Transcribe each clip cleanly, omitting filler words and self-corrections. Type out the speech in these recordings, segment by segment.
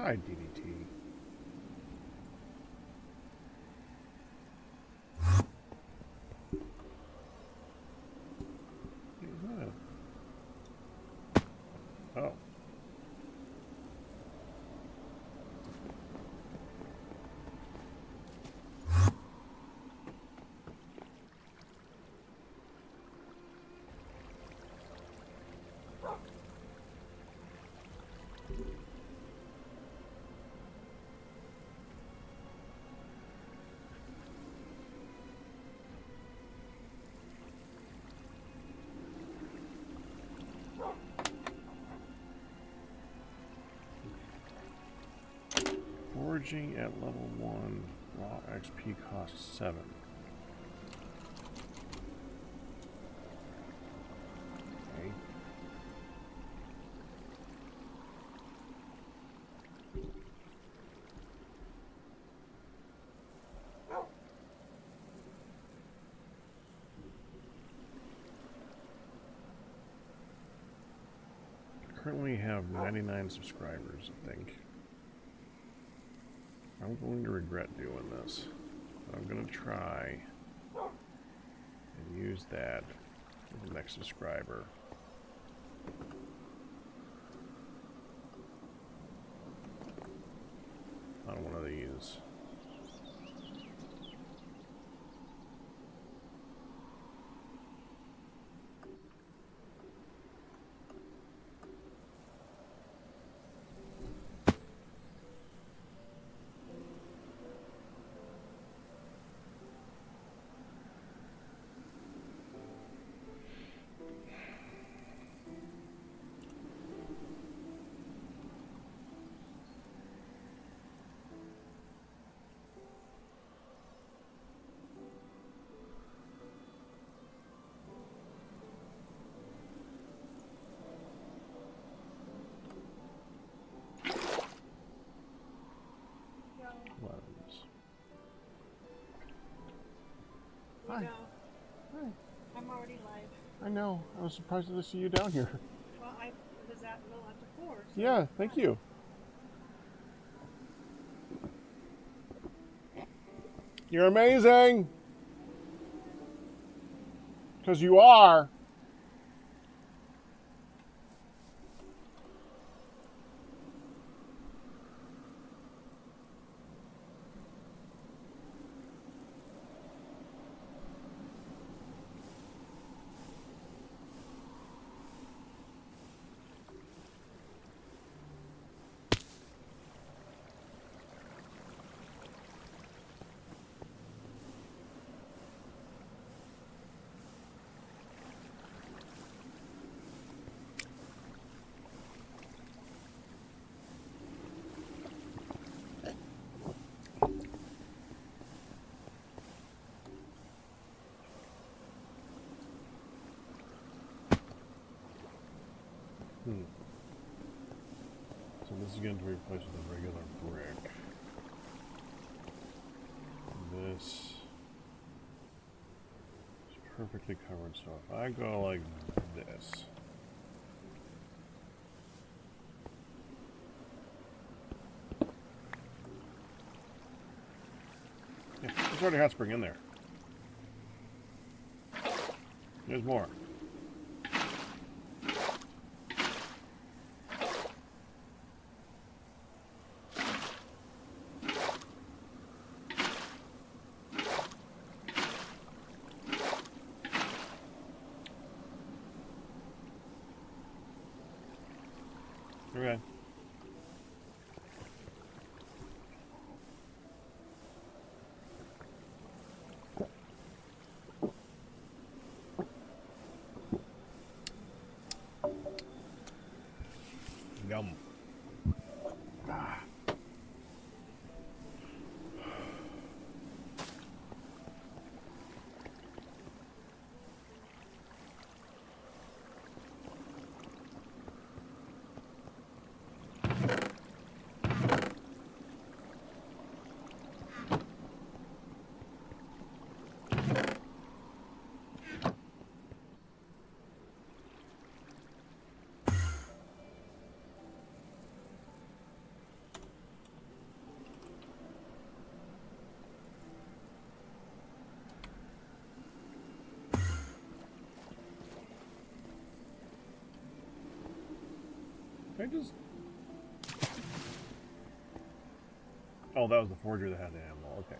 Hi, DDT. Oh. Foraging at level 1, raw XP costs 7. Okay. Currently have 99 subscribers, I think. I'm going to regret doing this. I'm going to try and use that for the next subscriber. On one of these. Hi. Hi. I'm already live. I know. I was surprised to see you down here. Well, I was at a little after 4. So Yeah, thank you. You're amazing. Because you are. So this is going to be replaced with a regular brick. This is perfectly covered, so if I go like this, yeah, there's already a hot spring in there. There's more. Okay. Yum. Ah. I just... Oh, that was the forger that had the ammo. Okay.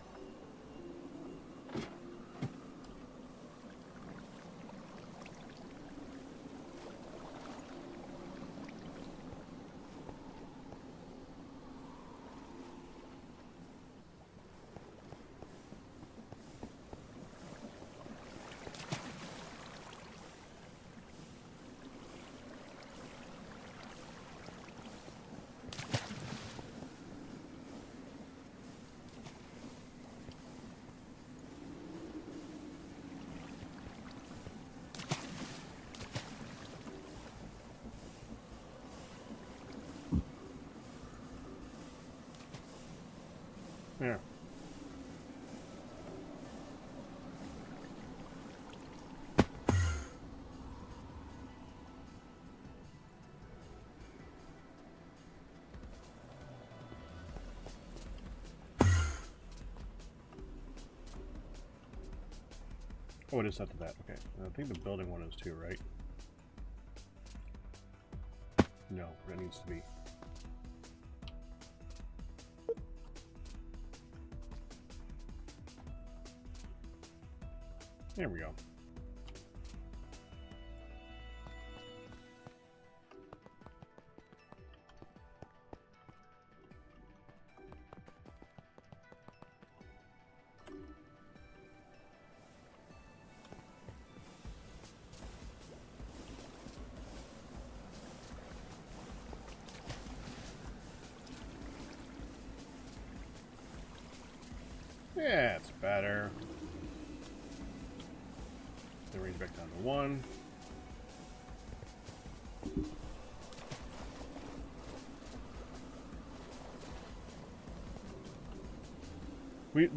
Yeah. Oh, it is set to that. Okay. I think the building one is too, right? No, it needs to be. There we go. Yeah, it's better. The range back down to 1.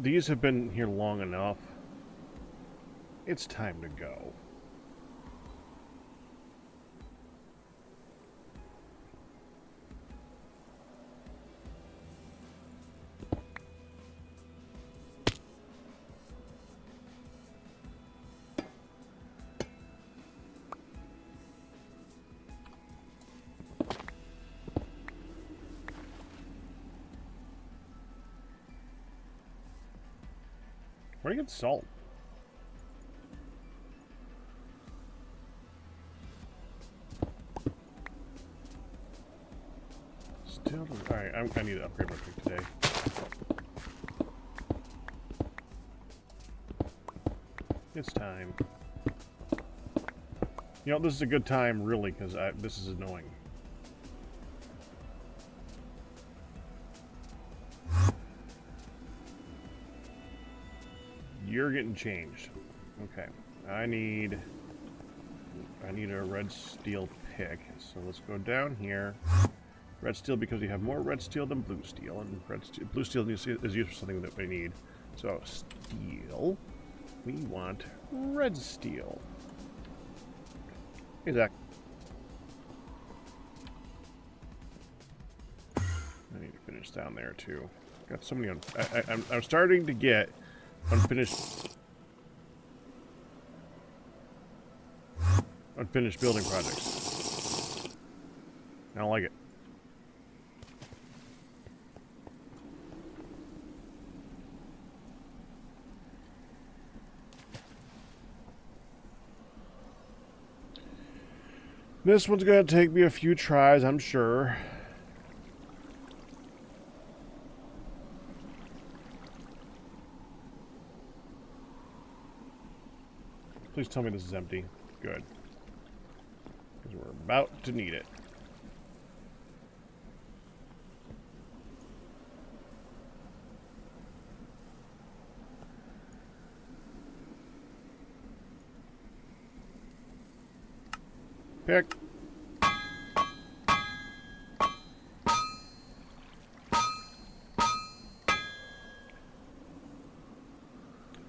These have been here long enough. It's time to go. Where do you get salt? Still, alright, I need to upgrade my pick today. It's time. You know, this is a good time, really, because this is annoying. You're getting changed. Okay. I need a red steel pick. So let's go down here. Red steel because we have more red steel than blue steel, and blue steel is used for something that we need. So steel. We want red steel. Hey, Zach. I need to finish down there too. Got so many. I'm starting to get unfinished. unfinished building projects. I don't like it. This one's going to take me a few tries, I'm sure. Please tell me this is empty. Good. Because we're about to need it. Pick.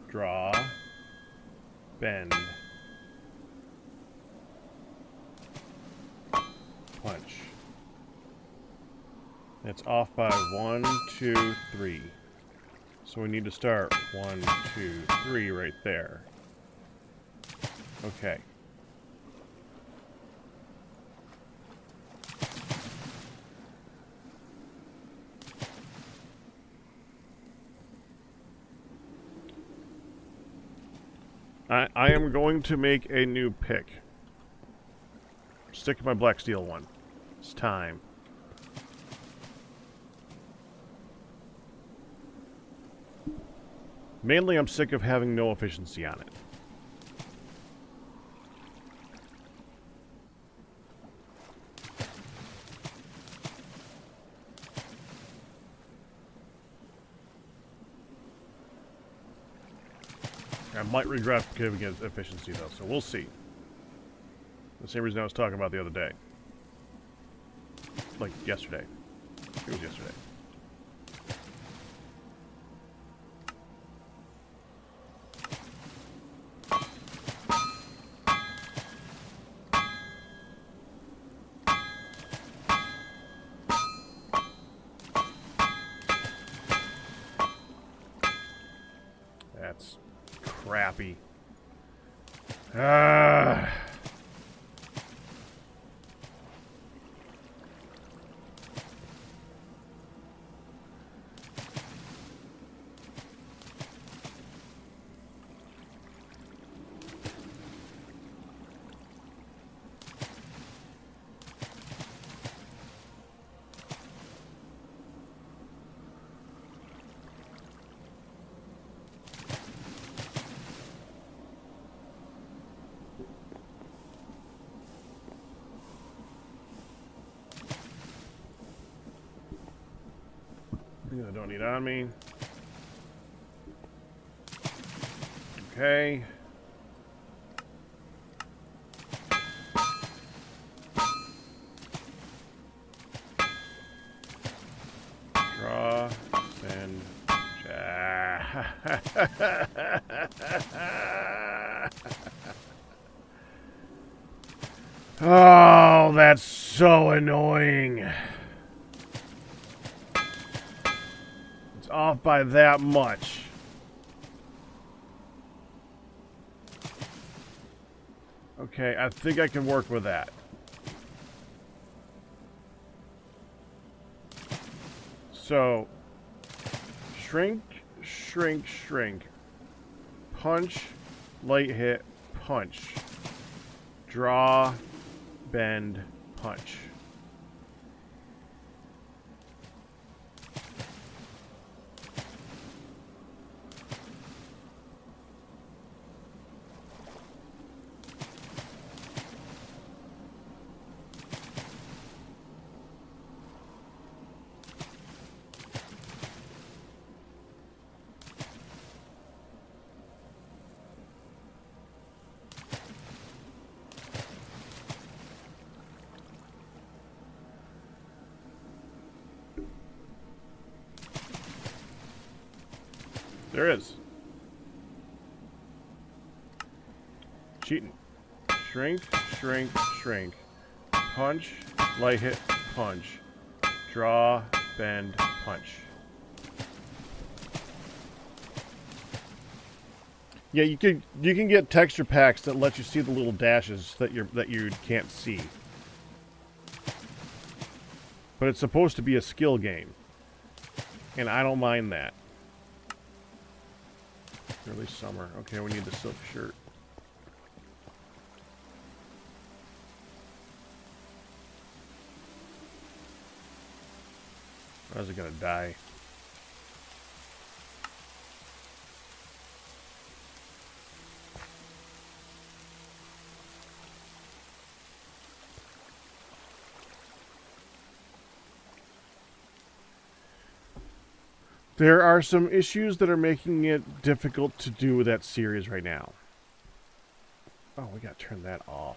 Draw. Bend. Punch. It's off by 1, 2, 3. So we need to start 1, 2, 3 right there. Okay. I am going to make a new pick. Stick to my black steel one. It's time. Mainly, I'm sick of having no efficiency on it. I might regret giving it efficiency, though, so we'll see. The same reason I was talking about the other day. Like, yesterday. It was yesterday. That's crappy. I don't need on me. Okay. Draw and oh, that's so annoying. Off by that much. Okay, I think I can work with that. So, shrink, shrink, shrink. Punch, light hit, punch. Draw, bend, punch. There is. Cheating. Shrink, shrink, shrink. Punch, light hit, punch. Draw, bend, punch. Yeah, you can get texture packs that let you see the little dashes that you can't see. But it's supposed to be a skill game. And I don't mind that. Early summer. Okay, we need the silk shirt. How's it gonna die? There are some issues that are making it difficult to do that series right now. Oh, we gotta turn that off.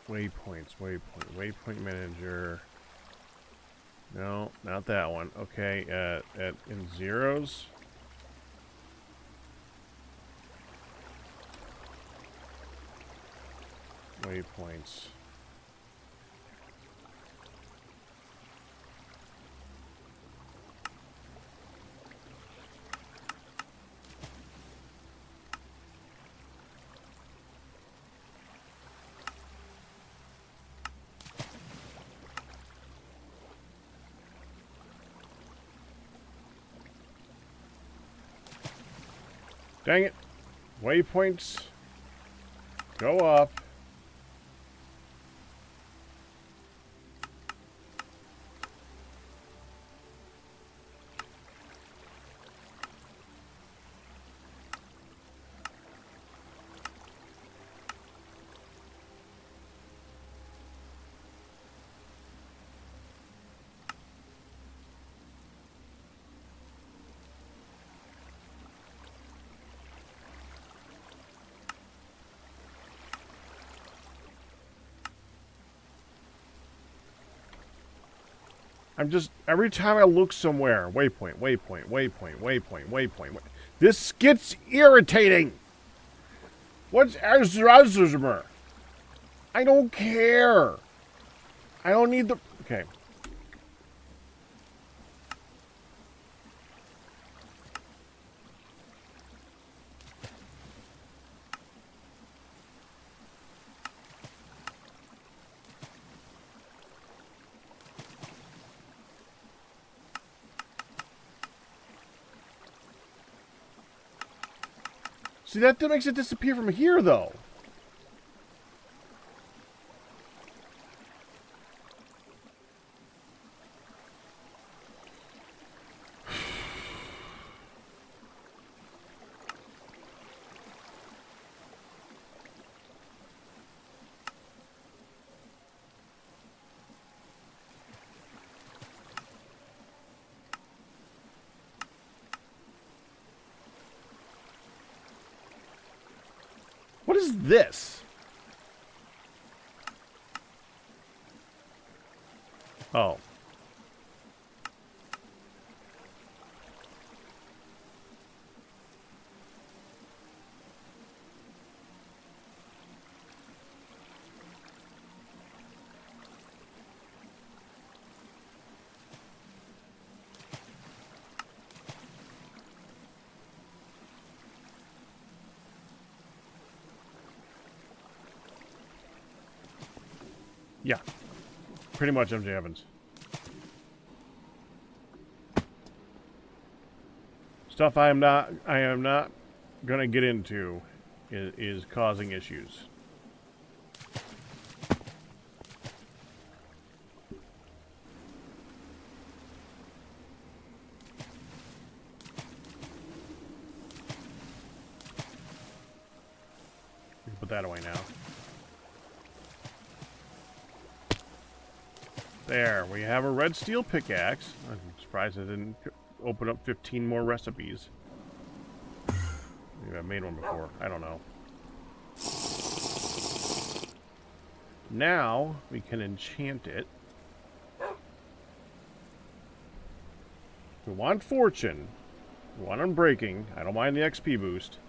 Waypoints, waypoint manager. No, not that one. Okay, in zeros. Waypoints. Dang it. Waypoints. Go up. I'm just, every time I look somewhere, waypoint, waypoint, waypoint, waypoint, waypoint. This gets irritating. What's Alzheimer? I don't care. I don't need the, okay. See, that makes it disappear from here, though. What is this? Oh. Yeah. Pretty much MJ Evans. Stuff I am not gonna get into is causing issues. We can put that away now. There, we have a red steel pickaxe. I'm surprised I didn't open up 15 more recipes. Maybe I made one before. I don't know. Now, we can enchant it. We want fortune. We want unbreaking. I don't mind the XP boost.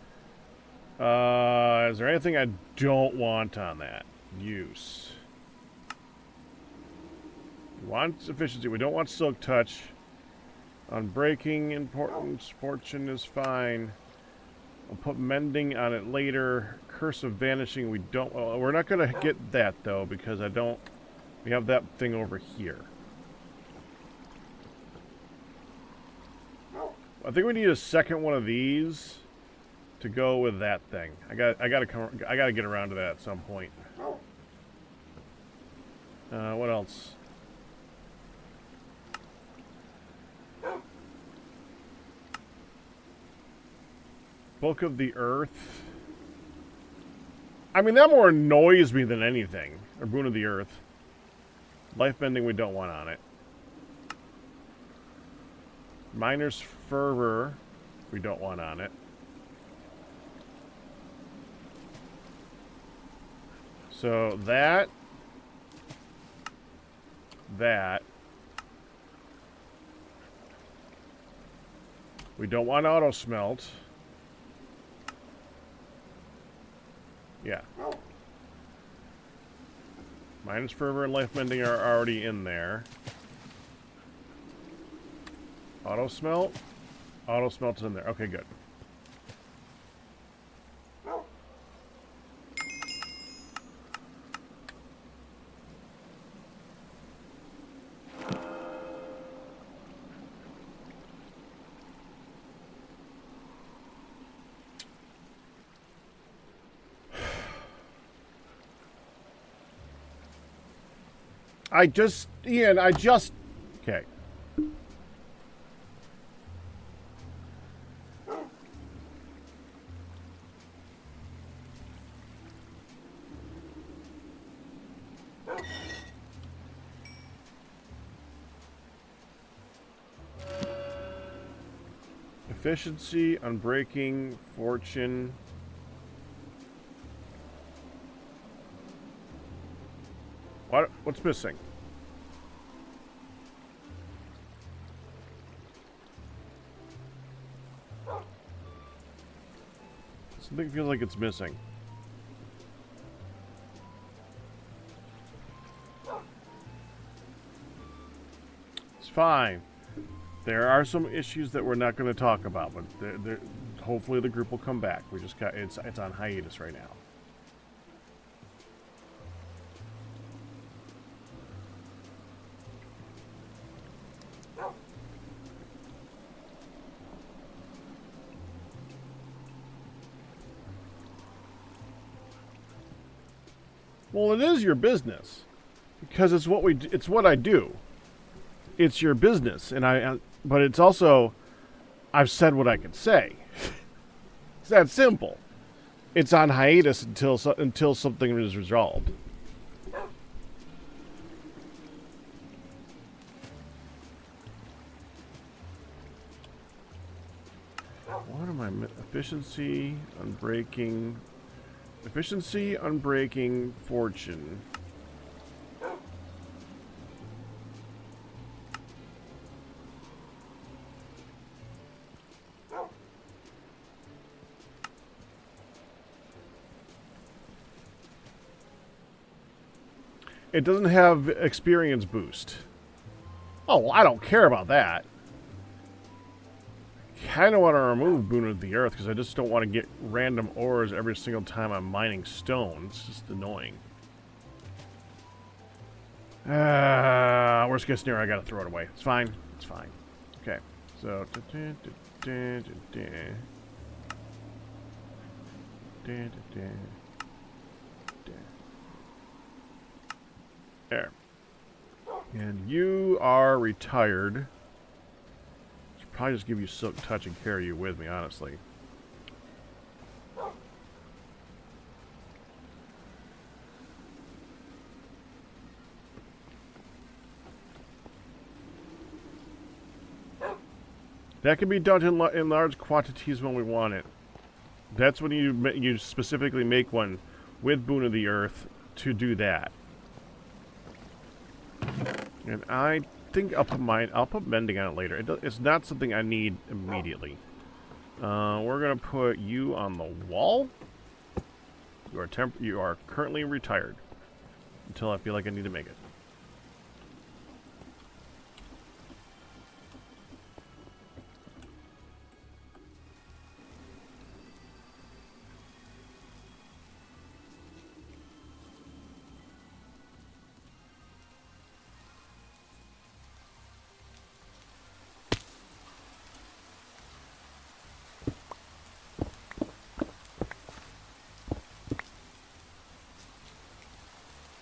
Is there anything I don't want on that? Use. We want efficiency. We don't want silk touch. Unbreaking importance. Fortune is fine. I'll put mending on it later. Curse of vanishing. We don't. We're not gonna get that though because I don't. We have that thing over here. I think we need a second one of these to go with that thing. I gotta get around to that at some point. What else? Book of the Earth. I mean, that more annoys me than anything. Or Boon of the Earth. Life bending we don't want on it. Miner's Fervor we don't want on it. So that. We don't want auto smelt. Yeah. Miner's Fervor and Life Mending are already in there. Auto smelt? Auto smelt's in there. Okay, good. Ian, okay. Efficiency, Unbreaking, Fortune. What's missing? Something feels like it's missing. It's fine. There are some issues that we're not going to talk about, but hopefully the group will come back. We just got it's on hiatus right now. Well, it is your business because it's what I do. It's your business, but it's also I've said what I can say. It's that simple. It's on hiatus until something is resolved. What am I? Efficiency, Unbreaking. Efficiency, Unbreaking, Fortune. It doesn't have experience boost. Oh, well, I don't care about that. Kind of want to remove Boon of the Earth because I just don't want to get random ores every single time I'm mining stone. It's just annoying. Worst case scenario, I gotta throw it away. It's fine. It's fine. Okay. So. There. And you are retired. Probably just give you Silk Touch and carry you with me, honestly. That can be done in large quantities when we want it. That's when you specifically make one with Boon of the Earth to do that. And I think I'll put mending on it later. It's not something I need immediately. We're gonna put you on the wall. You are currently retired until I feel like I need to make it.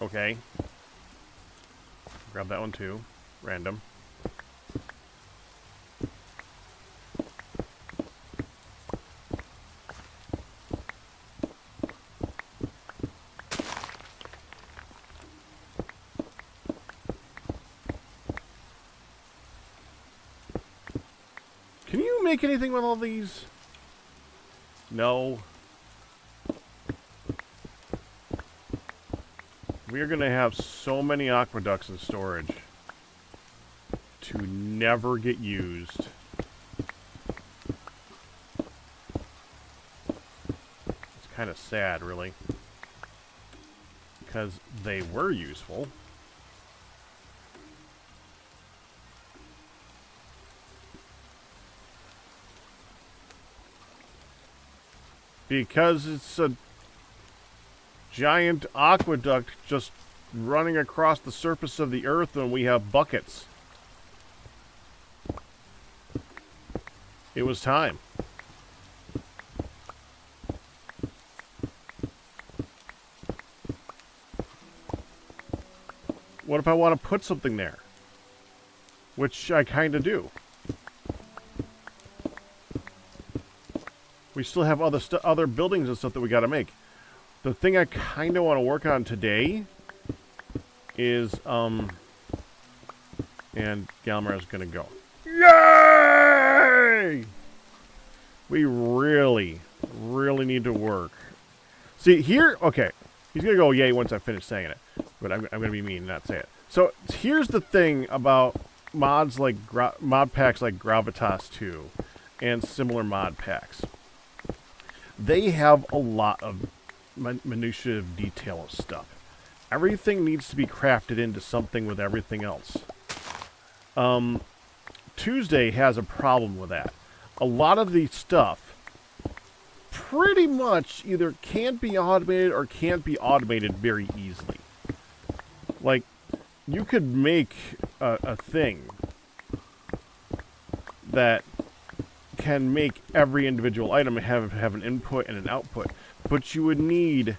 Okay. Grab that one too. Random. Can you make anything with all these? No. We are going to have so many aqueducts in storage to never get used. It's kind of sad, really. Because they were useful. Because it's a giant aqueduct just running across the surface of the earth and we have buckets. It was time. What if I want to put something there? Which I kind of do. We still have other buildings and stuff that we got to make. The thing I kind of want to work on today is, and Galmar's going to go. Yay! We really, really need to work. See, here, okay, he's going to go yay once I finish saying it. But I'm going to be mean and not say it. So, here's the thing about mods like, mod packs like Gravitas² and similar mod packs. They have a lot of minutiae of detail of stuff. Everything needs to be crafted into something with everything else. Tuesday has a problem with that. A lot of the stuff pretty much either can't be automated or can't be automated very easily. Like, you could make a thing that can make every individual item have an input and an output, but you would need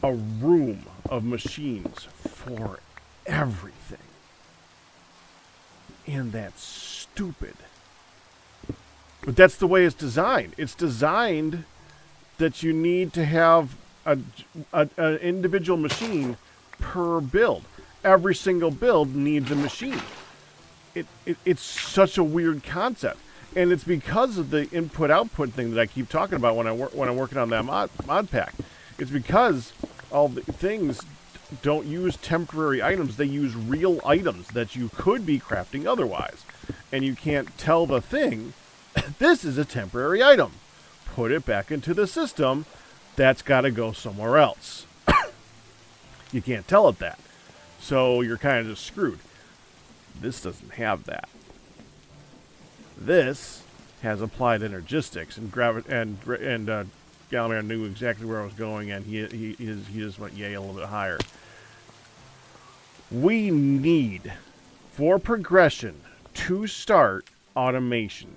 a room of machines for everything. And that's stupid. But that's the way it's designed. It's designed that you need to have an individual machine per build. Every single build needs a machine. It's such a weird concept. And it's because of the input-output thing that I keep talking about when I'm working on that mod pack. It's because all the things don't use temporary items. They use real items that you could be crafting otherwise. And you can't tell the thing, this is a temporary item. Put it back into the system. That's got to go somewhere else. You can't tell it that. So you're kind of just screwed. This doesn't have that. This has applied energistics, and Gallimard knew exactly where I was going, and he just went yay a little bit higher. We need, for progression, to start automation.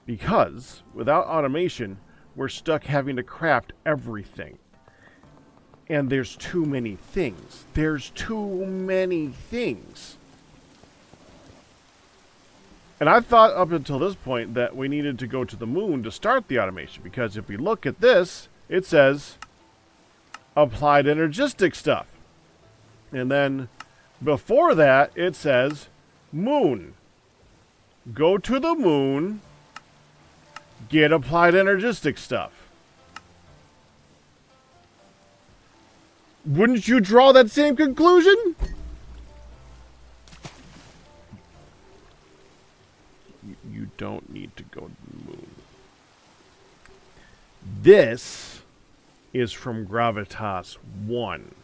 Because without automation, we're stuck having to craft everything. And there's too many things. There's too many things. And I thought up until this point that we needed to go to the moon to start the automation. Because if we look at this, it says applied energistic stuff. And then before that, it says moon. Go to the moon, get applied energistic stuff. Wouldn't you draw that same conclusion? You don't need to go to the moon. This is from Gravitas 1.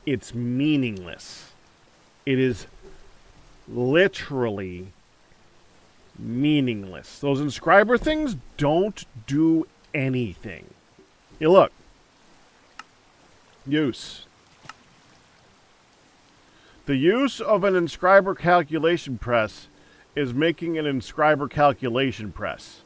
It's meaningless. It is literally meaningless. Those inscriber things don't do anything. Hey, look. Use. The use of an inscriber calculation press is making an inscriber calculation press.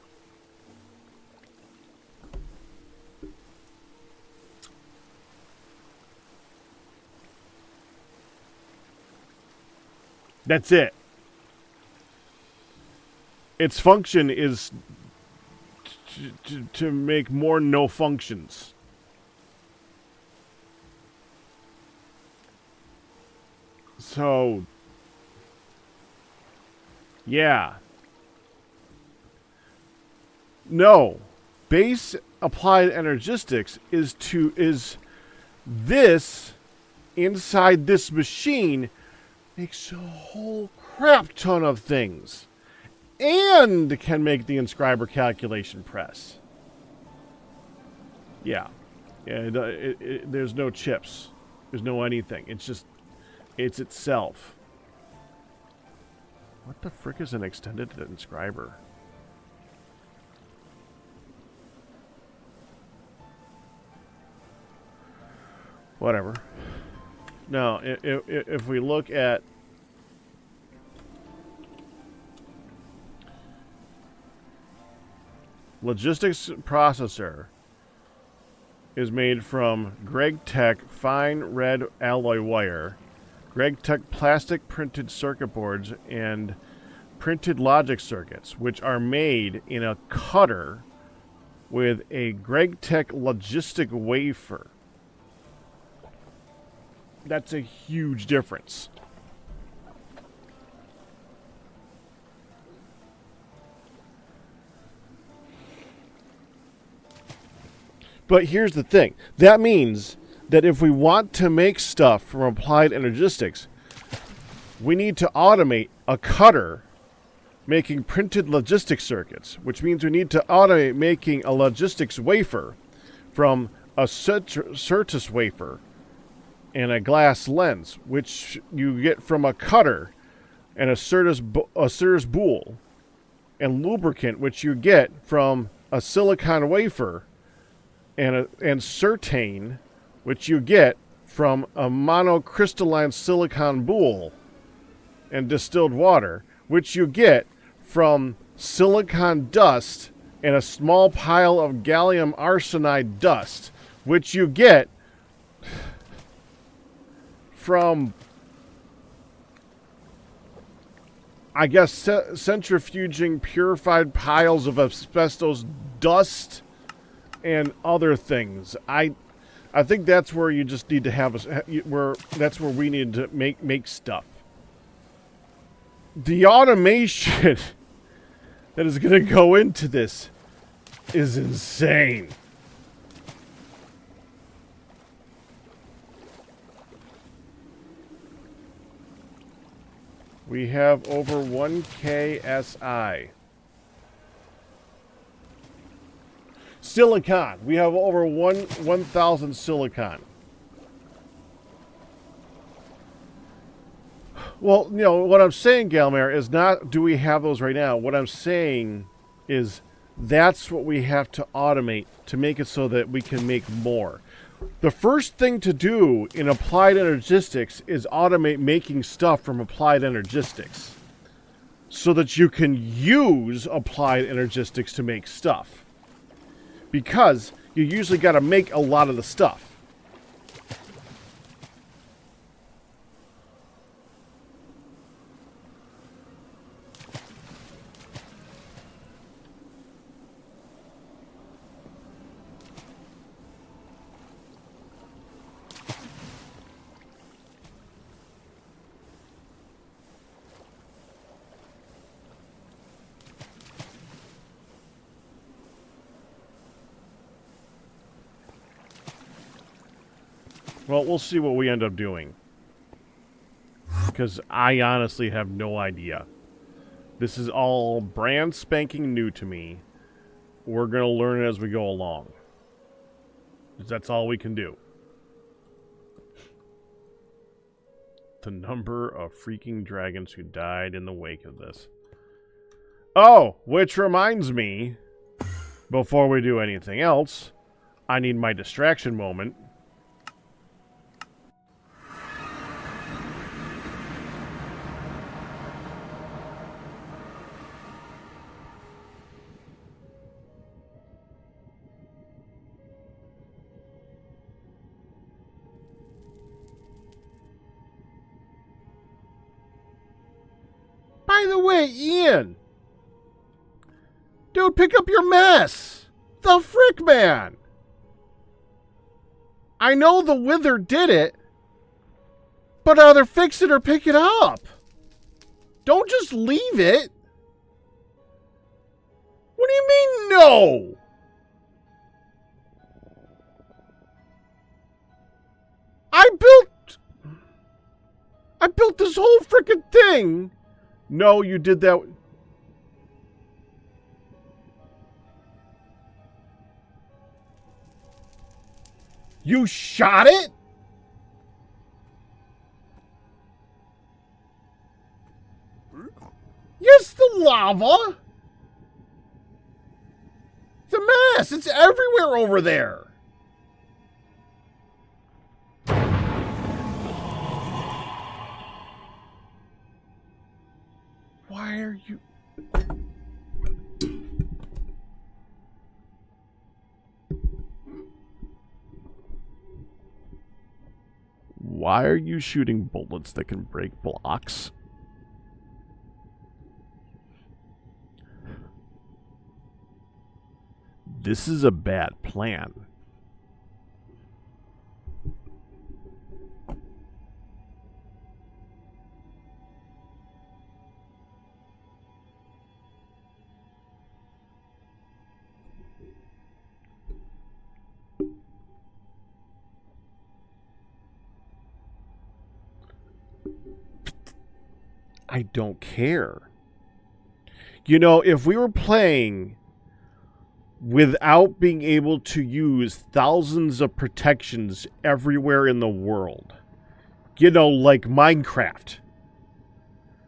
That's it. Its function is to make more no functions. So, yeah. No. Base applied energistics is this inside this machine makes a whole crap ton of things. And can make the inscriber calculation press. Yeah. There's no chips. There's no anything. It's itself. What the frick is an extended inscriber? Whatever. Now, if we look at logistics processor is made from Gregtech fine red alloy wire, Gregtech plastic printed circuit boards, and printed logic circuits, which are made in a cutter with a Gregtech logistic wafer. That's a huge difference. But here's the thing. That means that if we want to make stuff from applied energistics, we need to automate a cutter making printed logistics circuits, which means we need to automate making a logistics wafer from a Certus wafer and a glass lens, which you get from a cutter and a Certus boule, and lubricant, which you get from a silicon wafer and certane, which you get from a monocrystalline silicon boule and distilled water, which you get from silicon dust and a small pile of gallium arsenide dust, which you get from, I guess, centrifuging purified piles of asbestos dust and other things. I think that's where you just need to have that's where we need to make stuff. The automation that is going to go into this is insane. We have over 1K SI. Silicon. We have over 1,000 silicon. Well, you know, what I'm saying, Galmare, is not do we have those right now. What I'm saying is that's what we have to automate to make it so that we can make more. The first thing to do in applied energistics is automate making stuff from applied energistics so that you can use applied energistics to make stuff. Because you usually got to make a lot of the stuff. Well, we'll see what we end up doing. Because I honestly have no idea. This is all brand spanking new to me. We're going to learn it as we go along. That's all we can do. The number of freaking dragons who died in the wake of this. Oh, which reminds me, before we do anything else, I need my distraction moment. By the way, Ian. Dude, pick up your mess. The frick, man. I know the Wither did it, but either fix it or pick it up. Don't just leave it. What do you mean, no? I built this whole frickin' thing. No, you did that. You shot it? Yes, the lava. It's a mess. It's everywhere over there. Why are you... Why are you shooting bullets that can break blocks? This is a bad plan. I don't care. You know, if we were playing without being able to use thousands of protections everywhere in the world, you know, like Minecraft,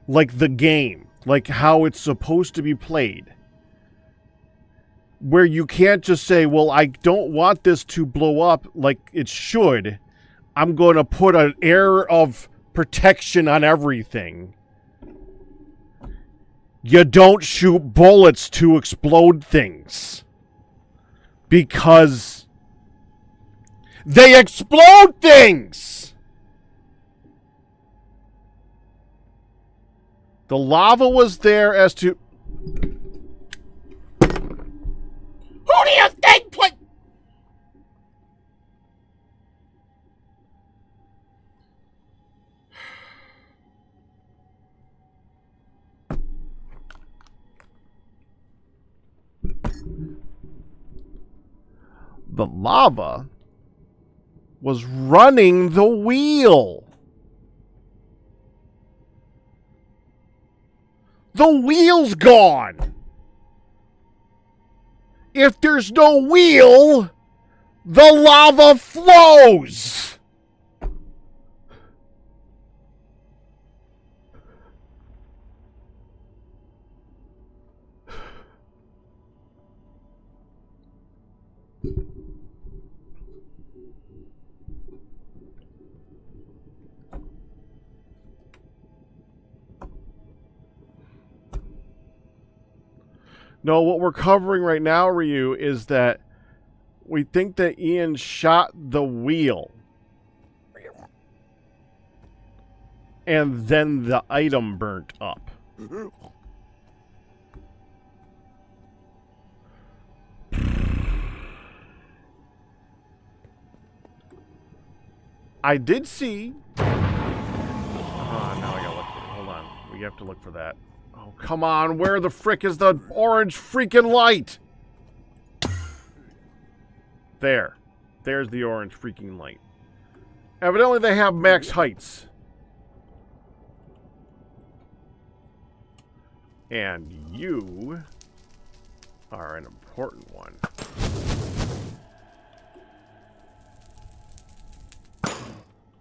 like the game, like how it's supposed to be played, where you can't just say, well, I don't want this to blow up like it should. I'm going to put an air of protection on everything. You don't shoot bullets to explode things. Because they explode things! The lava was there as to... Who do you think put... The lava was running the wheel. The wheel's gone. If there's no wheel, the lava flows. No, what we're covering right now, Ryu, is that we think that Ian shot the wheel. And then the item burnt up. I did see... now I gotta look for it. Hold on. We have to look for that. Oh, come on. Where the frick is the orange freaking light? There. There's the orange freaking light. Evidently they have max heights. And you are an important one.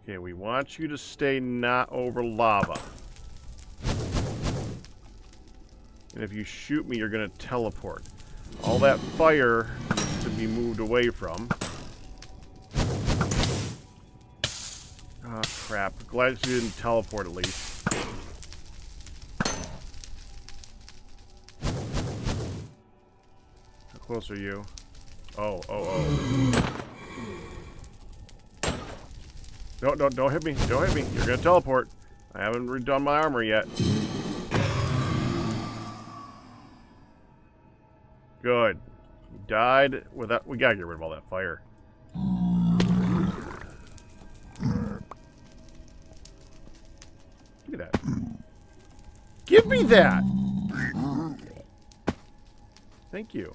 Okay, we want you to stay not over lava. And if you shoot me, you're going to teleport. All that fire needs to be moved away from. Ah, crap. Glad you didn't teleport at least. How close are you? Oh. Don't hit me. Don't hit me. You're going to teleport. I haven't redone my armor yet. Good. You died without... We gotta get rid of all that fire. Give me that. Give me that! Thank you.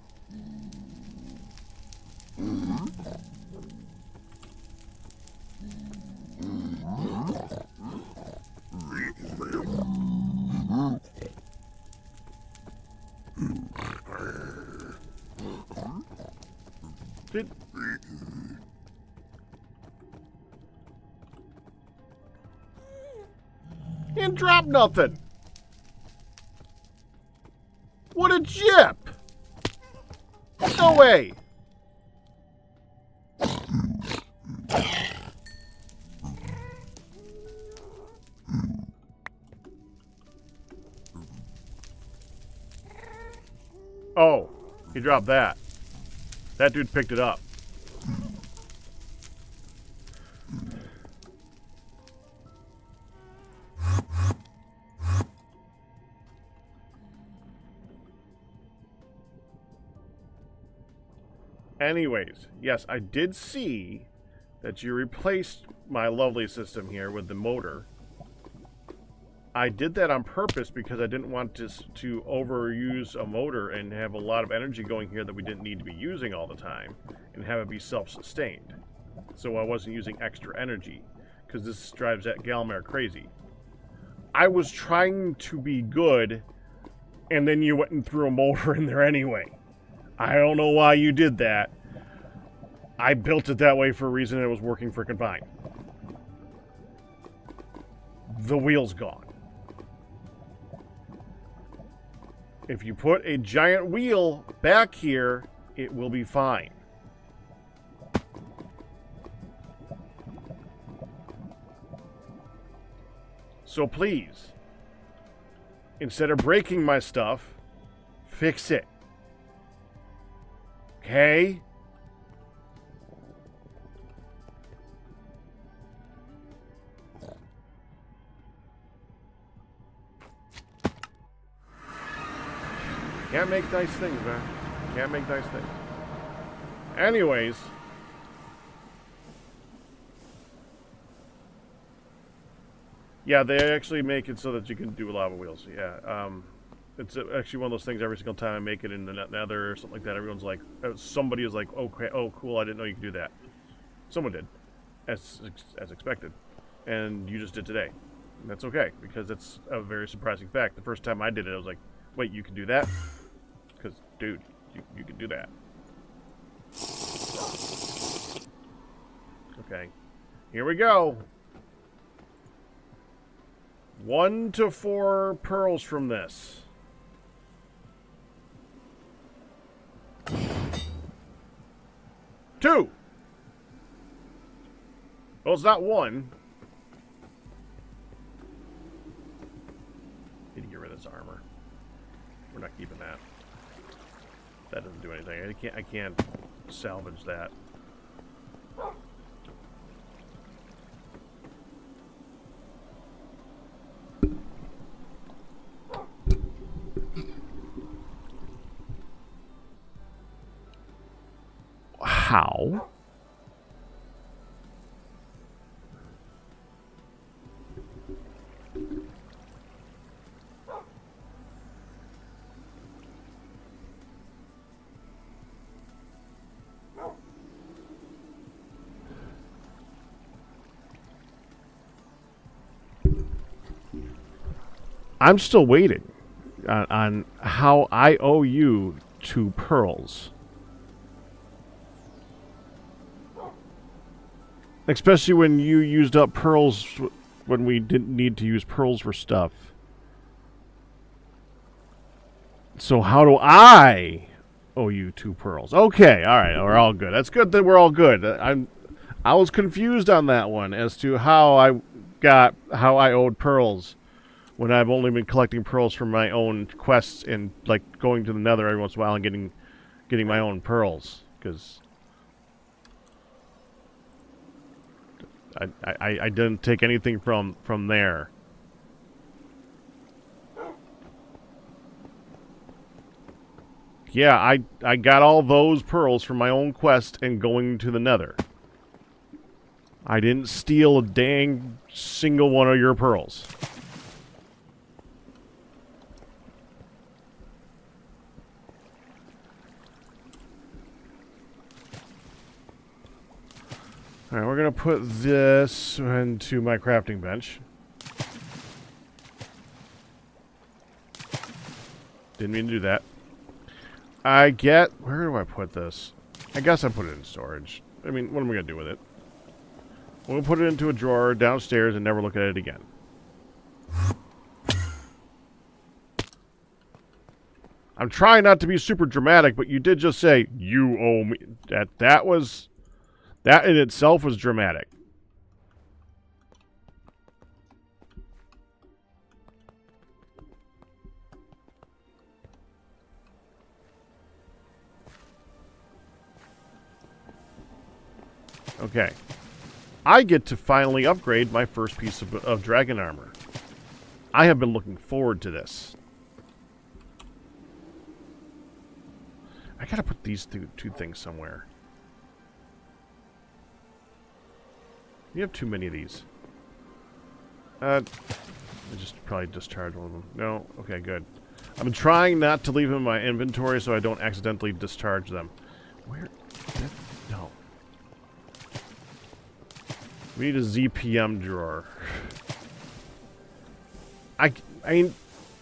Didn't drop nothing. What a jip! No way! Oh, he dropped that. That dude picked it up. Anyways, yes, I did see that you replaced my lovely system here with the motor. I did that on purpose because I didn't want to overuse a motor and have a lot of energy going here that we didn't need to be using all the time and have it be self-sustained. So I wasn't using extra energy because this drives that Galmare crazy. I was trying to be good and then you went and threw a motor in there anyway. I don't know why you did that. I built it that way for a reason and it was working freaking fine. The wheel's gone. If you put a giant wheel back here, it will be fine. So please, instead of breaking my stuff, fix it. Okay? Can't make nice things, man. Can't make nice things. Anyways. Yeah, they actually make it so that you can do lava wheels. Yeah, it's actually one of those things every single time I make it in the nether or something like that, everyone's like, somebody is like, okay, oh, cool, I didn't know you could do that. Someone did, as expected. And you just did today. And that's okay, because it's a very surprising fact. The first time I did it, I was like, wait, you can do that? Because, dude, you can do that. Okay, here we go. 1 to 4 pearls from this. Two. Well, it's not 1. Need to get rid of this armor. We're not keeping that. That doesn't do anything. I can't salvage that. How? I'm still waiting on how I owe you 2 pearls. Especially when you used up pearls when we didn't need to use pearls for stuff. So how do I owe you 2 pearls? Okay, alright, we're all good. That's good that we're all good. I was confused on that one as to how I owed pearls when I've only been collecting pearls from my own quests and like going to the nether every once in a while and getting my own pearls. Because I didn't take anything from there. Yeah, I got all those pearls from my own quest and going to the Nether. I didn't steal a dang single one of your pearls. Alright, we're going to put this into my crafting bench. Didn't mean to do that. Where do I put this? I guess I put it in storage. I mean, what am I going to do with it? We'll put it into a drawer downstairs and never look at it again. I'm trying not to be super dramatic, but you did just say, you owe me. That in itself was dramatic. Okay. I get to finally upgrade my first piece of dragon armor. I have been looking forward to this. I gotta put these two things somewhere. You have too many of these. I just probably discharge one of them. No? Okay, good. I've been trying not to leave them in my inventory so I don't accidentally discharge them. Where? No. We need a ZPM drawer. I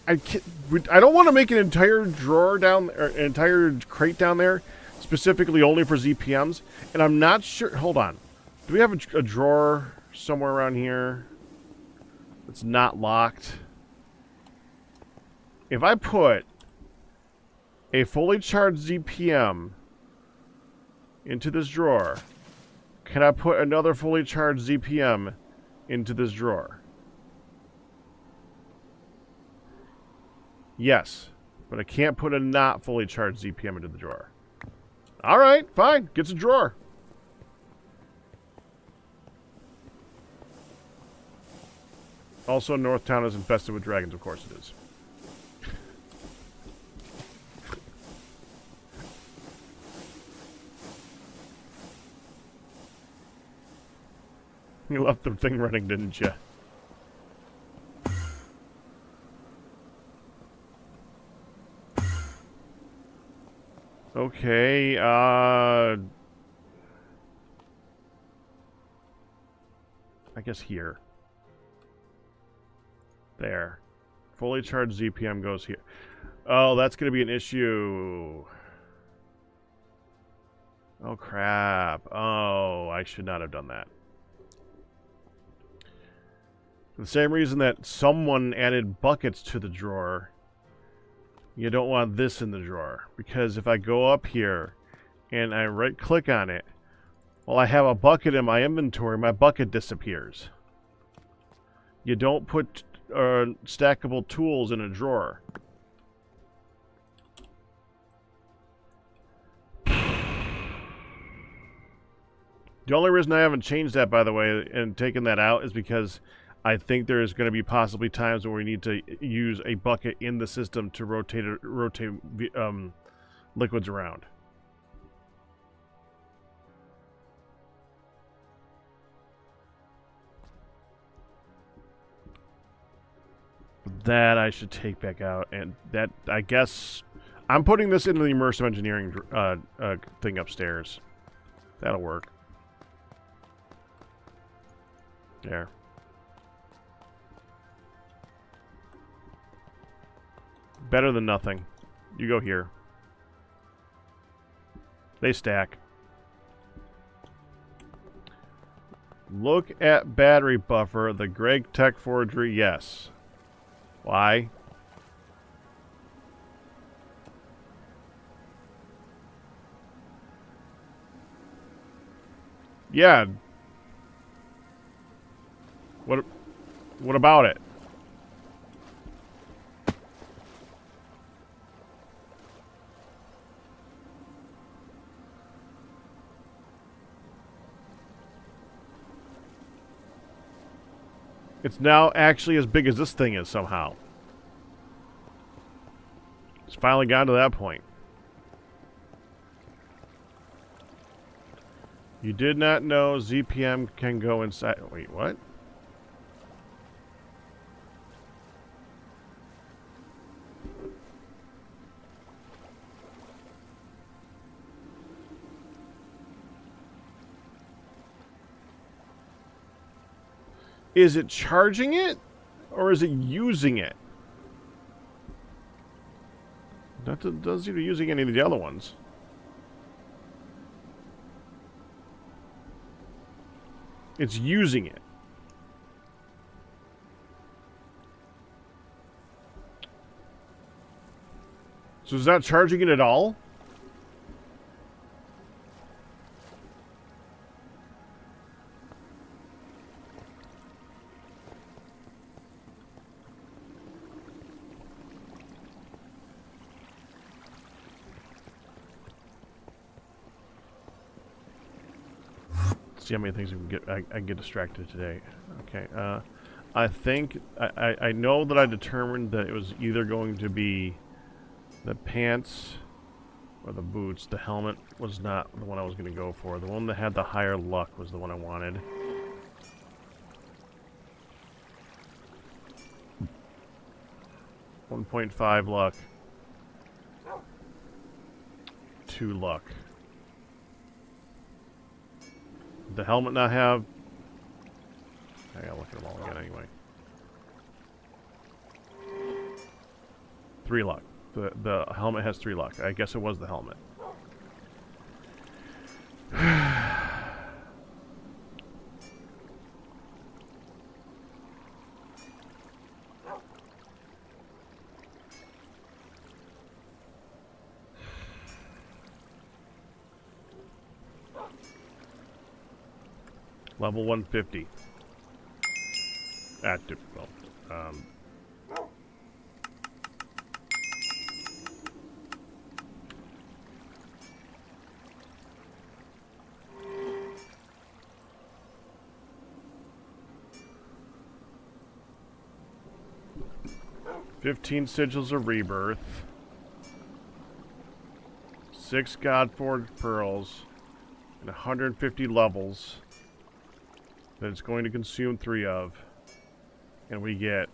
don't want to make an entire drawer down, or an entire crate down there, specifically only for ZPMs. And I'm not sure. Hold on. Do we have a drawer somewhere around here that's not locked? If I put a fully charged ZPM into this drawer, can I put another fully charged ZPM into this drawer? Yes, but I can't put a not fully charged ZPM into the drawer. Alright, fine. Gets a drawer. Also, Northtown is infested with dragons. Of course it is. You left the thing running, didn't you? Okay, I guess here. There. Fully charged ZPM goes here. Oh, that's going to be an issue. Oh, crap. Oh, I should not have done that. For the same reason that someone added buckets to the drawer, you don't want this in the drawer. Because if I go up here and I right-click on it, while I have a bucket in my inventory, my bucket disappears. You don't put stackable tools in a drawer. The only reason I haven't changed that, by the way, and taken that out is because I think there is going to be possibly times where we need to use a bucket in the system to rotate liquids around. That I should take back out, and that, I guess, I'm putting this into the immersive engineering thing upstairs. That'll work. There. Better than nothing. You go here. They stack. Look at battery buffer. The Gregtech forgery, yes. Why? Yeah. What about it? It's now actually as big as this thing is somehow. It's finally gotten to that point. You did not know ZPM can go inside. Wait, what? Is it charging it? Or is it using it? That doesn't seem to be using any of the other ones. It's using it. So it's not charging it at all? See how many things we can get. I get distracted today. Okay. I think I know that I determined that it was either going to be the pants or the boots. The helmet was not the one I was going to go for. The one that had the higher luck was the one I wanted. $1.5 luck. 2 luck. The helmet not have... I gotta look at them all again anyway. 3 luck. The helmet has 3 luck. I guess it was the helmet. Level 150. Active. Well, 15 sigils of rebirth. 6 Godforged pearls. And 150 levels. That it's going to consume 3 of. And we get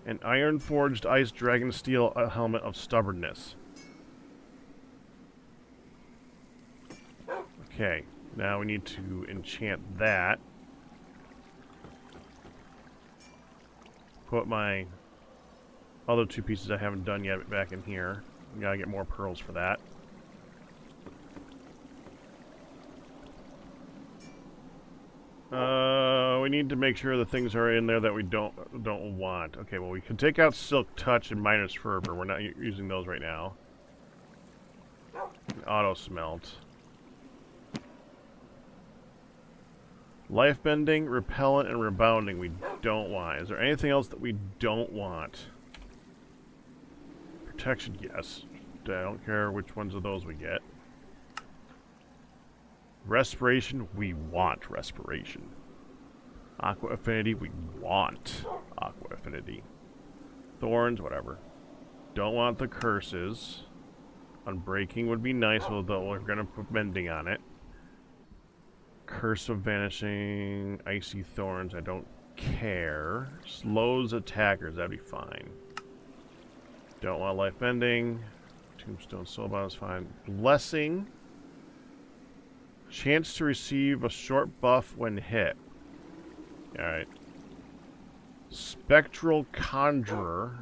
an iron forged ice dragon steel helmet of stubbornness. Okay, now we need to enchant that. Put my other 2 pieces I haven't done yet back in here. Gotta get more pearls for that. We need to make sure the things are in there that we don't want. Okay, well we can take out Silk Touch and Miner's Fervor. We're not using those right now. Auto Smelt. Life Bending, Repellent, and Rebounding we don't want. Is there anything else that we don't want? Protection, yes. I don't care which ones of those we get. Respiration, we want Respiration. Aqua Affinity, we want Aqua Affinity. Thorns, whatever. Don't want the curses. Unbreaking would be nice, although we're going to put Mending on it. Curse of Vanishing, Icy Thorns, I don't care. Slows attackers, that'd be fine. Don't want Life Bending. Tombstone Soulbound is fine. Blessing. Chance to receive a short buff when hit. Alright. Spectral Conjurer.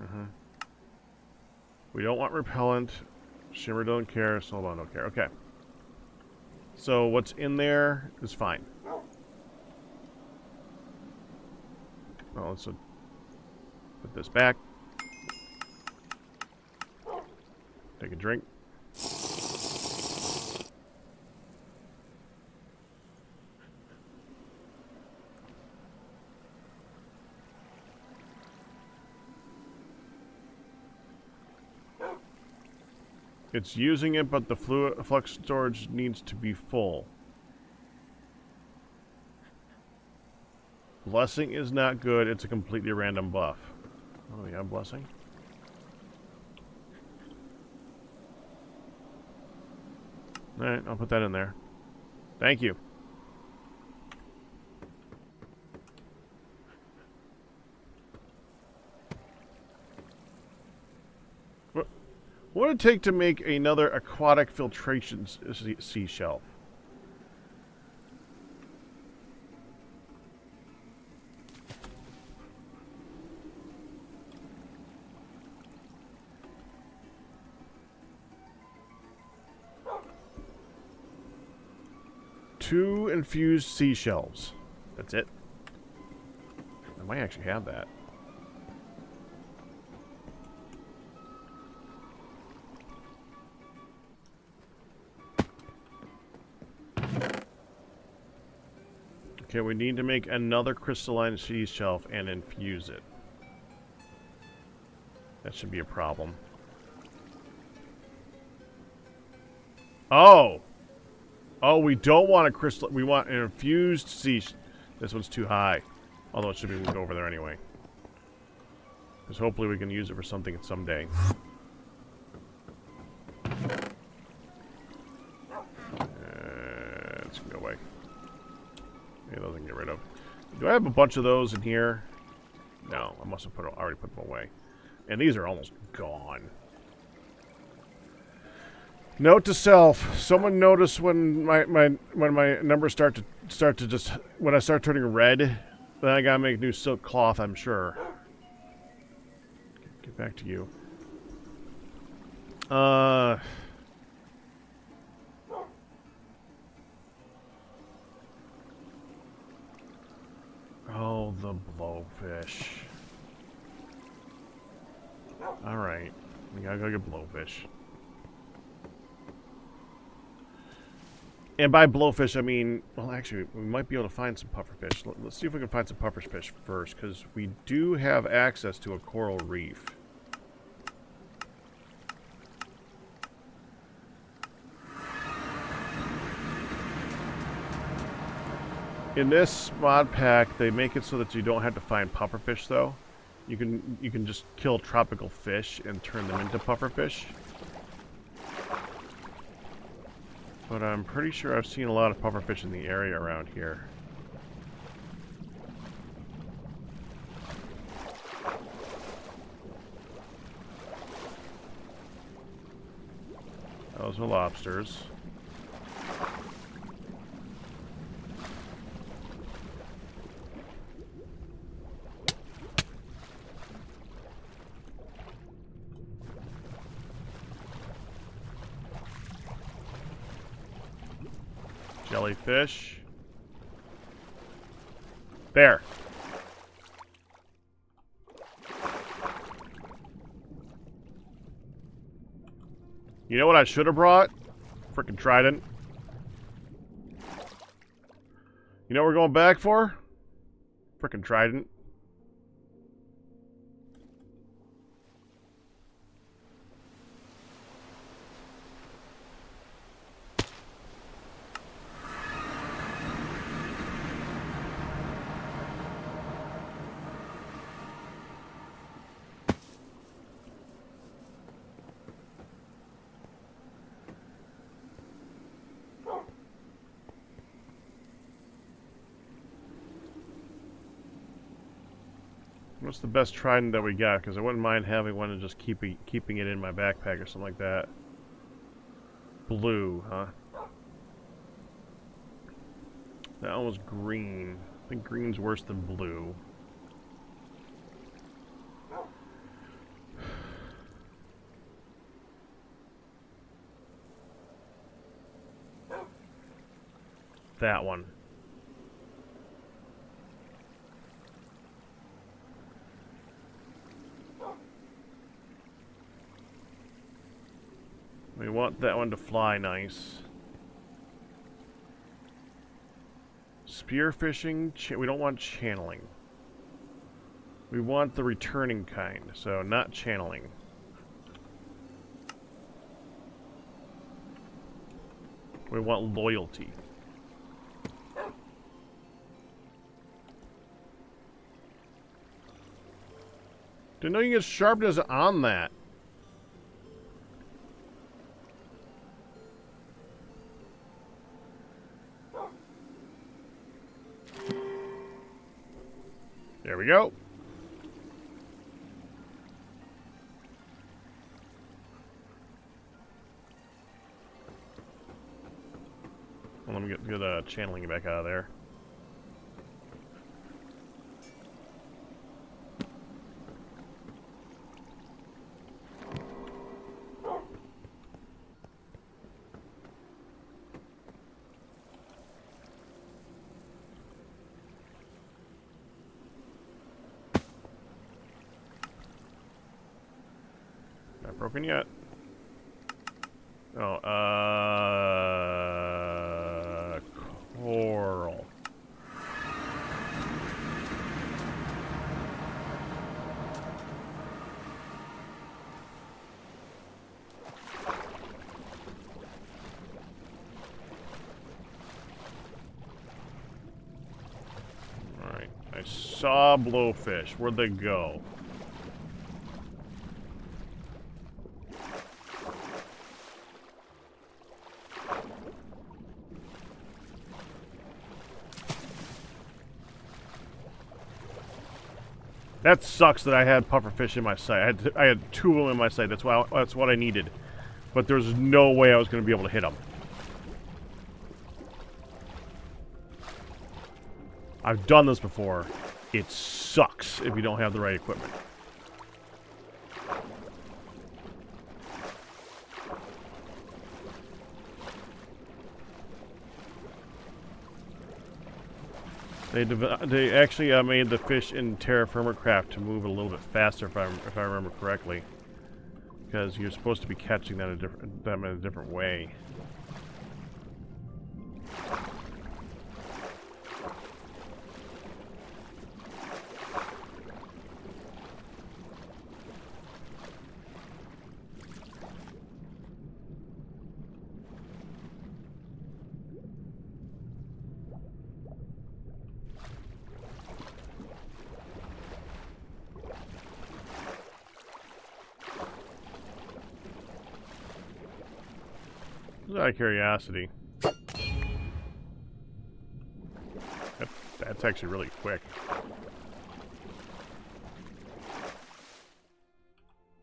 We don't want Repellent. Shimmer don't care. Soulbound don't care. Okay. So what's in there is fine. Well, let's put this back. Take a drink. It's using it, but the fluid flux storage needs to be full. Blessing is not good. It's a completely random buff. Oh, yeah, Blessing. Alright, I'll put that in there. Thank you. What would it take to make another aquatic filtration sea shelf? Two infused seashells. That's it. I might actually have that. Okay, we need to make another crystalline sea shelf and infuse it. That should be a problem. Oh! Oh, we don't want a crystal. We want an infused sea. This one's too high. Although it should be moved over there anyway. Because hopefully we can use it for something someday. It's gonna go away. Yeah, those I can get rid of. Do I have a bunch of those in here? No, I must have already put them away. And these are almost gone. Note to self: someone noticed when my numbers start to just when I start turning red, then I gotta make new silk cloth. I'm sure. Get back to you. Oh, the blowfish. All right, we gotta go get blowfish. And by blowfish, I mean, well, actually, we might be able to find some pufferfish. Let's see if we can find some pufferfish first, because we do have access to a coral reef. In this mod pack, they make it so that you don't have to find pufferfish, though. You can just kill tropical fish and turn them into pufferfish. But I'm pretty sure I've seen a lot of pufferfish in the area around here. Those are lobsters. Jellyfish. There. You know what I should have brought? Frickin' trident. You know what we're going back for? Frickin' trident. What's the best trident that we got? Because I wouldn't mind having one and just keeping it in my backpack or something like that. Blue, huh? That one was green. I think green's worse than blue. That one. We want that one to fly nice. Spearfishing, we don't want channeling. We want the returning kind, so not channeling. We want loyalty. Didn't know you get sharpness on that. go. Well, let me get the channeling back out of there. Not broken yet. Oh, coral. Alright, I saw blowfish. Where'd they go? That sucks that I had pufferfish in my sight. I had two of them in my sight. That's what I needed. But there's no way I was going to be able to hit them. I've done this before. It sucks if you don't have the right equipment. They actually made the fish in Terra Firma Craft to move a little bit faster, if I remember correctly, because you're supposed to be catching them in a different way. Just out of curiosity. That's actually really quick.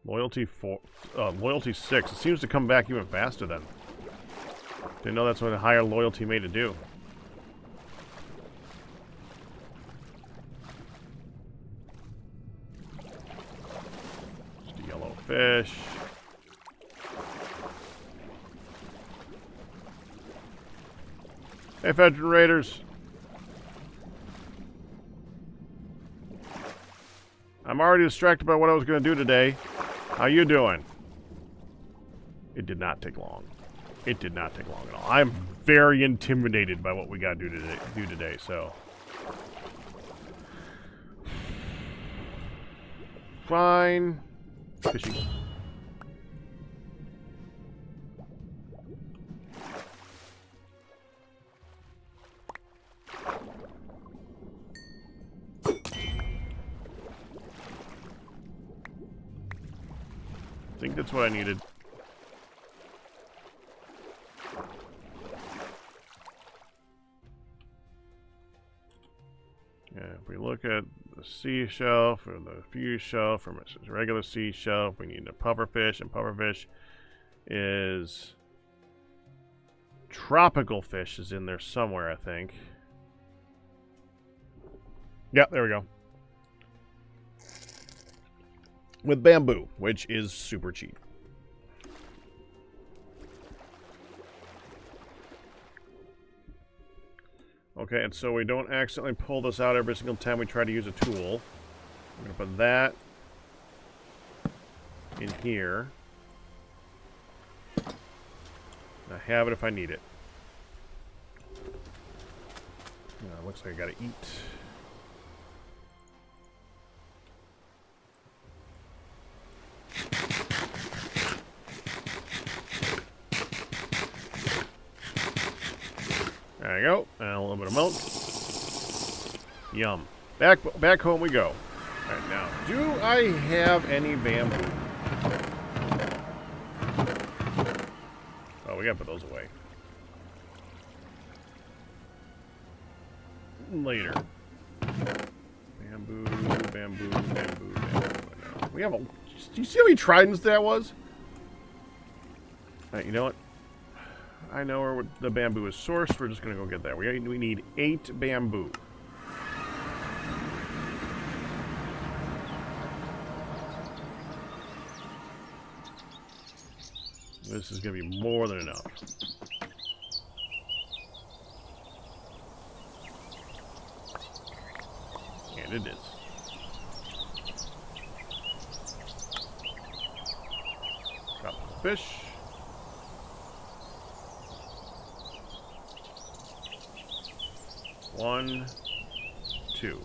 Loyalty 6. It seems to come back even faster then. Didn't know that's what a higher loyalty made it do. Just a yellow fish. Hey, Veteran Raiders. I'm already distracted by what I was going to do today. How you doing? It did not take long. It did not take long at all. I'm very intimidated by what we got to do today, so. Fine. Fishing. I think that's what I needed. Yeah, if we look at the sea shelf or the fuse shelf or a regular sea shelf, we need a pufferfish, and pufferfish is tropical fish is in there somewhere, I think. Yeah, there we go. With bamboo, which is super cheap. Okay, and so we don't accidentally pull this out every single time we try to use a tool. I'm going to put that in here. I have it if I need it. Looks like I gotta eat. There you go. And a little bit of milk. Yum. Back home we go. Alright, now, do I have any bamboo? Oh, we gotta put those away. Later. Bamboo. bamboo, bamboo, bamboo. We have a... Do you see how many tridents that was? Alright, you know what? I know where the bamboo is sourced. We're just going to go get that. We need 8 bamboo. This is going to be more than enough. And it is. Drop the fish. One, 2.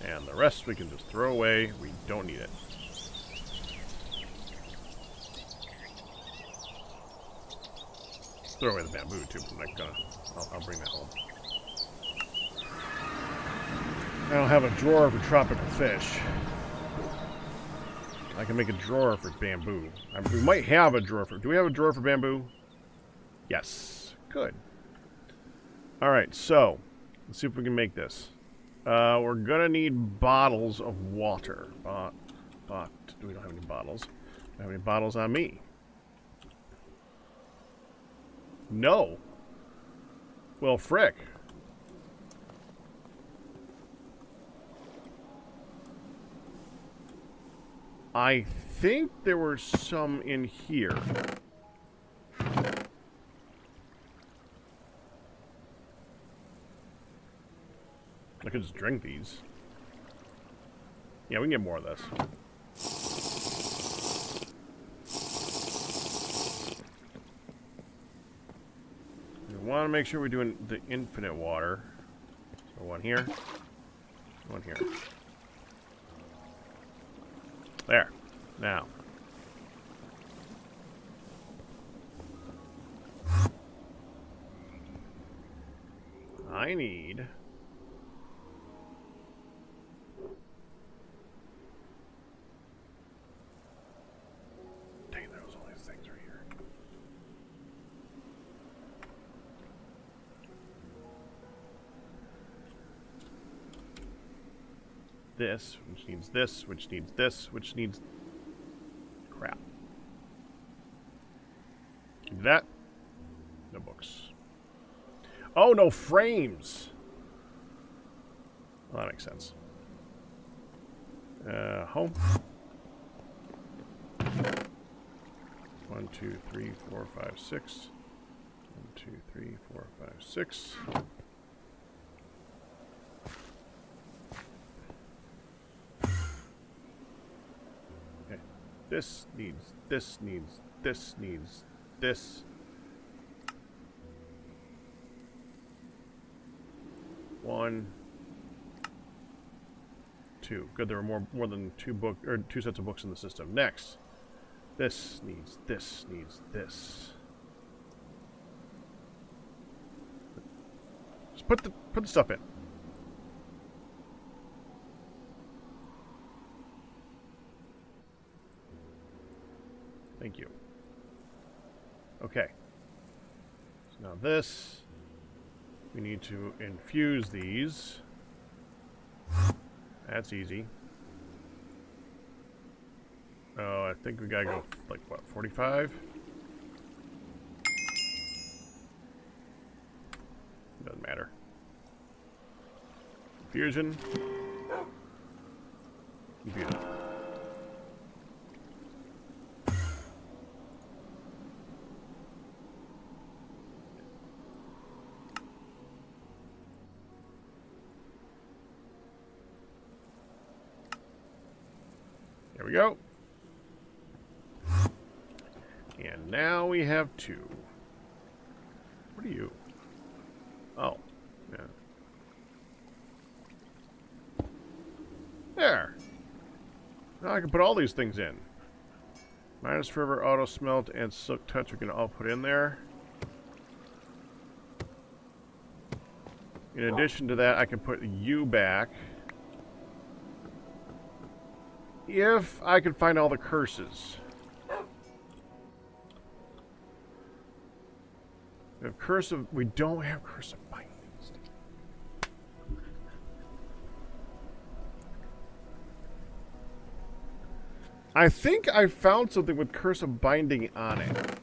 And the rest we can just throw away. We don't need it. Throw away the bamboo too, but I'm not gonna. I'll bring that home. I don't have a drawer for tropical fish. I can make a drawer for bamboo. We might have a drawer for... Do we have a drawer for bamboo? Yes. Good. Alright, so... Let's see if we can make this. We're gonna need bottles of water. But we don't have any bottles. Do I have any bottles on me? No. Well, frick. I think there were some in here. I could just drink these. Yeah, we can get more of this. We want to make sure we're doing the infinite water. So one here. One here. There. Now. I need... Dang, there was all these things right here. This, which needs this, which needs this, which needs... Crap. Do that. No books. Oh, no frames! Well, that makes sense. Home. 1, 2, 3, 4, 5, 6. 1, 2, 3, 4, 5, 6. Okay. This needs, this needs, this needs, this. 1, 2. Good, there are more than 2 sets of books in the system. Next. This needs this needs this. Just put the stuff in. Thank you. Okay. So now this, we need to infuse these. That's easy. Oh, I think we gotta go, like, what, 45? Doesn't matter. Infusion. Infusion. There we go. And now we have 2. What are you? Oh, yeah. There. Now I can put all these things in. Minus Forever, Auto Smelt, and Silk Touch we can all put in there. In addition to that, I can put you back. If I can find all the curses. We have Curse of... We don't have Curse of Bindings. I think I found something with Curse of Binding on it.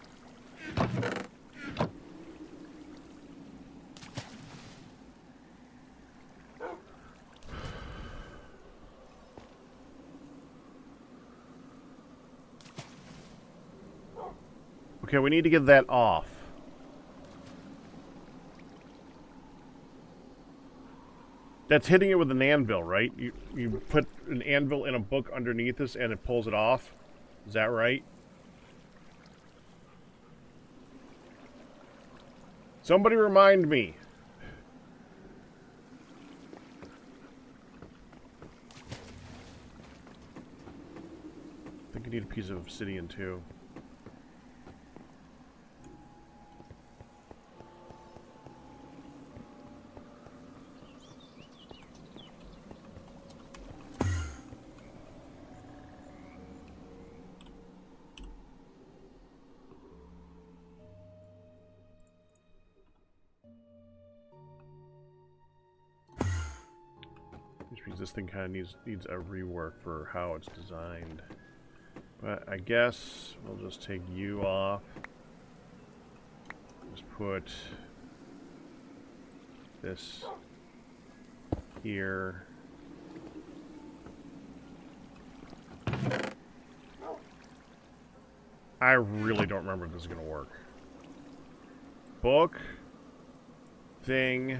Okay, we need to get that off. That's hitting it with an anvil, right? You put an anvil in a book underneath this and it pulls it off. Is that right? Somebody remind me. I think I need a piece of obsidian too. Which means this thing kind of needs a rework for how it's designed. But I guess we'll just take you off. Just put this here. I really don't remember if this is going to work. Book. Thing.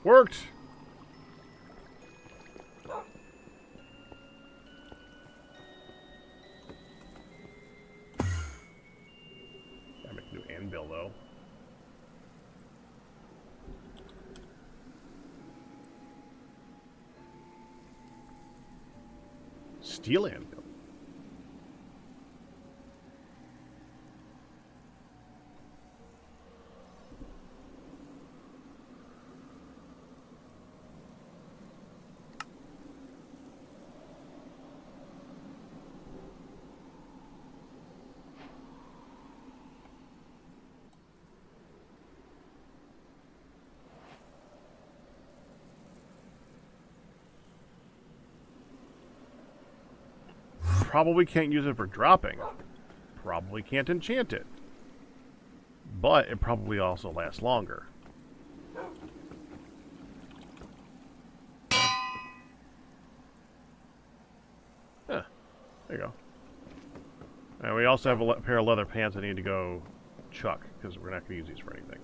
Worked! Gotta make a new anvil, though. Steel anvil. Probably can't use it for dropping. Probably can't enchant it. But it probably also lasts longer. Huh. There you go. And we also have a pair of leather pants I need to go chuck, because we're not going to use these for anything.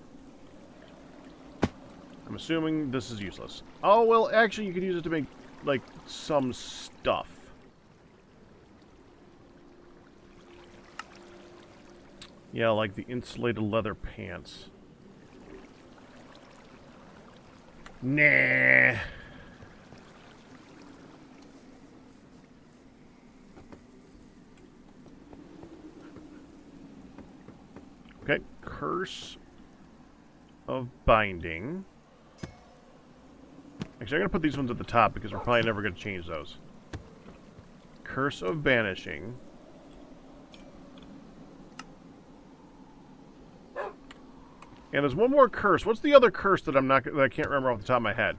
I'm assuming this is useless. Oh, well, actually, you could use it to make, like, some stuff. Yeah, like the insulated leather pants. Nah. Okay, Curse of Binding. Actually, I'm going to put these ones at the top because we're probably never going to change those. Curse of Vanishing. And there's one more curse. What's the other curse that I can't remember off the top of my head?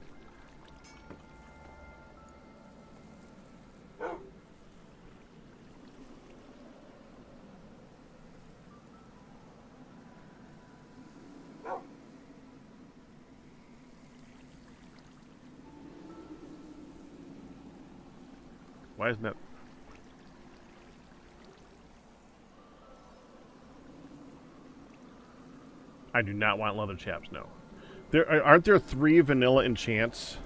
Why isn't that? I do not want leather chaps, no. Aren't there 3 vanilla enchants?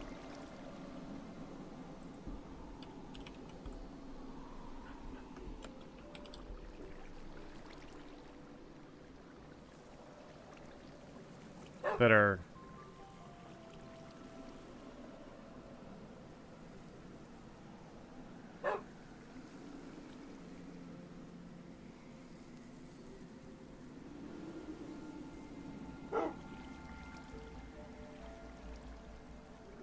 That are...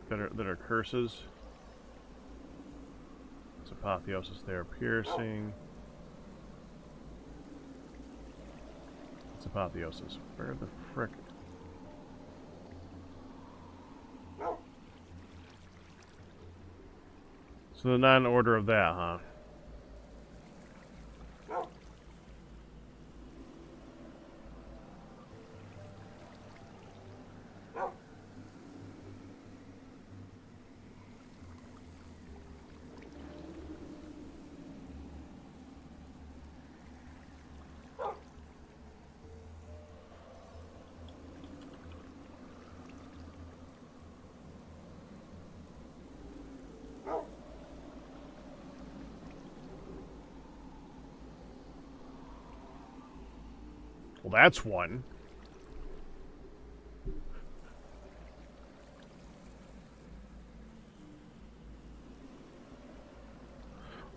that are curses. It's apotheosis there, piercing. It's apotheosis. Where the frick? So they're not in order of that, huh? Well, that's one.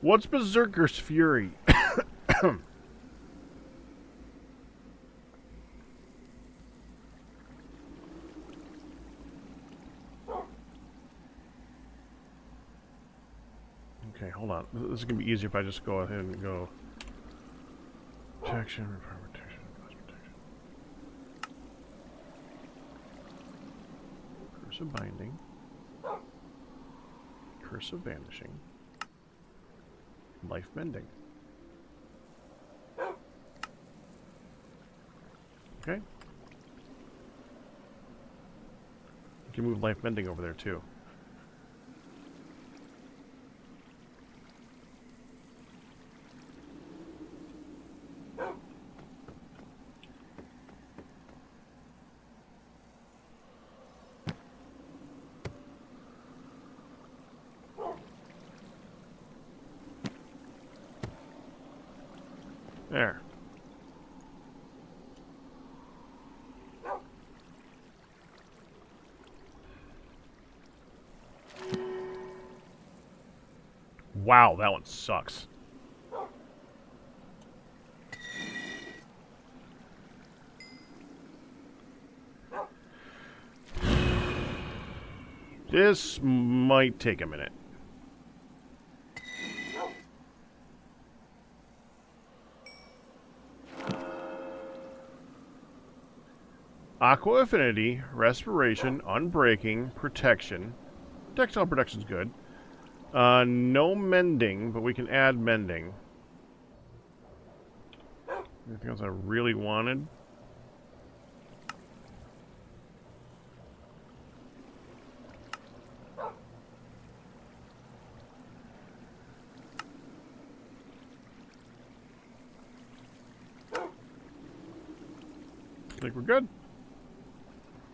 What's Berserker's Fury? Okay, hold on. This is going to be easier if I just go ahead and go... Protection, repair protection, plus protection. Curse of Binding. Curse of Vanishing. Life Mending. Okay. You can move Life Mending over there, too. There. Wow, that one sucks. This might take a minute. Aqua Affinity, Respiration, Unbreaking, Protection. Textile Protection's good. No Mending, but we can add Mending. Anything else I really wanted? I think we're good.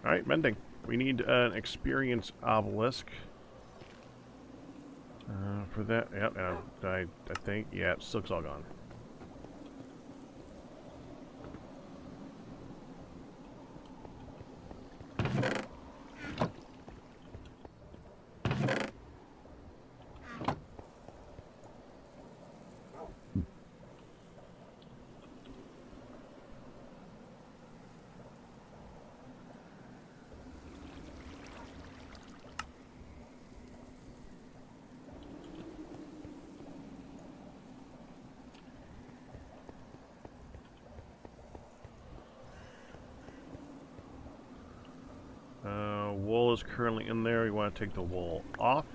Alright, Mending. We need an Experience Obelisk. For that, yep, I think, yeah, Silk's all gone. Wool is currently in there. We want to take the wool off.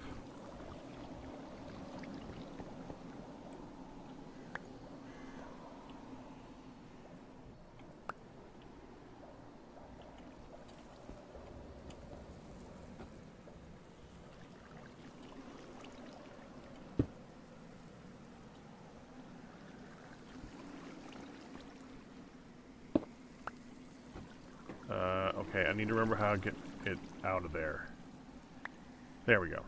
Okay, I need to remember how to get it out of there. There we go.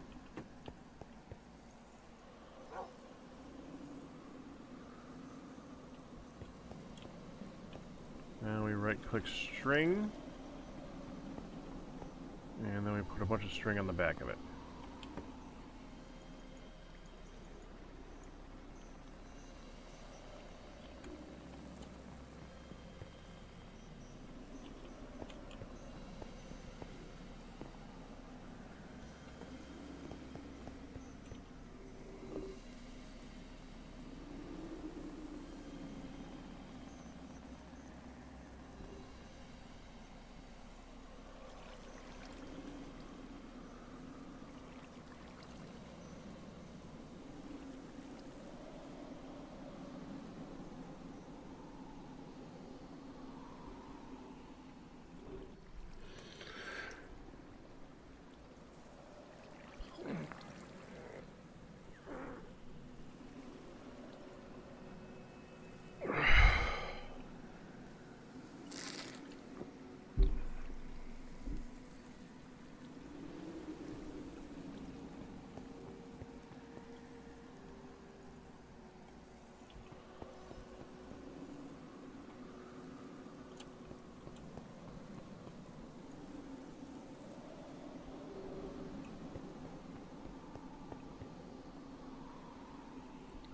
Now we right-click string. And then we put a bunch of string on the back of it.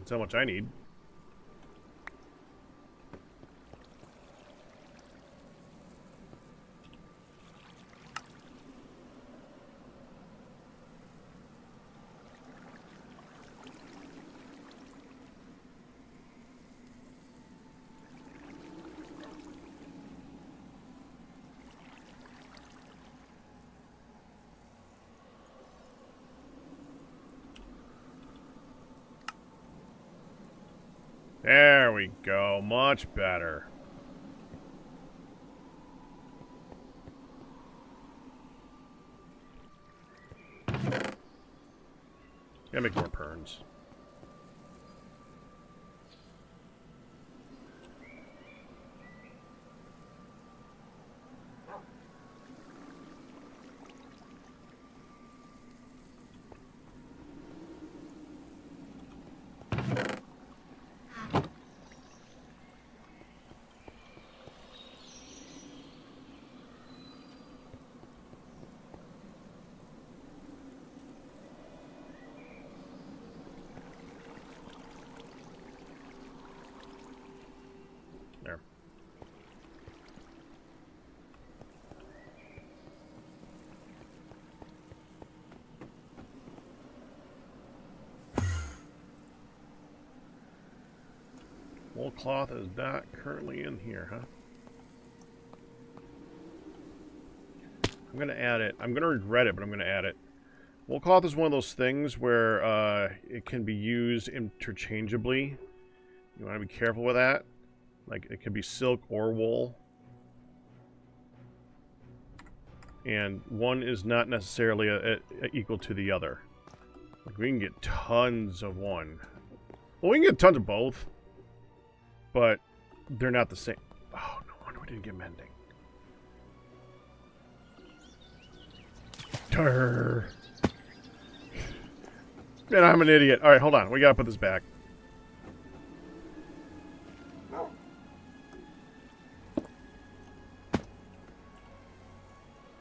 That's how much I need. There we go. Much better. Gotta make more perns. There. Wool cloth is not currently in here, huh? I'm gonna add it. I'm gonna regret it, but I'm gonna add it. Wool cloth is one of those things where it can be used interchangeably. You want to be careful with that. Like, it could be silk or wool. And one is not necessarily equal to the other. Like, we can get tons of one. Well, we can get tons of both. But they're not the same. Oh, no wonder we didn't get mending. Durr. Man, I'm an idiot. Alright, hold on. We gotta put this back.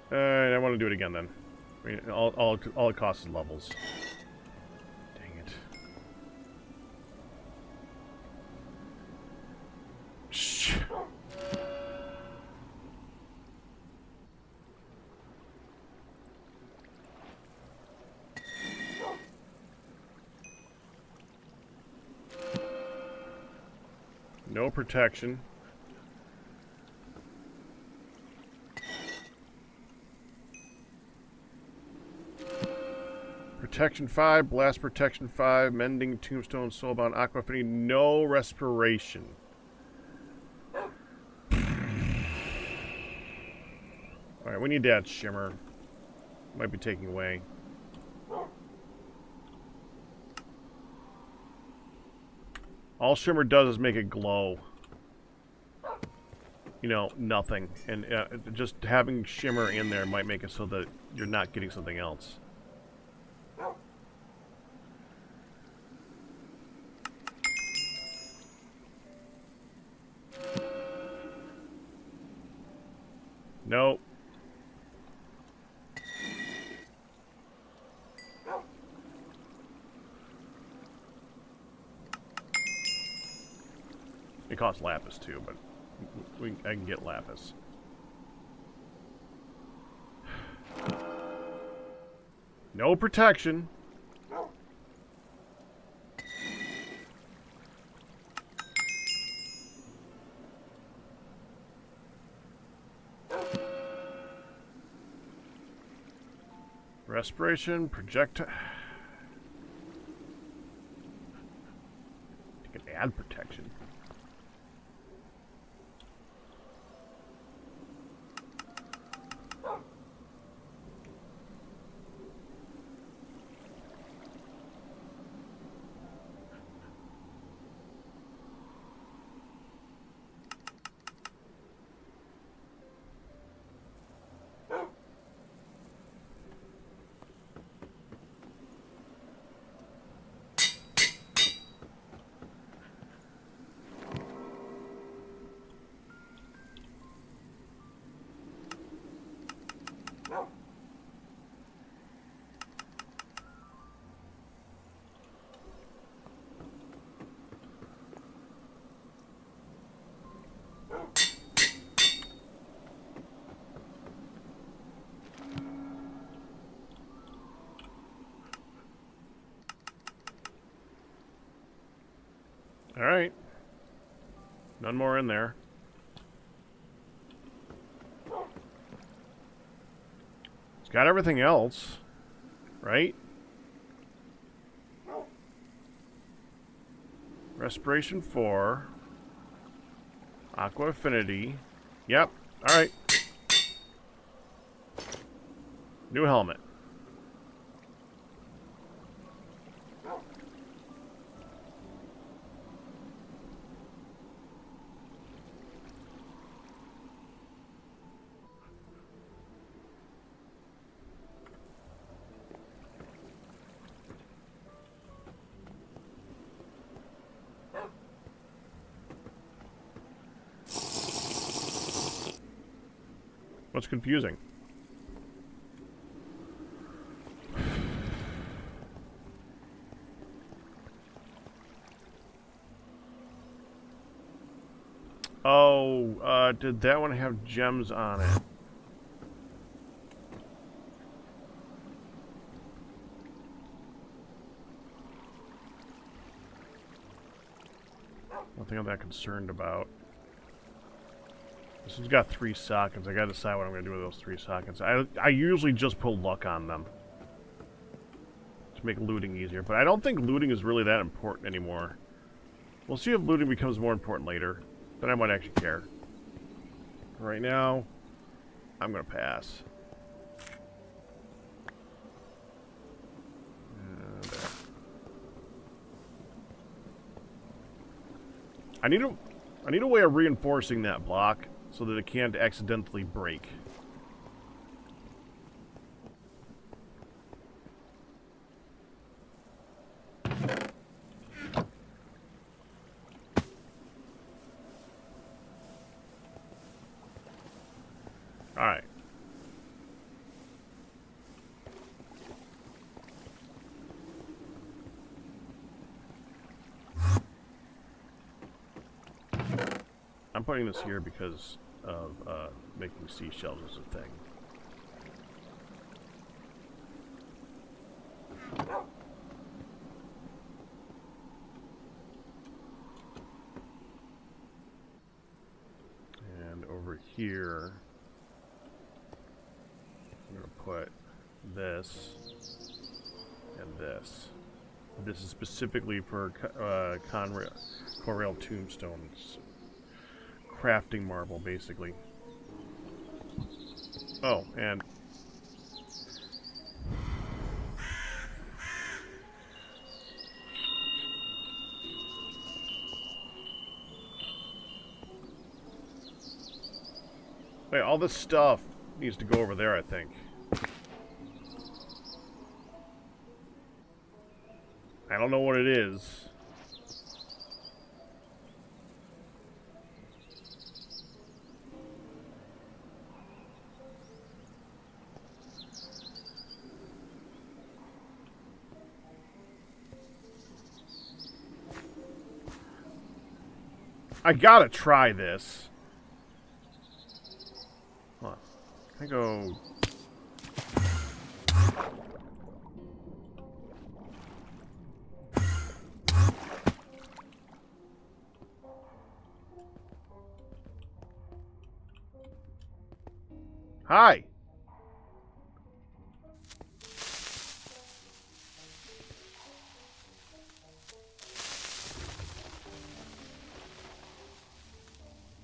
Alright, I want to do it again then. I mean, all it costs is levels. Dang it. Shh. No protection. Protection 5, blast protection 5, mending, tombstone, soulbound, aqua affinity, no respiration. Alright, we need to add shimmer. Might be taking away. All shimmer does is make it glow. You know, nothing. And just having shimmer in there might make it so that you're not getting something else. Nope. It costs lapis too, but I can get lapis. No protection. Respiration, projectile. You can add protection. Alright. None more in there. It's got everything else. Right? Respiration 4. Aqua Affinity. Yep. Alright. New helmet. What's confusing? Oh, did that one have gems on it? Nothing I'm that concerned about. This one's got 3 sockets. I gotta decide what I'm gonna do with those 3 sockets. I usually just put luck on them to make looting easier, but I don't think looting is really that important anymore. We'll see if looting becomes more important later. Then I might actually care. Right now, I'm gonna pass. I need a way of reinforcing that block so that it can't accidentally break. Alright. I'm putting this here because of making seashells as a thing. And over here, I'm going to put this and this. This is specifically for Corail tombstones. Crafting marble, basically. Oh, and wait, all this stuff needs to go over there, I think. I don't know what it is. I gotta try this. Hold on. Can I go... Hi!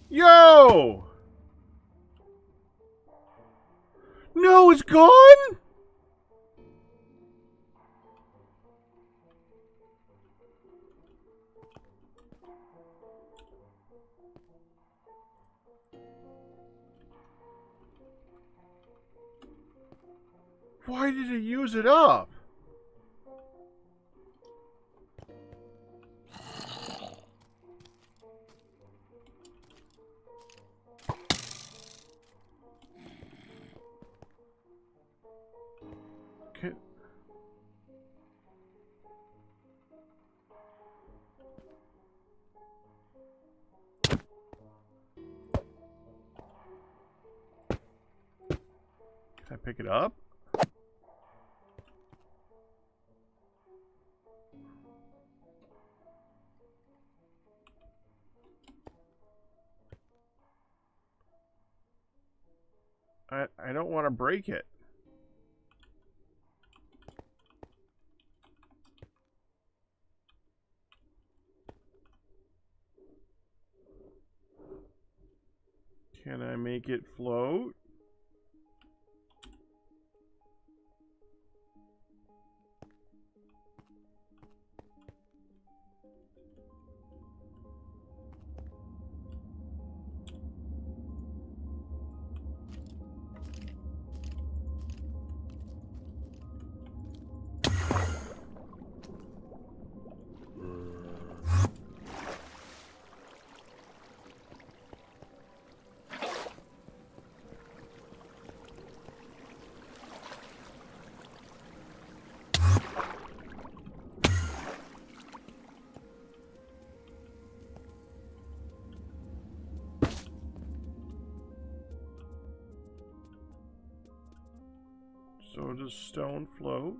Yo! No, it's gone? Why did it use it up? Can I pick it up? I don't want to break it. Can I make it float? So does stone float?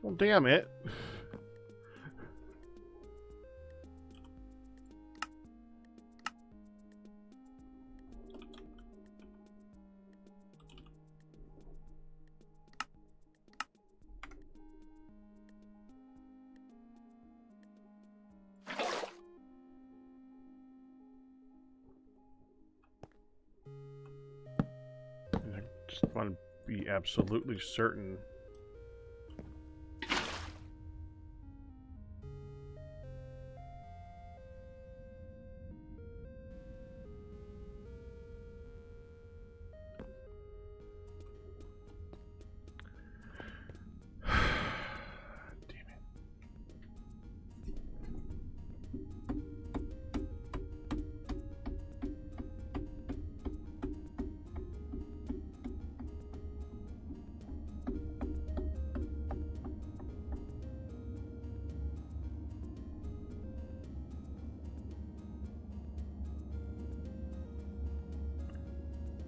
Well, damn it. I just want to be absolutely certain.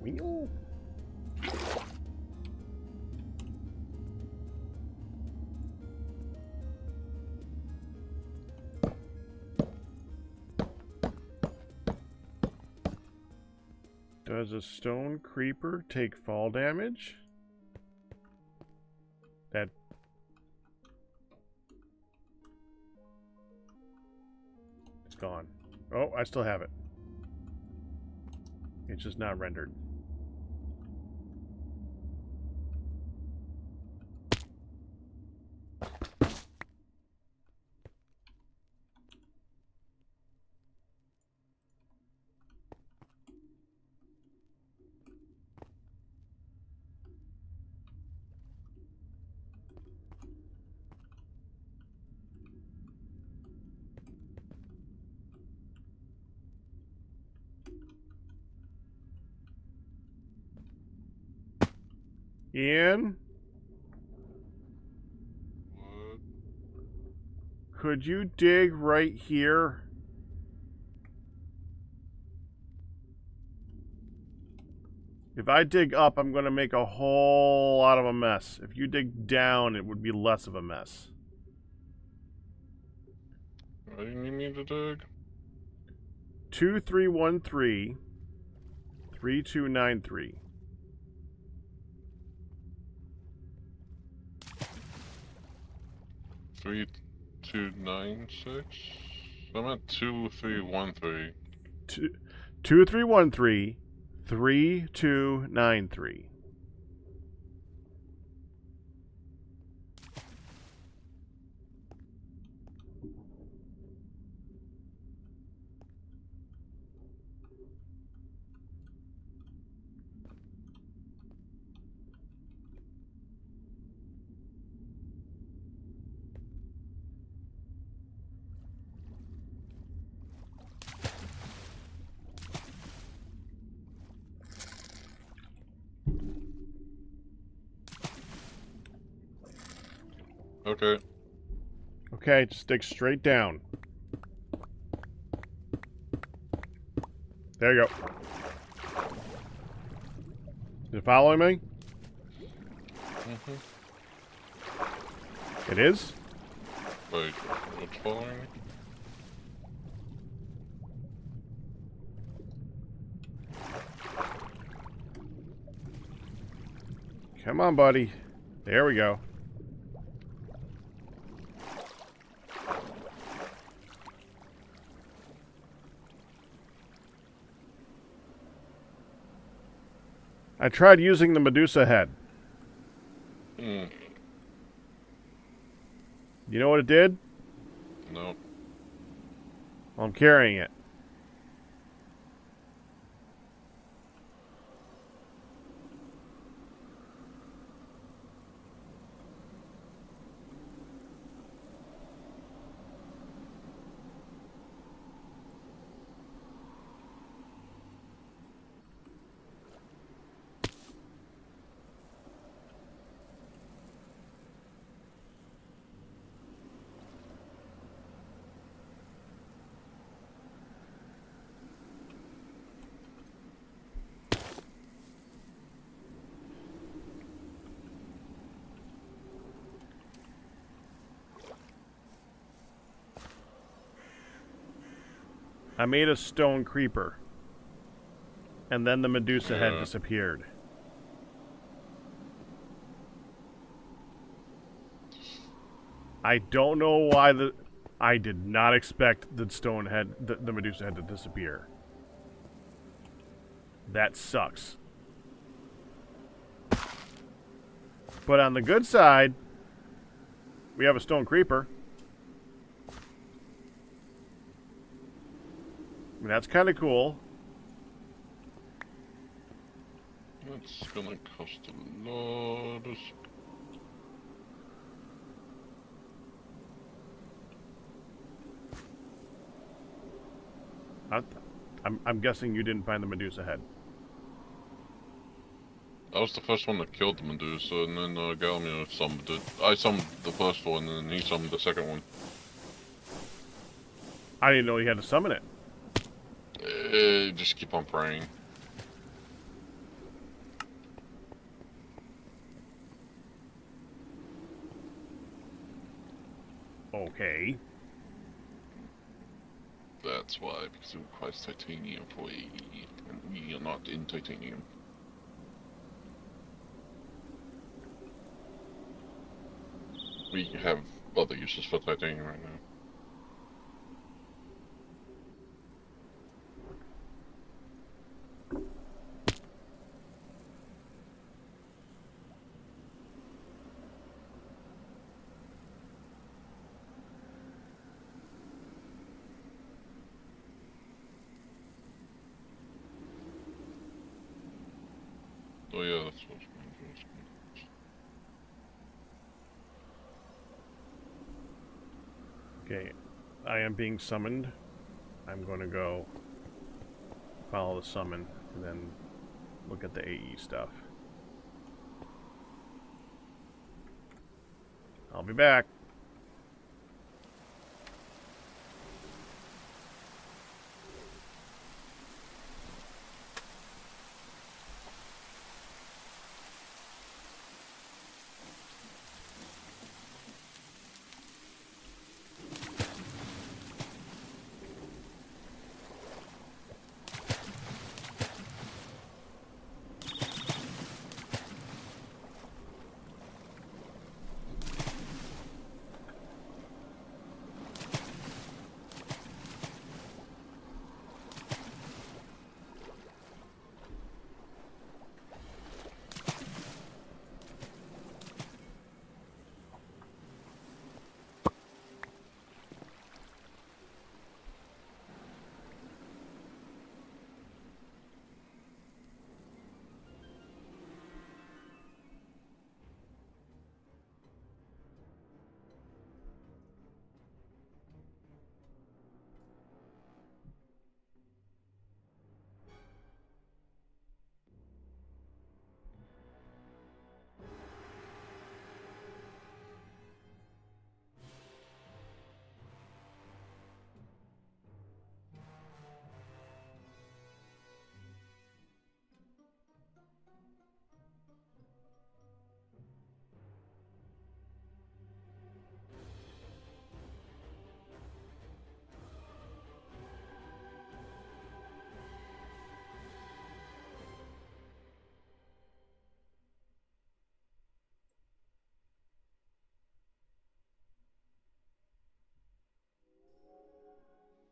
Wheel? Does a stone creeper take fall damage? That... It's gone. Oh, I still have it. It's just not rendered. Ian? What? Could you dig right here? If I dig up, I'm going to make a whole lot of a mess. If you dig down, it would be less of a mess. Why do you need me to dig? 2313 3293. Three, 296? I'm at 2313. 2313 3293. Okay. Okay, just dig straight down. There you go. Is it following me? Mm-hmm. It is? Wait, what's following me? Come on, buddy. There we go. I tried using the Medusa head. Hmm. You know what it did? No. Well, I'm carrying it. I made a stone creeper. And then the Medusa head disappeared. I don't know why I did not expect the stone head, the Medusa head to disappear. That sucks. But on the good side, we have a stone creeper. I mean, that's kind of cool. That's gonna cost a lot of... I'm guessing you didn't find the Medusa head. I was the first one that killed the Medusa, and then Galmir summoned it. I summoned the first one, and then he summoned the second one. I didn't know you had to summon it. Just keep on praying. Okay. That's why, because it requires titanium for AE, and we are not in titanium. We have other uses for titanium right now. Oh yeah, that's what's Okay. I am being summoned. I'm going to go follow the summon and then look at the AE stuff. I'll be back.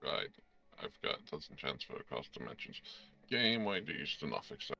Right. I forgot it doesn't transfer across dimensions. Game IDs do not fix that.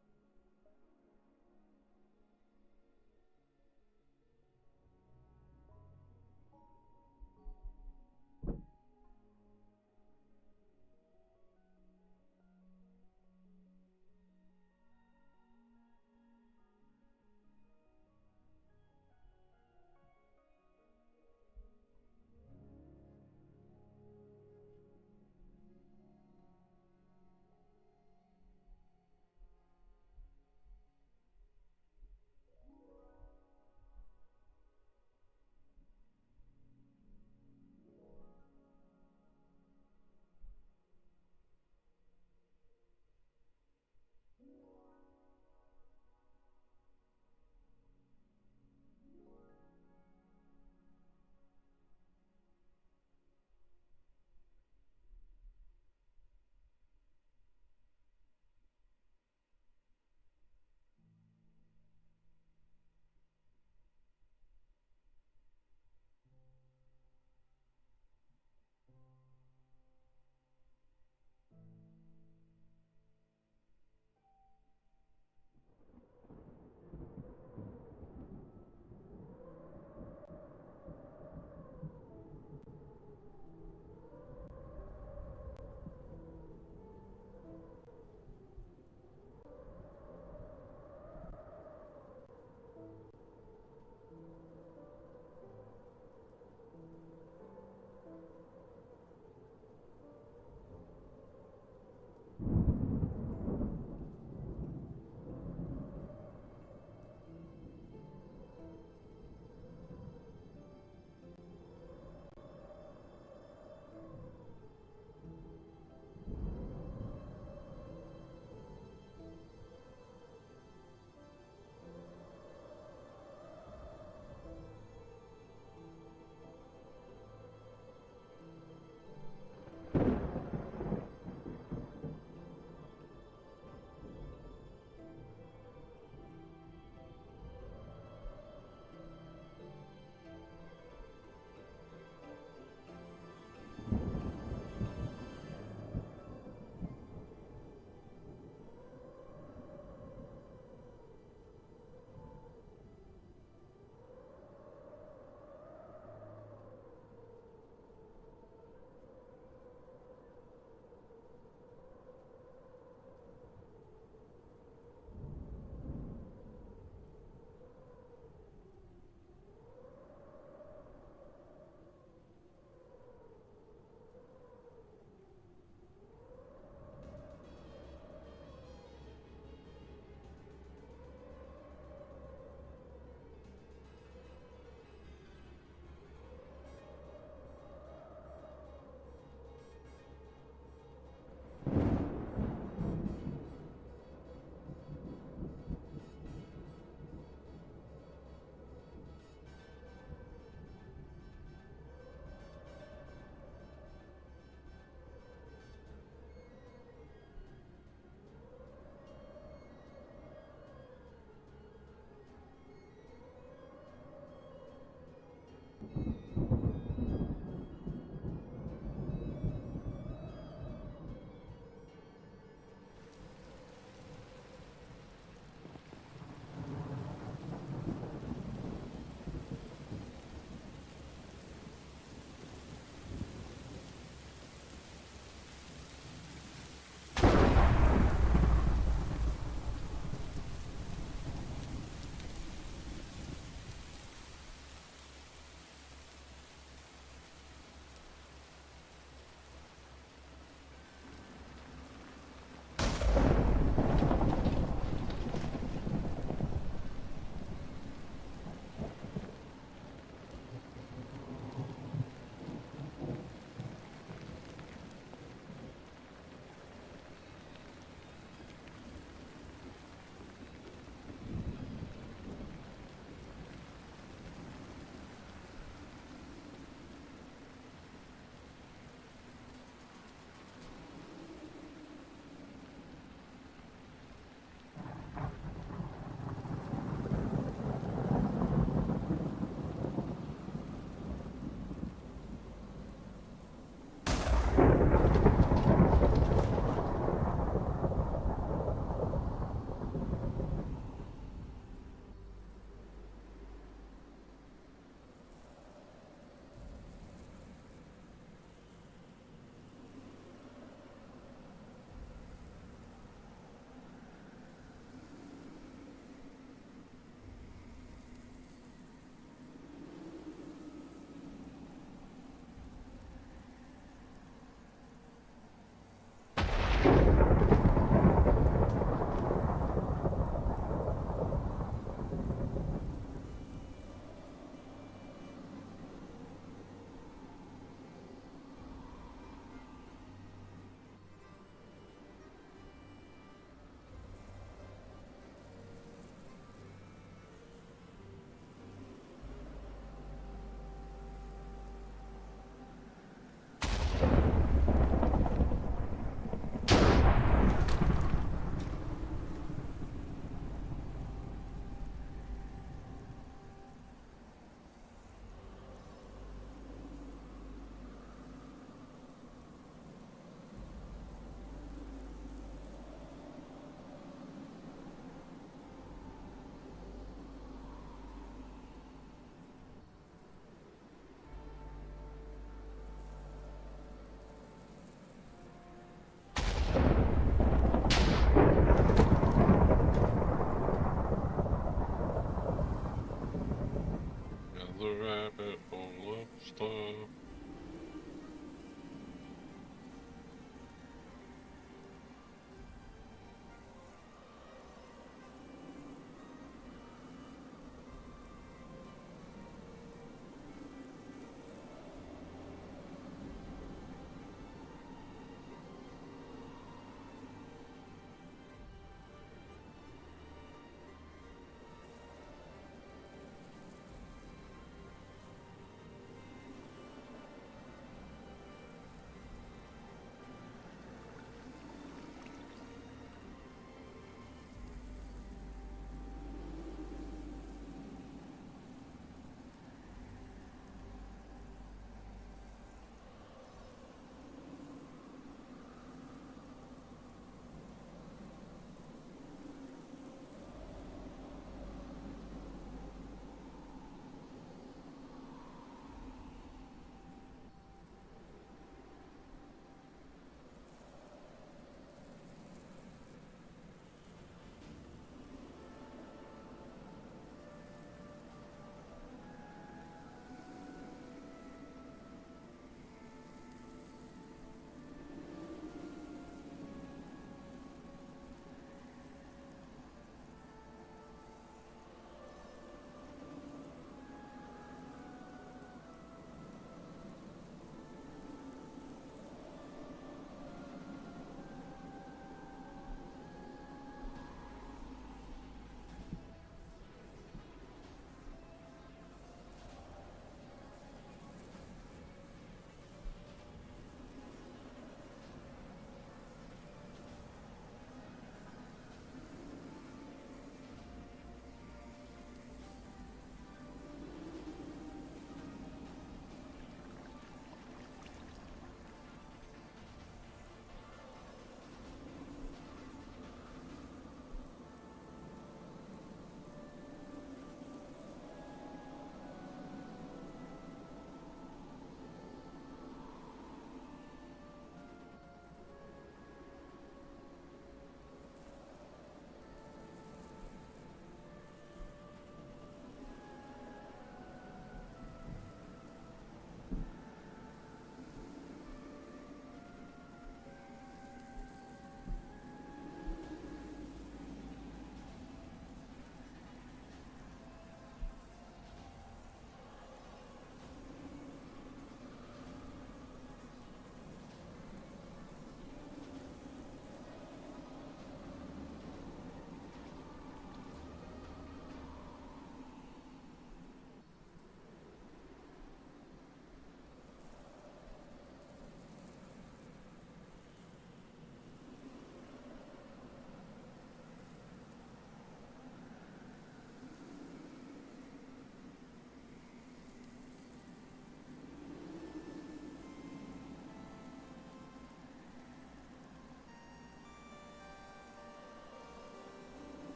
stuff.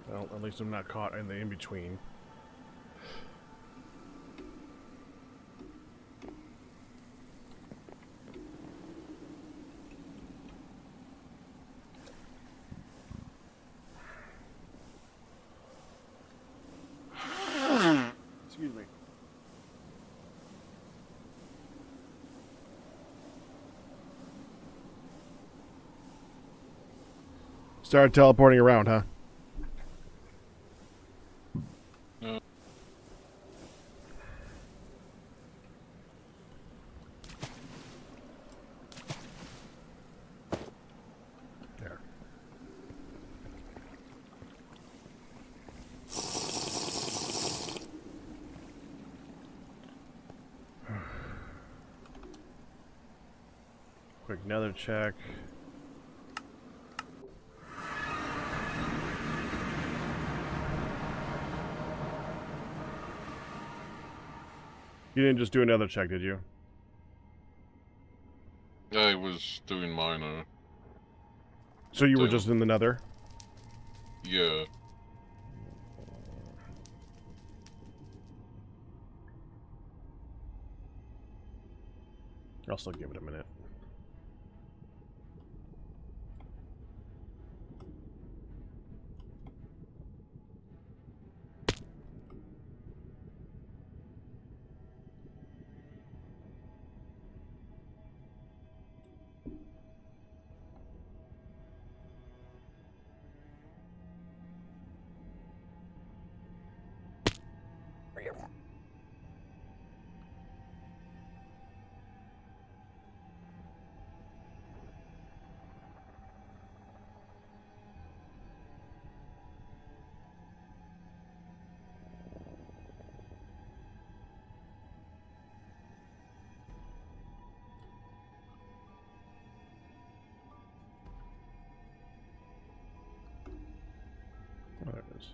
Well, at least I'm not caught in the in-between. Excuse me. Started teleporting around, huh? Yeah. There. Quick nether check. You didn't just do another check, did you? Yeah, I was doing minor. So you were Damn. just in the nether? Yeah. I'll still give it a minute. Oh, there it is.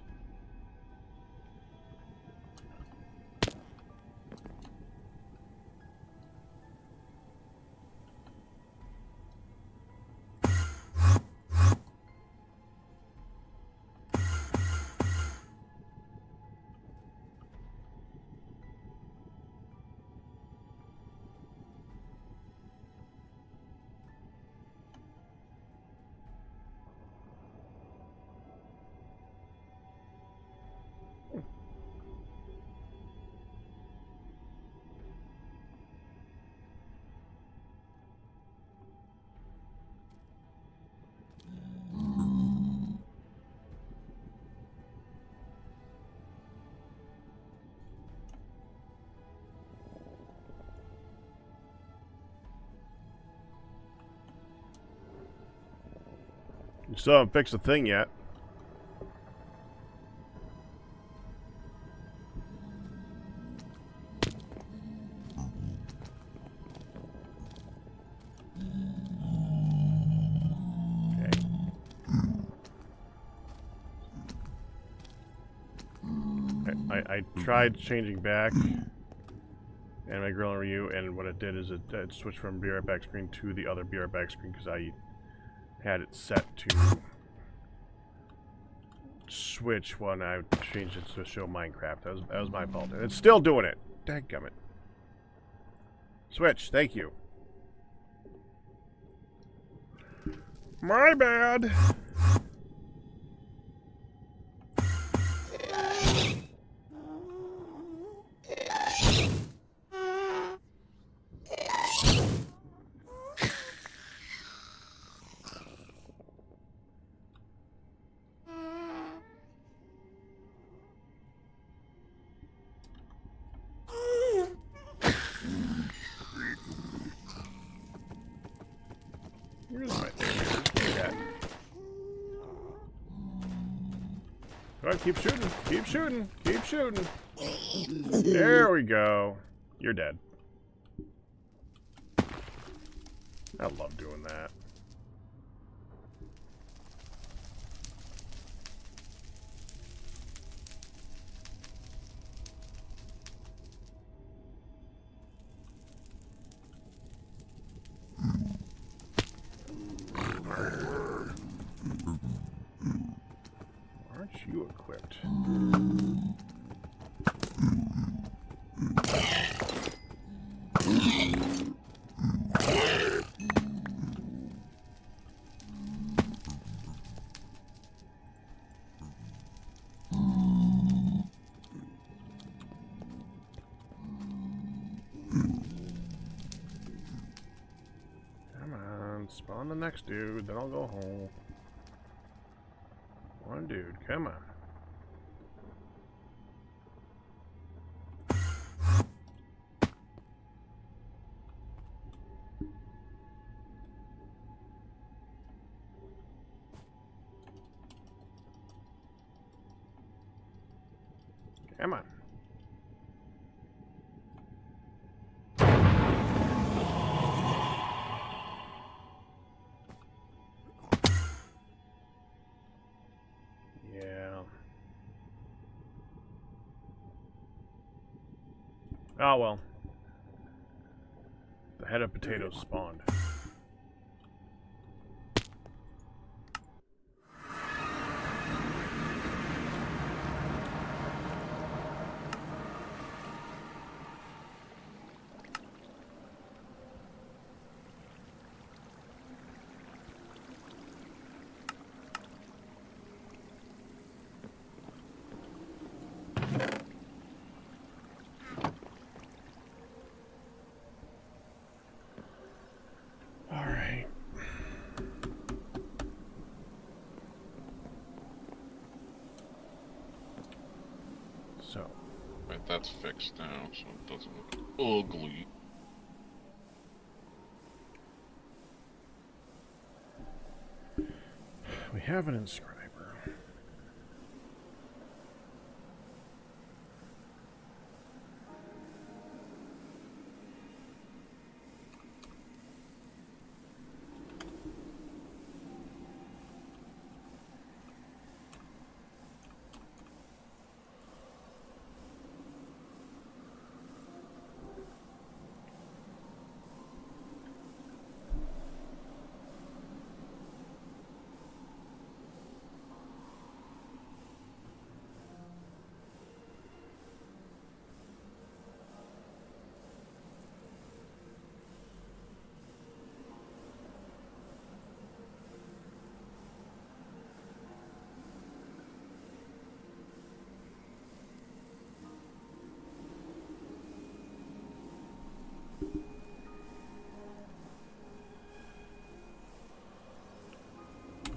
You still haven't fixed the thing yet. I tried changing back and my grill and Ryu, and what it did is it switched from BR back screen to the other BR back screen because I had it set to switch when I changed it to show Minecraft. That was my fault. And it's still doing it. Dadgummit. Switch, thank you. My bad. Where's my cat? Go ahead, keep shooting. Keep shooting. Keep shooting. There we go. You're dead. I love doing that. Aren't you equipped? Come on, spawn the next dude, then I'll go home. One dude, come on. Come on. Yeah. Oh well. The head of potatoes spawned. Alright. So. Right, that's fixed now, so it doesn't look ugly. We have an inscriber.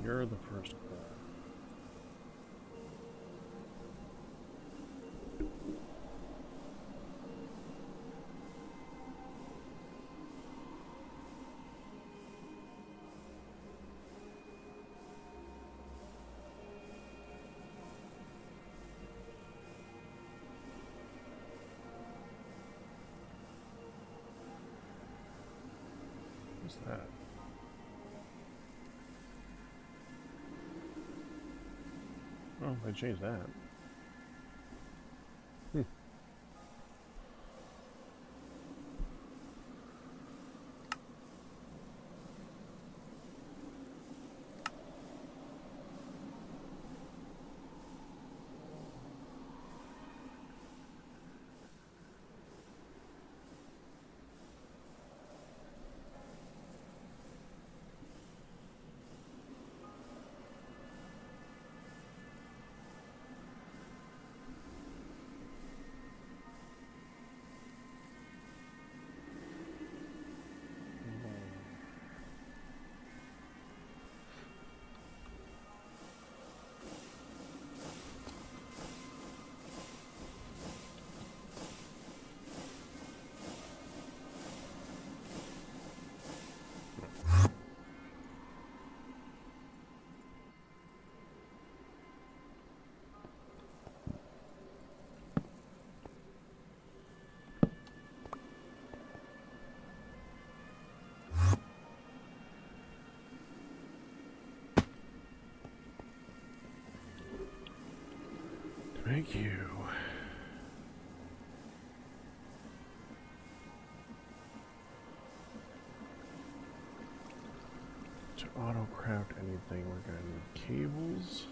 You're the first call. What's that? Oh, they changed that. Thank you. To auto craft anything, we're gonna need cables.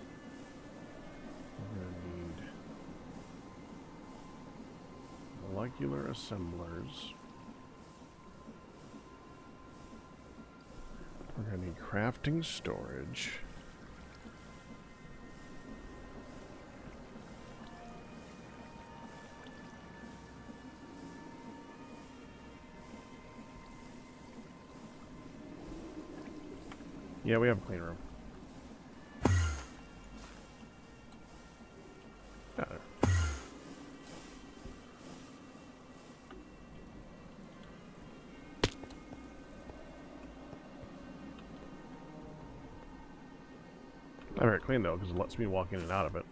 molecular assemblers. We're going to need crafting storage. Yeah, we have a clean room. Got it. Not very clean though, because it lets me walk in and out of it.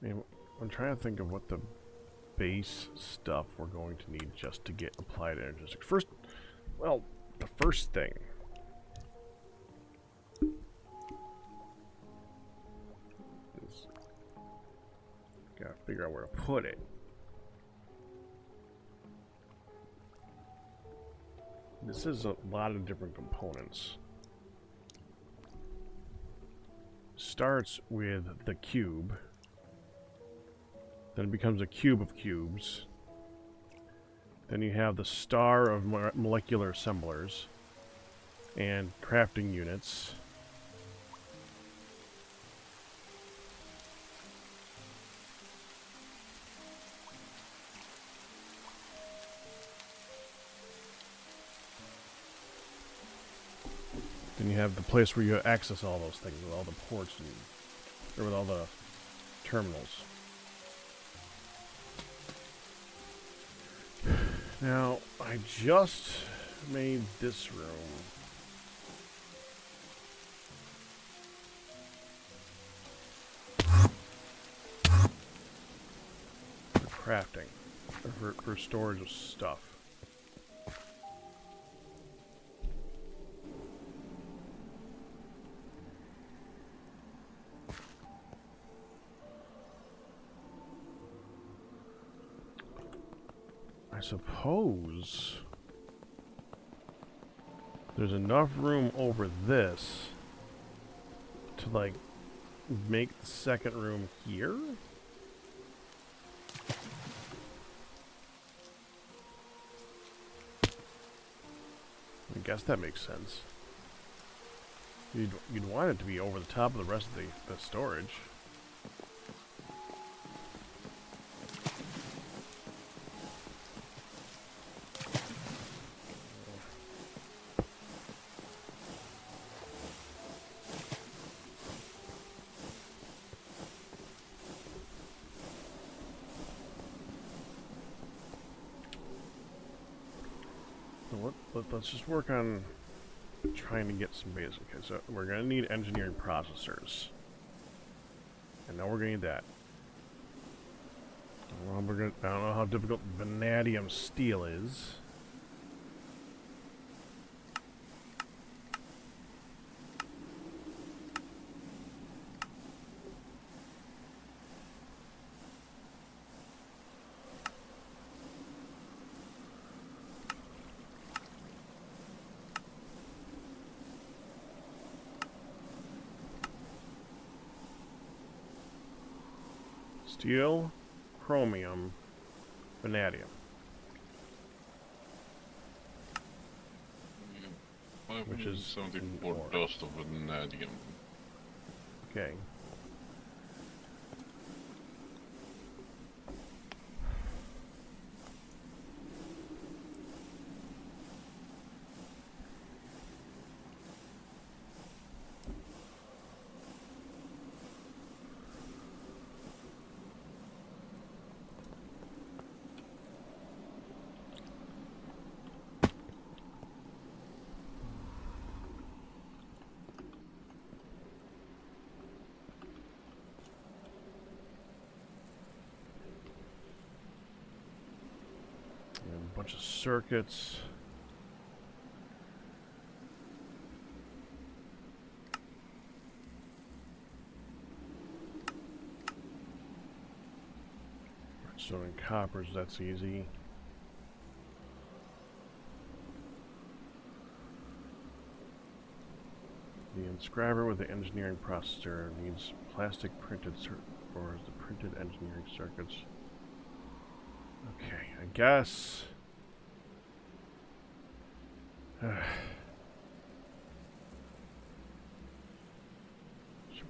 I mean, I'm trying to think of what the base stuff we're going to need just to get applied energies. First, well, the first thing is gotta figure out where to put it. This is a lot of different components. Starts with the cube. Then it becomes a cube of cubes. Then you have the star of molecular assemblers and crafting units. Then you have the place where you access all those things with all the ports and or with all the terminals. Now, I just made this room. For crafting. Or for storage of stuff. I suppose there's enough room over this to like make the second room here. I guess that makes sense. You'd want it to be over the top of the rest of the storage. Let's just work on trying to get some basic. Okay, so we're going to need engineering processors. And now we're going to need that. Well, I don't know how difficult vanadium steel is. Steel, chromium, vanadium. Which is 74 dust of vanadium. Okay. And a bunch of circuits. Redstone and coppers, that's easy. The inscriber with the engineering processor needs plastic printed or the printed engineering circuits. Okay, I guess. Should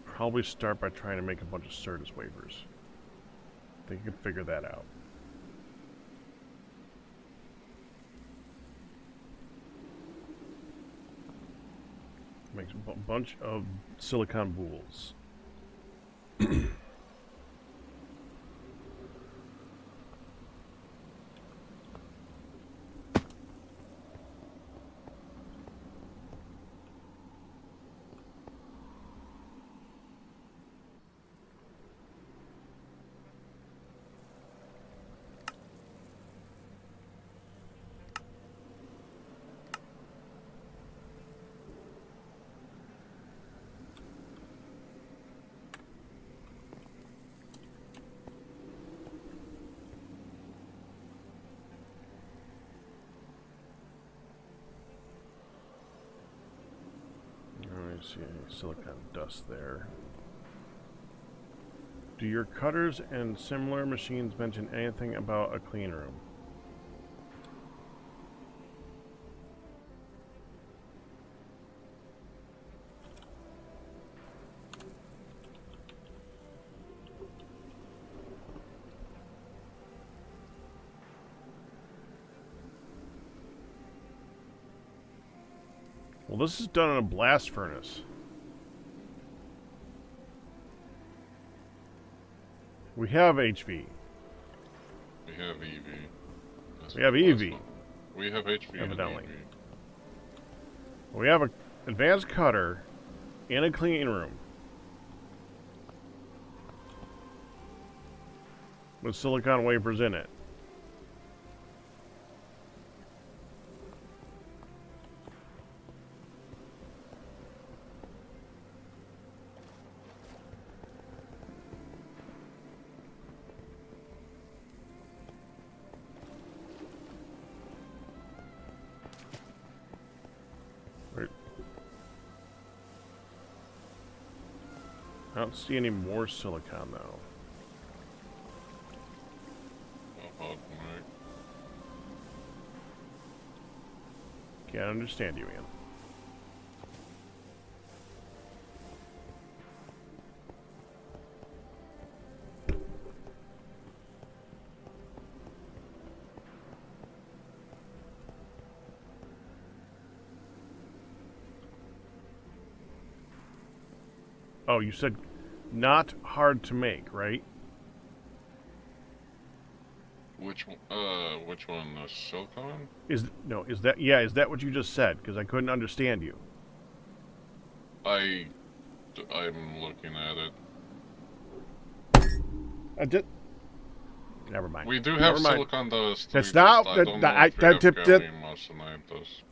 probably start by trying to make a bunch of Certus wafers. I think you can figure that out. Makes a bunch of silicon boules. See any silicon dust there. Do your cutters and similar machines mention anything about a clean room? Well, this is done in a blast furnace. We have HV. We have EV. We have EV. We have HV Evidently. and EV. We have an advanced cutter and a clean room with silicon wafers in it. I don't see any more silicon, though. Can't understand you, Ian. Oh, you said not hard to make, right? Which one? Which one? The silicon? Is that what you just said? Because I couldn't understand you. I'm looking at it. I did. Never mind. We do have silicon dust. That's not. I don't know if we have gallium arsenide dust.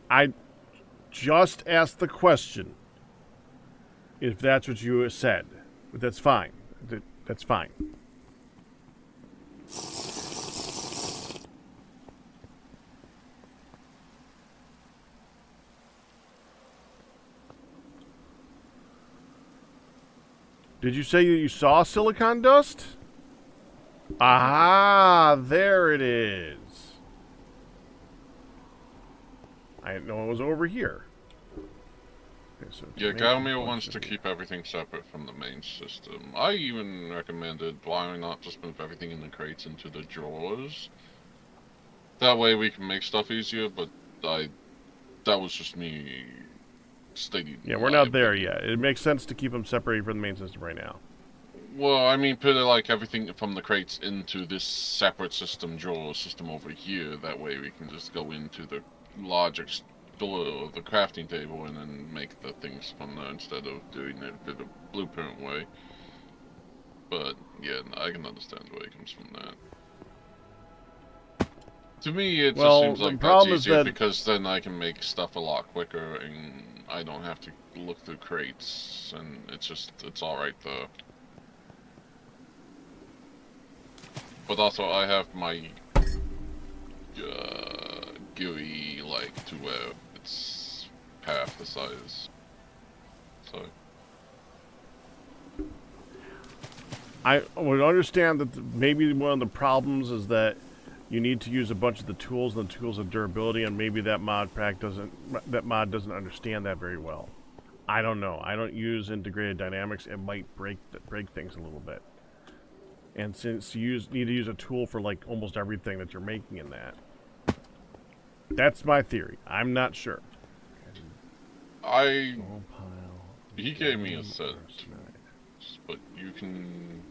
I just asked the question. If that's what you said, but that's fine. That's fine. Did you say you saw silicon dust? Ah, there it is. I didn't know it was over here. Okay, so yeah, Galmir wants to keep everything separate from the main system. I even recommended why not just move everything in the crates into the drawers. That way we can make stuff easier, but that was just me stating. Yeah, we're not there yet. It makes sense to keep them separated from the main system right now. Well, I mean, put it like everything from the crates into this separate system drawer system over here. That way we can just go into the logic door of the crafting table and then make the things from there instead of doing it the blueprint way. But yeah, I can understand where it comes from that. To me, it just seems like that's easier because then I can make stuff a lot quicker and I don't have to look through crates, and it's alright though. But also, I have my GUI like to where it's half the size. So I would understand that maybe one of the problems is that you need to use a bunch of the tools and the tools of durability, and maybe that mod doesn't understand that very well. I don't know. I don't use integrated dynamics. It might break things a little bit. And since you need to use a tool for like almost everything that you're making in that, that's my theory. I'm not sure. He gave me a set, but you can.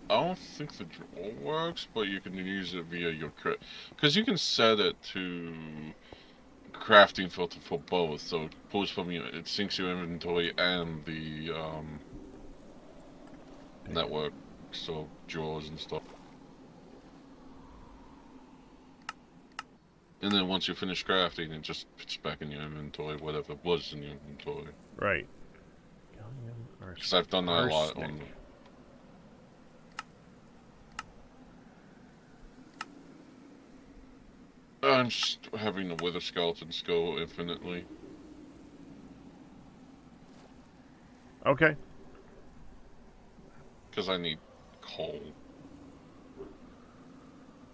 I don't think the draw works, but you can use it via your crit, because you can set it to crafting filter for both, so it pulls from you. It syncs your inventory and the network, so drawers and stuff. And then once you finish crafting, it just puts back in your inventory whatever was in your inventory. Right. Because I've done that a lot on. I'm just having the wither skeletons go infinitely. Okay. Because I need coal.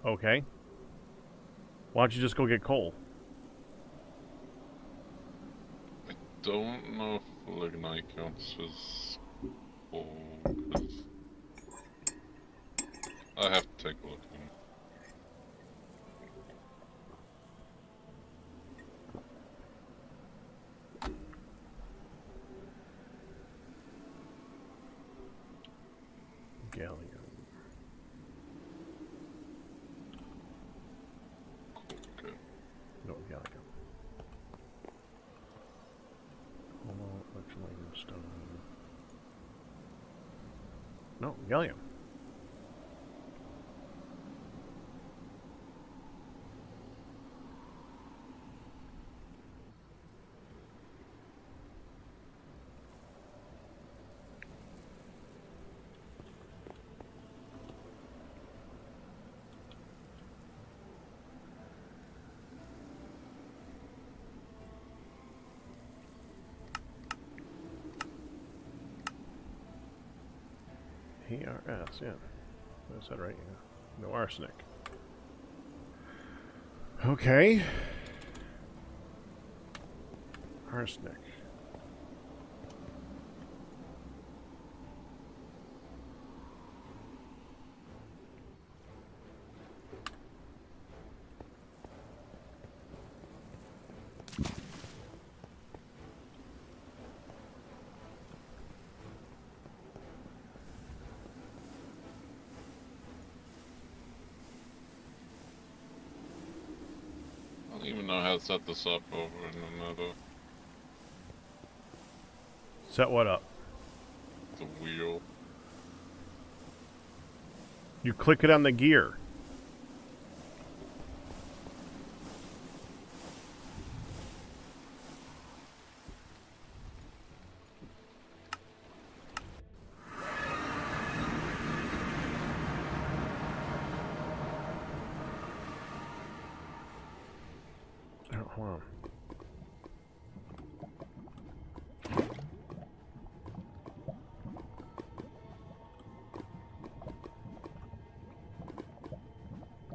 Okay. Why don't you just go get coal? I don't know if lignite counts as coal. I have to take a look. Gallium. Okay. No, gallium. Cobalt, electrolyte, stone. No, gallium. ARS, yeah. I said right, yeah. No arsenic. Okay. Arsenic. I don't even know how to set this up over in another. Set what up? The wheel. You click it on the gear. Hold on.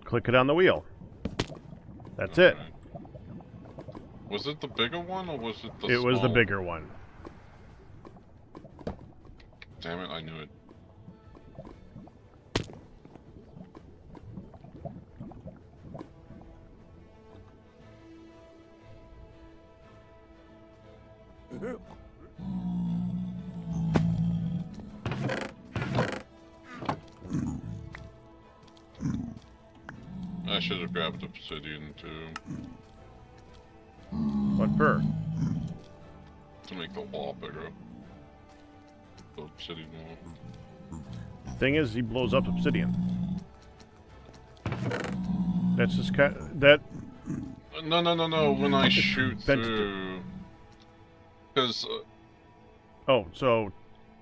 Click it on the wheel. That's it. Was it the bigger one or was it the It was the bigger one. Damn it, I knew it. I should have grabbed obsidian too. What for? To make the wall bigger. The obsidian wall. Thing is, he blows up obsidian. That's just kind of, that. No. When I shoot Ventilator. through, because Oh, so,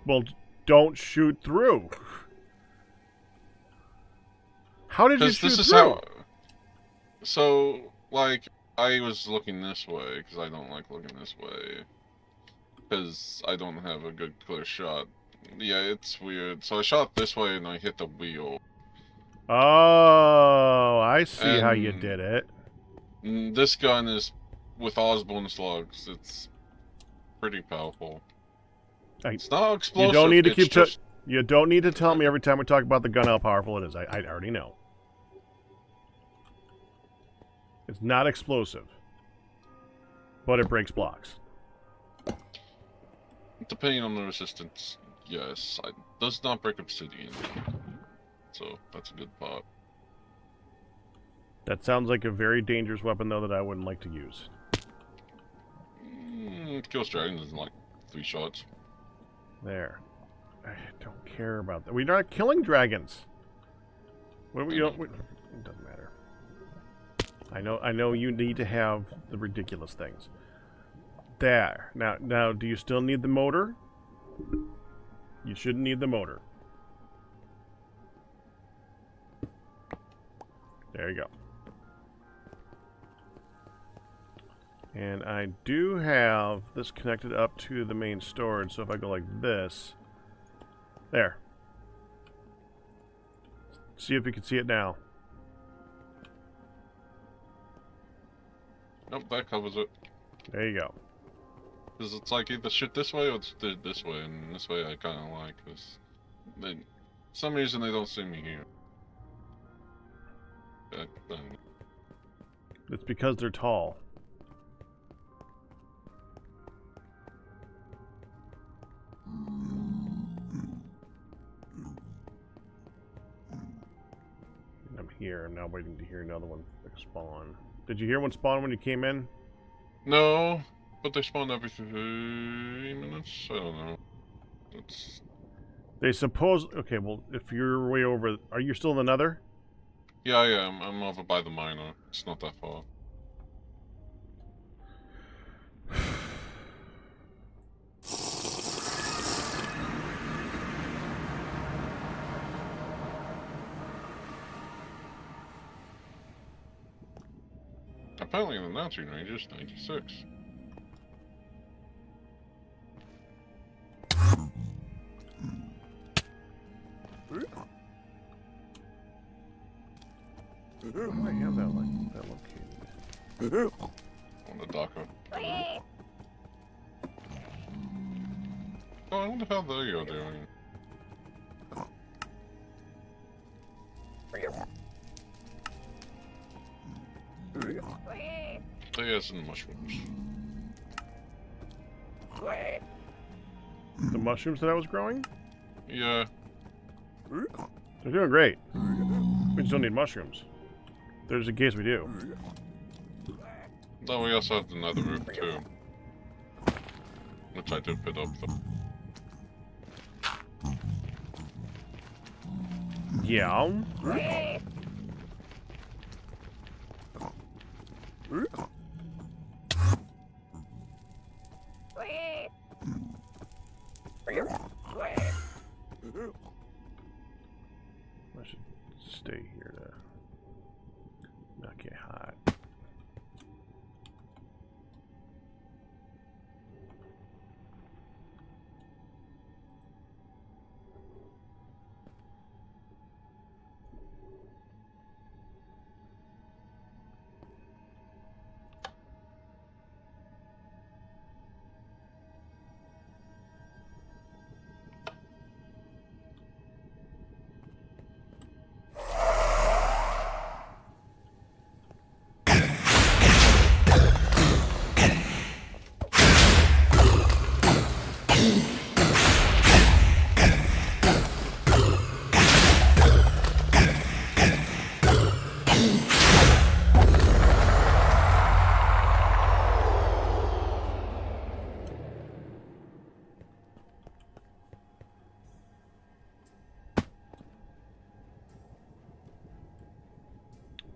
well, don't shoot through. How did you shoot this is through? how. So, like, I was looking this way because I don't like looking this way because I don't have a good clear shot. Yeah, it's weird. So I shot this way and I hit the wheel. Oh, I see how you And did it. This gun is with Osborne slugs. It's pretty powerful. It's not explosive. You don't need to it's keep. just... You don't need to tell me every time we talk about the gun how powerful it is. I already know. It's not explosive, but it breaks blocks. Depending on the resistance, yes. It does not break obsidian. So, that's a good part. That sounds like a very dangerous weapon, though, that I wouldn't like to use. It kills dragons in like 3 shots. There. I don't care about that. We're not killing dragons. What we don't. It doesn't matter. I know you need to have the ridiculous things. There. Now, do you still need the motor? You shouldn't need the motor. There you go. And I do have this connected up to the main storage, so if I go like this, there. See if you can see it now. Nope, that covers it. There you go. Because it's like either shoot this way or it's this way, and this way I kind of like, because for some reason they don't see me here. It's because they're tall. I'm here. I'm now waiting to hear another one spawn. Did you hear one spawn when you came in? No, but they spawn every 3 minutes? I don't know. It's... They suppose... Okay, well, if you're way over... Are you still in the nether? Yeah, I am. I'm over by the miner. It's not that far. Apparently the announcing range is 96. Where do I have that located? On the docker. Oh, I wonder how they are doing. They have some mushrooms. The mushrooms that I was growing? Yeah. They're doing great. We just don't need mushrooms. There's a case we do. No, we also have the nether roof too. Which I did put up though. Yeah. I should stay here to not get hot.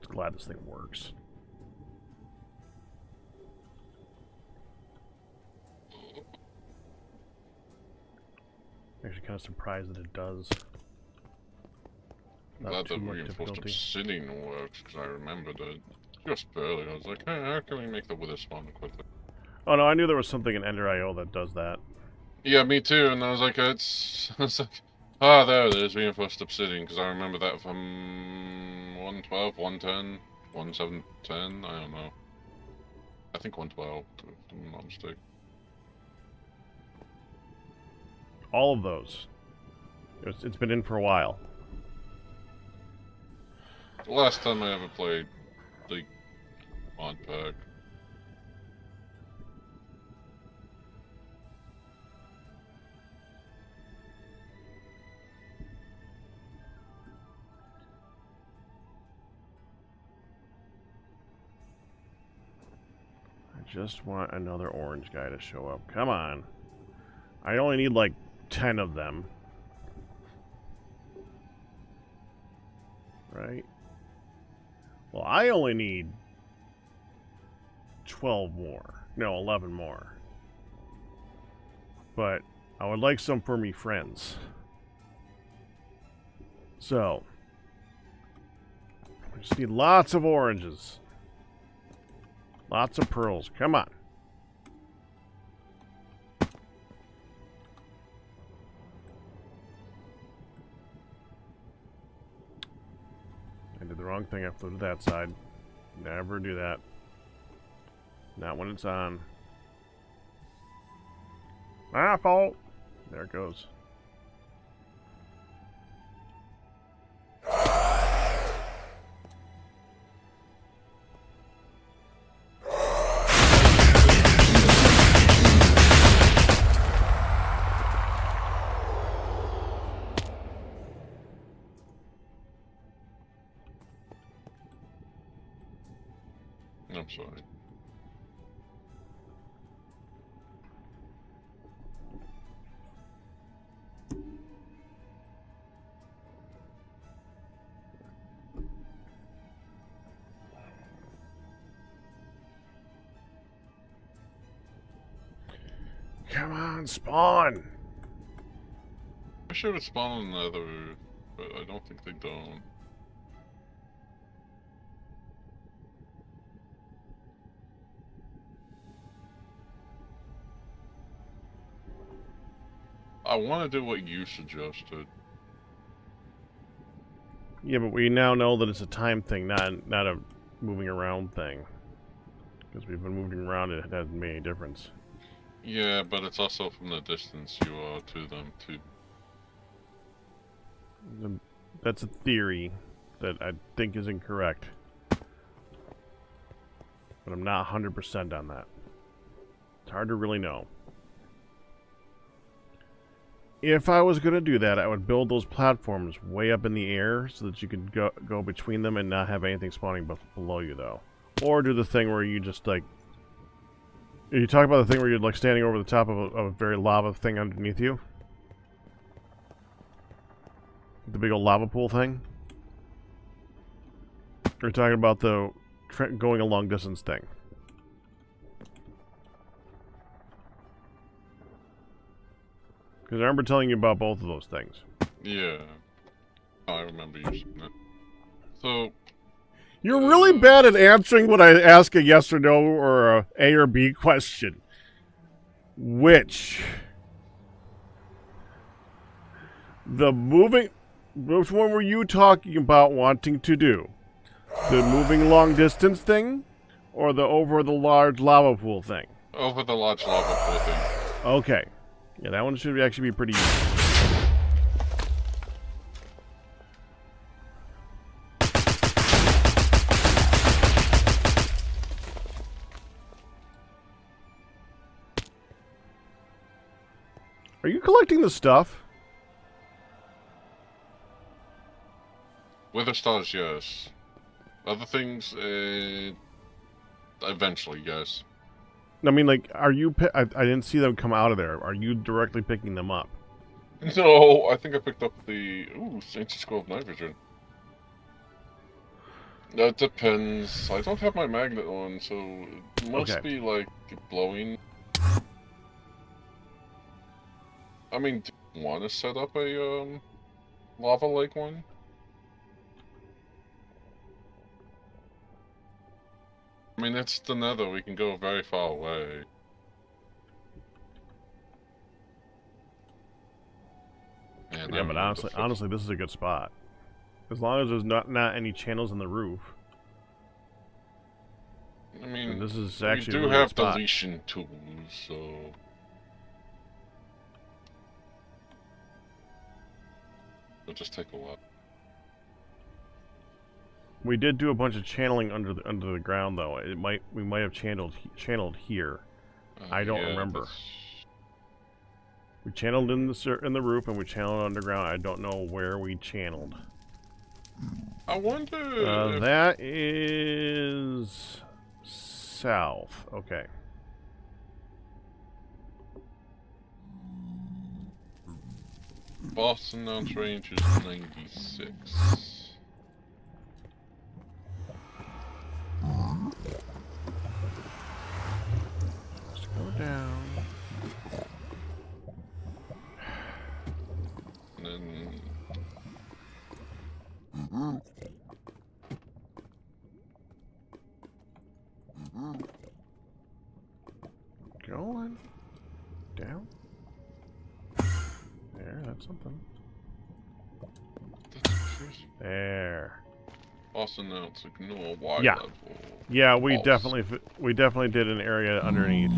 glad this thing works. Actually, kind of surprised that it does. I'm glad the reinforced obsidian works, because I remembered it just barely. I was like, hey, how can we make the wither spawn quickly? Oh no, I knew there was something in Ender IO that does that. Yeah, me too, and I was like, it's like, ah, there it is, reinforced obsidian, because I remember that from 112, 110, 1710, I don't know. I think 112, if I'm not mistaken. All of those. It's been in for a while. The last time I ever played the Modpack. I just want another orange guy to show up. Come on. I only need like 10 of them. Right? Well, I only need 12 more. No, 11 more. But I would like some for me friends. So, I just need lots of oranges. Lots of pearls. Come on. I did the wrong thing. I flew to that side. Never do that. Not when it's on. My fault. There it goes. I'm sorry. Come on, spawn! I should have spawned another, but I don't think they don't. I want to do what you suggested. Yeah, but we now know that it's a time thing, not a moving around thing. Because we've been moving around, it hasn't made any difference. Yeah, but it's also from the distance you are to them, too. That's a theory that I think is incorrect. But I'm not 100% on that. It's hard to really know. If I was going to do that, I would build those platforms way up in the air so that you could go between them and not have anything spawning below you, though. Or do the thing where you just, like... You talk about the thing where you're, like, standing over the top of a very lava thing underneath you? The big old lava pool thing? Or talking about the going a long distance thing? Because I remember telling you about both of those things. Yeah. I remember using it. So... You're really bad at answering when I ask a yes or no or a or B question. Which which one were you talking about wanting to do? The moving long distance thing or the over the large lava pool thing? Over the large lava pool thing. Okay. Yeah, that one should actually be pretty easy. Are you collecting the stuff? Wither stars, yes. Other things, eventually, yes. I mean, like, are you... I didn't see them come out of there. Are you directly picking them up? No, I think I picked up the... Ooh, Ancient Scroll of Night Vision. That depends. I don't have my magnet on, so it must Okay. be like blowing. I mean, do you want to set up a lava lake one? I mean, it's the Nether. We can go very far away. Man, Yeah, but honestly, this is a good spot. As long as there's not any channels in the roof. I mean, this is we actually do a really have good spot. deletion tools, so it'll just take a while. We did do a bunch of channeling under the ground, though. We might have channeled here. I don't remember. We channeled in the roof and we channeled underground. I don't know where we channeled. I wonder. If... That is south. Okay. Boston Mounts range is 96. Let's go down. And then... Going down. There, that's something. That's crazy. There. Boston Mounts ignore Y Yeah. level. Yeah, we False. definitely did an area underneath.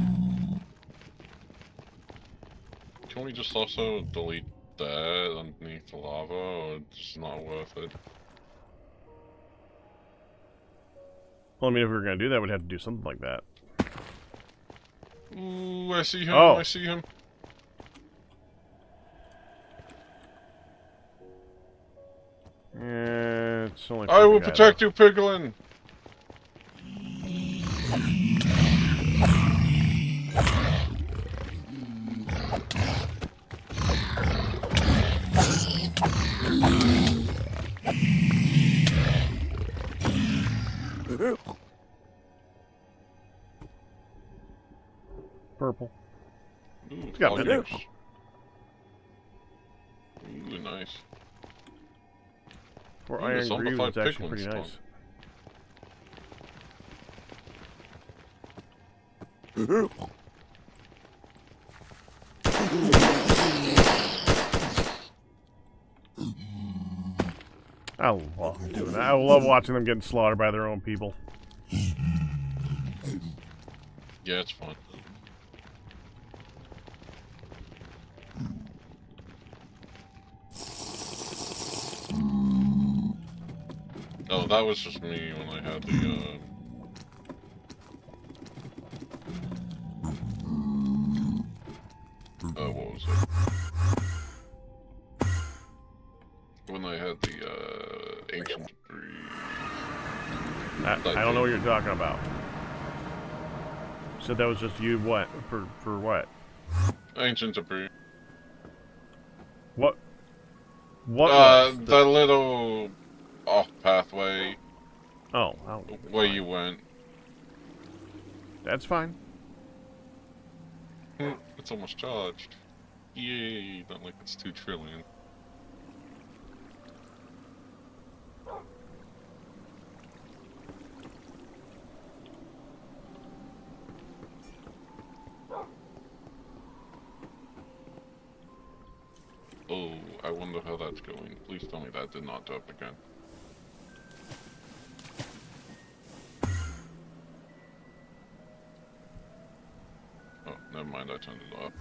Can we just also delete that underneath the lava, or it's not worth it? Well, I mean, if we were gonna do that, we'd have to do something like that. Ooh, I see him, Oh. I see him. It's only. I will protect you, Piglin! Purple. Ooh, got foliage. medic. Ooh, nice. For Ooh, Iron the Greaves, zombified it's actually piglins pretty spawn. nice. I love doing that. I love watching them getting slaughtered by their own people. Yeah, it's fun. Oh, that was just me when I had the, what was it? When I had the, ancient debris. I don't know what you're talking about. So that was just you, what? For what? Ancient debris. What? What was the little off pathway Oh, I don't know. where you went. That's fine. It's almost charged. Yay, not like it's 2 trillion. Oh, I wonder how that's going. Please tell me that did not up again. Oh, never mind, I turned it off.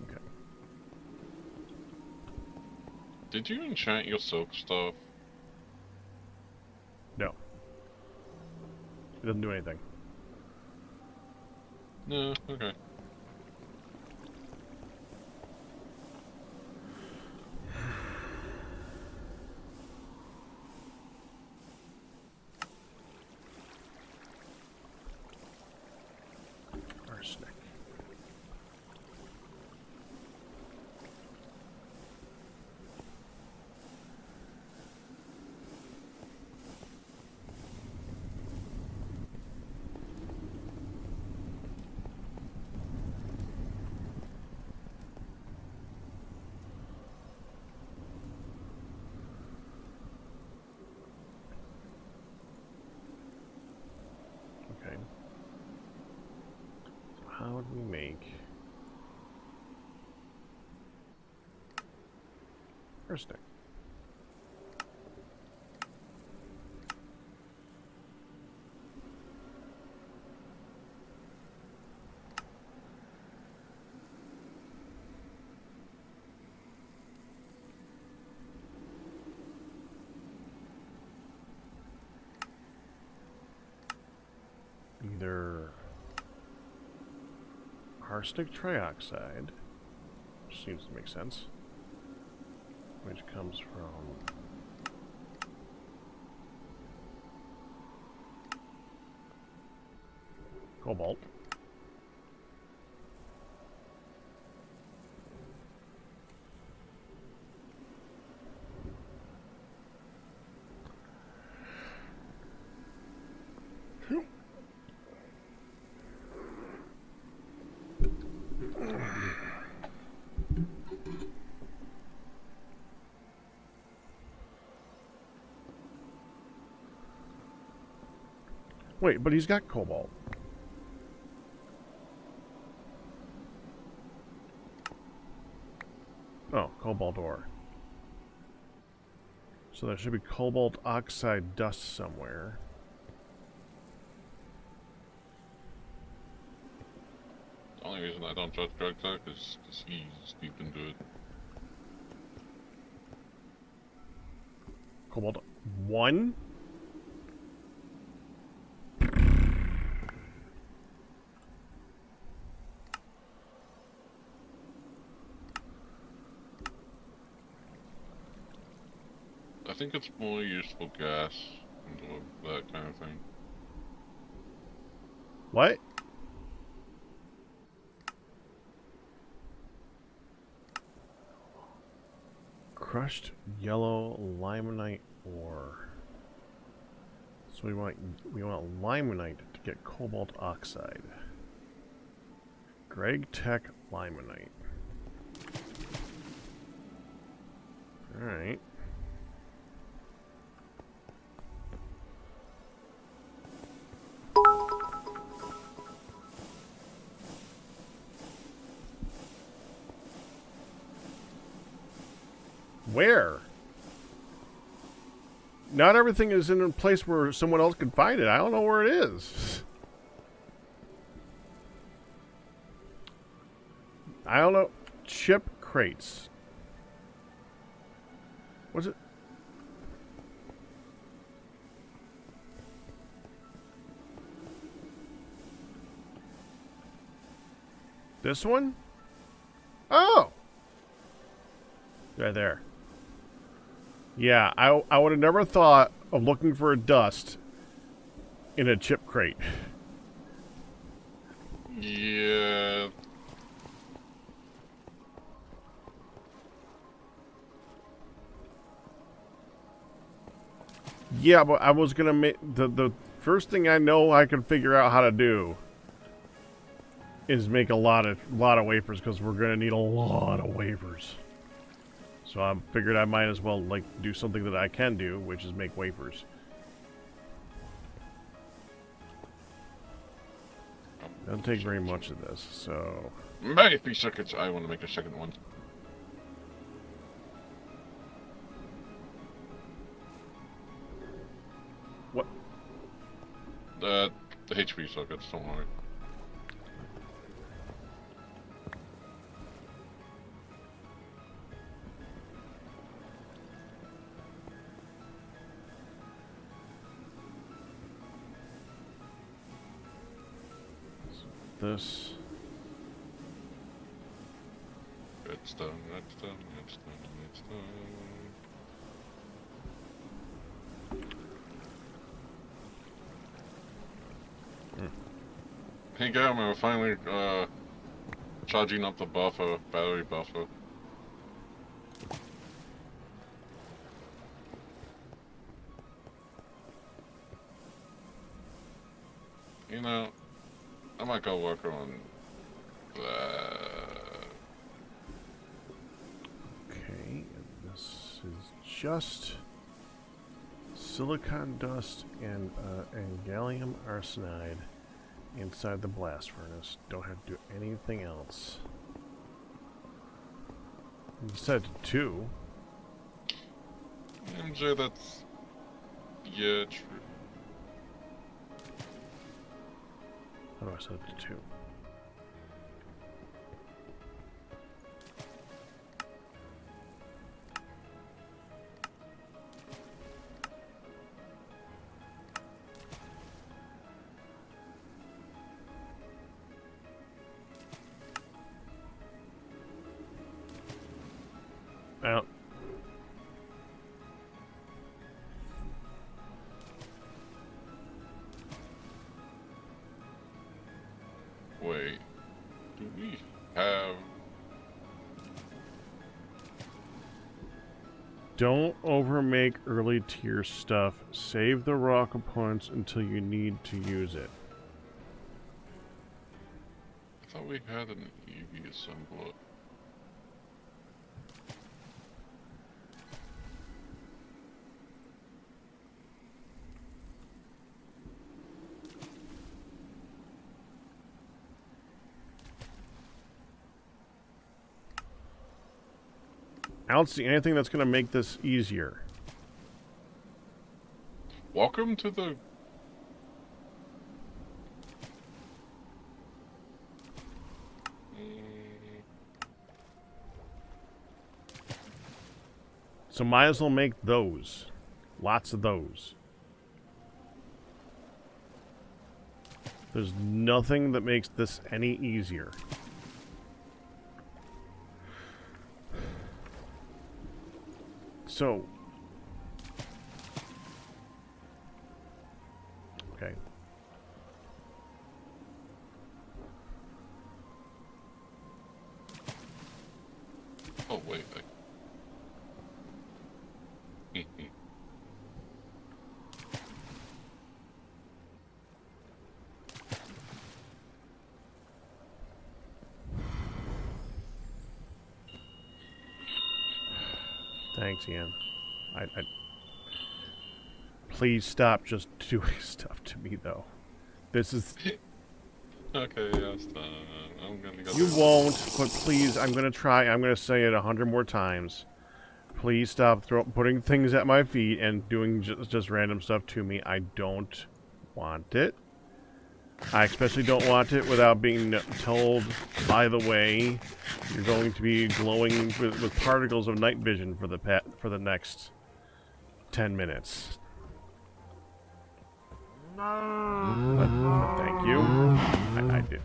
Okay. Did you enchant your silk stuff? No. It doesn't do anything. No, okay. Arsenic. would we make? Arsenic. Either arsenic trioxide, which seems to make sense, which comes from cobalt. Wait, but he's got cobalt. Oh, cobalt ore. So there should be cobalt oxide dust somewhere. The only reason I don't trust Gregtech is because he's deep into it. Cobalt 1? I think it's more useful gas and that kind of thing. What? Crushed yellow limonite ore. So we want limonite to get cobalt oxide. Gregtech limonite. All right. Where? Not everything is in a place where someone else can find it. I don't know where it is. I don't know. Chip crates. What's it? This one? Oh! Right there. Yeah, I would have never thought of looking for a dust in a chip crate. Yeah. Yeah, but I was gonna make the first thing I know I can figure out how to do is make a lot of wafers, because we're gonna need a lot of wafers. So I figured I might as well like do something that I can do, which is make wafers. Doesn't take very much of this, so. Maybe 3 seconds. I want to make a second one. What? The HP sockets, don't worry. This. It's done, it's done, it's done, it's done. Hey Gavin, we're finally charging up the battery buffer. You know, I might go work on that. Okay, and this is just silicon dust and gallium arsenide inside the blast furnace. Don't have to do anything else. You said 2. MJ, that's... Yeah, true. How do I set it to 2? Out. Wait. Do we have... Don't overmake early tier stuff. Save the raw components until you need to use it. I thought we had an EV assembler. I don't see anything that's going to make this easier. Welcome to the... So might as well make those. Lots of those. There's nothing that makes this any easier. So... Okay. Oh, wait. Thanks, Ian. Please stop just doing stuff to me, though. This is... Okay, yeah, it's done. I'm gonna go... You won't, but please, I'm gonna try. I'm gonna say it 100 more times. Please stop putting things at my feet and doing just random stuff to me. I don't want it. I especially don't want it without being told, by the way, you're going to be glowing with particles of night vision for the next 10 minutes. But thank you. I did.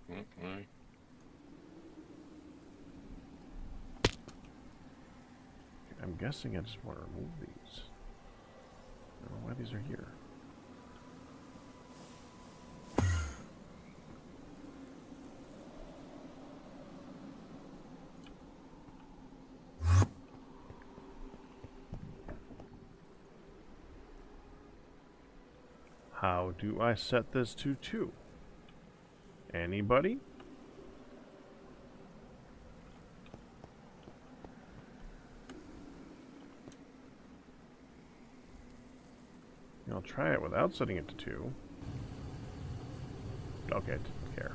Okay. I'm guessing I just want to remove these. I don't know why these are here. How do I set this to 2? Anybody? I'll try it without setting it to 2. Okay, I didn't care.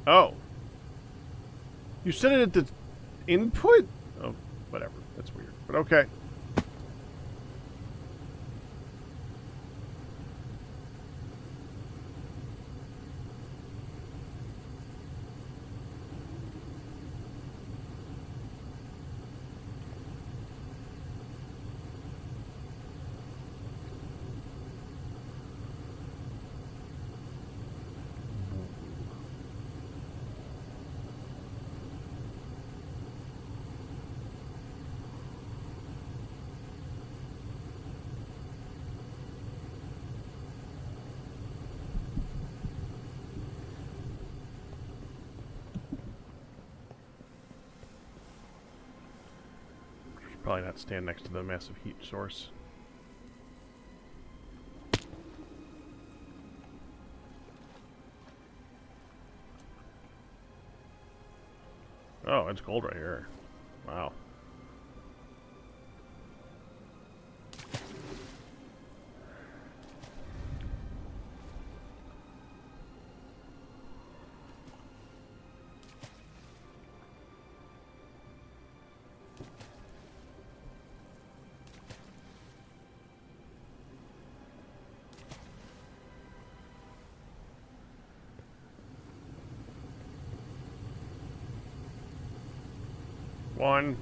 Oh. You set it at the input? Oh, whatever. That's weird. But okay. Probably not stand next to the massive heat source. Oh, it's cold right here. Wow. One.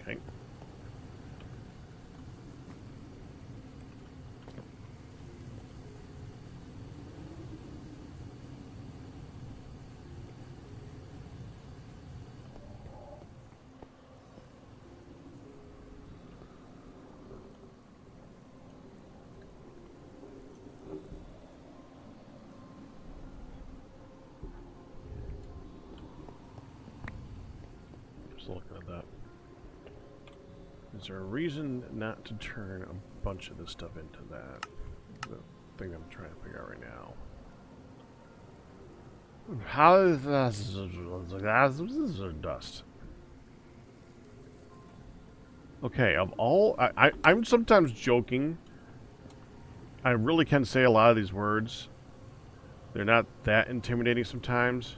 Okay. Just looking at that. Is there a reason not to turn a bunch of this stuff into that? The thing I'm trying to figure out right now. How is that dust? Okay, of all... I'm sometimes joking. I really can say a lot of these words. They're not that intimidating sometimes.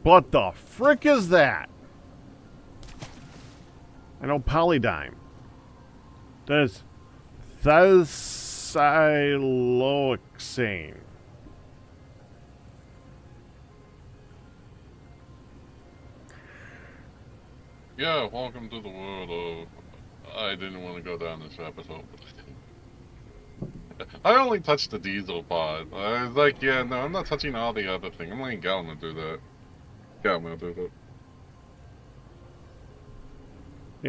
What the frick is that? I know polydyme. That is thioxane. Yeah, welcome to the world of... I didn't want to go down this episode, but I did. I only touched the diesel pod. I was like, yeah, no, I'm not touching all the other thing. I'm letting Galman do that. Galman do that.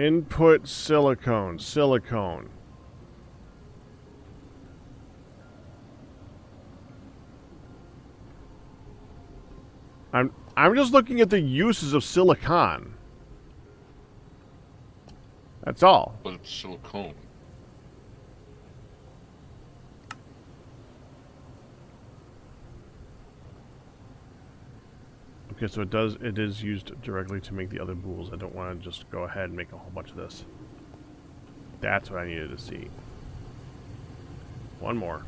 Input silicone. Silicone. I'm just looking at the uses of silicon. That's all. But it's silicone. Okay, so it is used directly to make the other bools. I don't want to just go ahead and make a whole bunch of this. That's what I needed to see. One more.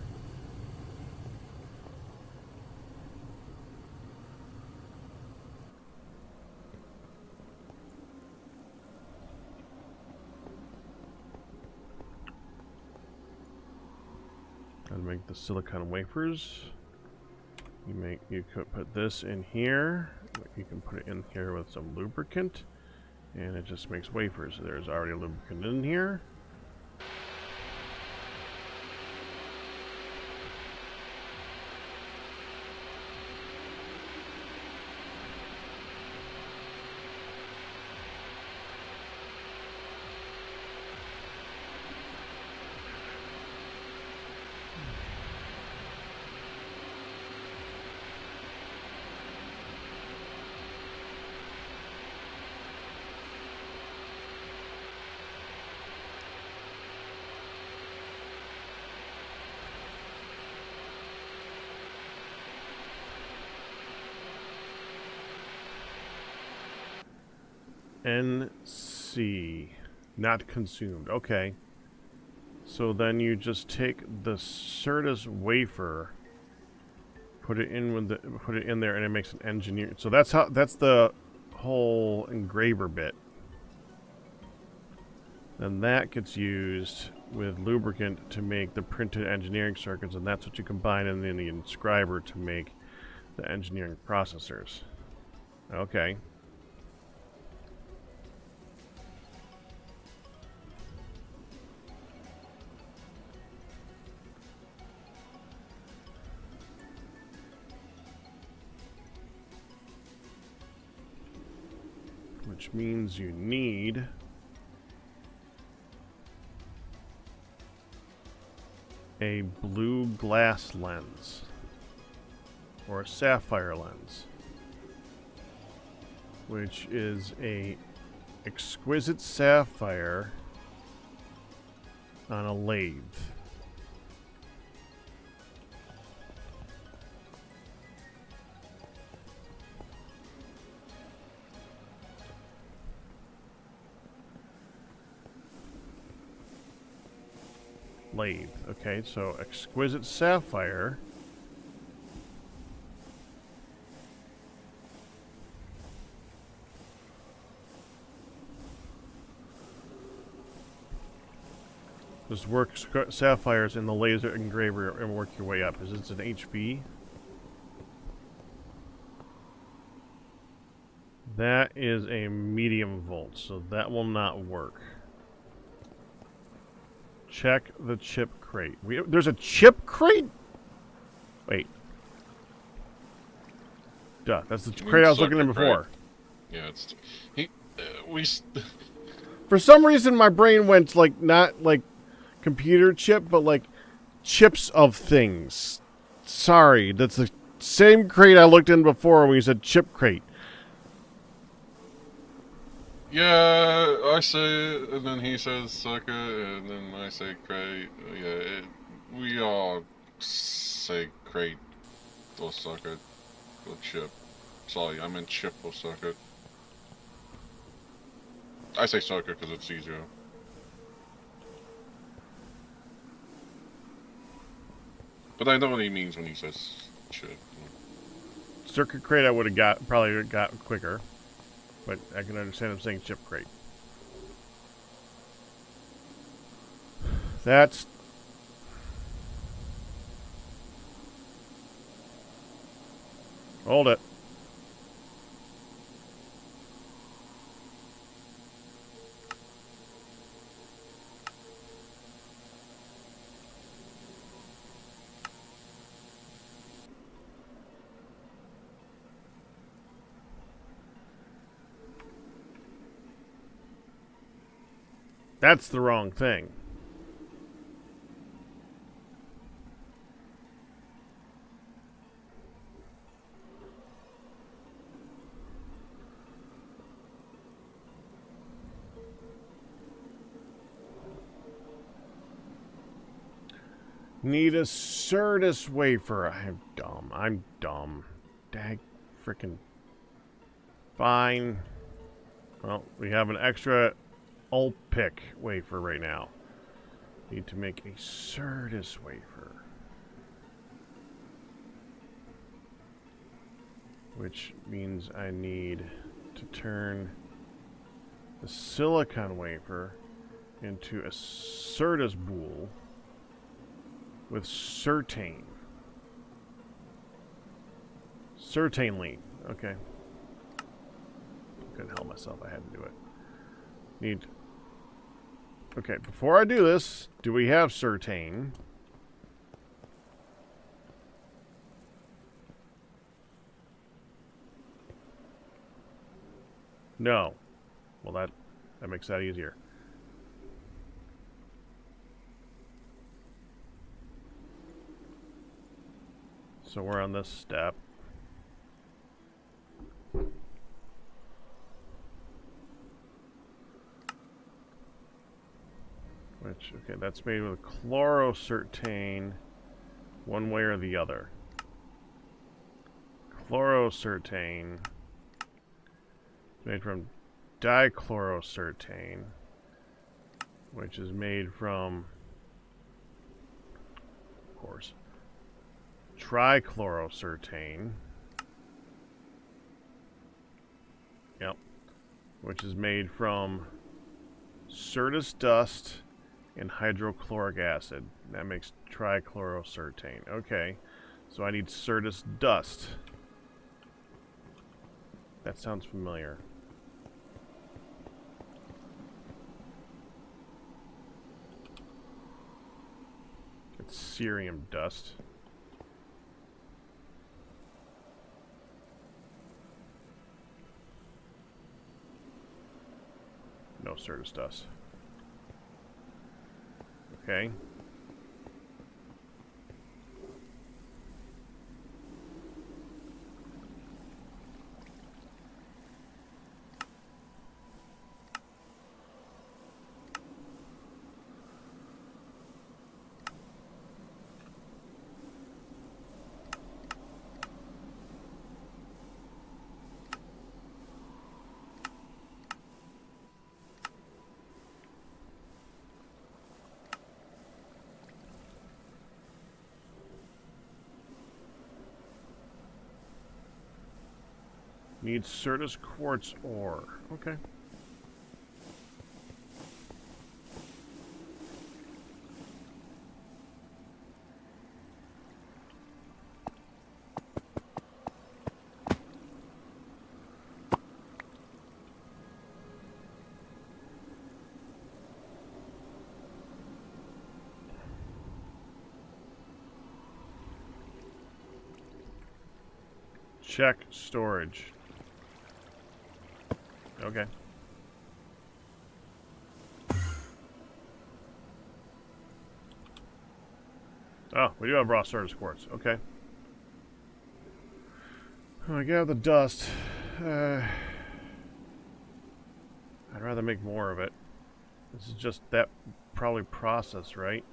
Gotta make the silicon wafers. You could put this in here. You can put it in here with some lubricant, and it just makes wafers. There's already lubricant in here. NC, not consumed. Okay. So then you just take the Certus wafer, put it in there, and it makes an engineer. So that's the whole engraver bit. Then that gets used with lubricant to make the printed engineering circuits, and that's what you combine in the inscriber to make the engineering processors. Okay. Which means you need a blue glass lens or a sapphire lens, which is a exquisite sapphire on a lathe. Lathe. Okay, so exquisite sapphire. Just work sapphires in the laser engraver and work your way up. Is this an HV? That is a medium volt, so that will not work. Check the chip crate. There's a chip crate? Wait. Duh, that's the crate I was looking in before. Yeah, it's... For some reason, my brain went, like, not, like, computer chip, but, like, chips of things. Sorry, that's the same crate I looked in before when you said chip crate. Yeah, I say it, and then he says sucker, and then I say crate. Yeah, we all say crate or sucker or chip. Sorry, I meant chip or sucker. I say sucker because it's easier. But I know what he means when he says chip. Circuit crate I would have probably got quicker. But I can understand him saying chip crate. That's... Hold it. That's the wrong thing. Need a Certus wafer. I'm dumb. I'm dumb. Dag frickin' fine. Well, we have an extra pick wafer right now. Need to make a Certus wafer. Which means I need to turn the silicon wafer into a Certus boule with certain. Certainly. Okay. Couldn't help myself. I had to do it. Need... Okay, before I do this, do we have certain? No. Well, that makes that easier. So we're on this step. Which, okay, that's made with chlorocertane one way or the other. Chlorocertane made from dichlorocertane, which is made from, of course, trichlorocertane. Yep. Which is made from Certus dust and hydrochloric acid. That makes trichlorocertane. Okay. So I need Certus dust. That sounds familiar. It's cerium dust. No Certus dust. Okay. Needs Certus quartz ore. Okay. Check storage. Okay. Oh, we do have raw Certus quartz. Okay. I got the dust. I'd rather make more of it. This is just that probably process, right?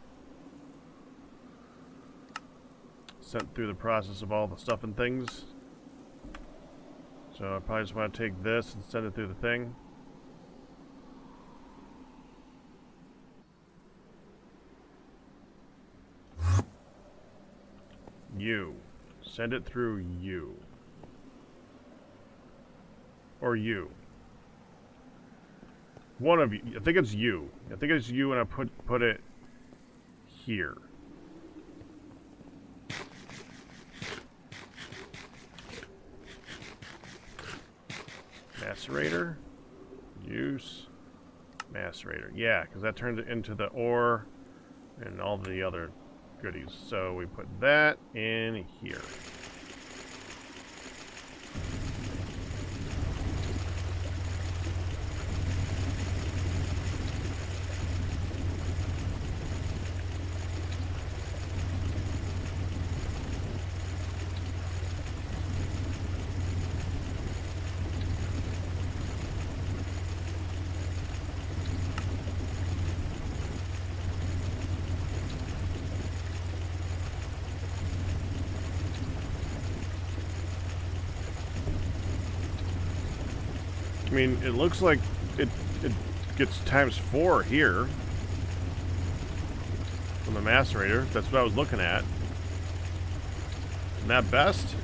Sent through the process of all the stuff and things. So I probably just want to take this and send it through the thing. You. Send it through you. Or you. One of you. I think it's you. I think it's you, and I put it here. Macerator. Use. Macerator. Yeah, because that turns it into the ore and all the other goodies. So we put that in here. I mean, it looks like it gets ×4 here from the macerator. That's what I was looking at. Isn't that best?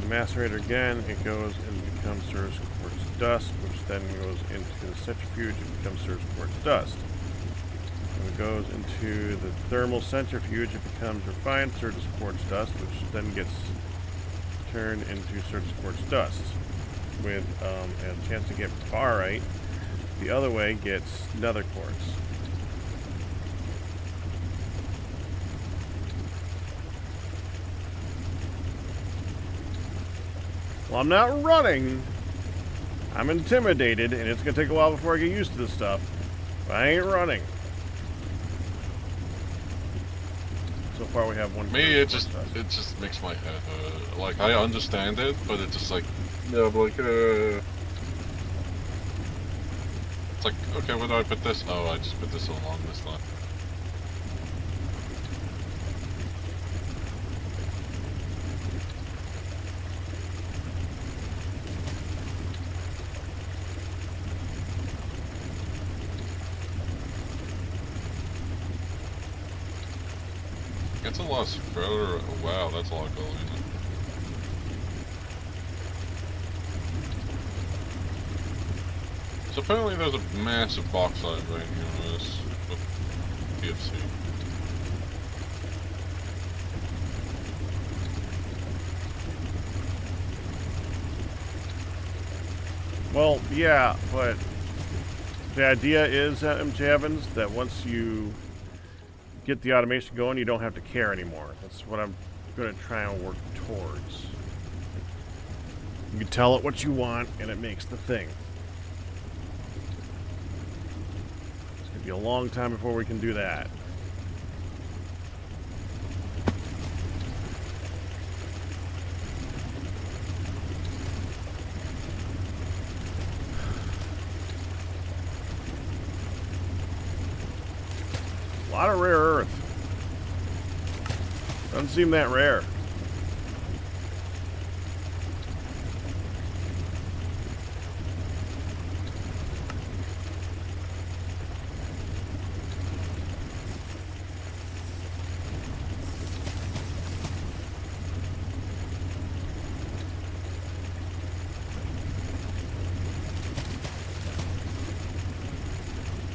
Macerator again, it goes and becomes Certus quartz dust, which then goes into the centrifuge and becomes Certus quartz dust. When it goes into the thermal centrifuge, it becomes refined Certus quartz dust, which then gets turned into Certus quartz dust. With a chance to get barite, the other way gets nether quartz. Well, I'm not running. I'm intimidated, and it's going to take a while before I get used to this stuff. But I ain't running. So far, we have one. Me, it just makes my head hurt. Like, I understand it, but it's just like, yeah, but like, it's like, okay, where do I put this? Oh, I just put this along this line. It's a lot further. Wow, that's a lot going in. So apparently there's a massive bauxite right here on this TFC. Well, yeah, but the idea is, MJ Evans, that once you get the automation going, you don't have to care anymore. That's what I'm going to try and work towards. You can tell it what you want, and it makes the thing. It's going to be a long time before we can do that. A lot of rare earth. Doesn't seem that rare.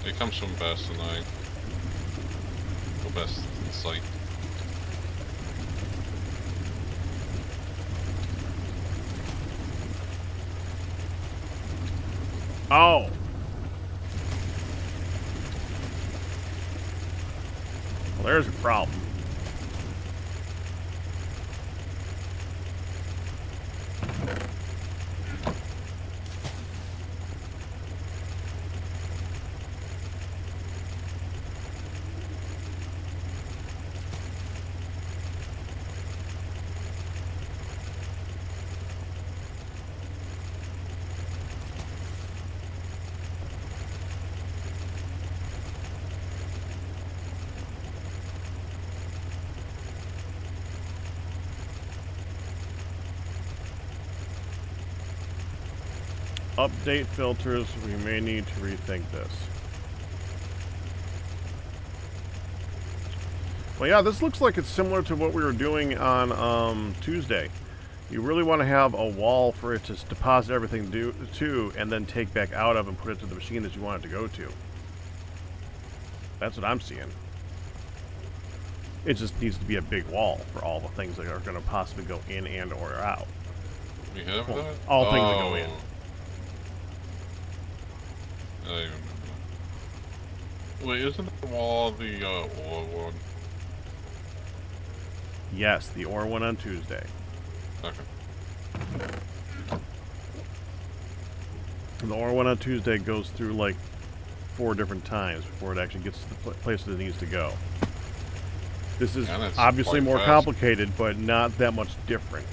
It comes from best tonight. The best in sight. Oh! Well, there's a problem. Update filters, we may need to rethink this. Well, yeah, this looks like it's similar to what we were doing on Tuesday. You really want to have a wall for it to deposit everything to, and then take back out of and put it to the machine that you want it to go to. That's what I'm seeing. It just needs to be a big wall for all the things that are going to possibly go in and or out. We have Well, that? all things that go in. I remember that. Wait, isn't the wall the ore one? Yes, the ore one on Tuesday. Okay. And the ore one on Tuesday goes through like 4 different times before it actually gets to the place that it needs to go. This is obviously more complicated, but not that much different.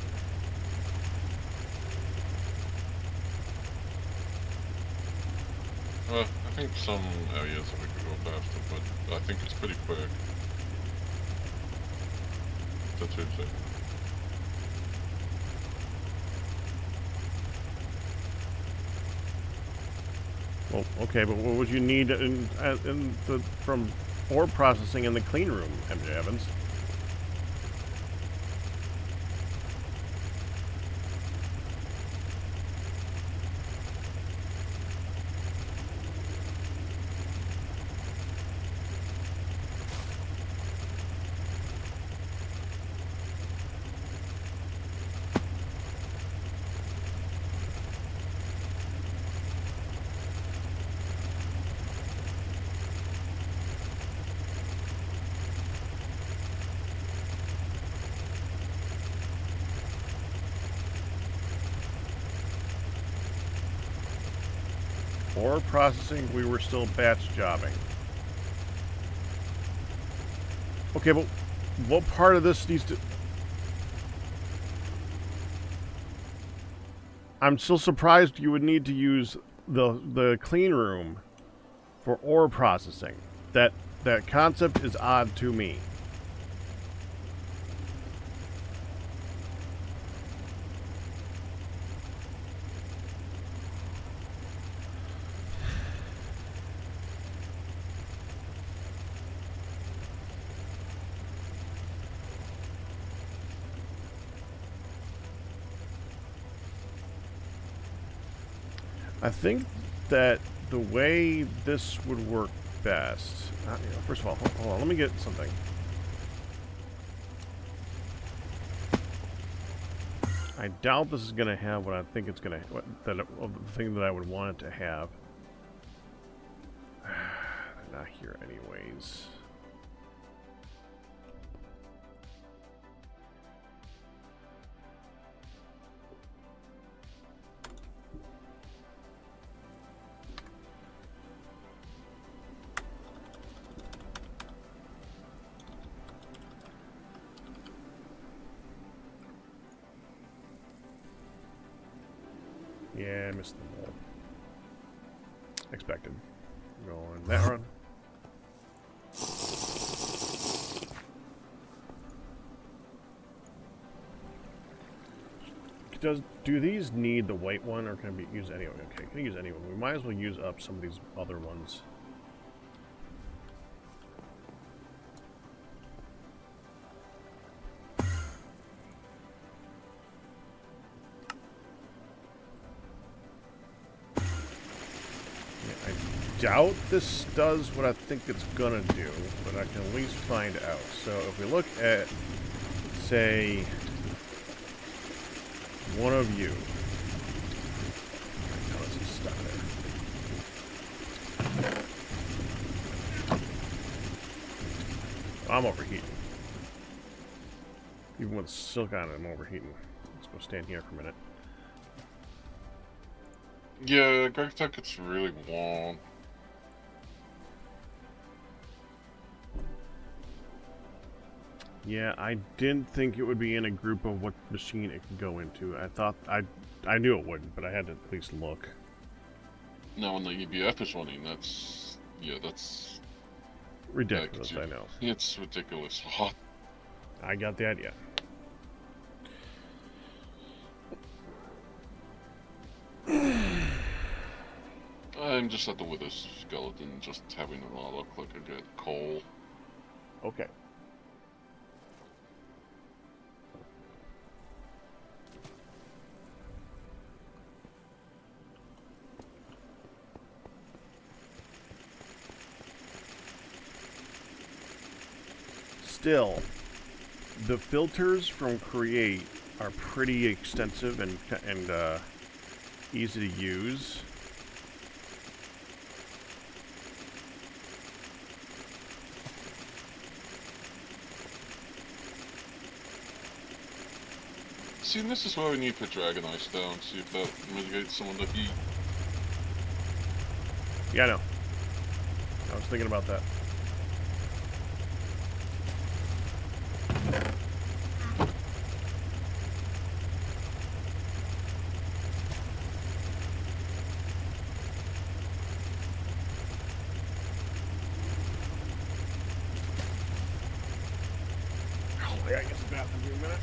Well, I think some areas we could go faster, but I think it's pretty quick. To Tuesday. Well, okay, but what would you need from ore processing in the clean room, MJ Evans? Ore processing, we were still batch jobbing. Okay, but what part of this needs to... I'm still surprised you would need to use the clean room for ore processing. That concept is odd to me. I think that the way this would work best... first of all, hold on, let me get something. I doubt this is going to have what I think it's going to... the thing that I would want it to have. Not here anyways. Yeah, I missed the ball. Expected. Going that run. Do these need the white one, or can it be used anyway? Okay, can I use anyone? We might as well use up some of these other ones. Doubt this does what I think it's gonna do, but I can at least find out. So if we look at, say, one of you. Now let's just stop there. I'm overheating. Even with silk on it, I'm overheating. Let's go stand here for a minute. Yeah, Gregtech gets really warm. Yeah, I didn't think it would be in a group of what machine it could go into. I thought I knew it wouldn't, but I had to at least look. Now when the EBF is running, that's Ridiculous, I know. It's ridiculous hot. I got the idea. I'm just at the wither skeleton, just having it all look like a good coal. Okay. Still, the filters from Create are pretty extensive and easy to use. See, this is where we need to put Dragon Ice down, see if that mitigates some of the heat. Yeah, I know. I was thinking about that. Oh, yeah, I guess the bathroom in a minute.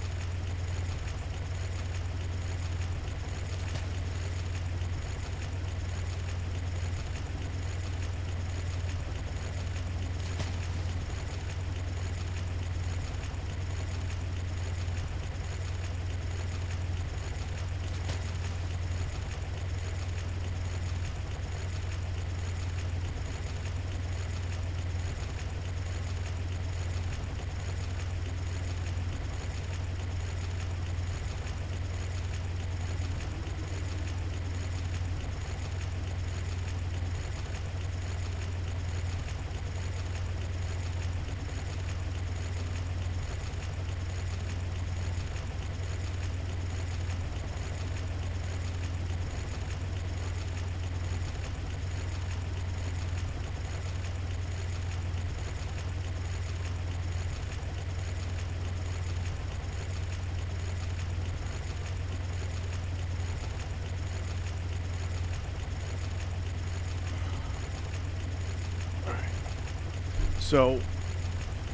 So,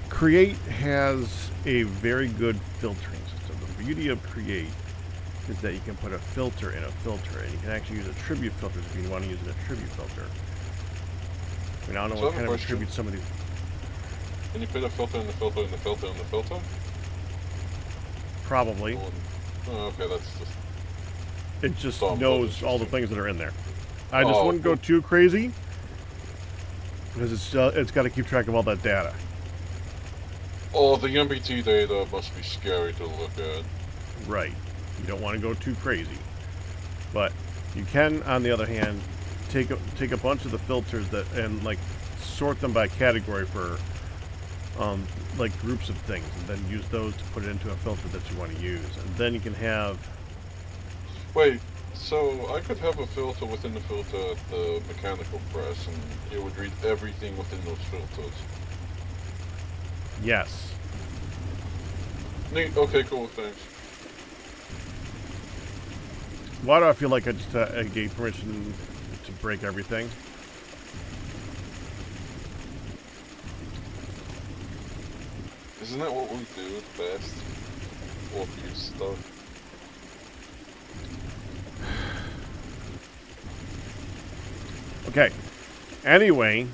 Create has a very good filtering system. The beauty of Create is that you can put a filter in a filter, and you can actually use attribute filters if you want to use an attribute filter. I mean, I don't know what kind of attributes some of these... Can you put a filter in the filter in the filter in the filter? Probably. Oh, okay, that's just... It just knows all the things that are in there. I just Oh, wouldn't go cool. too crazy because it's got to keep track of all that data. Oh, the MBT data must be scary to look at. Right. You don't want to go too crazy, but you can, on the other hand, take a bunch of the filters and like sort them by category for like groups of things, and then use those to put it into a filter that you want to use, and then you can have. Wait, so I could have a filter within the filter at the mechanical press, and it would read everything within those filters. Yes. Neat. Okay, cool. Thanks. Why do I feel like I just gave permission to break everything? Isn't that what we do best? Abuse stuff. Okay. Anyway,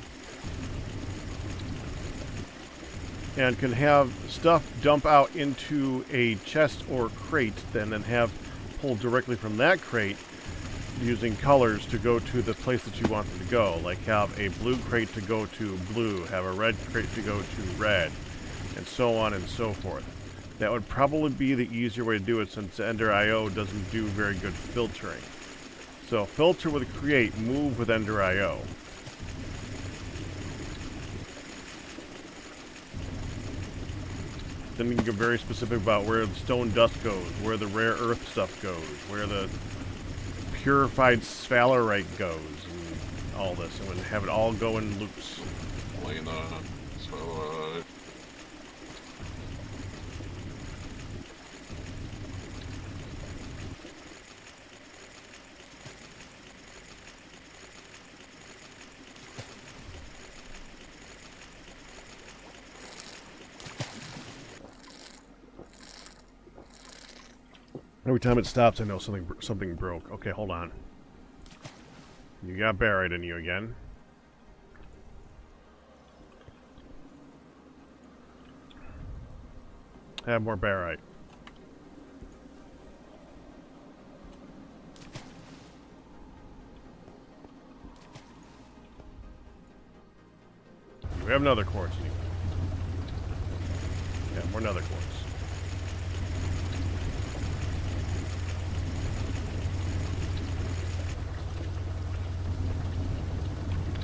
and can have stuff dump out into a chest or crate, then have pulled directly from that crate using colors to go to the place that you want them to go. Like have a blue crate to go to blue, have a red crate to go to red, and so on and so forth. That would probably be the easier way to do it, since Ender.io doesn't do very good filtering. So filter with create, move with Ender.io. Then you can get very specific about where the stone dust goes, where the rare earth stuff goes, where the purified sphalerite goes, and all this, and have it all go in loops. Lena, so, Every time it stops, I know something broke. Okay, hold on. You got barite in you again. Have more barite. We have another quartz. Yeah, more another quartz.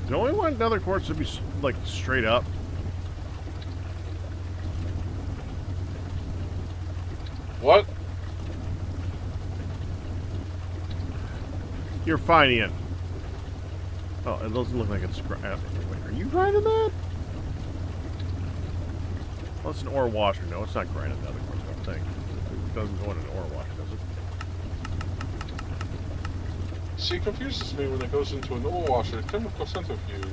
Don't we want another quartz to be like straight up? what? You're fine, Ian. Oh, it doesn't look like it's. Wait, are you grinding that? Well, it's an ore washer. No, it's not grinding another quartz. I don't think. It doesn't go in an ore washer, does it? See, it confuses me when it goes into an ore washer, chemical centrifuge,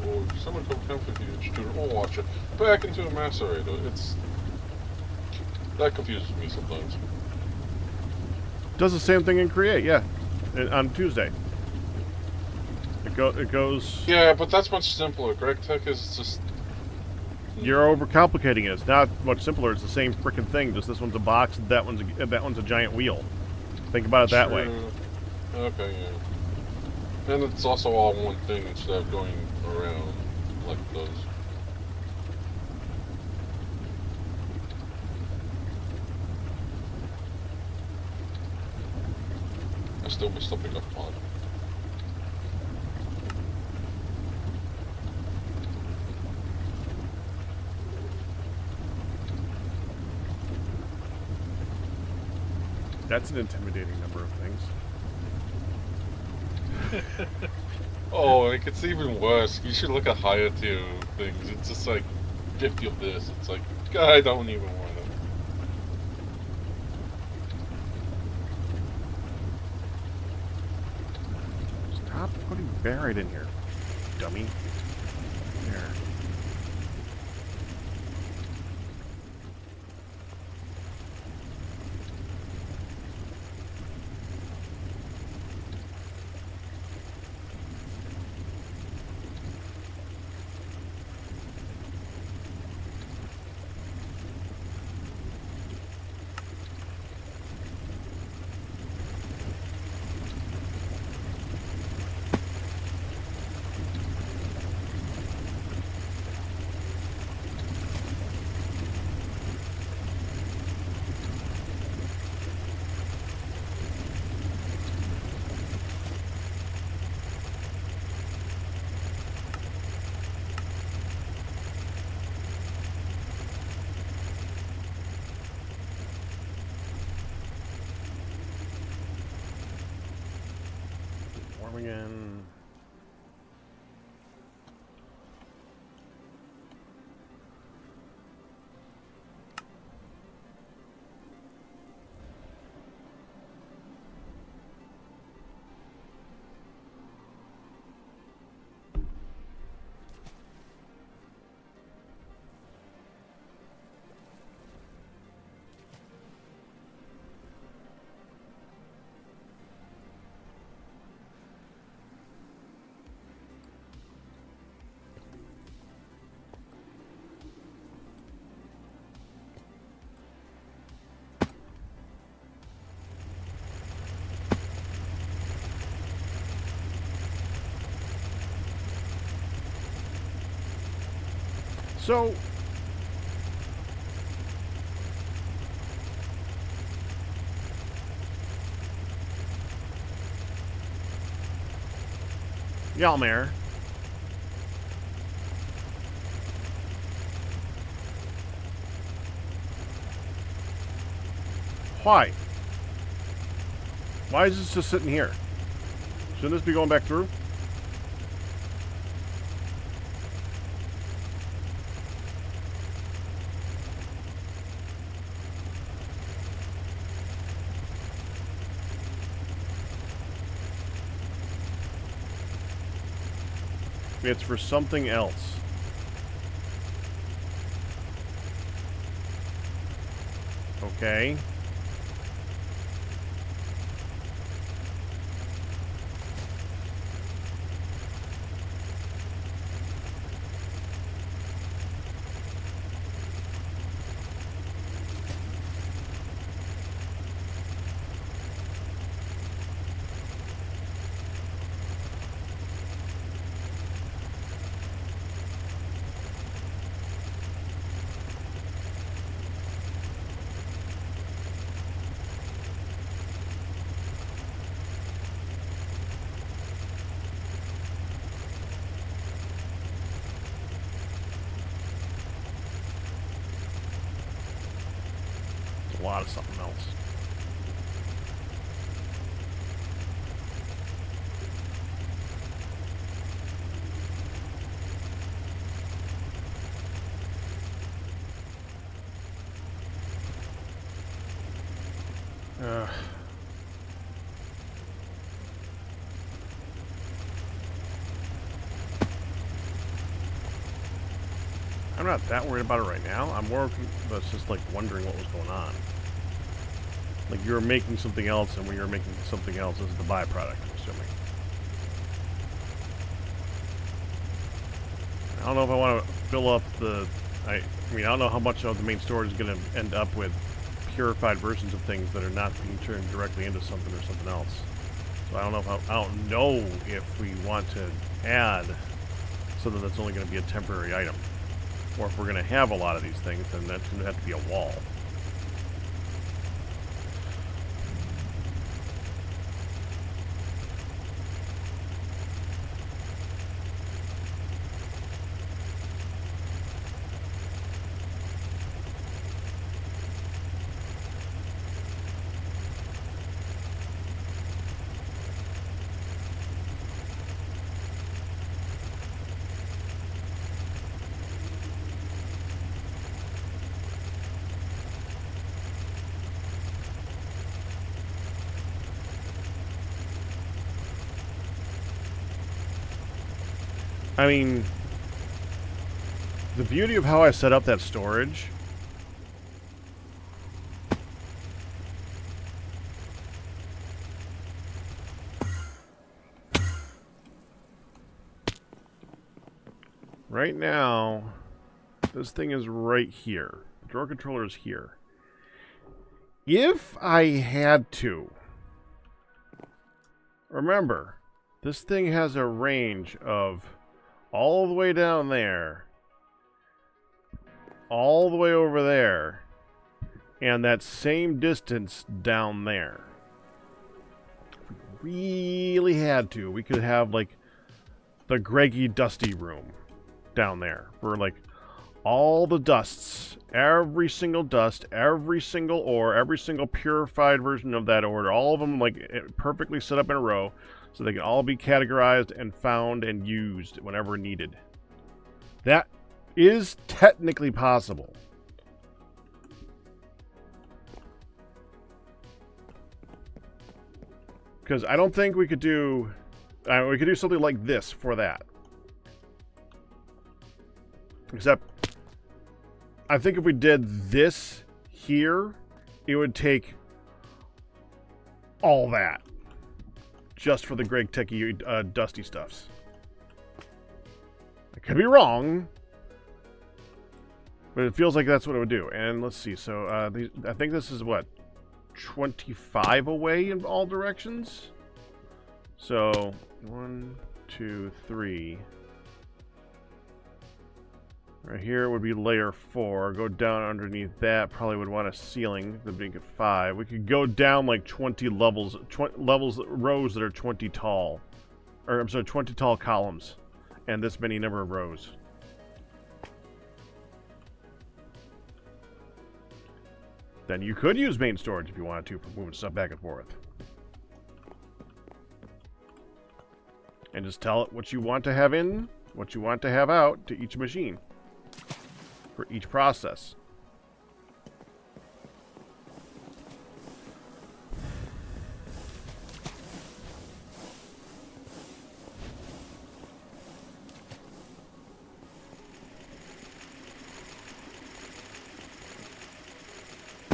or chemical centrifuge to an ore washer, back into a macerator. That confuses me sometimes. Does the same thing in Create, yeah. On Tuesday. It goes. Yeah, but that's much simpler. Gregtech is just. You're overcomplicating it. It's not much simpler. It's the same freaking thing. Just this one's a box, and that one's a giant wheel. Think about it that way. Okay, yeah. And it's also all one thing instead of going around like those. I still missed a pickup pod. That's an intimidating number of things. Oh, it gets even worse. You should look at higher tier things. It's just like 50 of this. It's like, I don't even want it. Stop putting barite in here, dummy. There. Come again. So, Yalmare. Why? Why is this just sitting here? Shouldn't this be going back through? It's for something else. Okay. A lot of something else. I'm not that worried about it right now. I'm more just like wondering what was going on. Like you're making something else, and when you're making something else, this is the byproduct, I'm assuming. I don't know if I want to fill up the... I mean, I don't know how much of the main storage is going to end up with purified versions of things that are not being turned directly into something or something else. So I don't know if I don't know if we want to add something that's only going to be a temporary item. Or if we're going to have a lot of these things, then that's going to have to be a wall. I mean, the beauty of how I set up that storage right now, this thing is right here. The drawer controller is here. If I had to, remember, this thing has a range of all the way down there, all the way over there, and that same distance down there. If we really had to, we could have like the Greggy Dusty room down there, where like all the dusts, every single dust, every single ore, every single purified version of that ore, all of them like perfectly set up in a row, so they can all be categorized and found and used whenever needed. That is technically possible. Because I don't think we could do something like this for that. Except, I think if we did this here, it would take all that just for the Gregtech dusty stuffs. I could be wrong, but it feels like that's what it would do. And let's see. So I think this is what, 25 away in all directions. So 1, 2, 3. Right here would be layer 4. Go down underneath that. Probably would want a ceiling to make it 5. We could go down like 20 levels, rows that are 20 tall. Or, I'm sorry, 20 tall columns. And this many number of rows. Then you could use main storage if you wanted to for moving stuff back and forth. And just tell it what you want to have in, what you want to have out to each machine. For each process.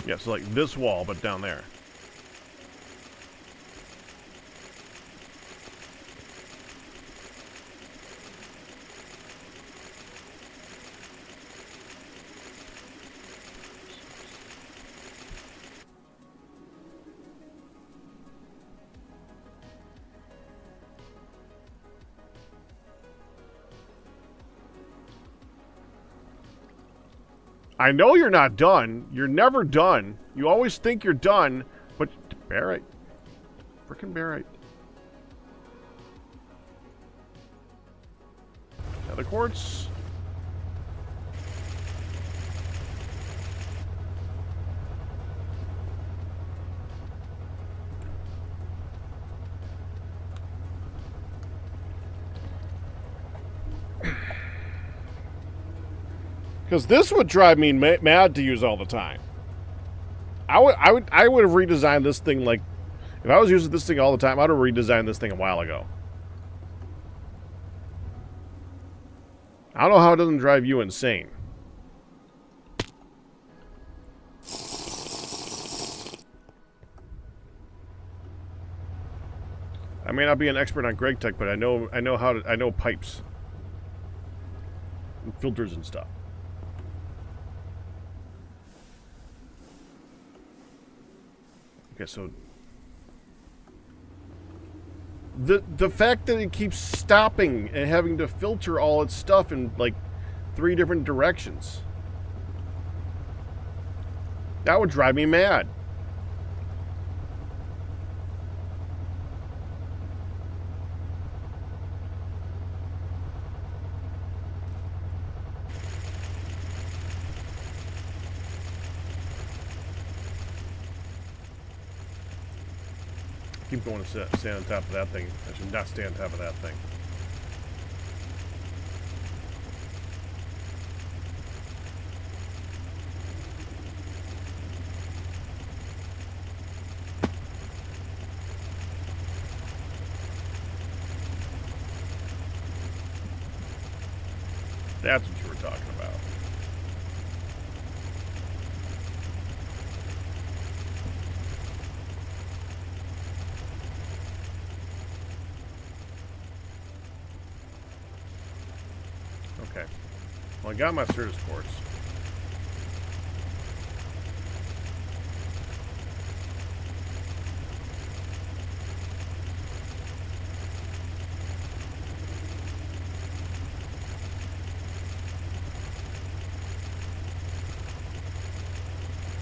Yeah, so like this wall, but down there. I know you're not done. You're never done. You always think you're done, but barite. Frickin' barite. Nether quartz. Because this would drive me mad to use all the time. I would have redesigned this thing like, if I was using this thing all the time, I would have redesigned this thing a while ago. I don't know how it doesn't drive you insane. I may not be an expert on Gregtech, but I know pipes and filters and stuff. Okay, so the fact that it keeps stopping and having to filter all its stuff in like 3 different directions, that would drive me mad. Keep going to stand on top of that thing. I should not stay on top of that thing. That's what you were talking about. Okay. Well, I got my Certus quartz.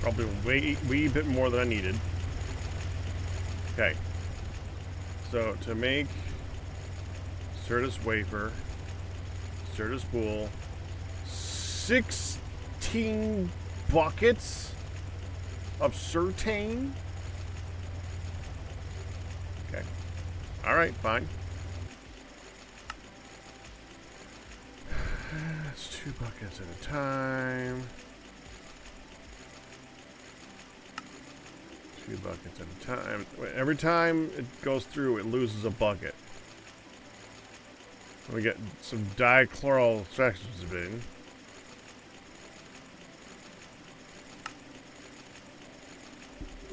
Probably way bit more than I needed. Okay. So to make Certus wafer, Certus spool, 16 buckets of Certane. Okay. Alright, fine. That's 2 buckets at a time. 2 buckets at a time. Every time it goes through, it loses a bucket. We get some dichloral fractions of it.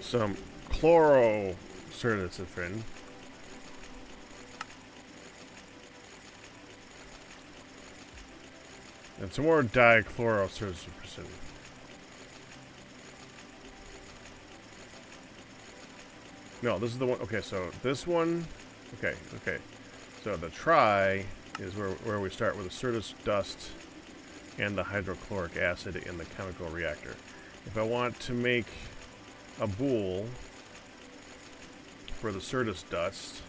Some chlorocertificin. And some more dichlorocertificin. No, this is the one. Okay, so this one. Okay. So the tri is where we start with the certus dust and the hydrochloric acid in the chemical reactor. If I want to make a boule for the certus dust,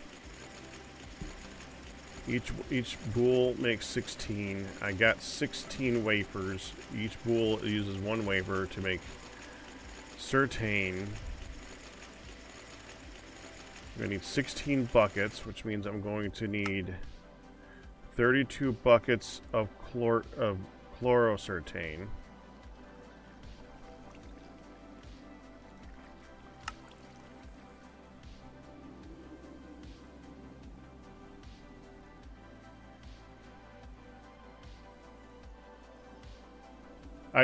each boule makes 16. I got 16 wafers. Each boule uses 1 wafer to make certane. I'm going to need 16 buckets, which means I'm going to need 32 buckets of chlorocertane.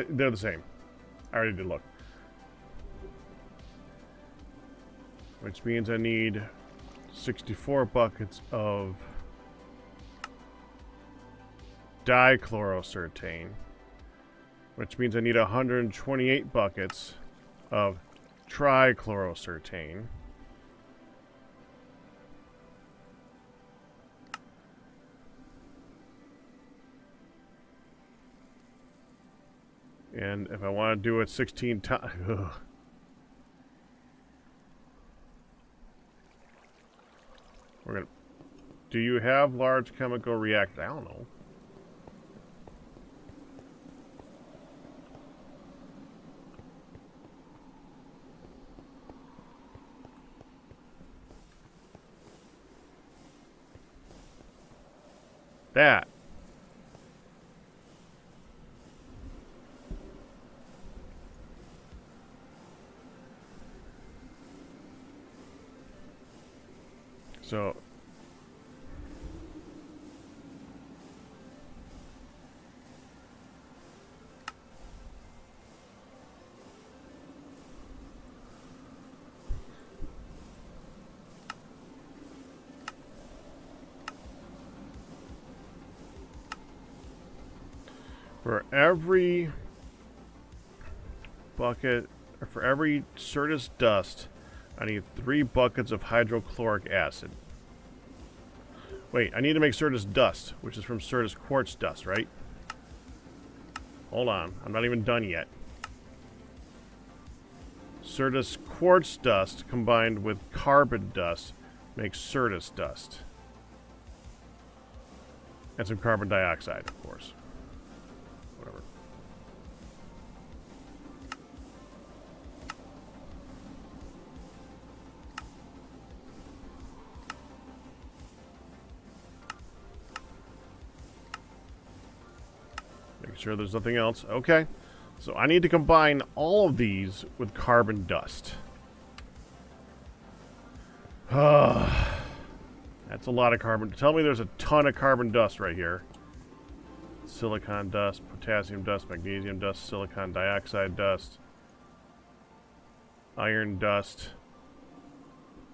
They're the same. I already did look. Which means I need 64 buckets of dichlorocertane. Which means I need 128 buckets of trichlorocertane. And if I want to do it 16 times... We're gonna... Do you have large chemical reactors? I don't know. That. So for every bucket, or for every certus dust, I need 3 buckets of hydrochloric acid. Wait, I need to make certus dust, which is from certus quartz dust, right? Hold on, I'm not even done yet. Certus quartz dust combined with carbon dust makes certus dust. And some carbon dioxide, of course. Whatever. Making sure there's nothing else. Okay. So I need to combine all of these with carbon dust. That's a lot of carbon. Tell me there's a ton of carbon dust right here. Silicon dust, potassium dust, magnesium dust, silicon dioxide dust, iron dust,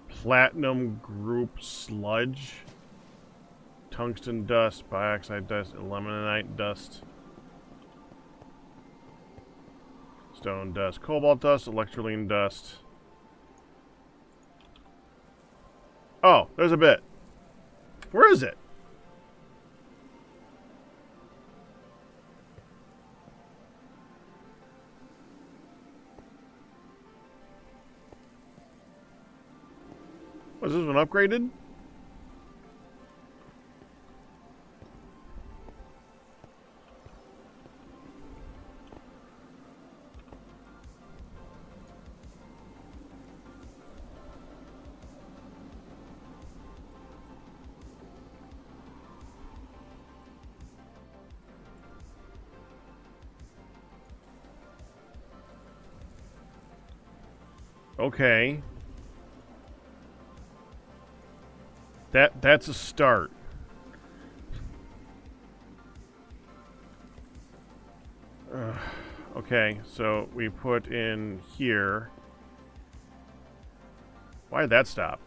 platinum group sludge, tungsten dust, bioxide dust, ilmenite dust, stone dust, cobalt dust, electroline dust. Oh, there's a bit. Where is it? Was this one upgraded? Okay. That's a start. Okay, so we put in here. Why did that stop?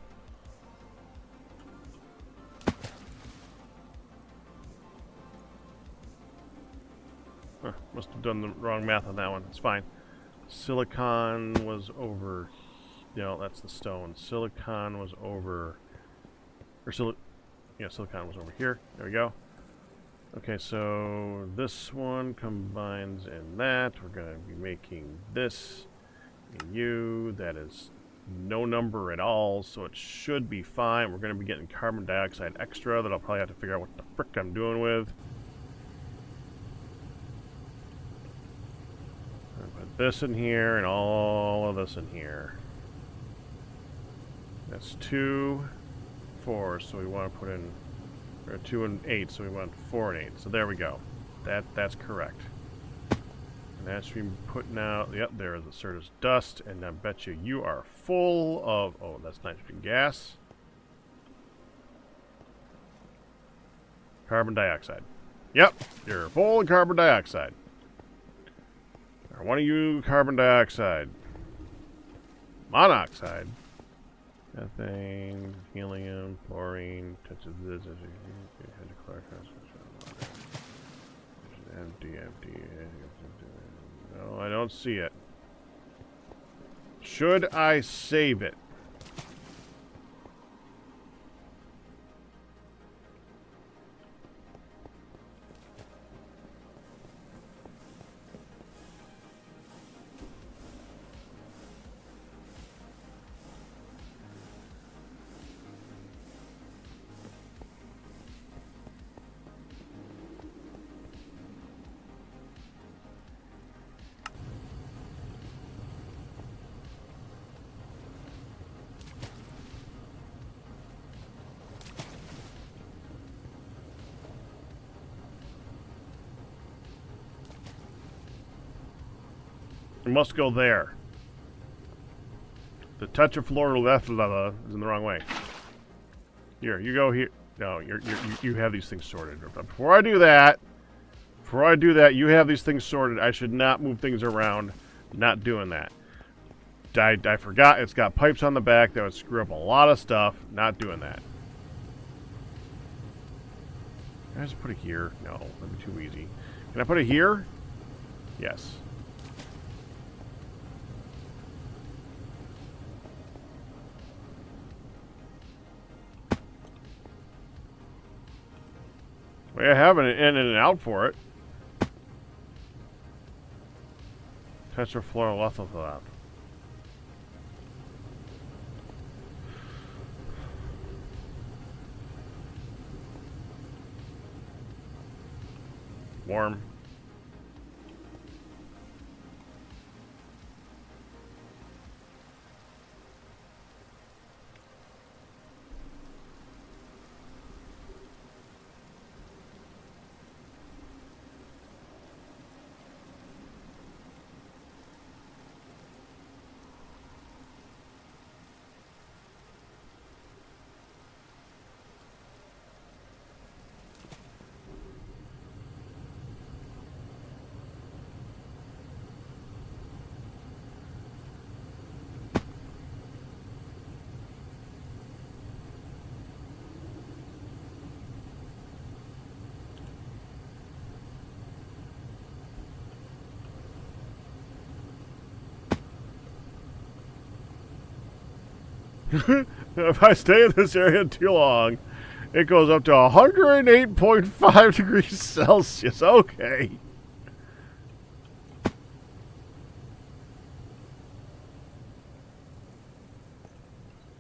Huh, must have done the wrong math on that one. It's fine. Silicon was over. No, that's the stone. Silicon was over. Yeah, silicon was over here. There we go. Okay, so this one combines in that. We're going to be making this and you. That is no number at all, so it should be fine. We're going to be getting carbon dioxide extra that I'll probably have to figure out what the frick I'm doing with. Put this in here and all of this in here. That's 2, 4, so we want to put in, or 2 and 8, so we want 4 and 8. So there we go. That's correct. And that should be putting out, yep, there is the Certus dust, and I bet you are full of, oh, that's nitrogen gas. Carbon dioxide. Yep, you're full of carbon dioxide. I want you carbon dioxide. Monoxide. Methane, helium, fluorine, touches this. Empty. No, I don't see it. Should I save it? It must go there. The tetrafluoroethyl is in the wrong way. Here, you go here. No, you have these things sorted. Before I do that, you have these things sorted. I should not move things around. Not doing that. I forgot it's got pipes on the back that would screw up a lot of stuff. Not doing that. Can I just put it here? No, that'd be too easy. Can I put it here? Yes. We have an in and an out for it. Tetrafluoroethyl. Warm. If I stay in this area too long, it goes up to 108.5 degrees Celsius. Okay.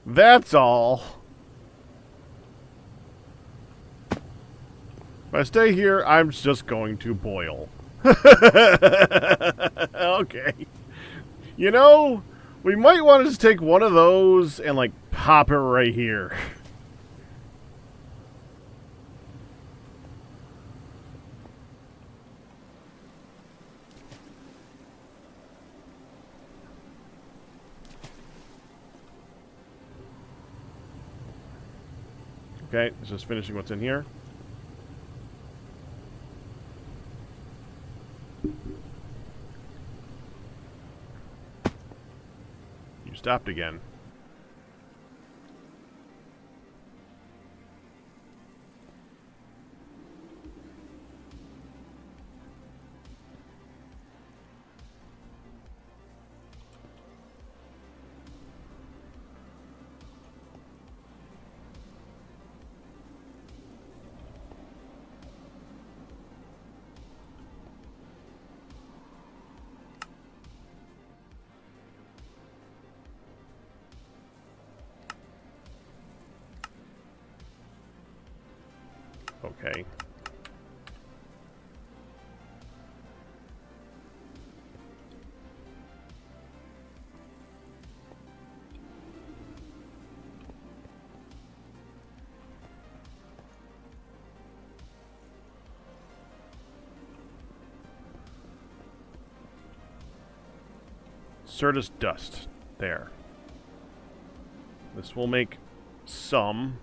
That's all. If I stay here, I'm just going to boil. Okay. You know, we might want to just take one of those and, like, pop it right here. Okay, it's just finishing what's in here. You stopped again. Okay. Certus dust. There. This will make some.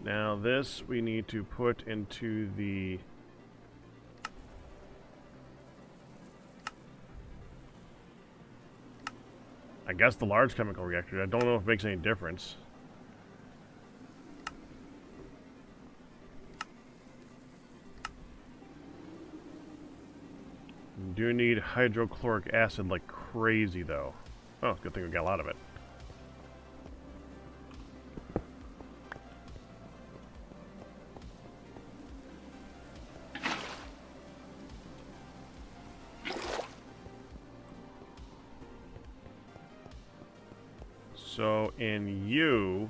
Now this we need to put into the... I guess the large chemical reactor. I don't know if it makes any difference. You do need hydrochloric acid like crazy though. Oh, good thing we got a lot of it. So in you,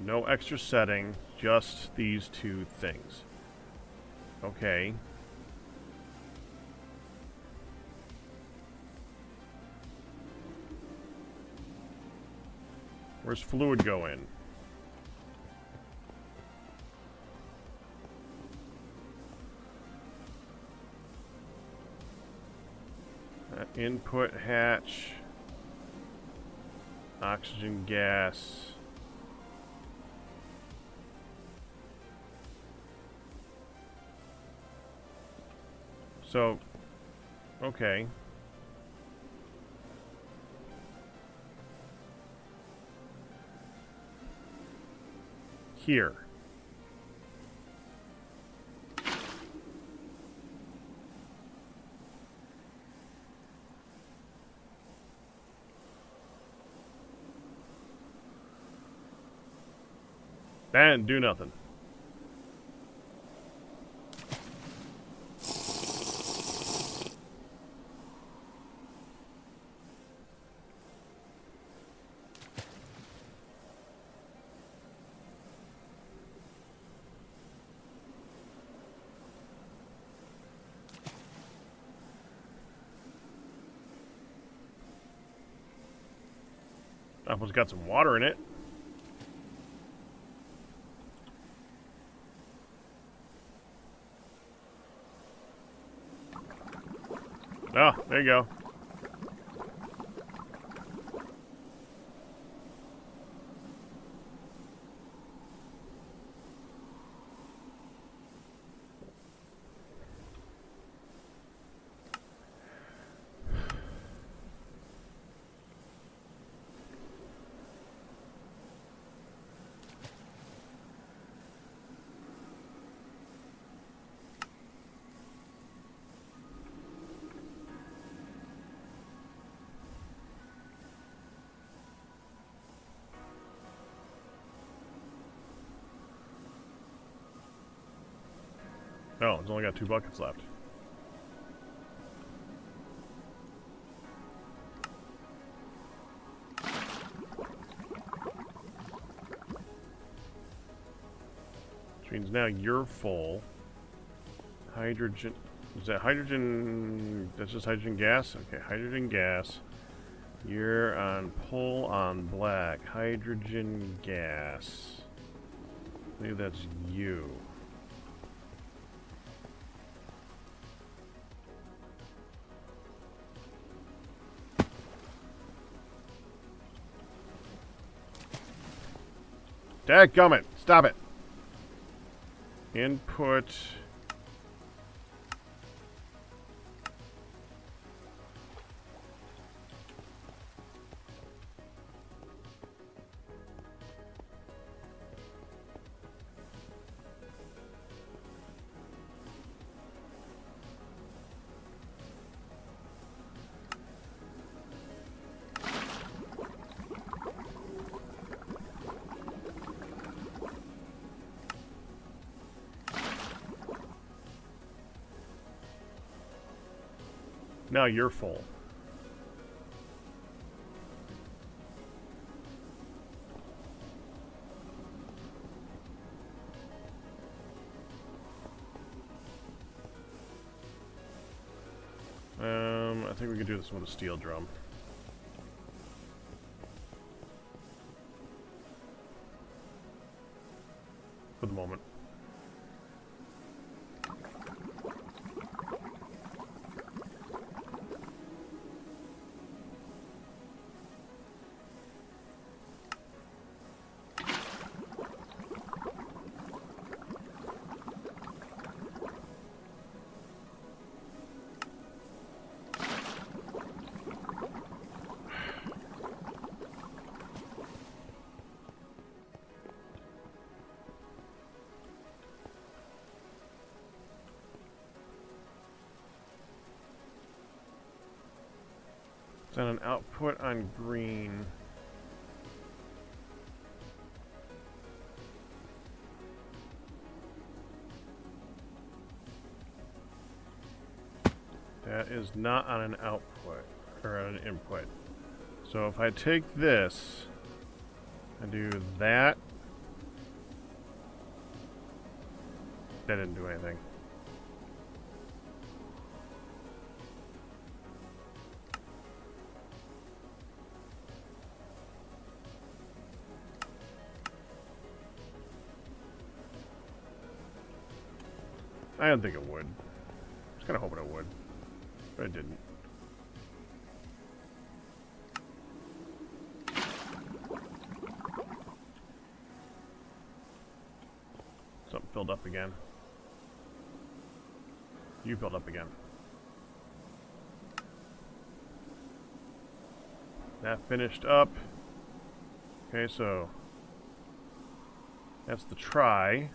no extra setting, just these two things. Okay. Where's fluid go in? Input hatch, oxygen gas. So, okay. Here. That didn't do nothing. Apple's got some water in it. Oh, there you go. Oh, it's only got 2 buckets left. Which means now you're full. Hydrogen... Is that hydrogen... That's just hydrogen gas? Okay, hydrogen gas. You're on pull on black. Hydrogen gas. I believe that's you. Dadgummit! Stop it! Input... Now you're full. I think we could do this with a steel drum. For the moment. Then an output on green. That is not on an output, or on an input. So if I take this, and do that, that didn't do anything. I didn't think it would. I was kind of hoping it would, but it didn't. Something filled up again. You filled up again. That finished up. Okay, so that's the try.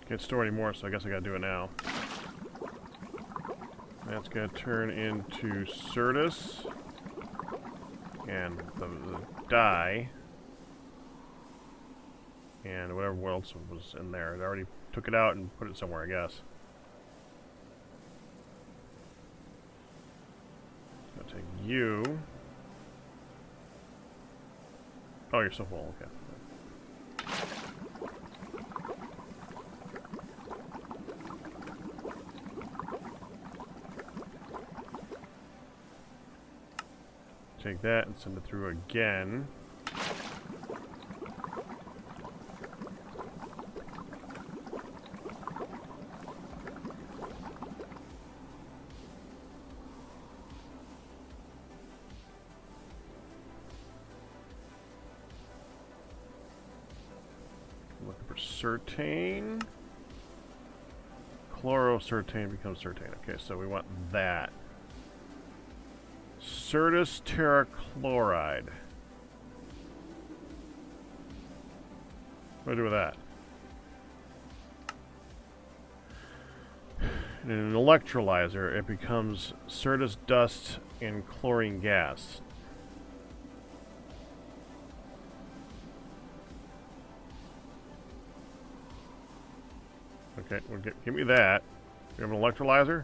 Can't store anymore, so I guess I gotta do it now. That's gonna turn into Certus. And the die. And whatever else was in there. I already took it out and put it somewhere, I guess. I'll take you. Oh, you're so full, okay. Take that and send it through again. Looking for Certane. Chlorocertane becomes Certane. Okay, so we want that. Certus terrachloride. What do I do with that? In an electrolyzer, it becomes Certus dust and chlorine gas. Okay, well, give me that. You have an electrolyzer?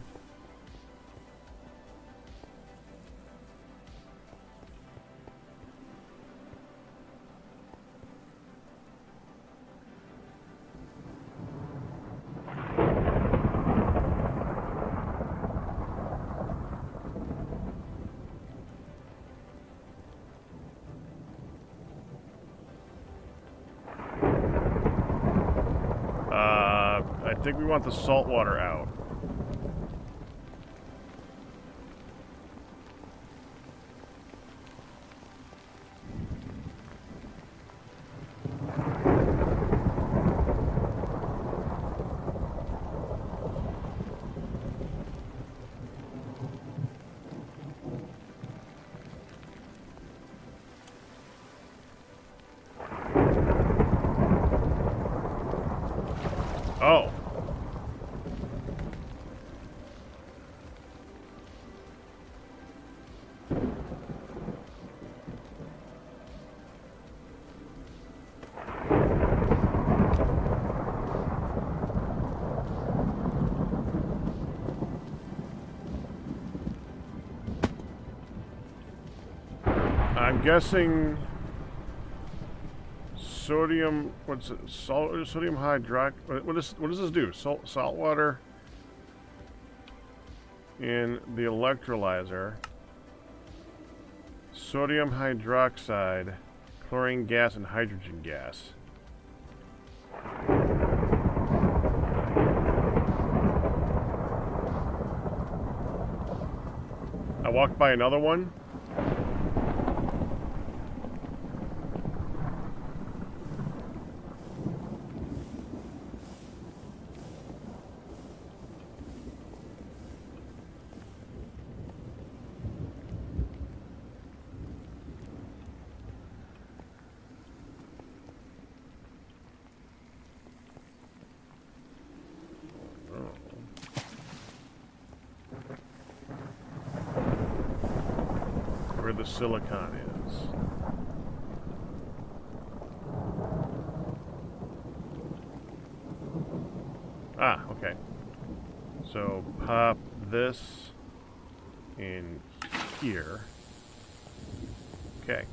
think we want the salt water out. Oh. I'm guessing sodium. What's it? Sodium hydrox. What does this do? Salt water in the electrolyzer. Sodium hydroxide, chlorine gas, and hydrogen gas. I walked by another one. Where the silicon is. Ah, okay. So pop this in here. Okay.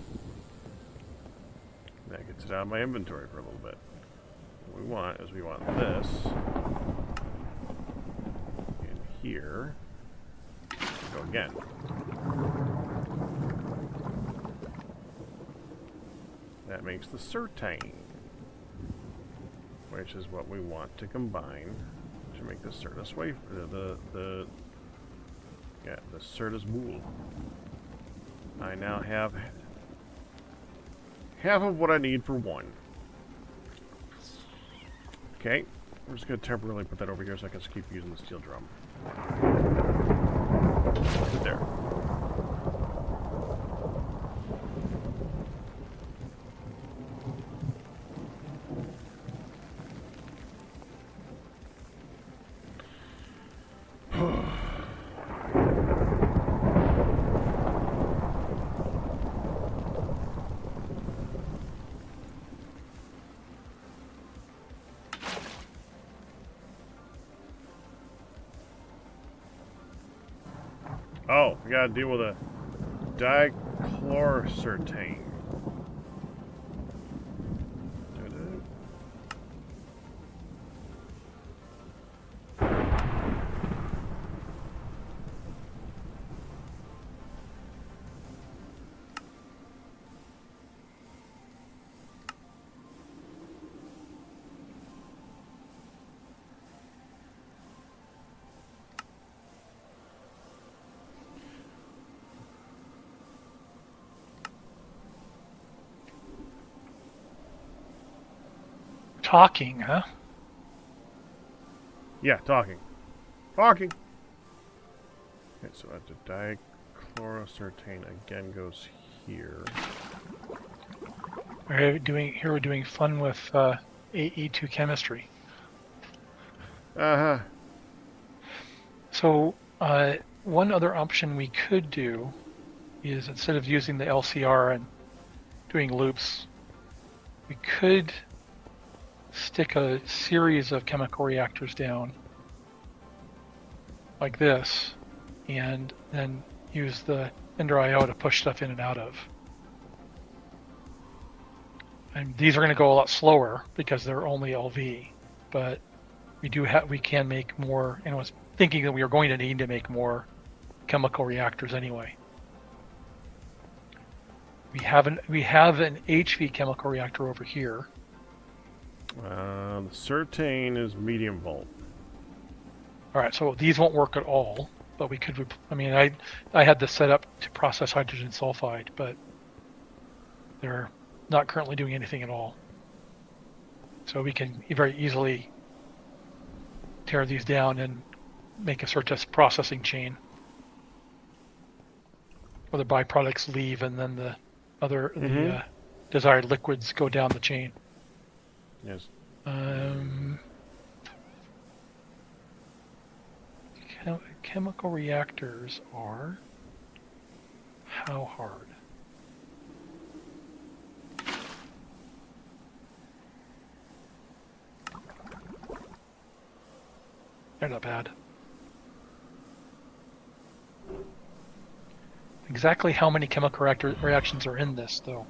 That gets it out of my inventory for a little bit. What we want is we want this in here. Go again. That makes the certain, which is what we want to combine to make the Certus wafer. The Certus boule. I now have half of what I need for one. Okay, I'm just going to temporarily put that over here so I can just keep using the steel drum. There. Oh, we gotta deal with a dichlorocertane. Talking, huh? Yeah, talking. Talking! Okay, so the dichlorocertane again goes here. We're doing fun with AE2 chemistry. Uh-huh. So one other option we could do is, instead of using the LCR and doing loops, we could stick a series of chemical reactors down like this, and then use the Ender IO to push stuff in and out of. And these are going to go a lot slower because they're only LV, but we can make more, and I was thinking that we are going to need to make more chemical reactors anyway. We have an HV chemical reactor over here. The certane is medium volt. All right, so these won't work at all, but we could. I mean, I had this set up to process hydrogen sulfide, but they're not currently doing anything at all. So we can very easily tear these down and make a sort of processing chain where the byproducts leave and then the other the desired liquids go down the chain. Yes. Chemical reactors are how hard? They're not bad. Exactly how many chemical reactions are in this, though?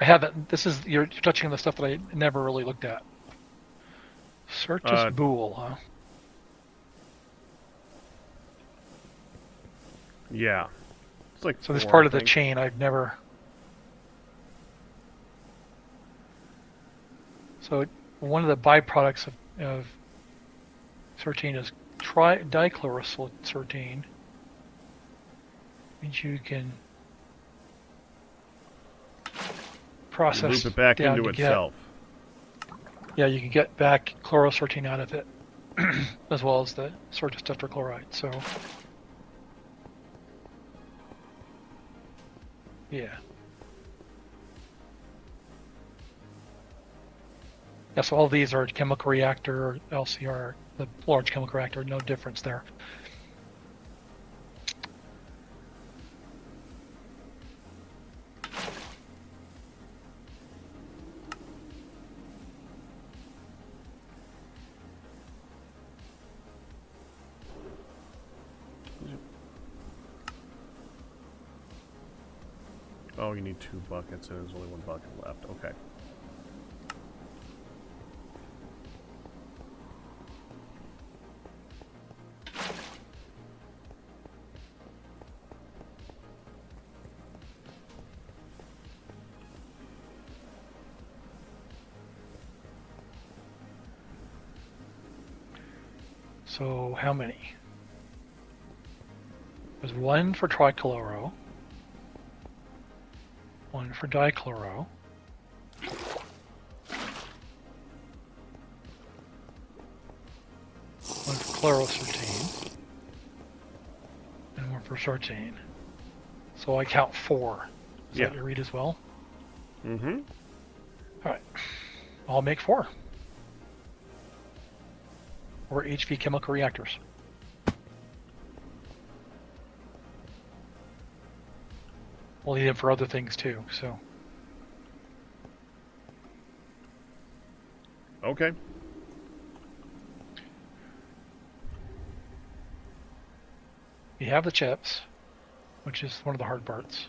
I haven't. This is you're touching on the stuff that I never really looked at. Certus Boole, huh? Yeah. It's like So this 4, part I of the think. chain I've never. So one of the byproducts of certine is dichlorocertine, which you can process Loop it back down into to itself. Yeah, you can get back chlorocertine out of it, as well as the Certus tetrachloride. So, yeah. Yeah, so all these are chemical reactor or LCR, the large chemical reactor, no difference there. Oh, you need 2 buckets, and there's only 1 bucket left. Okay. So how many? There's 1 for trichloro, 1 for dichloro, 1 for chlorocertine, and 1 for certine. So I count 4. Is that your read as well? Mm-hmm. All right. I'll make 4. Or HV chemical reactors. We'll need them for other things too, so. Okay. We have the chips, which is one of the hard parts.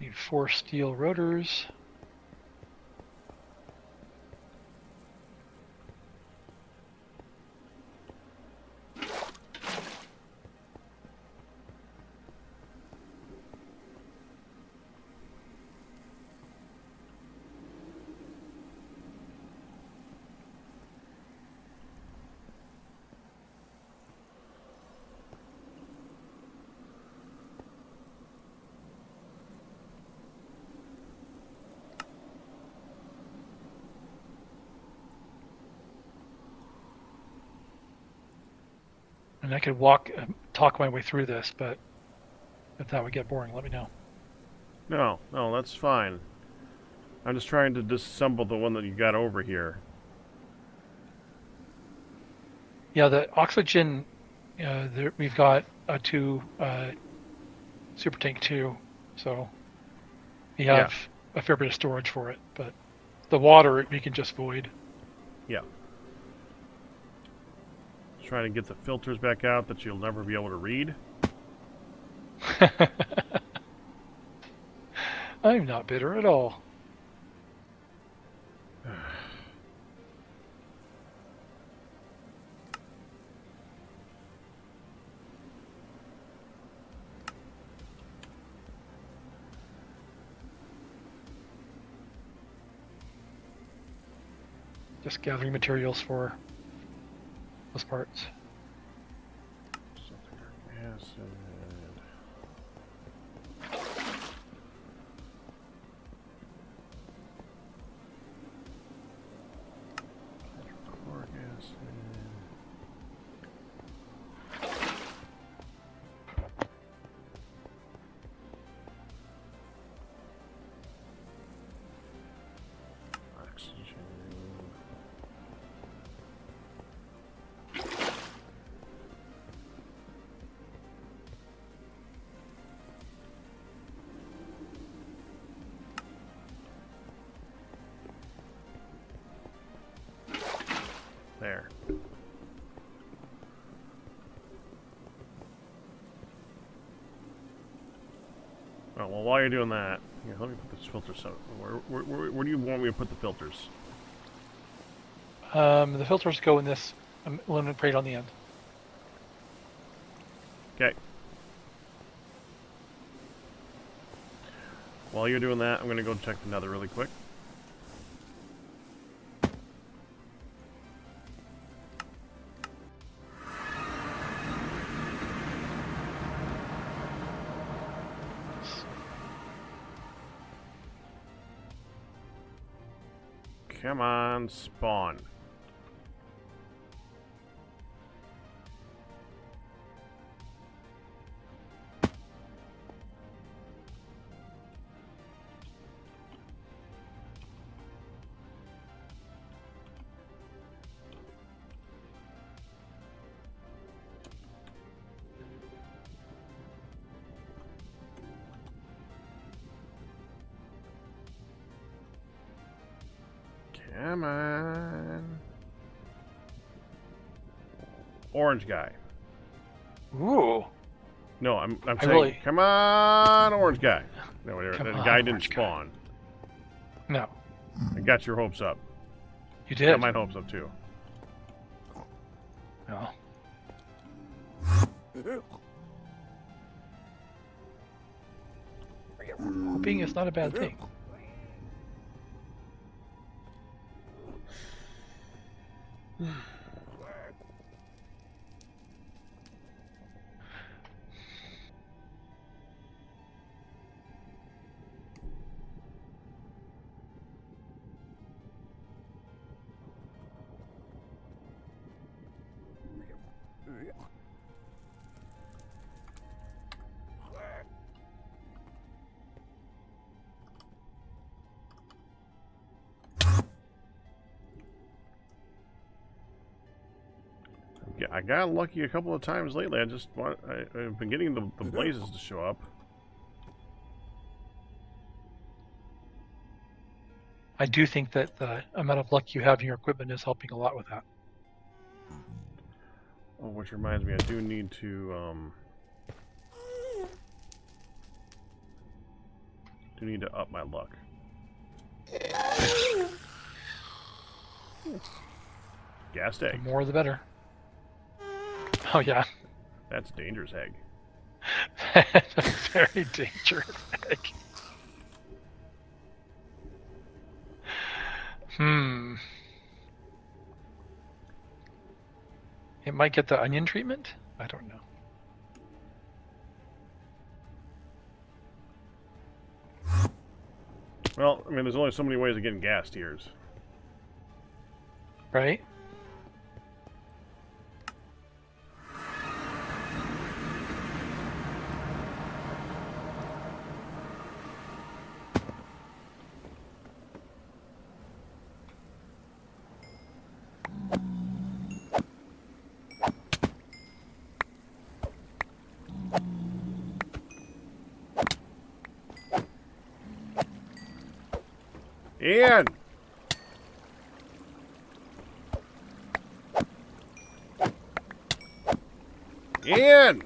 Need 4 steel rotors. And I could talk my way through this, but if that would get boring, let me know. No, that's fine. I'm just trying to disassemble the one that you got over here. Yeah, the oxygen, we've got 2 super tank 2, so we have a fair bit of storage for it, but the water we can just void. Yeah. Trying to get the filters back out that you'll never be able to read. I'm not bitter at all. just gathering materials for those parts. Sulfuric acid. Hydrochloric acid. Oxygen. There. Oh, well, while you're doing that, here, let me put this filter so. Where do you want me to put the filters? The filters go in this aluminum crate on the end. Okay. While you're doing that, I'm going to go check the nether really quick. Come on, spawn. Come on. Orange guy. Ooh. No, I'm saying, really- come on, orange guy. No, whatever. Come The on, guy didn't orange guy. spawn. No. I got your hopes up. You Got did. my hopes up too. No. Hoping is not a bad thing. Yeah, I got lucky a couple of times lately. I've been getting the blazes to show up. I do think that the amount of luck you have in your equipment is helping a lot with that. Oh, which reminds me, I do need to up my luck. Gassed The egg. more the better. Oh yeah. That's dangerous egg. That's a very dangerous egg. It might get the onion treatment? I don't know. Well, I mean, there's only so many ways of getting gas tears. Right? Ian! Ian!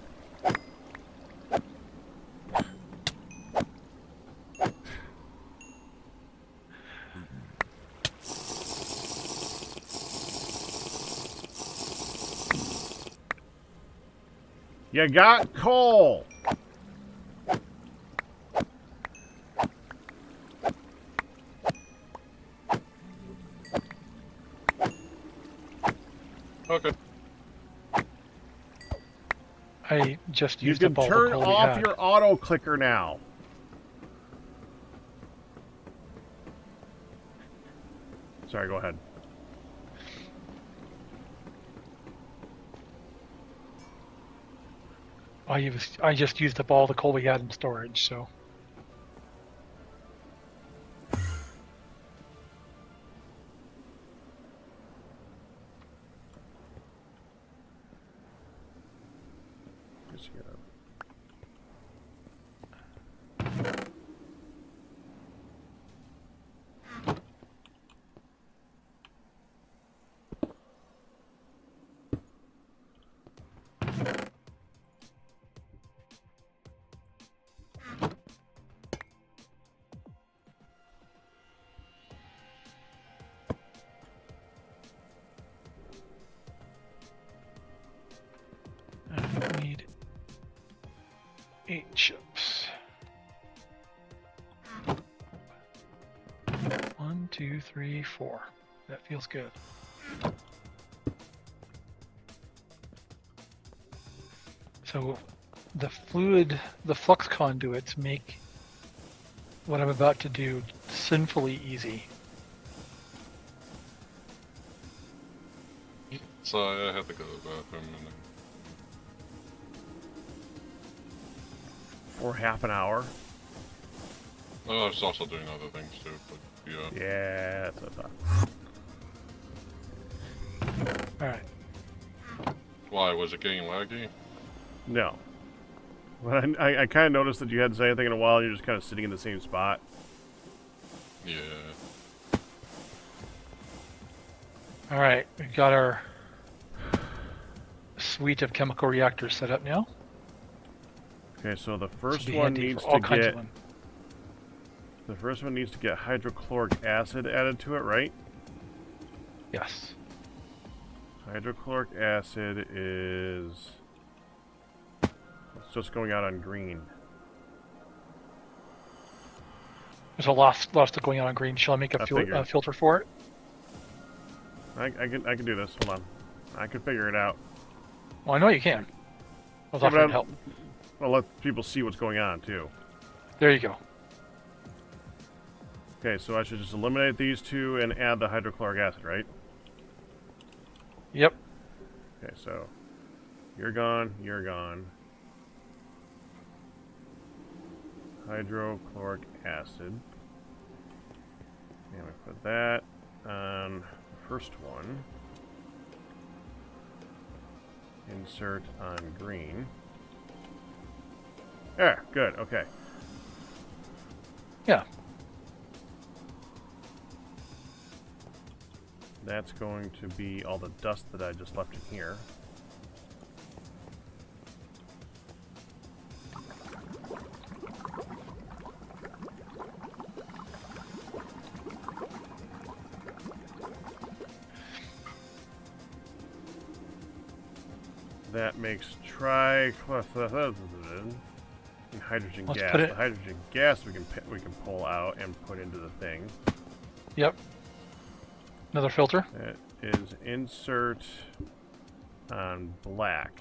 You got coal! Okay. I just You used can up all the turn coal we off had. your auto clicker now. Sorry, go ahead. I just used up all the coal we had in storage, so. Just here. I need 8 chips. 1, 2, 3, 4. That feels good. So the flux conduits make what I'm about to do sinfully easy. Sorry, I had to go to the bathroom. For half an hour. Oh, I was also doing other things too, but yeah. Yeah, that's what I thought. Alright. Why, was it getting laggy? No. But I kind of noticed that you hadn't said anything in a while, and you're just kind of sitting in the same spot. Yeah. Alright, we've got our suite of chemical reactors set up now. Okay, so the first Be one handy needs for all to kinds of get them. the first one needs to get hydrochloric acid added to it, right? Yes. Hydrochloric acid is it's just going out on green. There's a lot stuff going on green. Shall I make a figured. filter for it? I can do this. Hold on. I can figure it out. Well, I know you can. I was Yeah, but offering to help. I'll let people see what's going on too. There you go. Okay, so I should just eliminate these two and add the hydrochloric acid, right? Yep. Okay, so you're gone, you're gone. Hydrochloric acid. And we put that on the first one. Insert on green. Yeah, good, okay. Yeah. That's going to be all the dust that I just left in here. That makes hydrogen Let's gas. put it- The hydrogen gas we can pull out and put into the thing. Yep. Another filter. That is insert on black.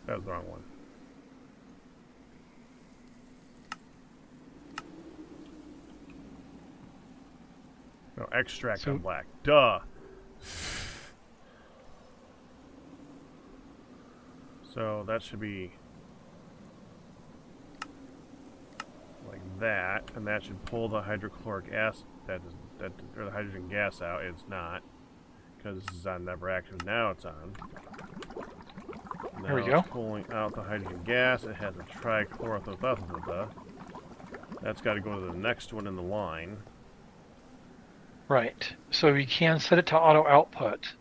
That was the wrong one. No, extract on black. Duh. So that should be like that, and that should pull the hydrochloric acid or the hydrogen gas out. It's not, because this is on never active. Now it's on. There we Now go. it's pulling out the hydrogen gas. It has a trichlorothiazide. That's got to go to the next one in the line. Right. So we can set it to auto output.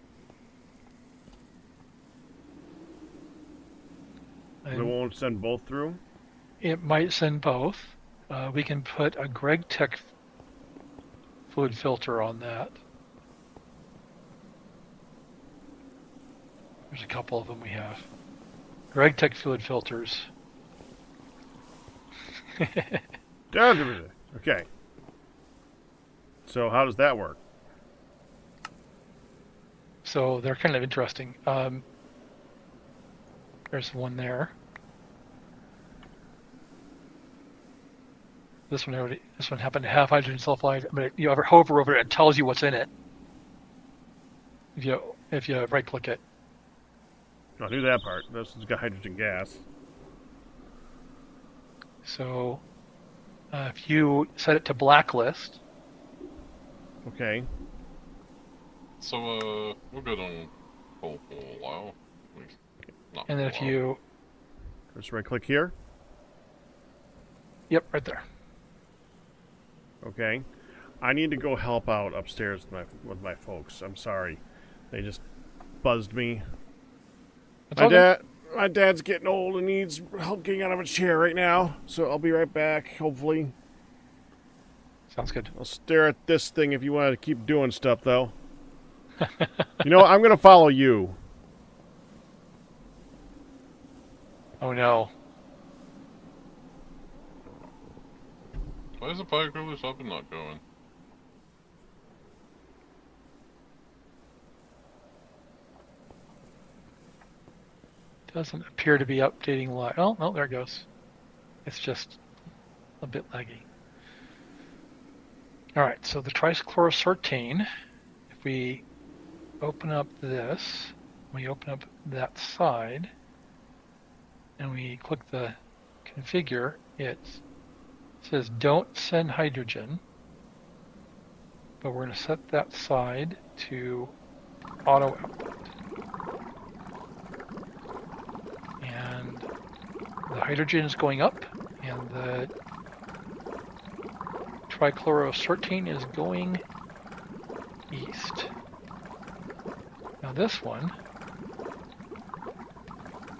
It won't send both through? It might send both. We can put a Gregtech fluid filter on that. There's a couple of them we have. Gregtech fluid filters. Okay. So how does that work? So they're kind of interesting. There's one there. This one happened to have hydrogen sulfide. But you ever hover over it, it tells you what's in it. If you right click it. I knew that part. This has got hydrogen gas. So if you set it to blacklist, Okay. So, we're good on for a while. Not and then if you, Just right click here. yep, right there. Okay. I need to go help out upstairs with my folks. I'm sorry. They just buzzed me. That's all good. My dad's getting old and needs help getting out of a chair right now. So I'll be right back, hopefully. Sounds good. I'll stare at this thing if you want to keep doing stuff, though. You know, I'm going to follow you. Oh no. Why is the pirate cruise up and not going? Doesn't appear to be updating live. Oh, no, there it goes. It's just a bit laggy. All right, so the trichlorocertane, if we open up this, we open up that side, and we click the configure, it says don't send hydrogen, but we're going to set that side to auto output. And the hydrogen is going up, and the trichlorocertane is going east. Now this one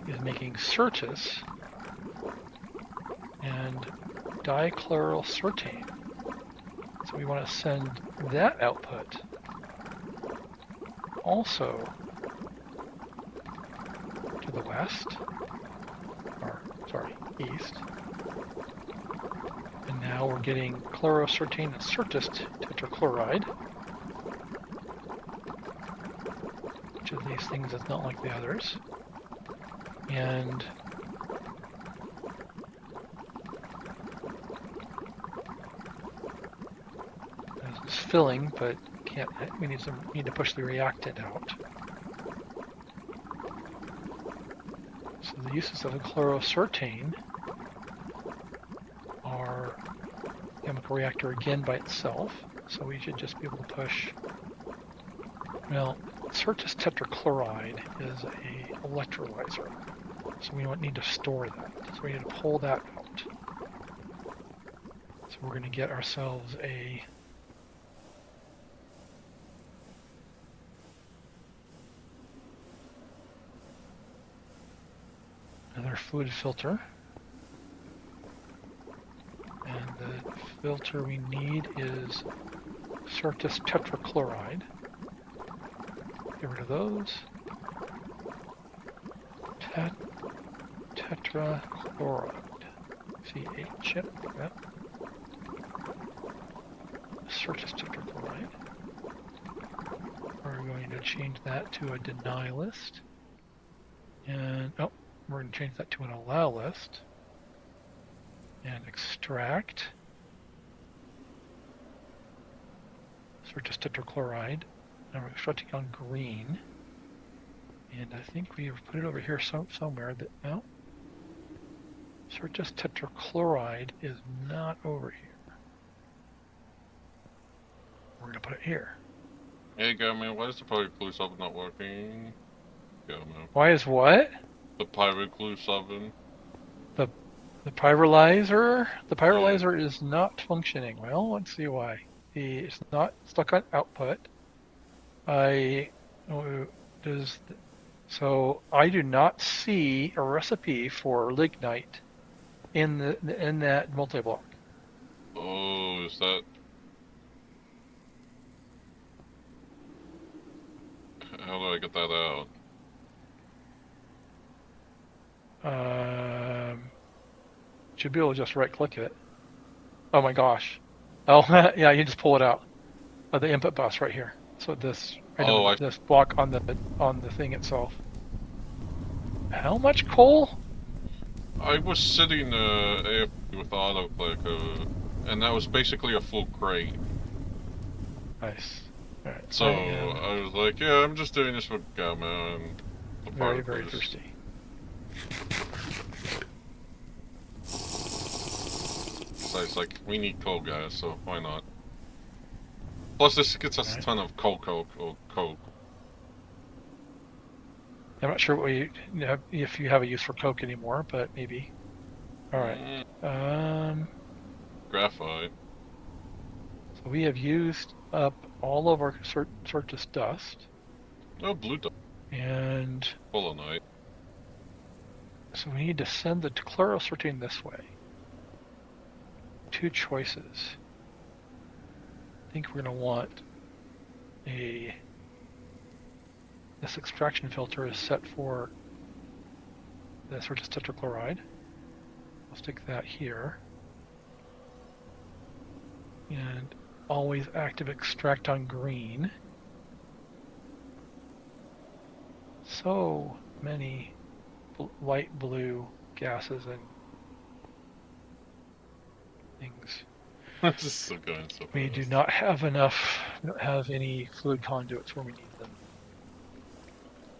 is making Certus and dichlorocertane. So we want to send that output also to the west, or sorry, east. And now we're getting chlorocertane and Certus tetrachloride. Each of these things is not like the others. And it's filling, but can't. We need to push the reactant out. So the uses of the chlorocertane are chemical reactor again by itself. So we should just be able to push. Well, Certus tetrachloride is a electrolyzer, so we don't need to store that. So we need to pull that out. So we're going to get ourselves another fluid filter. And the filter we need is Certus tetrachloride. Get rid of those. Tetrachloride. CH. Yep. Certus tetrachloride. We're going to change that to a deny list. And, oh, we're going to change that to an allow list. And extract Certus tetrachloride. Now we're extracting on green. And I think we have put it over here somewhere that, no. Certus tetrachloride is not over here. We're going to put it here. Hey, man, why is the pirate glue oven not working? Man. Why is what? The pirate glue oven. The pyrolyzer? The pyrolyzer is not functioning. Well, let's see why. It's not stuck on output. So I do not see a recipe for lignite in that multi-block. Oh, is that? How do I get that out? Should be able to just right click it. Oh my gosh. Oh, yeah, you just pull it out. The input bus right here. So this, this block on the thing itself. How much coal? I was sitting AFK with autoclick, and that was basically a full crate. Nice. Alright, So I was like, yeah, I'm just doing this for Gamma and the very, very thirsty. So it's like, we need coal, guys, so why not? Plus, this gets us a ton of coke. I'm not sure what if you have a use for coke anymore, but maybe. All right. Graphite. So we have used up all of our surface dust. Oh, blue dust. And Polonite. so we need to send the chlorocertine this way. Two choices. I think we're going to want this extraction filter is set for the surface tetrachloride. I'll stick that here. And always active extract on green. So many light blue gases and things. This is so going so fast. We do not have enough, we don't have any fluid conduits where we need them.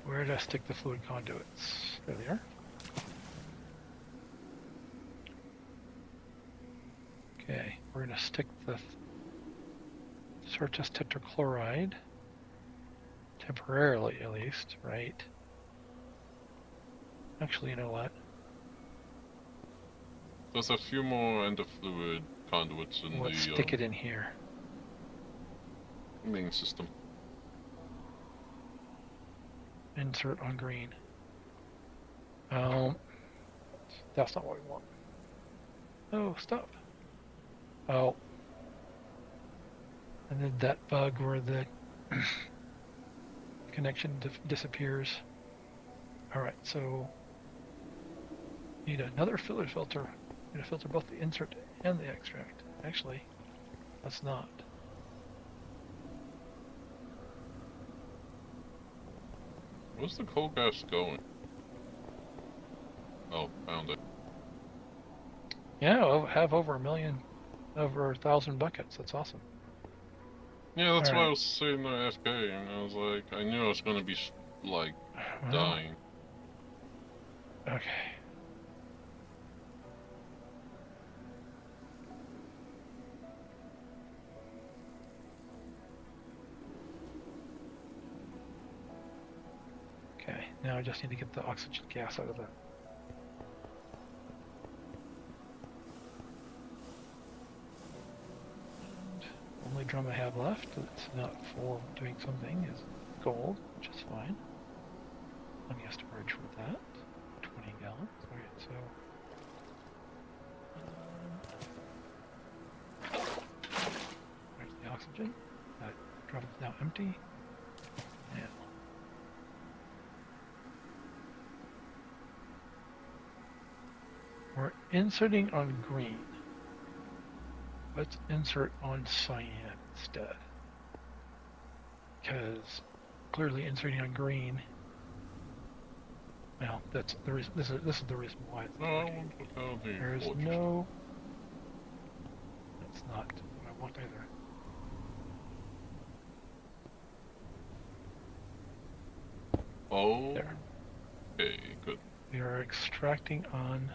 Where did I stick the fluid conduits? There they are. Okay, we're going to stick the surface tetrachloride, temporarily at least, right? Actually, you know what? There's a few more end of fluid conduits in Let's stick it in here. Main system. Insert on green. That's not what we want. Oh, stop. Oh. And then that bug where the connection disappears. Alright, so need another fluid filter. Need to filter both the insert and the extract. Actually, let's not. Where's the coal gas going? Oh, found it. Yeah, we'll have over 1,000 buckets. That's awesome. Yeah, that's why I was sitting there AFK, and I was like, I knew I was gonna be, like, dying. Okay. Okay, now I just need to get the oxygen gas out of the... Only drum I have left that's not for doing something is gold, which is fine. Plenty of storage for that. 20 gallons. Okay, so... there's the oxygen. That drum is now empty. Now... we're inserting on green. Let's insert on cyan instead. Because clearly inserting on green, well, that's the reason. This is the reason why it's not working. There's no. That's not what I want either. Oh. There. Okay, good. We are extracting on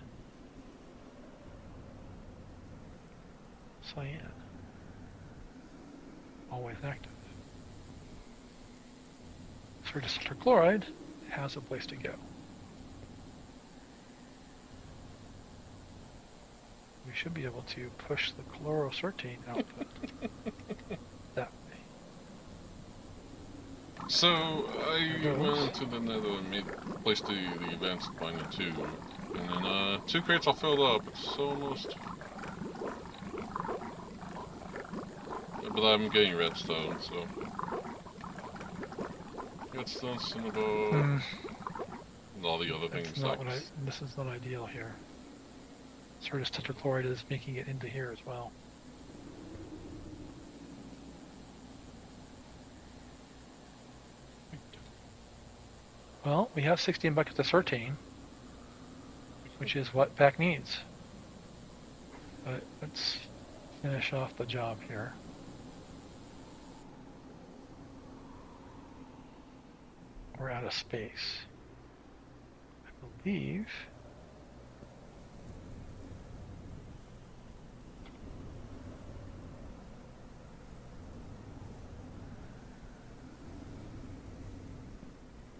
cyan. Always active. Surface tetrachloride has a place to go. We should be able to push the chlorocertine output that way. So, I went into the nether and placed the advanced binder 2, and then 2 crates are filled up. It's almost... but I'm getting redstone, so... Redstone's in about... and all the other That's things not like what this is not ideal here. Sodium tetrachloride is making it into here as well. Well, we have 16 buckets of sertane, which is what Pack needs. But let's finish off the job here. We're out of space. I believe.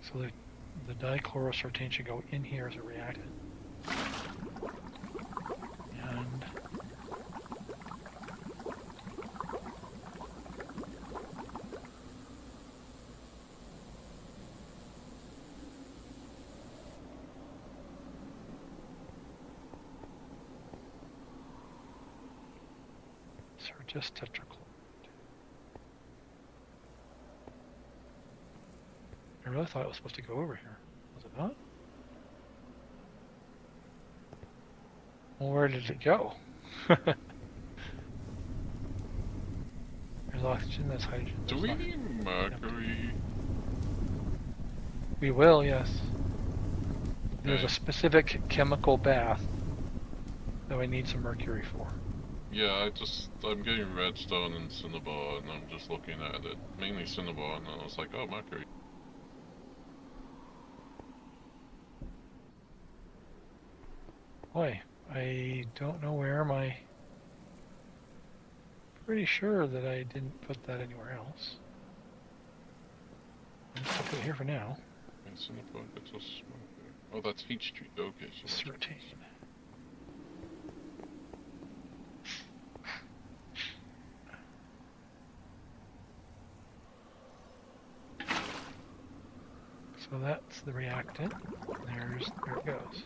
So the dichlorosertane should go in here as a reactant. And just tetrachloride. I really thought it was supposed to go over here. Was it not? Well, where did it go? There's oxygen, that's hydrogen. Do we need mercury? We will, yes. There's Okay. a specific chemical bath that we need some mercury for. Yeah, I'm getting redstone and cinnabar, and I'm just looking at it. Mainly cinnabar, and I was like, oh, mercury. Boy, I don't know where my... Pretty sure that I didn't put that anywhere else. I'm just gonna put it here for now. And cinnabar, it's just mercury. Oh, that's heat treat. Okay, so that's Sertane. So that's the reactant. There it goes.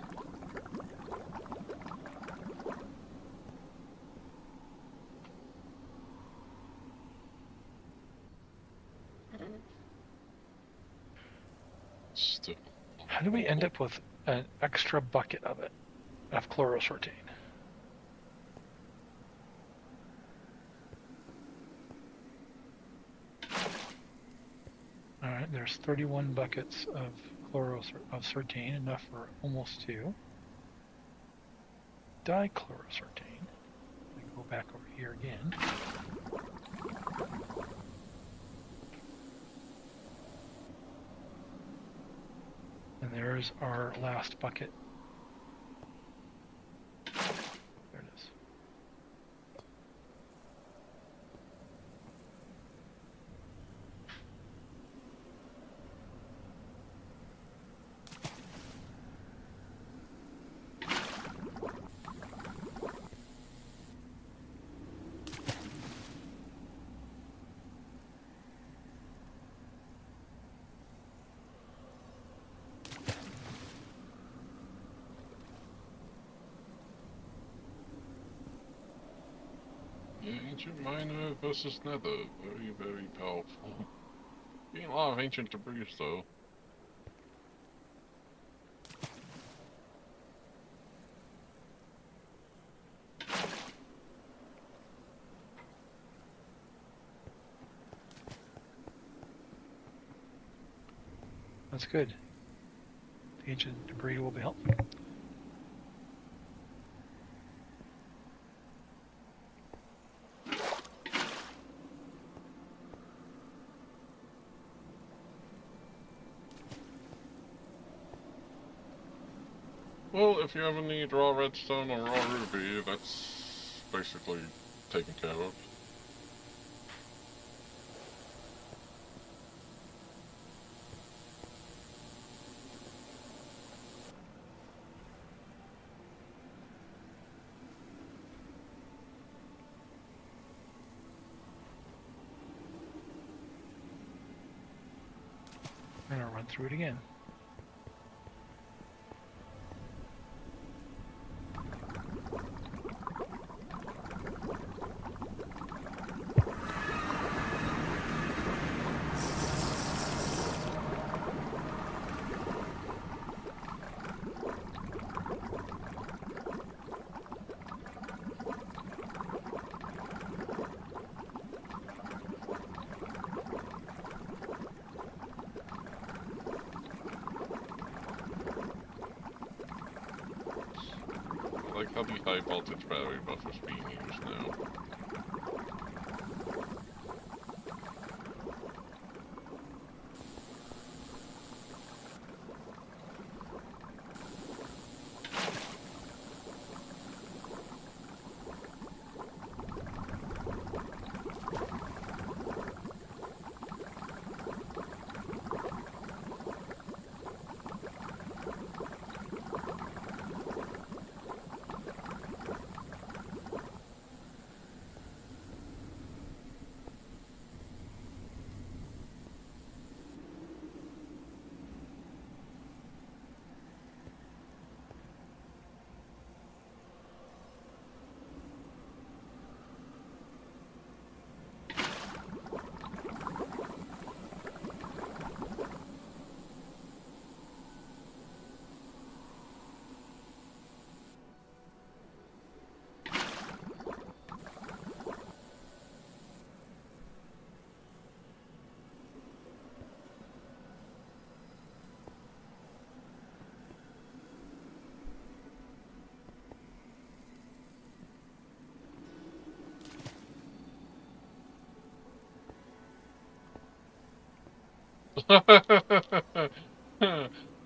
still. How do we end up with an extra bucket of it, of chlorosertane? Alright, there's 31 buckets of sertane, enough for almost 2. Dichlorosertane. I go back over here again. And there's our last bucket. There it is. Yeah, ancient miner versus nether. Very, very powerful. Getting a lot of ancient debris, though. That's good. The ancient debris will be helpful. Well, if you ever need raw redstone or raw ruby, that's basically taken care of. I'm gonna run through it again. like how the high voltage battery buffer's being used now.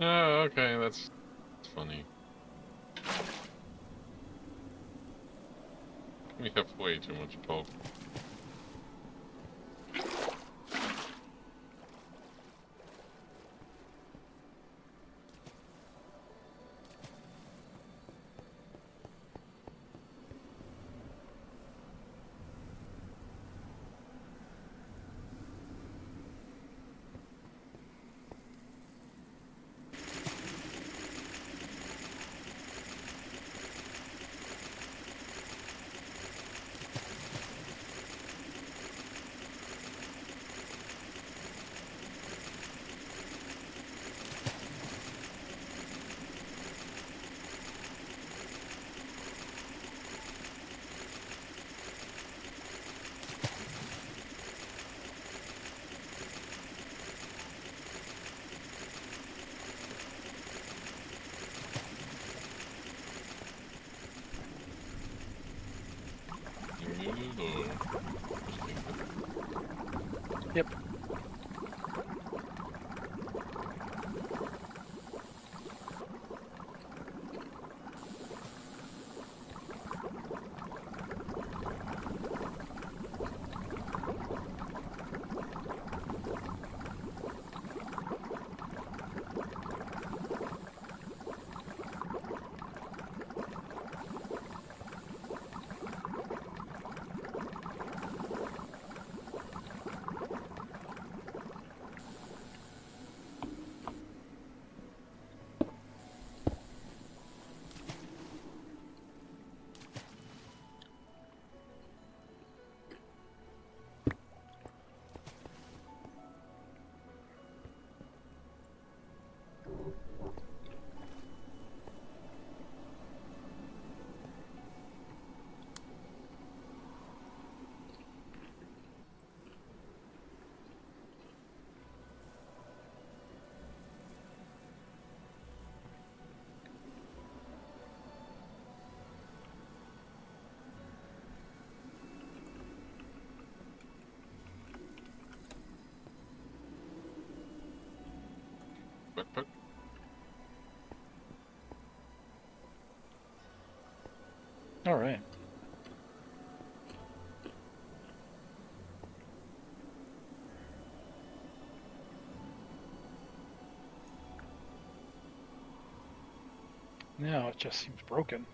Oh, okay, that's funny. We have way too much pulp. Yep. Backpack. All right. Now it just seems broken.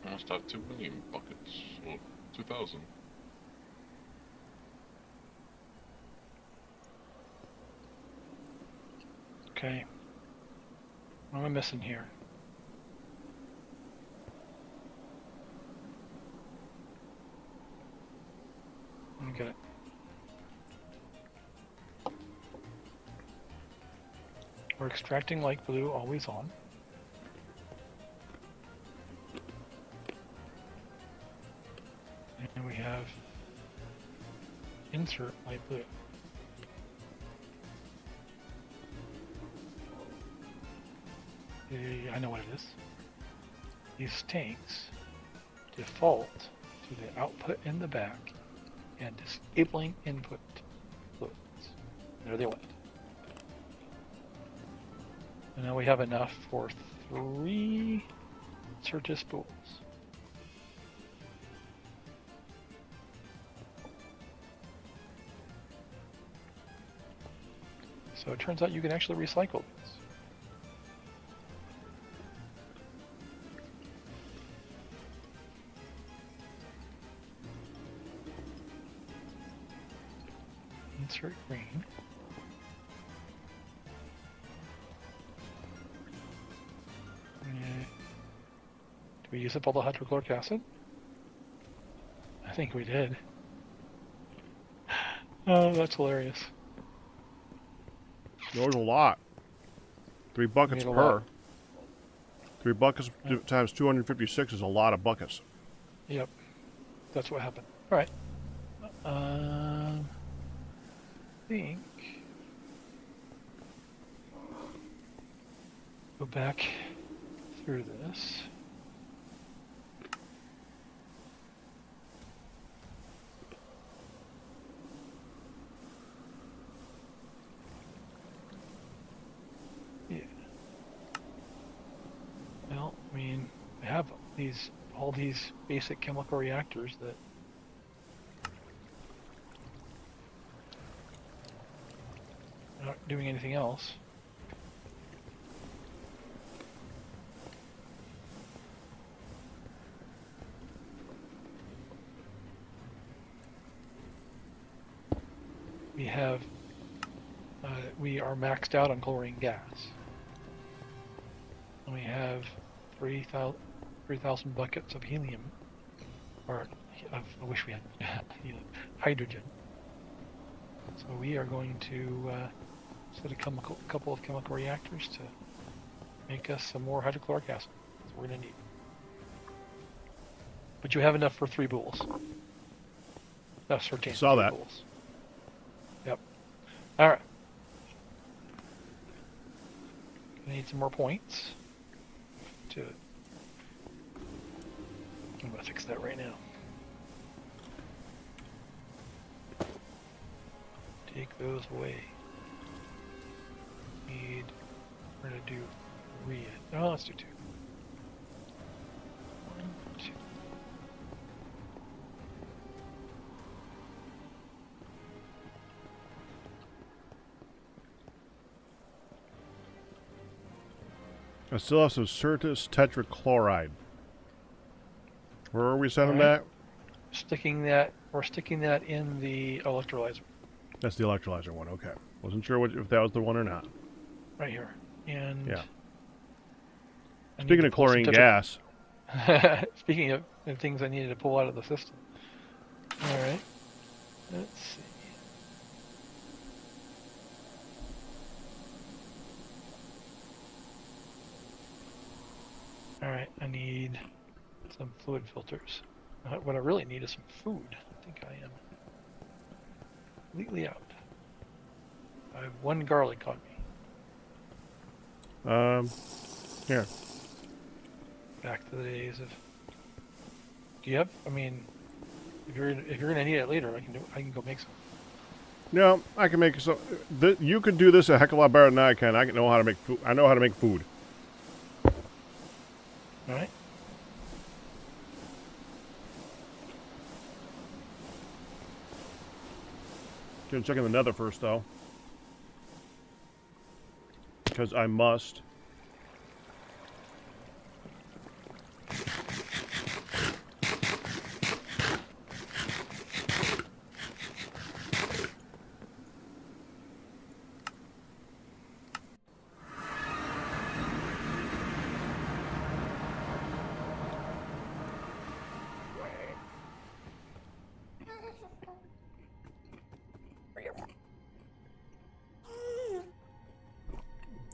I must have 2 million buckets. Or 2,000. Okay. What am I missing here? Okay. We're extracting light blue, always on. insert light blue. I know what it is. These tanks default to the output in the back and disabling input fluids. There they went. And now we have enough for 3 Certus spools. So it turns out you can actually recycle these. Insert green. Did we use up all the hydrochloric acid? I think we did. Oh, that's hilarious. There was a lot. 3 buckets We made a per. lot. 3 buckets times 256 is a lot of buckets. Yep, that's what happened. All right. I think go back through this. Yeah. Well, I mean, I have all these basic chemical reactors that not doing anything else. We are maxed out on chlorine gas. And we have 3,000 buckets of helium, or I wish we had hydrogen. So we are going to set a couple of chemical reactors to make us some more hydrochloric acid. That's what we're going to need. But you have enough for 3 boules. That's 13. Saw that. Boules. Yep. All right. I need some more points to. I'm going to fix that right now. Take those away. We're going to do read. No, let's do 2. 1, 2. I still have some Certus tetrachloride. Where are we sending Alright. that? We're sticking that in the electrolyzer That's the electrolyzer one, okay. Wasn't sure if that was the one or not. right here. And Yeah. I need Speaking to of pull some chlorine gas, Speaking of things I needed to pull out of the system. All right. Let's see. All right, I need some fluid filters. What I really need is some food. I think I am completely out. I have 1 garlic on me. here. Back to the days of. Do you have? I mean, if you're gonna need it later, I can go make some. No, I can make so. You could do this a heck of a lot better than I can. I know how to make food. I know how to make food. All right. Gonna check in the nether first, though, because I must.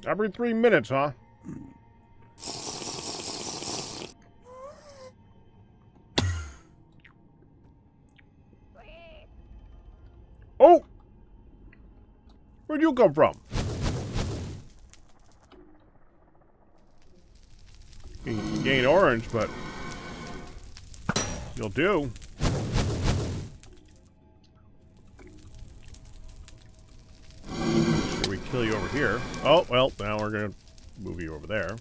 Every 3 minutes, huh? Oh! Where'd you come from? You gain orange, but you'll do. Should we kill you over here? Oh, well, now we're gonna move you over there.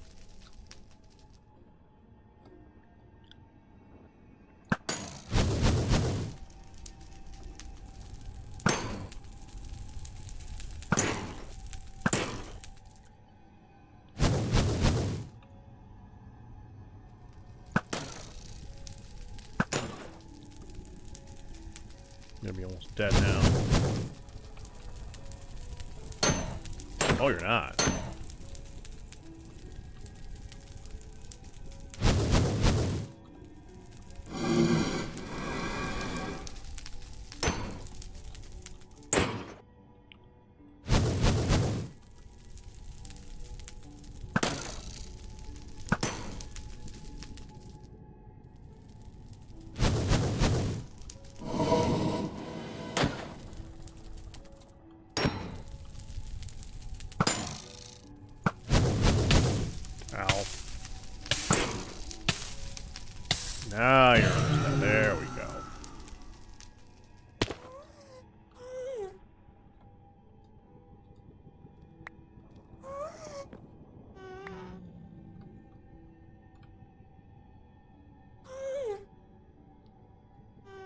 Gonna be almost dead now. Oh, you're not. Ow. Now you're almost dead. There we go.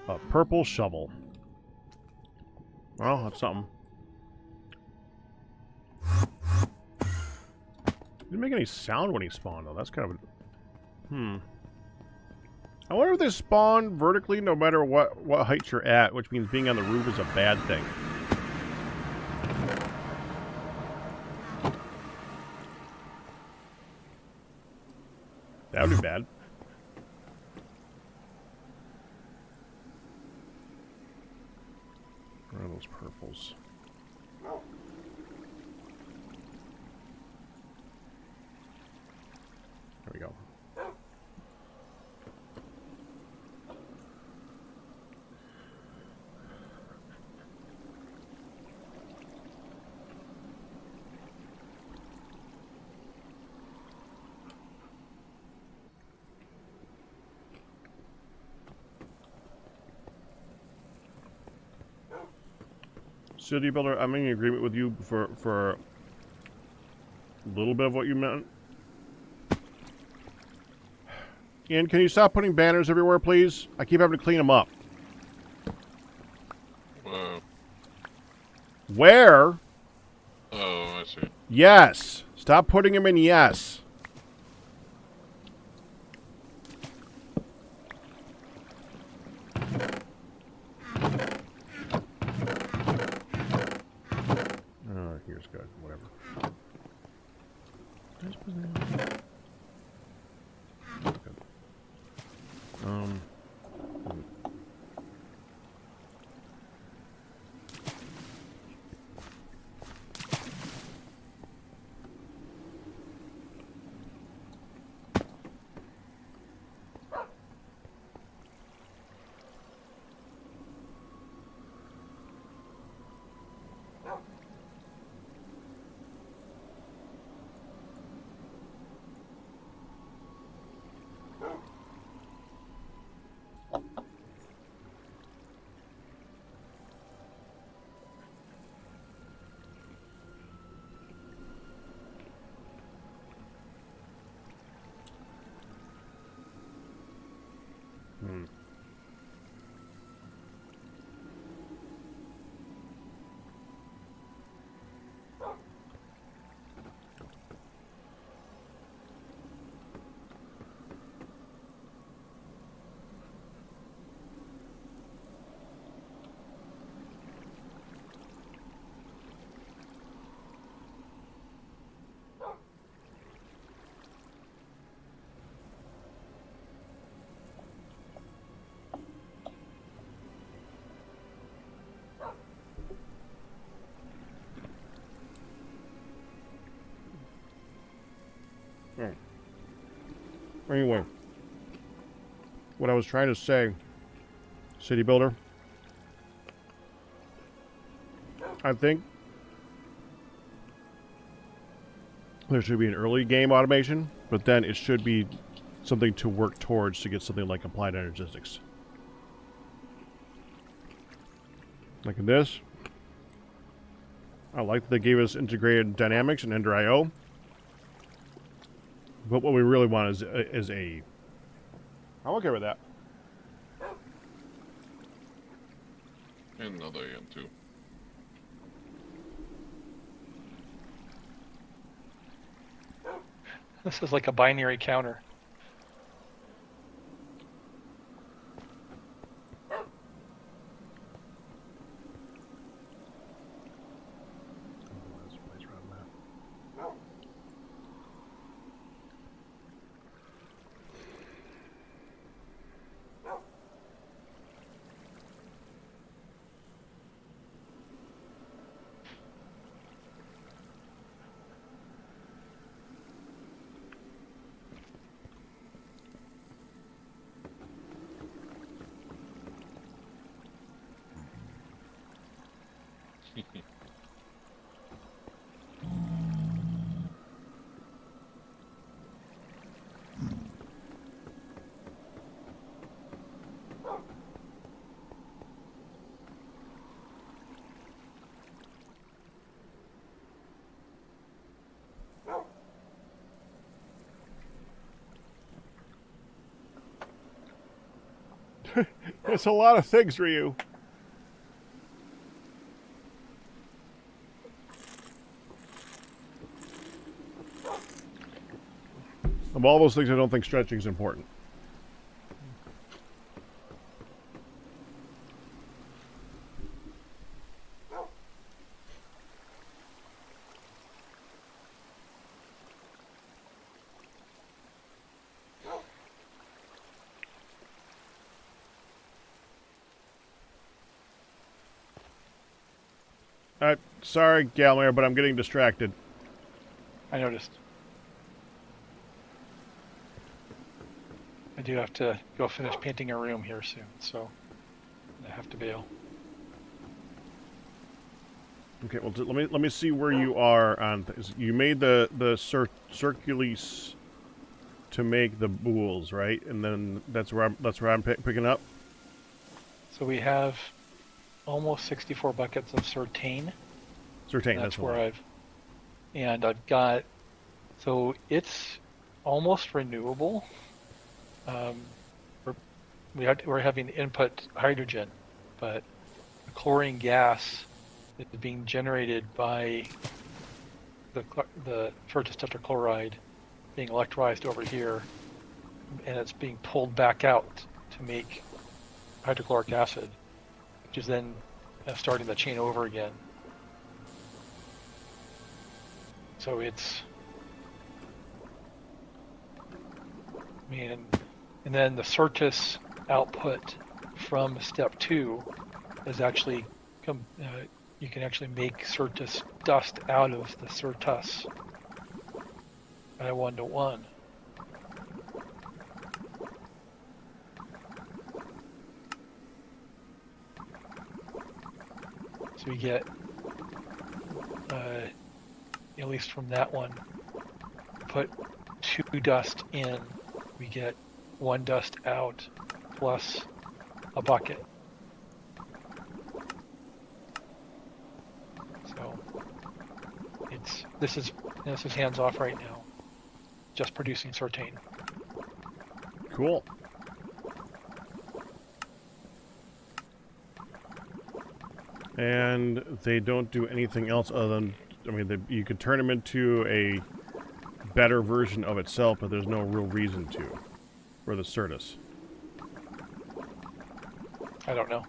A purple shovel. Well, that's something. Didn't make any sound when he spawned, though. That's kind of a... I wonder if they spawn vertically no matter what height you're at, which means being on the roof is a bad thing. That would be bad. Where are those purples? There we go. City Builder, I'm in agreement with you for a little bit of what you meant. Ian, can you stop putting banners everywhere, please? I keep having to clean them up. Where? Oh, I see. Yes. Stop putting them in yes. Oh, here's good. Whatever. Anyway, what I was trying to say, City Builder, I think there should be an early game automation, but then it should be something to work towards to get something like applied energistics. Like in this. I like that they gave us integrated dynamics and Ender IO. But what we really want is a... I'm okay with that. And another AM too. This is like a binary counter. It's a lot of things, Ryu. Of all those things, I don't think stretching is important. Sorry, Galmer, but I'm getting distracted. I noticed. I do have to go finish painting a room here soon, so I have to bail. Okay, well, let me see where you are on things. You made the circules to make the bools, right? And then that's where I'm picking up. So we have almost 64 buckets of Certain. Certain, That's where I've got, so it's almost renewable. We're having input hydrogen, but the chlorine gas is being generated by the first tetrachloride being electrolyzed over here, and it's being pulled back out to make hydrochloric acid, which is then starting the chain over again. So it's, I mean, and then the Certus output from step 2 is actually, you can actually make Certus dust out of the Certus by 1-to-1. So we get, at least from that one, put 2 dust in, we get 1 dust out plus a bucket. So this is hands off right now, just producing Certain. Cool. And they don't do anything else other than, I mean, you could turn them into a better version of itself, but there's no real reason to for the Certus. I don't know.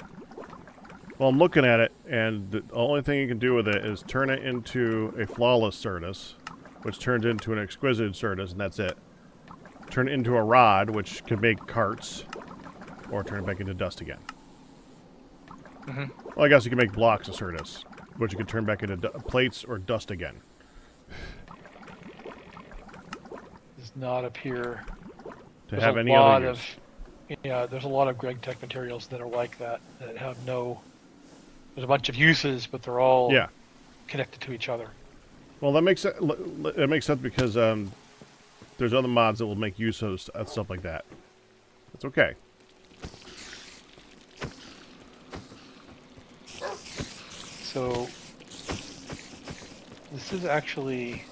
Well, I'm looking at it, and the only thing you can do with it is turn it into a flawless Certus, which turns into an exquisite Certus, and that's it. Turn it into a rod, which can make carts, or turn it back into dust again. Mm-hmm. Well, I guess you can make blocks of Certus, which you can turn back into plates or dust again. Does not appear To have any other use. Yeah, there's a lot of Gregtech materials that are like that have no there's a bunch of uses, but they're all Yeah. connected to each other. Well, that makes sense because there's other mods that will make use of stuff like that. It's okay. So this is actually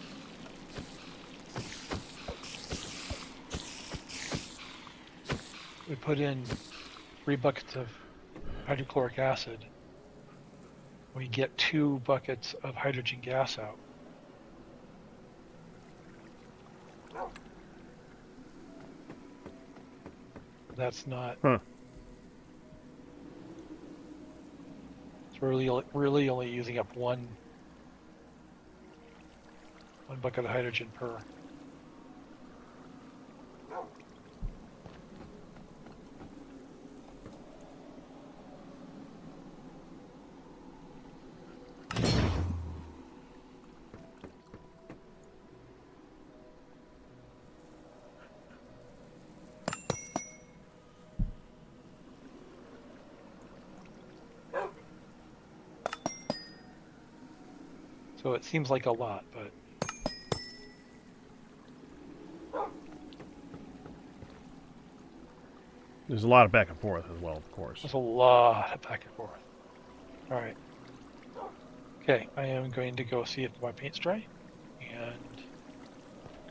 we put in 3 buckets of hydrochloric acid. We get 2 buckets of hydrogen gas out. That's not. Huh. It's really only using up one bucket of hydrogen per. So it seems like a lot, but There's a lot of back and forth as well, of course. there's a lot of back and forth. All right. Okay, I am going to go see if my paint's dry, and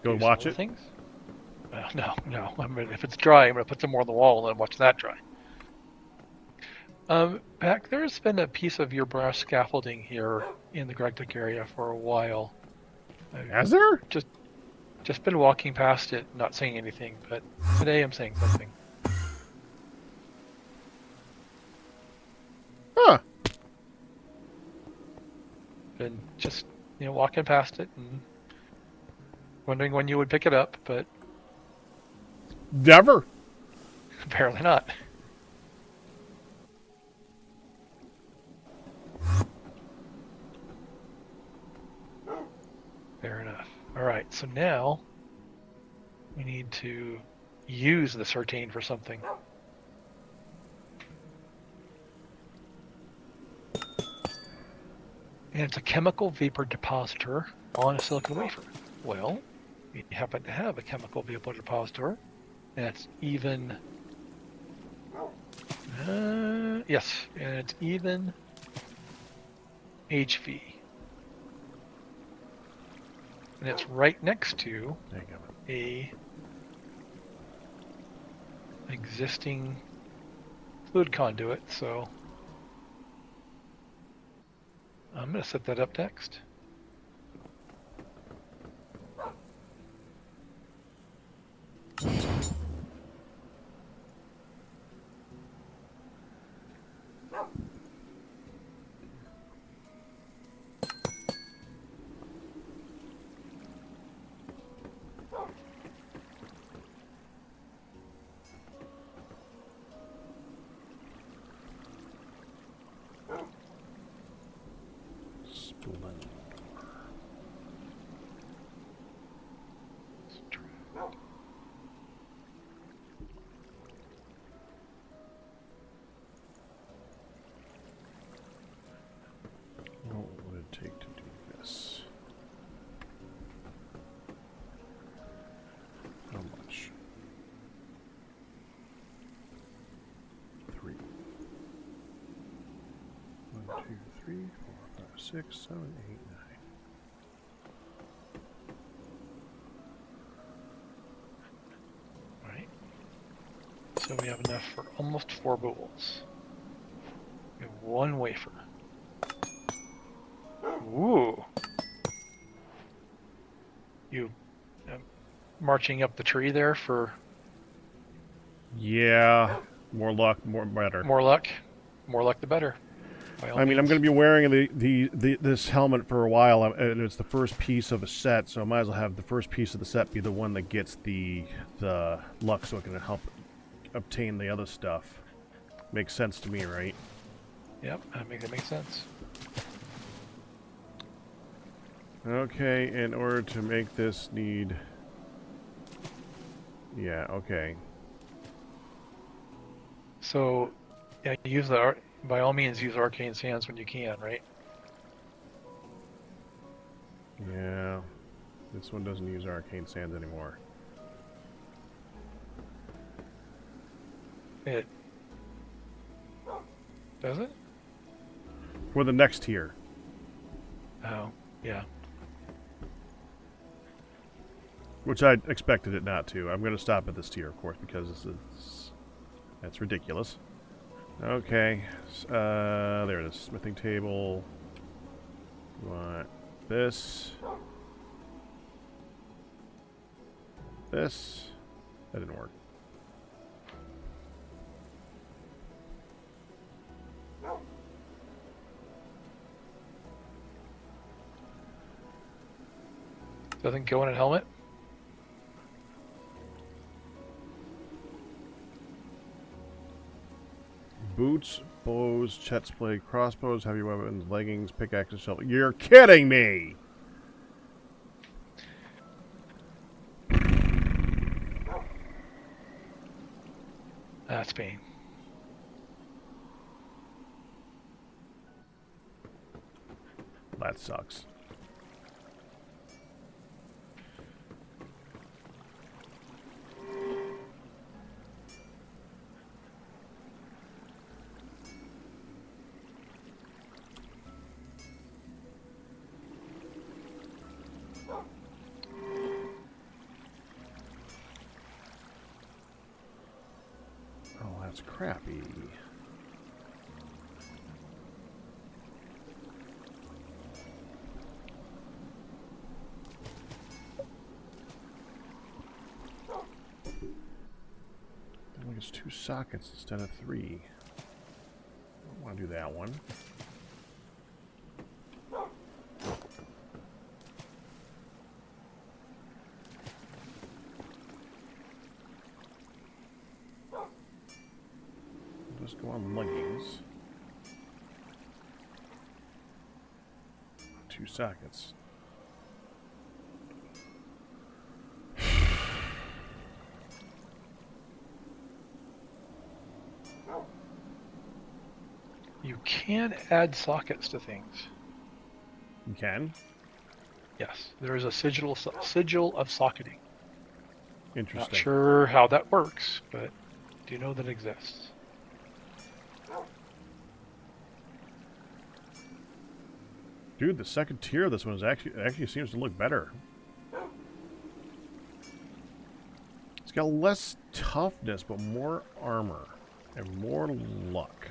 Go do some watch other it. Things. No. If it's dry, I'm going to put some more on the wall and then watch that dry. Back there's been a piece of your brass scaffolding here in the Gregtech area for a while. Has there? Just been walking past it, not saying anything, but today I'm saying something. Huh. Been just walking past it and wondering when you would pick it up, but Never. apparently not. Fair enough. All right, so now we need to use the Certain for something. And it's a chemical vapor depositor on a silicon wafer. Well, we happen to have a chemical vapor depositor that's even. Yes, and it's even HV. And it's right next to There you go. a existing fluid conduit, so I'm going to set that up next. Splendor. What would it take to do this? How much? 3. 1, 2, 3, 4, 5, 6, 7, 8, 9. Right. So we have enough for almost 4 boules. We have 1 wafer. Ooh. You marching up the tree there for Yeah, more luck, more better. more luck. More luck the better. By all I mean, I'm means. going to be wearing this helmet for a while, and it's the first piece of a set, so I might as well have the first piece of the set be the one that gets the luck, so it can help obtain the other stuff. Makes sense to me, right? Yep, that makes sense. Okay, in order to make this need... Yeah, okay. So, yeah, by all means use arcane sands when you can, right? Yeah. This one doesn't use arcane sands anymore. It does it? For the next tier. Oh, yeah. Which I expected it not to. I'm going to stop at this tier, of course, because that's ridiculous. Okay. There it is. Smithing table. You want this. This. That didn't work. Doesn't go in a helmet? Boots, bows, chest plate, crossbows, heavy weapons, leggings, pickaxes, shovel. You're kidding me! That's pain. That sucks. Oh, that's crappy. I think it's 2 sockets instead of 3. I don't want to do that one. Just go on leggings. 2 sockets. You can add sockets to things. You can? Yes, there is a sigil of socketing. Interesting. Not sure how that works, but do know that it exists. Dude, the second tier of this one is actually seems to look better. It's got less toughness, but more armor and more luck.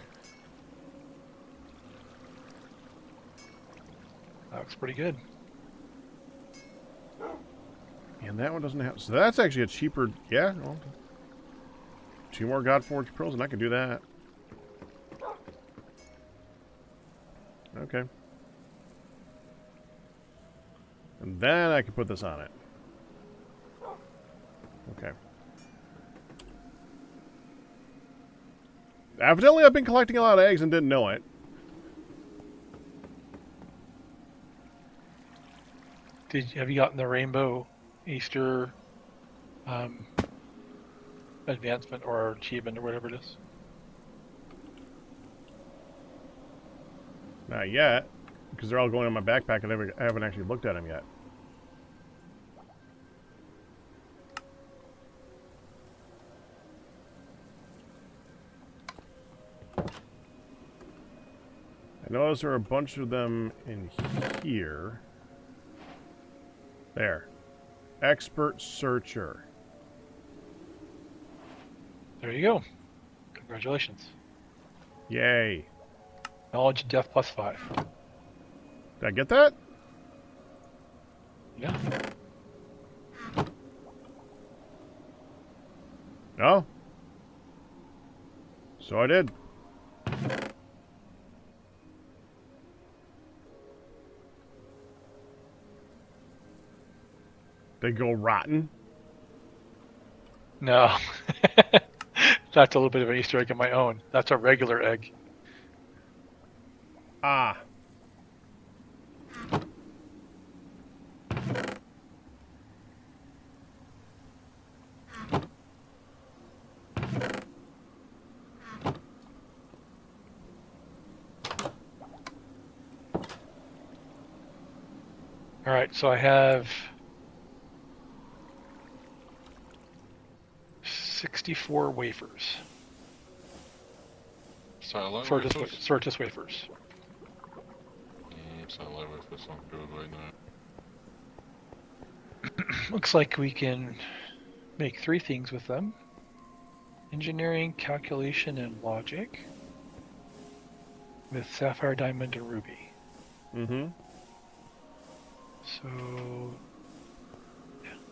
That looks pretty good. And that one doesn't have... So that's actually a cheaper... Yeah, well, 2 more Godforged Pearls, and I can do that. Okay. And then I can put this on it. Okay. Evidently, I've been collecting a lot of eggs and didn't know it. Have you gotten the Rainbow Easter advancement or achievement or whatever it is? Not yet, because they're all going in my backpack and I haven't actually looked at them yet. I notice there are a bunch of them in here. There. Expert Searcher. There you go. Congratulations. Yay. Knowledge and Death +5. Did I get that? Yeah. No? So I did. They go rotten? No. That's a little bit of an Easter egg of my own. That's a regular egg. Ah. All right, so I have 64 wafers. Satellite Sortus wafers? Sortus wafers. Satellite wafers aren't good right now. Looks like we can make 3 things with them. Engineering, calculation, and logic. With sapphire, diamond, and ruby. Mm-hmm. So,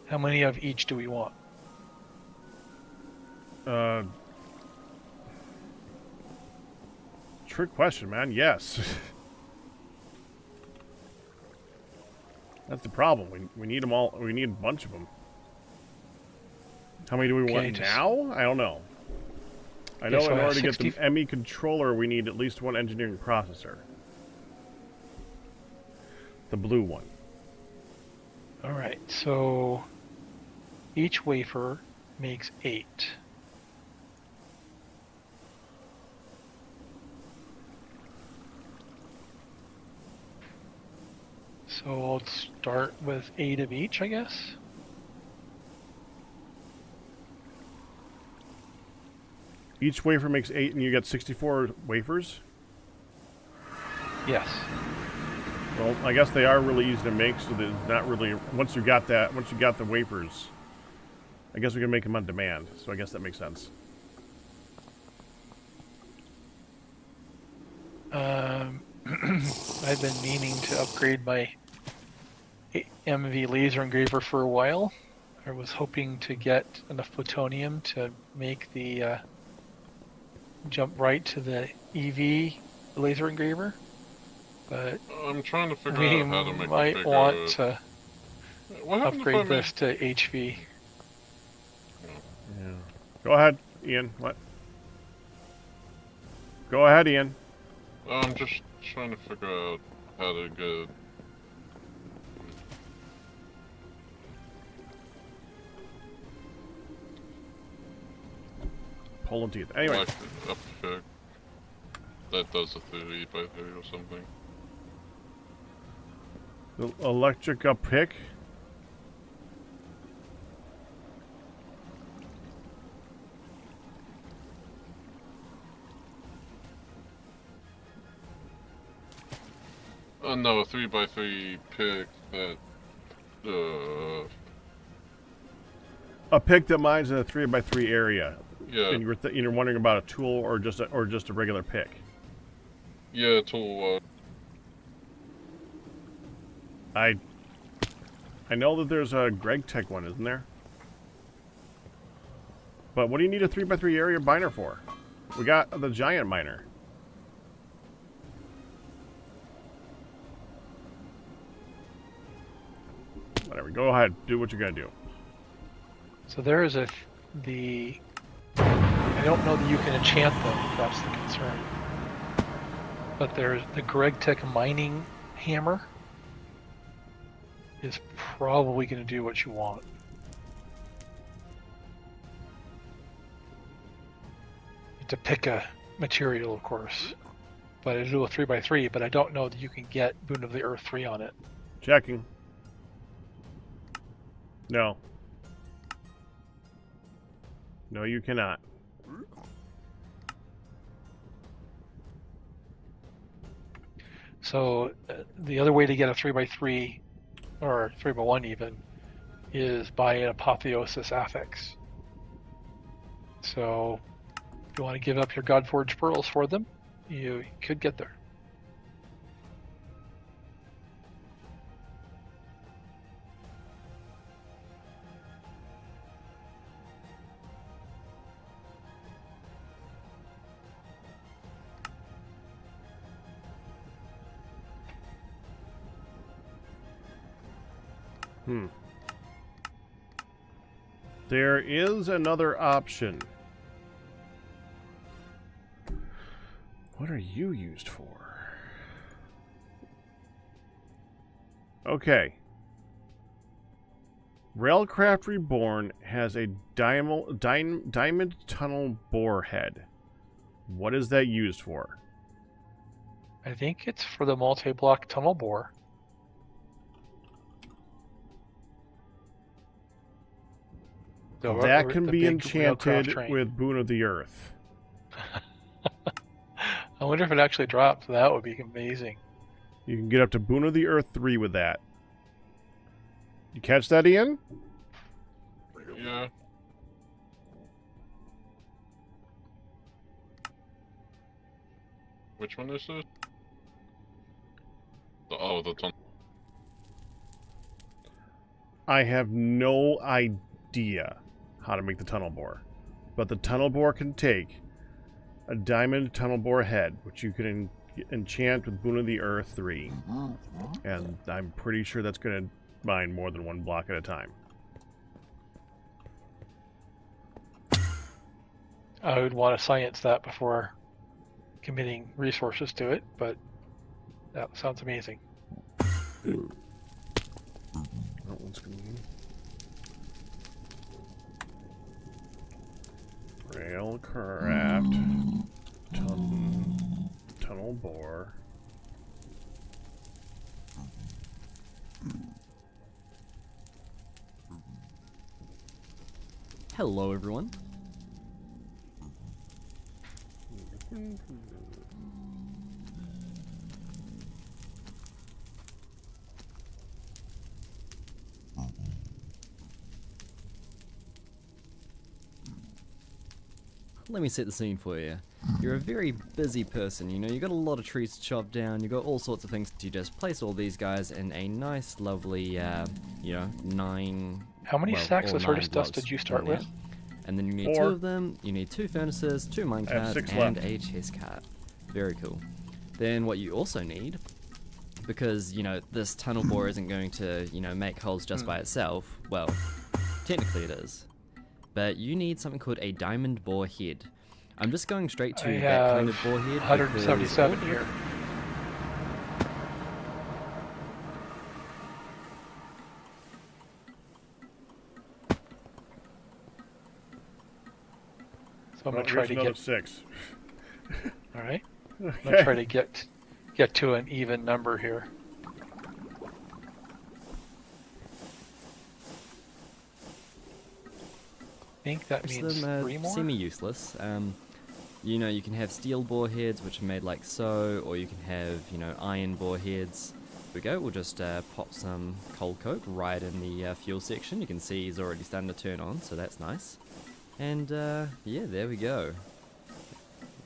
how many of each do we want? Trick question, man. Yes. That's the problem. We need them all. We need a bunch of them. How many do we want now? I don't know. I know in order to get the ME controller, we need at least one engineering processor. The blue one. Alright, so each wafer makes 8. So I'll start with 8 of each, I guess. Each wafer makes 8, and you get 64 wafers? Yes. Well, I guess they are really easy to make, so that it's not really... Once you got the wafers, I guess we can make them on demand, so I guess that makes sense. I've been meaning to upgrade my MV laser engraver for a while. I was hoping to get enough plutonium to make the jump right to the EV laser engraver, but I'm trying to figure out how to make we might want to upgrade this to HV. Yeah. Go ahead, Ian. What? Go ahead, Ian. I'm just trying to figure out how to get... Pulling teeth. Anyway. Like a pick that does a 30 by 30 or something. The electric up pick. No, a 3x3 pick that, A pick that mines in a 3x3 area. yeah. And you're wondering about a tool or just a regular pick. Yeah, tool. I know that there's a Gregtech one, isn't there? But what do you need a 3x3 area miner for? We got the giant miner. Whatever. Go ahead. Do what you're gonna do. So there is I don't know that you can enchant them, if that's the concern. But there's the Gregtech mining hammer is probably going to do what you want. You have to pick a material, of course. But it'll do a 3x3, but I don't know that you can get Boon of the Earth 3 on it. Checking. No. No, you cannot. So the other way to get a 3x3, or 3x1 even, is by an Apotheosis Affix. So if you want to give up your Godforged Pearls for them, you could get there. There is another option. What are you used for? Okay. Railcraft Reborn has a diamond tunnel bore head. What is that used for? I think it's for the multi-block tunnel bore. That can the be big railcraft enchanted train. with Boon of the Earth. I wonder if it actually drops. That would be amazing. You can get up to Boon of the Earth 3 with that. You catch that, Ian? Yeah. Which one is this? The tunnel. I have no idea how to make the tunnel bore. But the tunnel bore can take a diamond tunnel bore head, which you can enchant with Boon of the Earth 3. And I'm pretty sure that's going to mine more than one block at a time. I would want to science that before committing resources to it, but that sounds amazing. That one's going to be Railcraft tunnel bore. Hello, everyone. Let me set the scene for you. You're a very busy person, you know, you got a lot of trees to chop down, you got all sorts of things to just place all these guys in a nice, lovely, you know, 9... How many stacks all of 9 Certus dust blocks did you start in there. with? And then you need 4. 2 of them, you need 2 furnaces, 2 mine I have carts, 6 and left. a chest cart. Very cool. Then what you also need, because, you know, this tunnel bore isn't going to, you know, make holes just by itself, well, technically it is, but you need something called a diamond bore head. I'm just going straight to I that kind have of bore head. 177 here. So I'm Well, gonna try here's to another get. 6. All right. I'm gonna try to get to an even number here. I think that Which means them 3 more. semi-useless. You know, you can have steel bore heads, which are made like so, or you can have, you know, iron bore heads. Here we go, we'll just pop some coal coke right in the fuel section. You can see he's already starting to turn on, so that's nice. And yeah, there we go.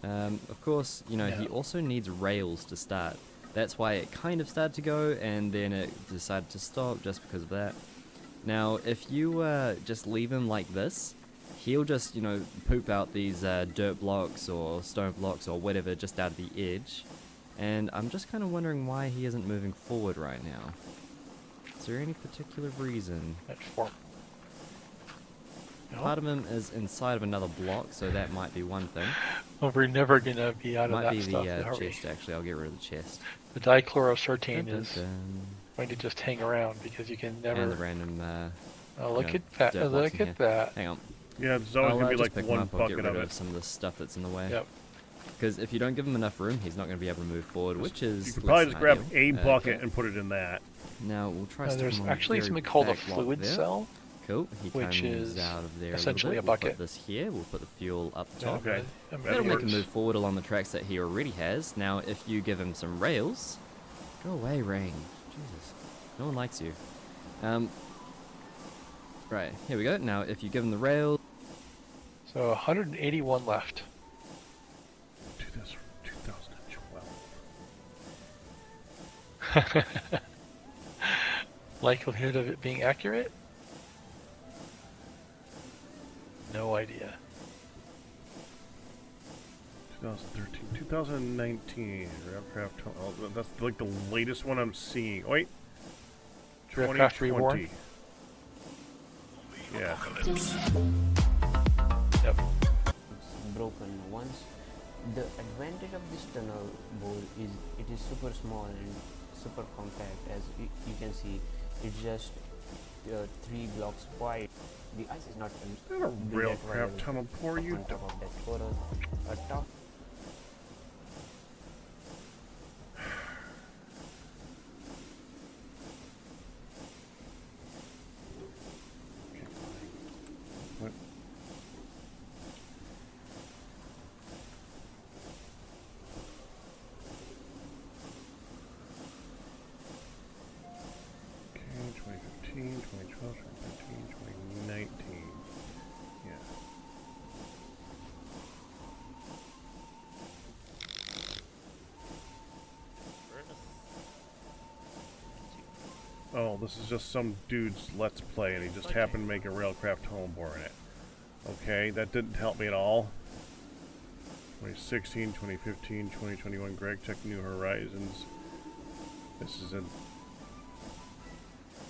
Of course, you know, he also needs rails to start. That's why it kind of started to go, and then it decided to stop just because of that. Now, if you just leave him like this, he'll just, you know, poop out these dirt blocks or stone blocks or whatever just out of the edge. And I'm just kind of wondering why he isn't moving forward right now. Is there any particular reason? At 4. No? Part of him is inside of another block, so that might be one thing. Well, we're never gonna be out of Might that be stuff, the are we? chest, actually. I'll get rid of the chest. The dichlorocertane is Dun-dun-dun. going to just hang around because you can And the never. random, Oh, look know, at that! dirt blocks Look in at here. that! Hang on. Yeah, there's always I'll going to be just like pick him one up, I'll get bucket rid of of it. some of the stuff that's in the way. Yep. Because if you don't give him enough room, he's not going to be able to move forward, which is You could less probably than just grab ideal. a bucket Okay. and put it in that. Now we'll try. stick There's him on the actually very something called a back block fluid there. cell. Cool. He which comes is out of there essentially a, a little bit. bucket. We'll put this here. We'll put the fuel up the top. Okay. I'm That That'll make him works. move forward along the tracks that he already has. Now, if you give him some rails, go away, Rain. Jesus, no one likes you. Right, here we go. Now, if you give him the rails, So 181 left. Do this from 2012. Likelihood of it being accurate? No idea. 2013, 2019. Aircraft. Oh, that's like the latest one I'm seeing. Oh, wait. Aircraft Reborn? 2020. Yeah. Yep. Broken once. The advantage of this tunnel bore is it is super small and super compact. As you can see, it's just 3 blocks wide. The ice is not Is that a railcraft tunnel bore, you on top of that coral. A top What? 2013, 2012, 2013, 2019. Yeah. Oh, this is just some dude's Let's Play, and he just happened to make a Railcraft homebore in it. Okay, that didn't help me at all. 2016, 2015, 2021, Gregtech New Horizons. This is in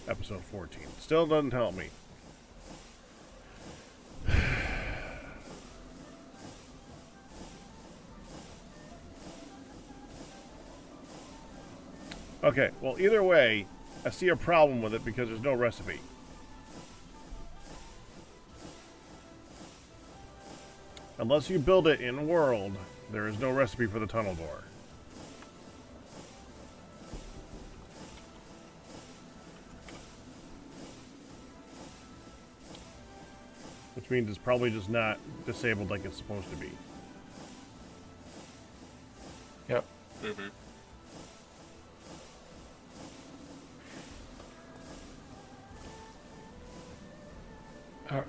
episode 14. Still doesn't help me. Okay, well, either way, I see a problem with it because there's no recipe. Unless you build it in world, there is no recipe for the tunnel door. Which means it's probably just not disabled like it's supposed to be. Yep. Mm-hmm. All right.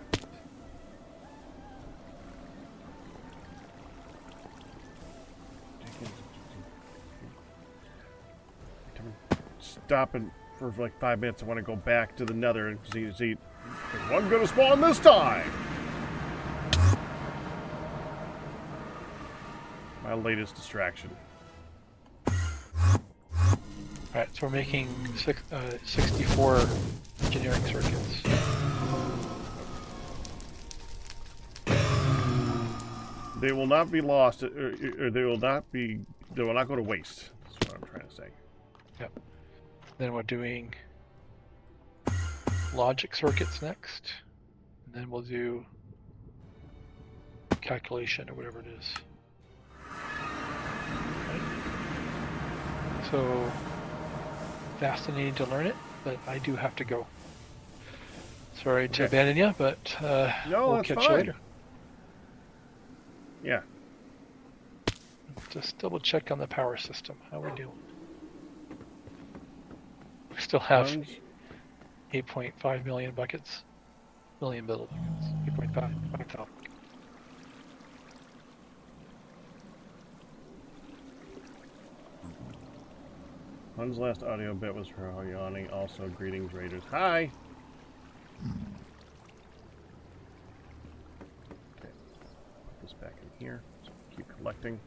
Stopping for like 5 minutes. I want to go back to the nether and see is one gonna spawn this time. My latest distraction. Alright, so we're making 64 engineering circuits. They will not be lost, or they will not go to waste. That's what I'm trying to say. Yep. Then we're doing logic circuits next. And then we'll do calculation or whatever it is. Right. So fascinating to learn it, but I do have to go. Sorry to abandon you, but No, we'll that's catch fine. you later. Yeah. Just double check on the power system. How we doing? We still have 8.5 million buckets. Million build buckets. 8.5. 5,000. Hun's last audio bit was for yawning. Also, greetings, Raiders. Hi! Okay. Put this back in here. So keep collecting.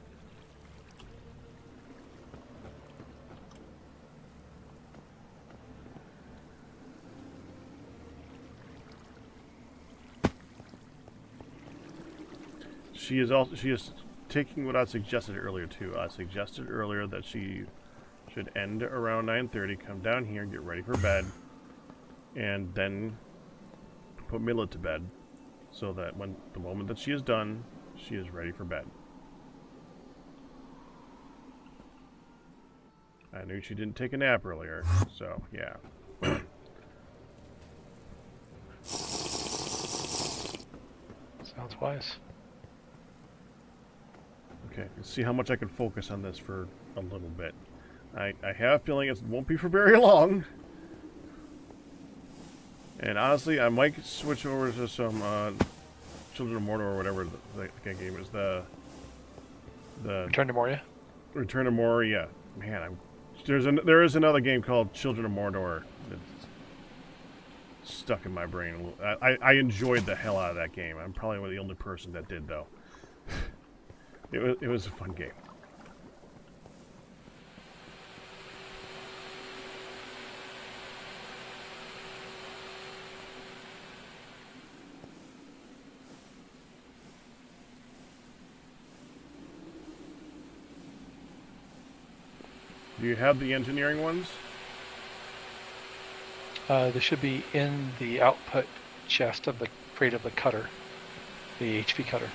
She is taking what I suggested earlier too. I suggested earlier that she should end around 9:30, come down here, get ready for bed, and then put Mila to bed, so that when the moment that she is done, she is ready for bed. I knew she didn't take a nap earlier, so yeah. Sounds wise. Okay, let's see how much I can focus on this for a little bit. I have a feeling it won't be for very long. And honestly, I might switch over to some Children of Mordor or whatever the game is. The Return to Moria? Return of Moria. Man, there is another game called Children of Mordor that's stuck in my brain. I enjoyed the hell out of that game. I'm probably the only person that did, though. It was a fun game. Do you have the engineering ones? They should be in the output chest of the crate of the cutter, the HP cutter.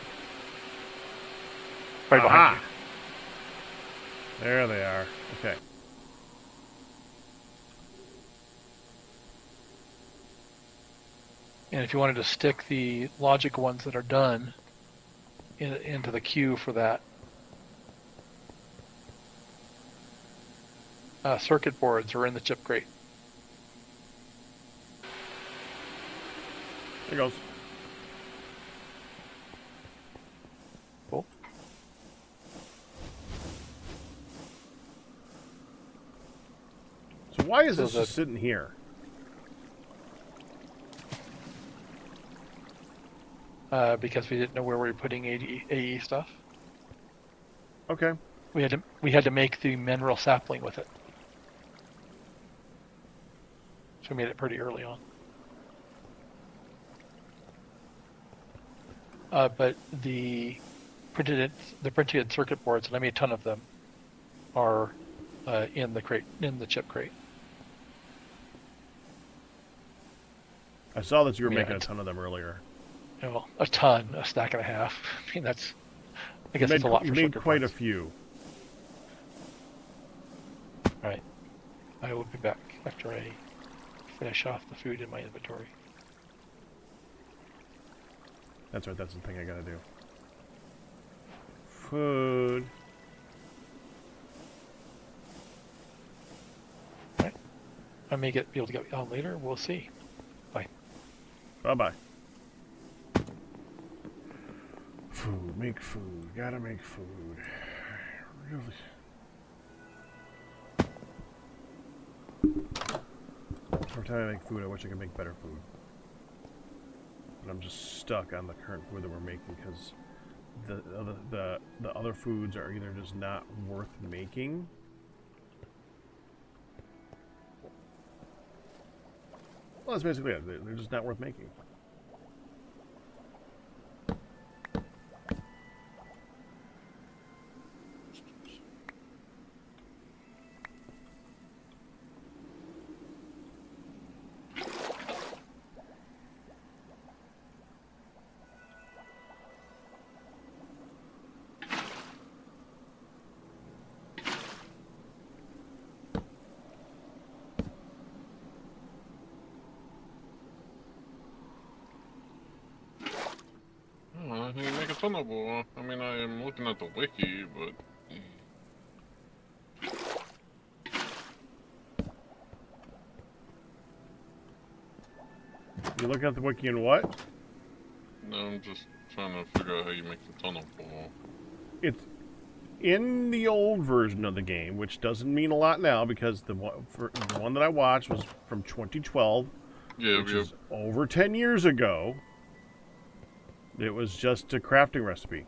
Right behind you. There they are. Okay. And if you wanted to stick the logic ones that are done into the queue for that, circuit boards are in the chip crate. There goes. Cool. So why is So this just sitting here? Because we didn't know where we were putting AE stuff. Okay. We had to make the mineral sapling with it. So we made it pretty early on. But the printed circuit boards, and I made a ton of them, are in the chip crate. I saw that you were Yeah, making a ton of them earlier. You know, a ton, a stack and a half. I mean, that's, I guess You it's a lot you for made circuit quite boards. a few. All right, I will be back after I finish off the food in my inventory. That's right, that's the thing I gotta do. Food. All right, I may be able to get on later. We'll see. Bye. Bye-bye. Food, make food, gotta make food. Really? Every time I make food, I wish I could make better food. But I'm just stuck on the current food that we're making because the other foods are either just not worth making. Well, that's basically it. They're just not worth making. I think you make a ton of wool. I mean, I am looking at the wiki, but... You looking at the wiki and what? No, I'm just trying to figure out how you make a ton of wool. It's in the old version of the game, which doesn't mean a lot now because the one that I watched was from 2012, Yeah, which is over 10 years ago. It was just a crafting recipe.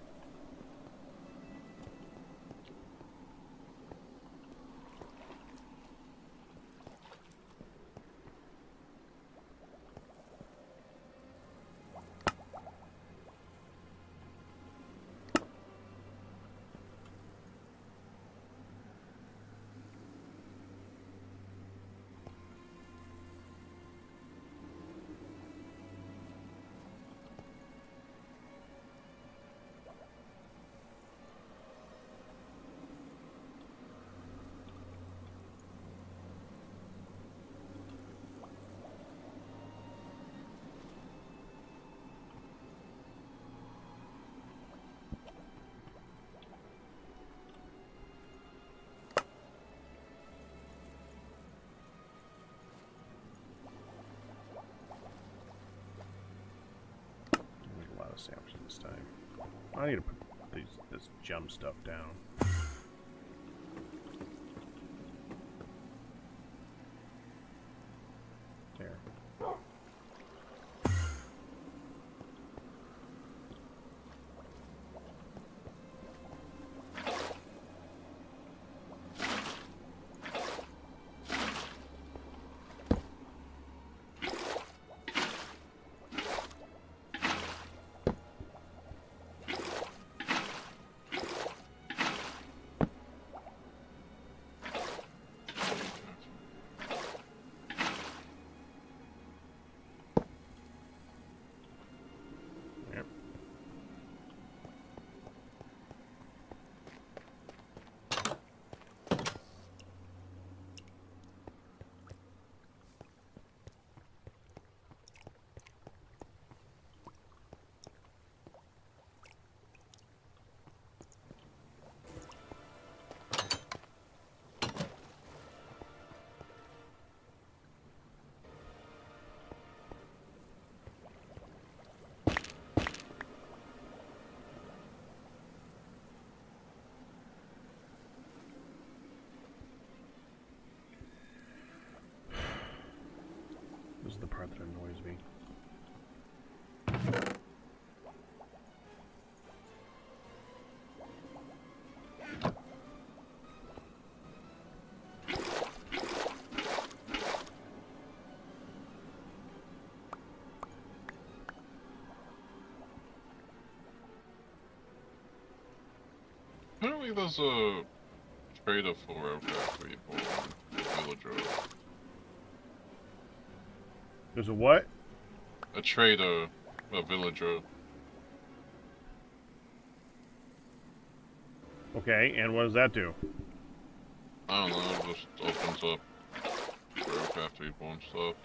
Sandwich this time. I need to put this gem stuff down. There. This is the part that annoys me. Apparently there's a trader for aircraft people in Villager. There's a what? A trader, a villager. Okay, and what does that do? I don't know, it just opens up for aircraft people and stuff.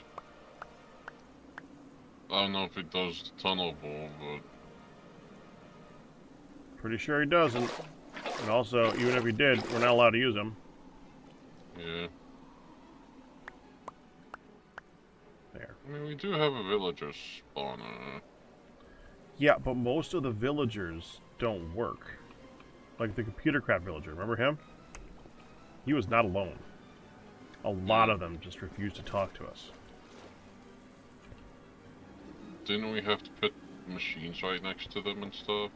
I don't know if it does tunnelable, but... Pretty sure he doesn't. And also, even if he did, we're not allowed to use them. yeah. There. I mean, we do have a villager spawner. Yeah, but most of the villagers don't work. Like the computer craft villager, remember him? He was not alone. A lot of them just refused to talk to us. Didn't we have to put machines right next to them and stuff?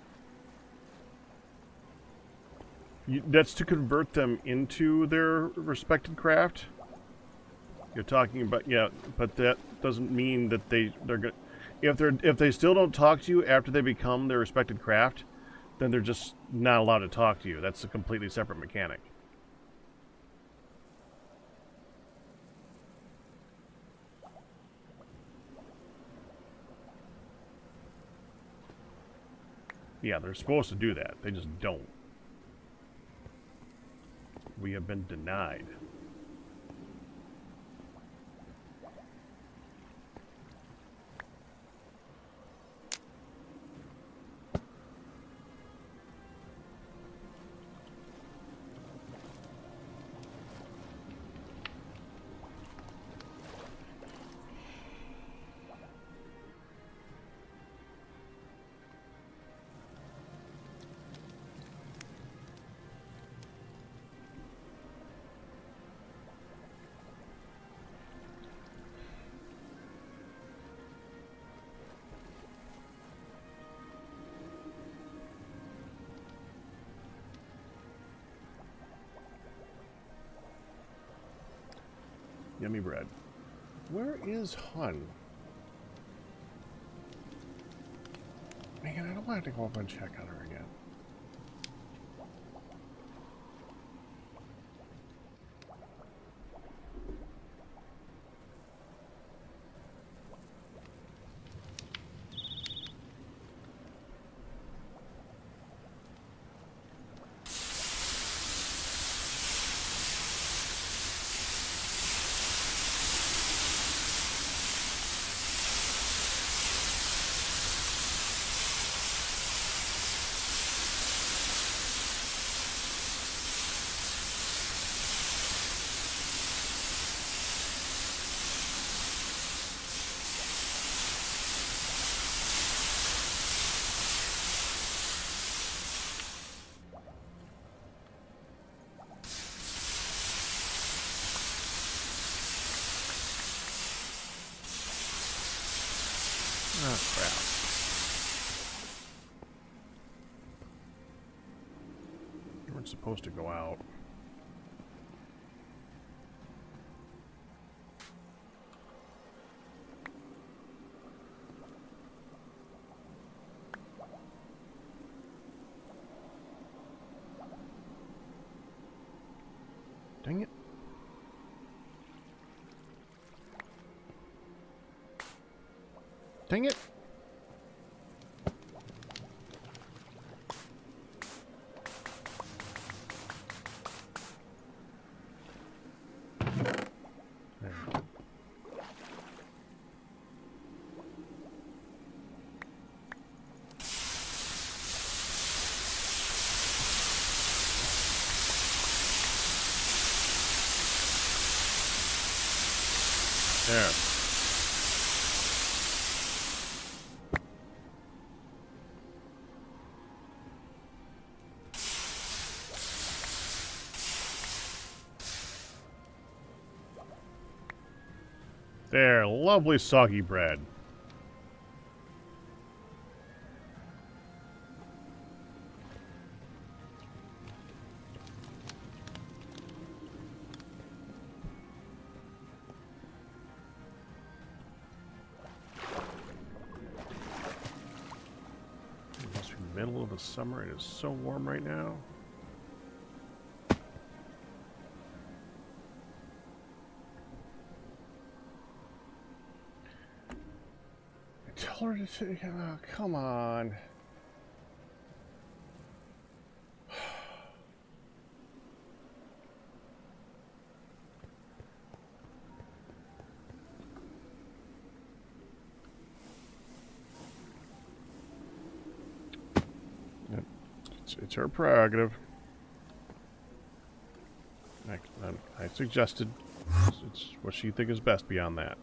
That's to convert them into their respected craft. You're talking about, yeah, but that doesn't mean that they're good. If they still don't talk to you after they become their respected craft, then they're just not allowed to talk to you. That's a completely separate mechanic. Yeah, they're supposed to do that. They just don't. We have been denied. Yummy bread. Where is Hun? Man, I don't want to go up and check on her again. Oh, crap. We weren't supposed to go out. Dang it. Dang it. There. There. There, lovely soggy bread. It must be middle of the summer. It is so warm right now. Tell her to come on. Yep. It's her prerogative. I suggested it's what she thinks is best beyond that.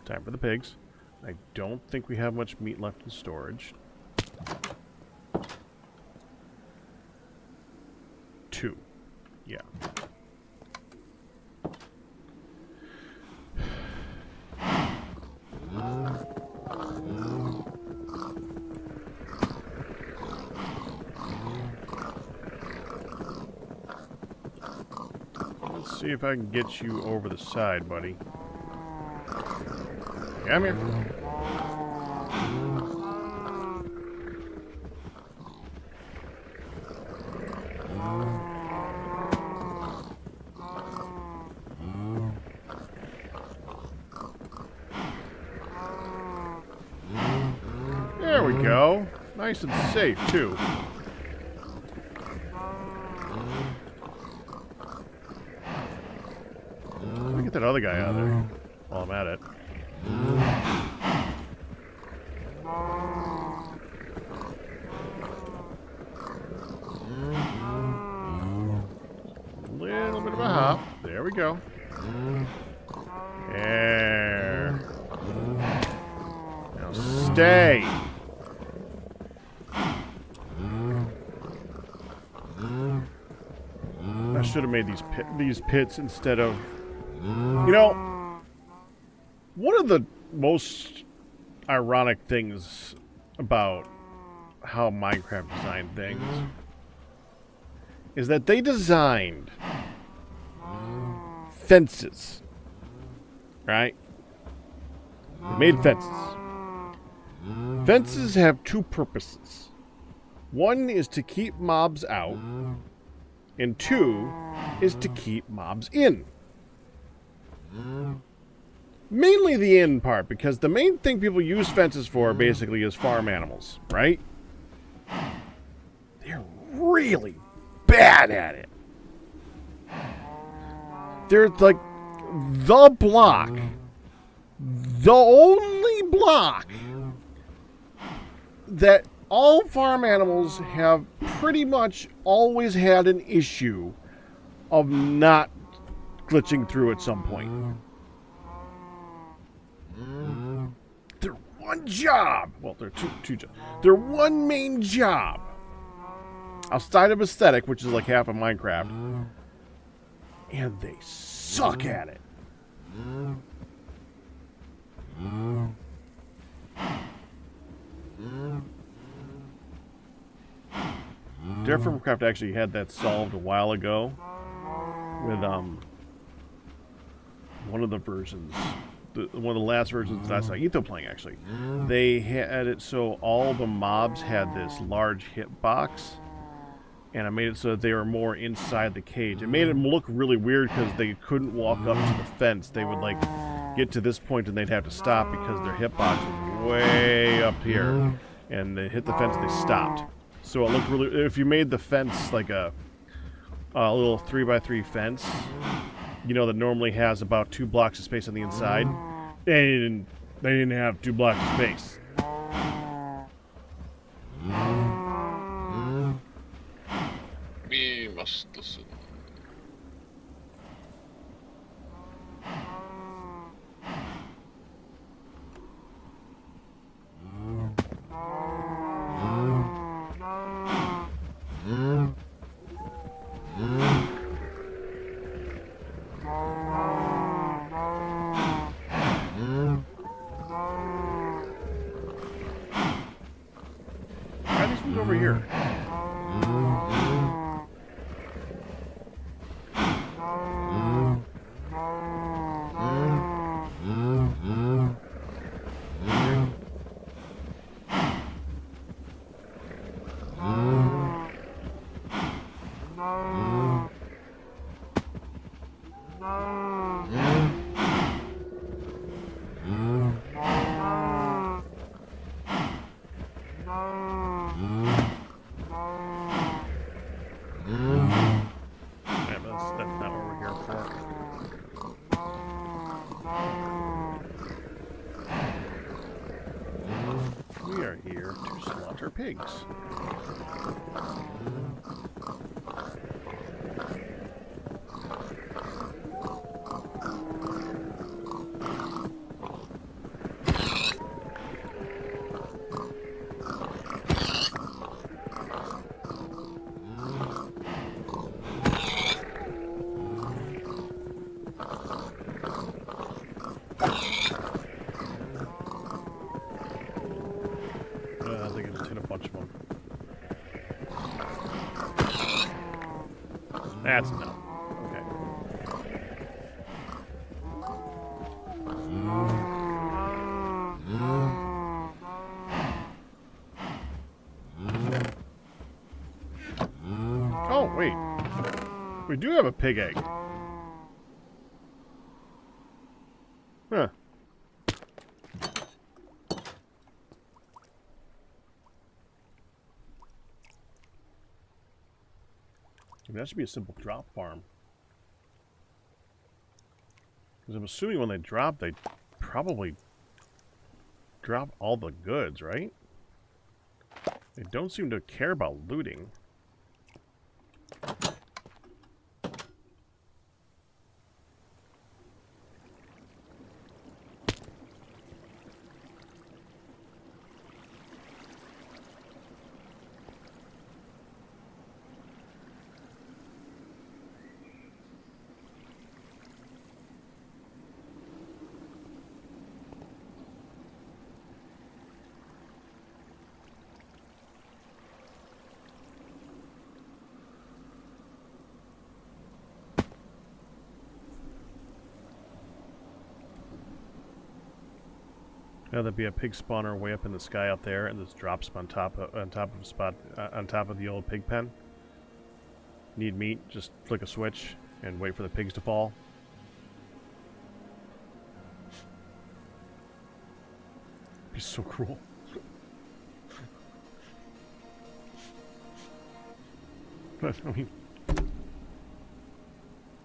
Time for the pigs. I don't think we have much meat left in storage. 2. Yeah. Let's see if I can get you over the side, buddy. Come here. There we go. Nice and safe, too. Let me get that other guy out of there while I'm at it. Little bit of a hop. There we go. There. Now stay. I should have made these pits instead of, you know, one of the most ironic things about how Minecraft designed things is that they designed fences, right? They made fences. Fences have 2 purposes. One is to keep mobs out, and 2 is to keep mobs in. Mainly the in part, because the main thing people use fences for basically is farm animals, right? They're really bad at it. They're like the block, the only block that all farm animals have pretty much always had an issue of not glitching through at some point. Their one job, well, they're two jobs. Their one main job, outside of aesthetic, which is like half of Minecraft, and they suck at it. Terraformcraft actually had that solved a while ago with one of the versions, one of the last versions that I saw Etho playing actually. They had it so all the mobs had this large hitbox, and I made it so that they were more inside the cage. It made it look really weird because they couldn't walk up to the fence. They would like get to this point and they'd have to stop because their hitbox was way up here, and they hit the fence and they stopped. So it looked really. If you made the fence like a little 3x3 fence, you know, that normally has about 2 blocks of space on the inside, they didn't have 2 blocks of space. We must listen. over here. Yeah, but that's not what we're here for. We are here to slaughter pigs. I think I just hit a bunch of them. That's enough. Okay. Oh, wait. We do have a pig egg. Huh. That should be a simple drop farm. Because I'm assuming when they drop, they probably drop all the goods, right? They don't seem to care about looting. Now there'd be a pig spawner way up in the sky out there, and this drops on top of a spot on top of the old pig pen. Need meat? Just flick a switch and wait for the pigs to fall. Be so cruel. But I mean,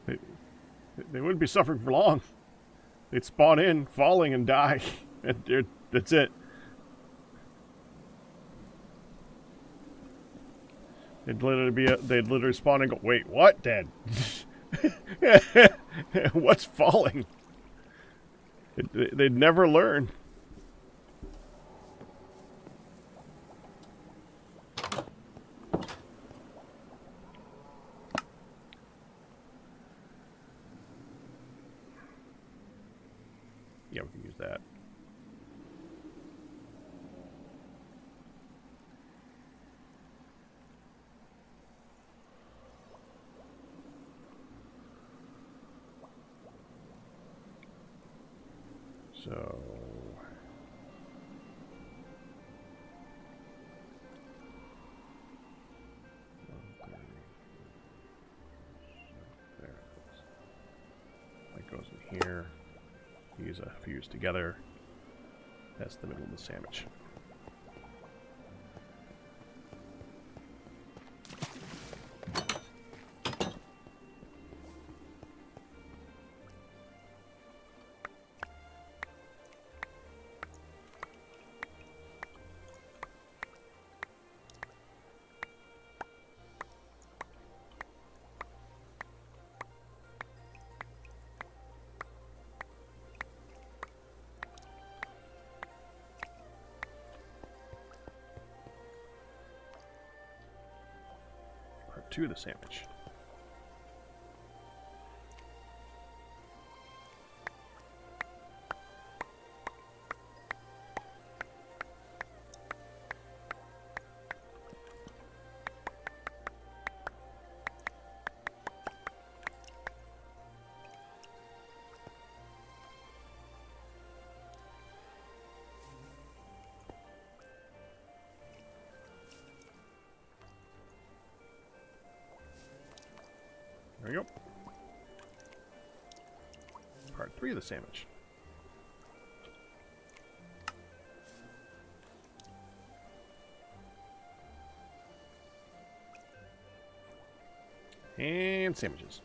they wouldn't be suffering for long. They'd spawn in, falling, and die. And that's it. They'd literally spawn and go, wait, what, Dad? What's falling? They'd never learn. Yeah, we can use that. So there it is. That goes in here. These are fused together. That's the middle of the sandwich. Part 2 of the sandwich. 3 of the sandwich. And sandwiches.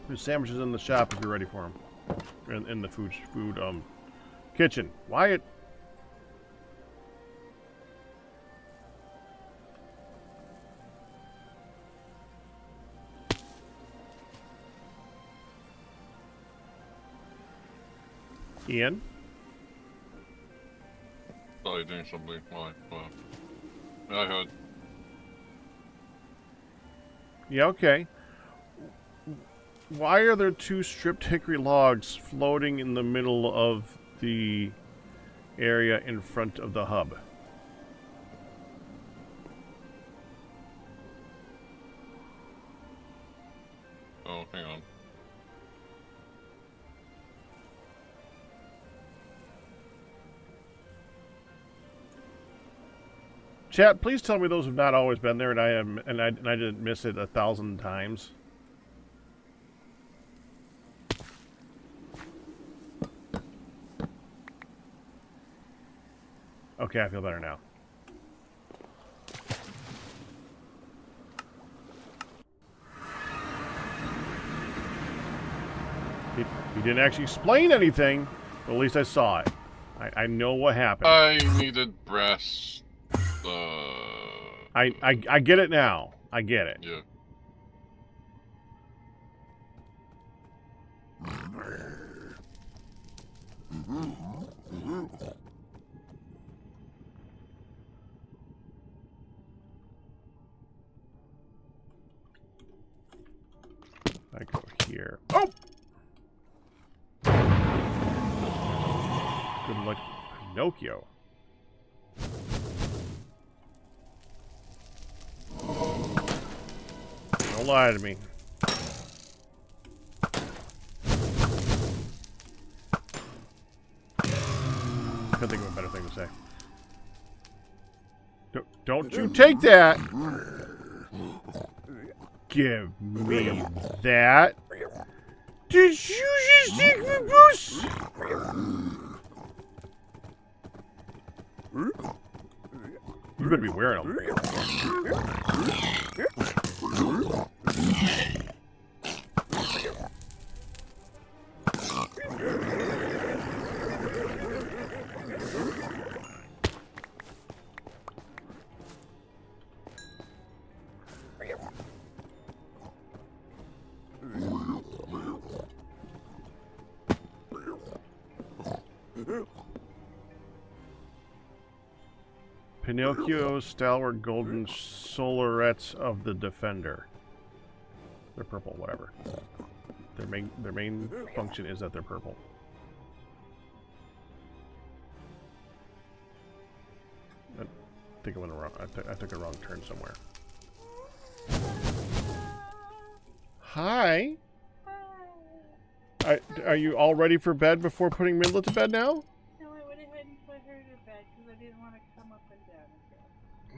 There's sandwiches in the shop if you're ready for them. In the food kitchen. Wyatt. Ian. Sorry, doing something. Why? I heard. Yeah, okay. Why are there 2 stripped hickory logs floating in the middle of the area in front of the hub? Oh, hang on. Chat, please tell me those have not always been there, and I didn't miss it 1,000 times. Okay, I feel better now. He didn't actually explain anything, but at least I saw it. I know what happened. I needed brass. I get it now. I get it. Yeah. I go here. Oh! Good luck, Pinocchio. Don't lie to me. Couldn't think of a better thing to say. Don't you take that! Give me that! Did you just take me, Bruce? You better be wearing them. Pinocchio's stalwart golden solarettes of the Defender. They're purple, whatever. Their main function is that they're purple. I think I went wrong. I took a wrong turn somewhere. Hi. Are you all ready for bed before putting Midla to bed now? No, I went ahead and put her to bed because I didn't want to come up and down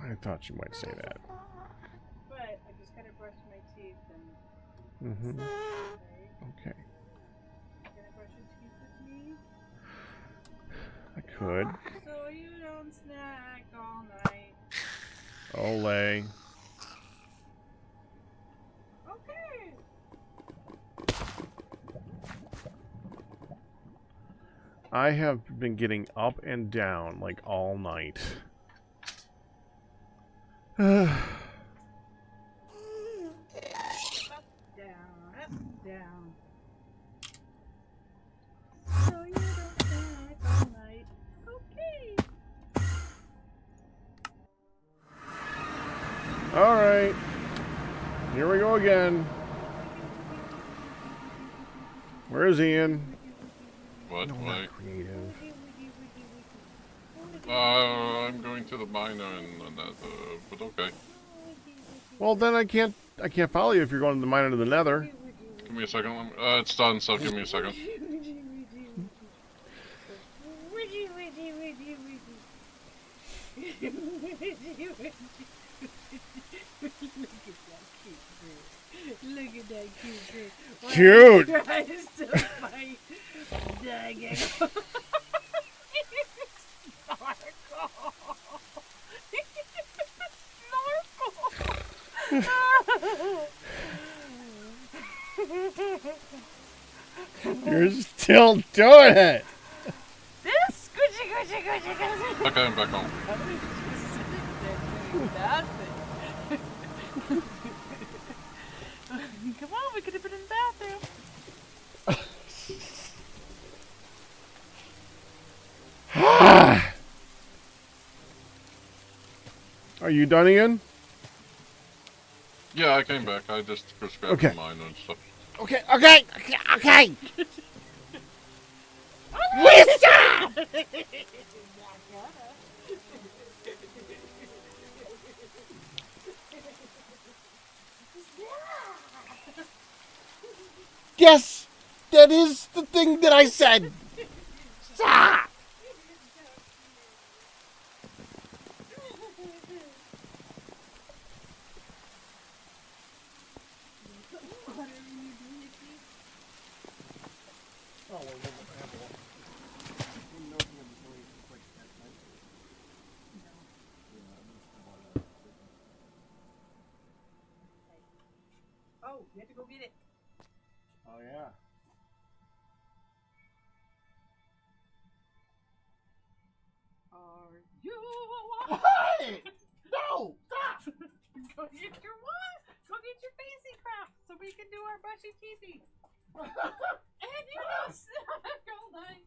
again. I thought you might say that. But I just had to brush my teeth and. Mm-hmm. Right? Okay. Gonna brush your teeth with me? I could. So you don't snack all night. Olay. Okay. I have been getting up and down like all night. Up, down. So you don't snack all night. Okay. Alright. Here we go again. Where is Ian? What? No, Why? not creative. I'm going to the miner and that, but okay. Well, then I can't follow you if you're going to the mine into the nether. Give me a second. It's done, so give me a second. Look at that cute bird. Why Cute! are you trying to still fight? Dang it. You're still doing it! This squishy. Okay, I'm back home. Come on, we could have been in the bathroom. Are you done, Ian? Yeah, I came back. I just was grabbing Okay. the miner and stuff. Okay. Yes! That is the thing that I said! Stop! Oh, you have to go get it. Oh, yeah. Are you? Hey! No! Stop! Go get your what? Go get your fancy craft so we can do our bushy teethy. And you just all night.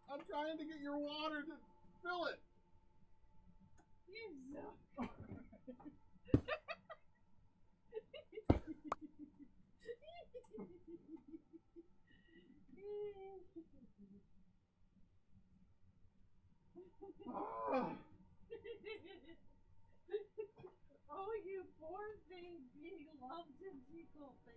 I'm trying to get your water to fill it. You so. Oh, you poor thing being loved and tickle thing.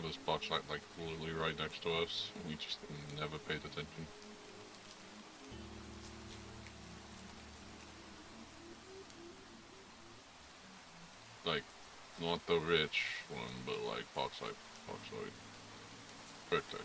had this bauxite like literally right next to us, and we just never paid attention. Like, not the rich one, but like bauxite. Gregtech.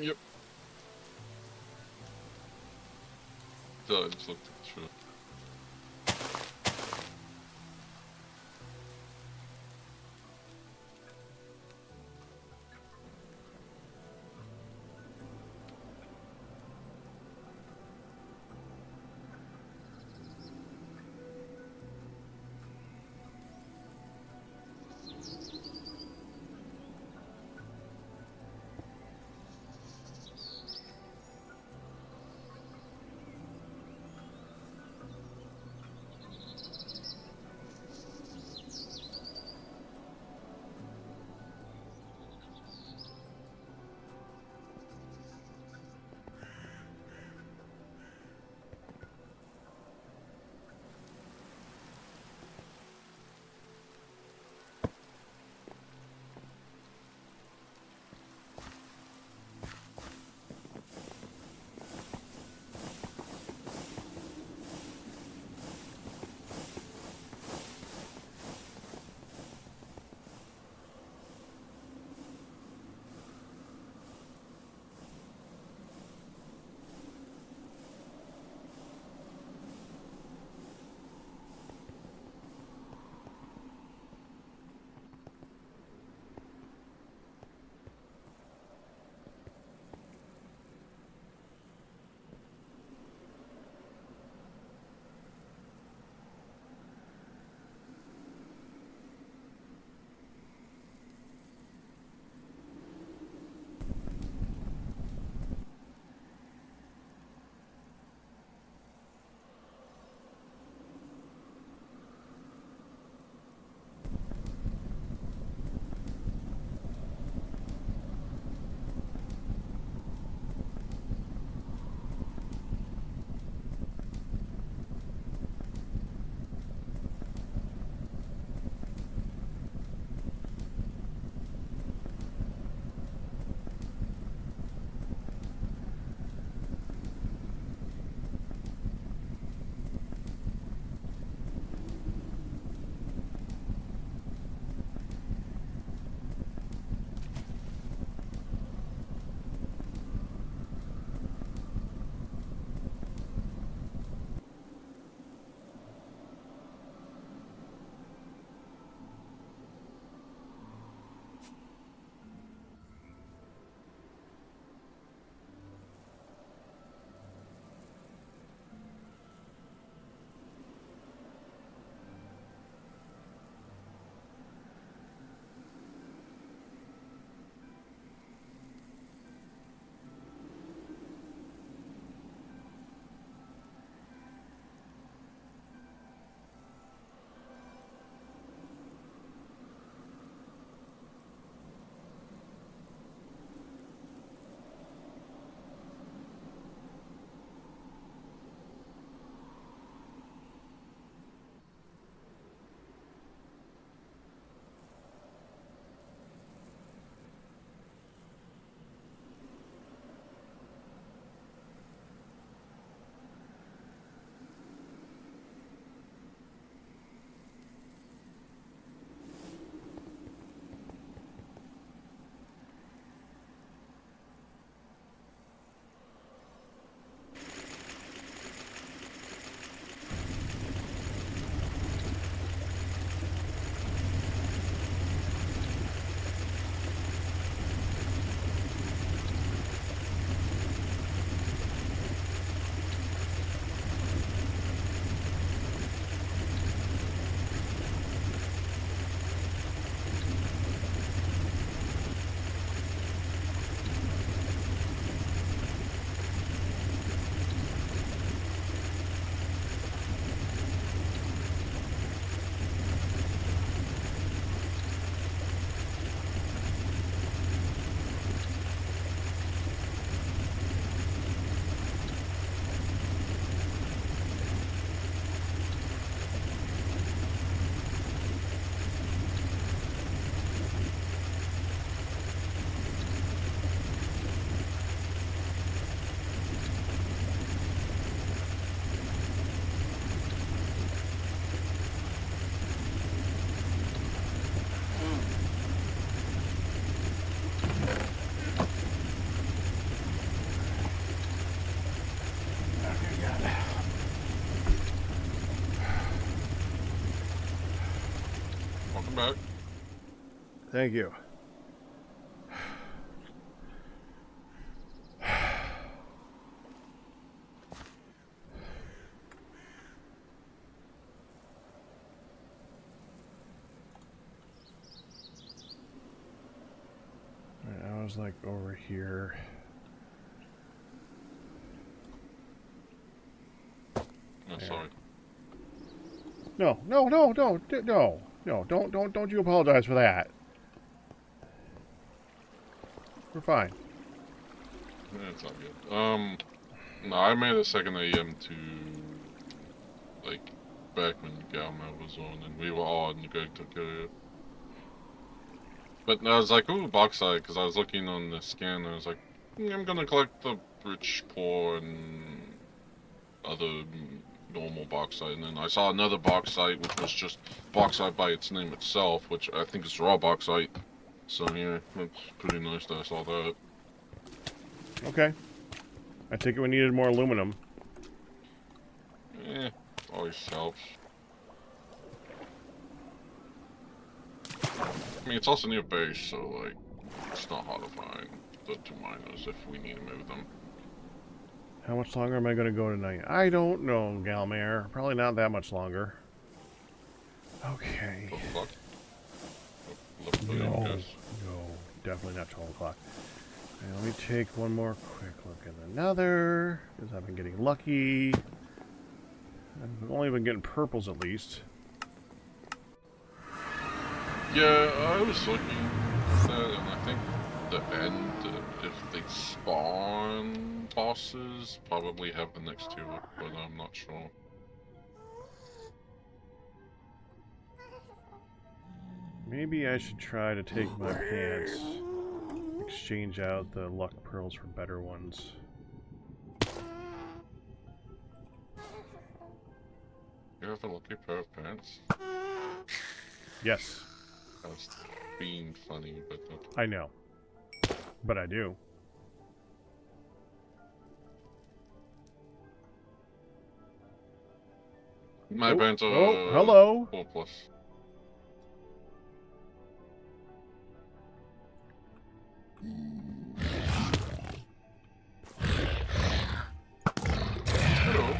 Yep. So I just looked at the truth. Thank you. Alright, I was like over here. No, There. sorry. No, don't you apologize for that. We're fine. Yeah, it's all good. No, I made a second AM to, like, back when Galma was on and we were all in the Gregtech area. But I was like, ooh, bauxite, because I was looking on the scan and I was like, I'm gonna collect the rich, poor, and other normal bauxite. And then I saw another bauxite, which was just bauxite by its name itself, which I think is raw bauxite. So yeah, it's pretty nice that I saw that. Okay. I take it we needed more aluminum. Eh, always helps. I mean, it's also near base, so, like, it's not hard to find the 2 miners if we need to move them. How much longer am I going to go tonight? I don't know, Galmare. Probably not that much longer. Okay. 12 o'clock? 11:30, I No, guess. no, definitely not 12 o'clock. Okay, let me take one more quick look at another, because I've been getting lucky. I've only been getting purples at least. Yeah, I was looking at that, and I think the end, if they spawn bosses, probably have the next 2, but I'm not sure. Maybe I should try to take my pants, exchange out the luck pearls for better ones. You have a lucky pair of pants? Yes, I was being funny, but okay. I know, but I do. My pants are oh, hello. 4+. Hello.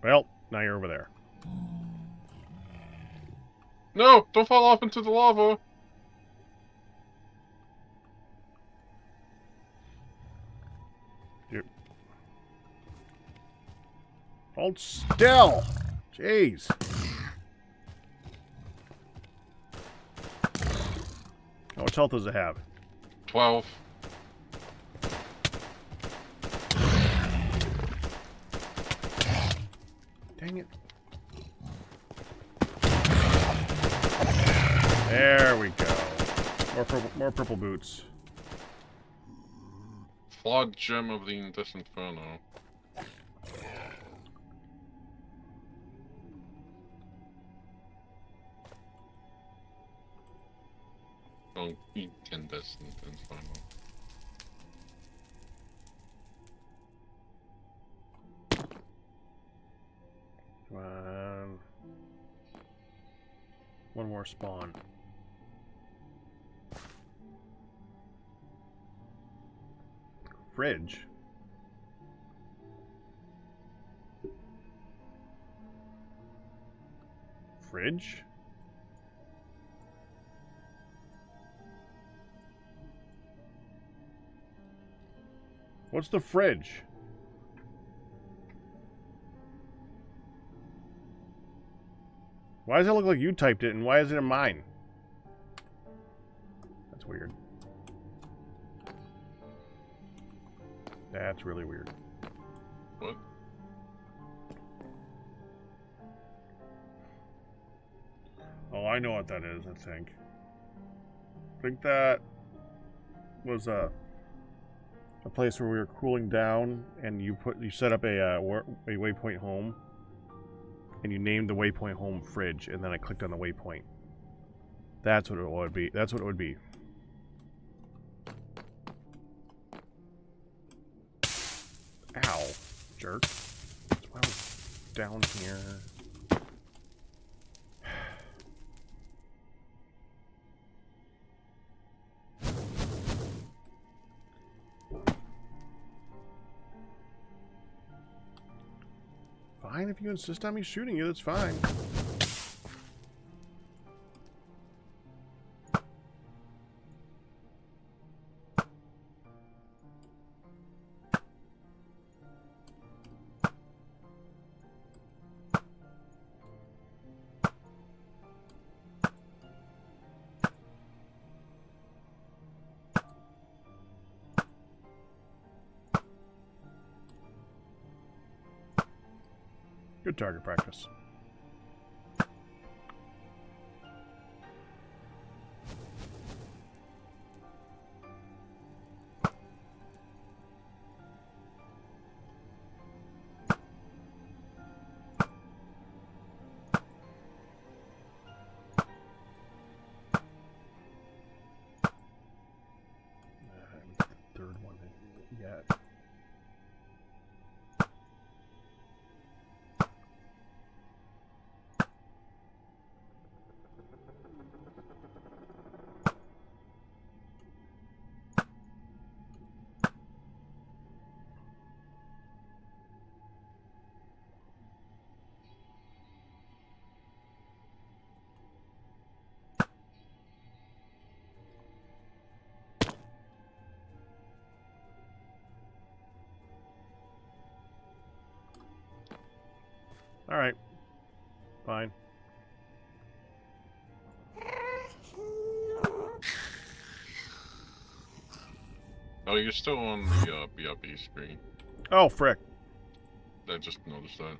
Well, now you're over there. No! Don't fall off into the lava! Hold still! Jeez. How much health does it have? 12. Dang it. There we go. More purple boots. Flawed gem of the Disinferno. Don't eat Incandescent Inferno. Come on. One more spawn. Fridge. Fridge? What's the fridge? Why does it look like you typed it and why is it in mine? That's weird. That's really weird. What? Oh, I know what that is, I think. I think that was a place where we were cooling down and you set up a waypoint home and you named the waypoint home fridge and then I clicked on the waypoint. That's what it would be. That's what it would be. Ow, jerk. That's why I was down here. fine if you insist on me shooting you. That's fine. Good target practice. Third one yet. All right. Fine. Oh, you're still on the BRB screen. Oh, frick. I just noticed that.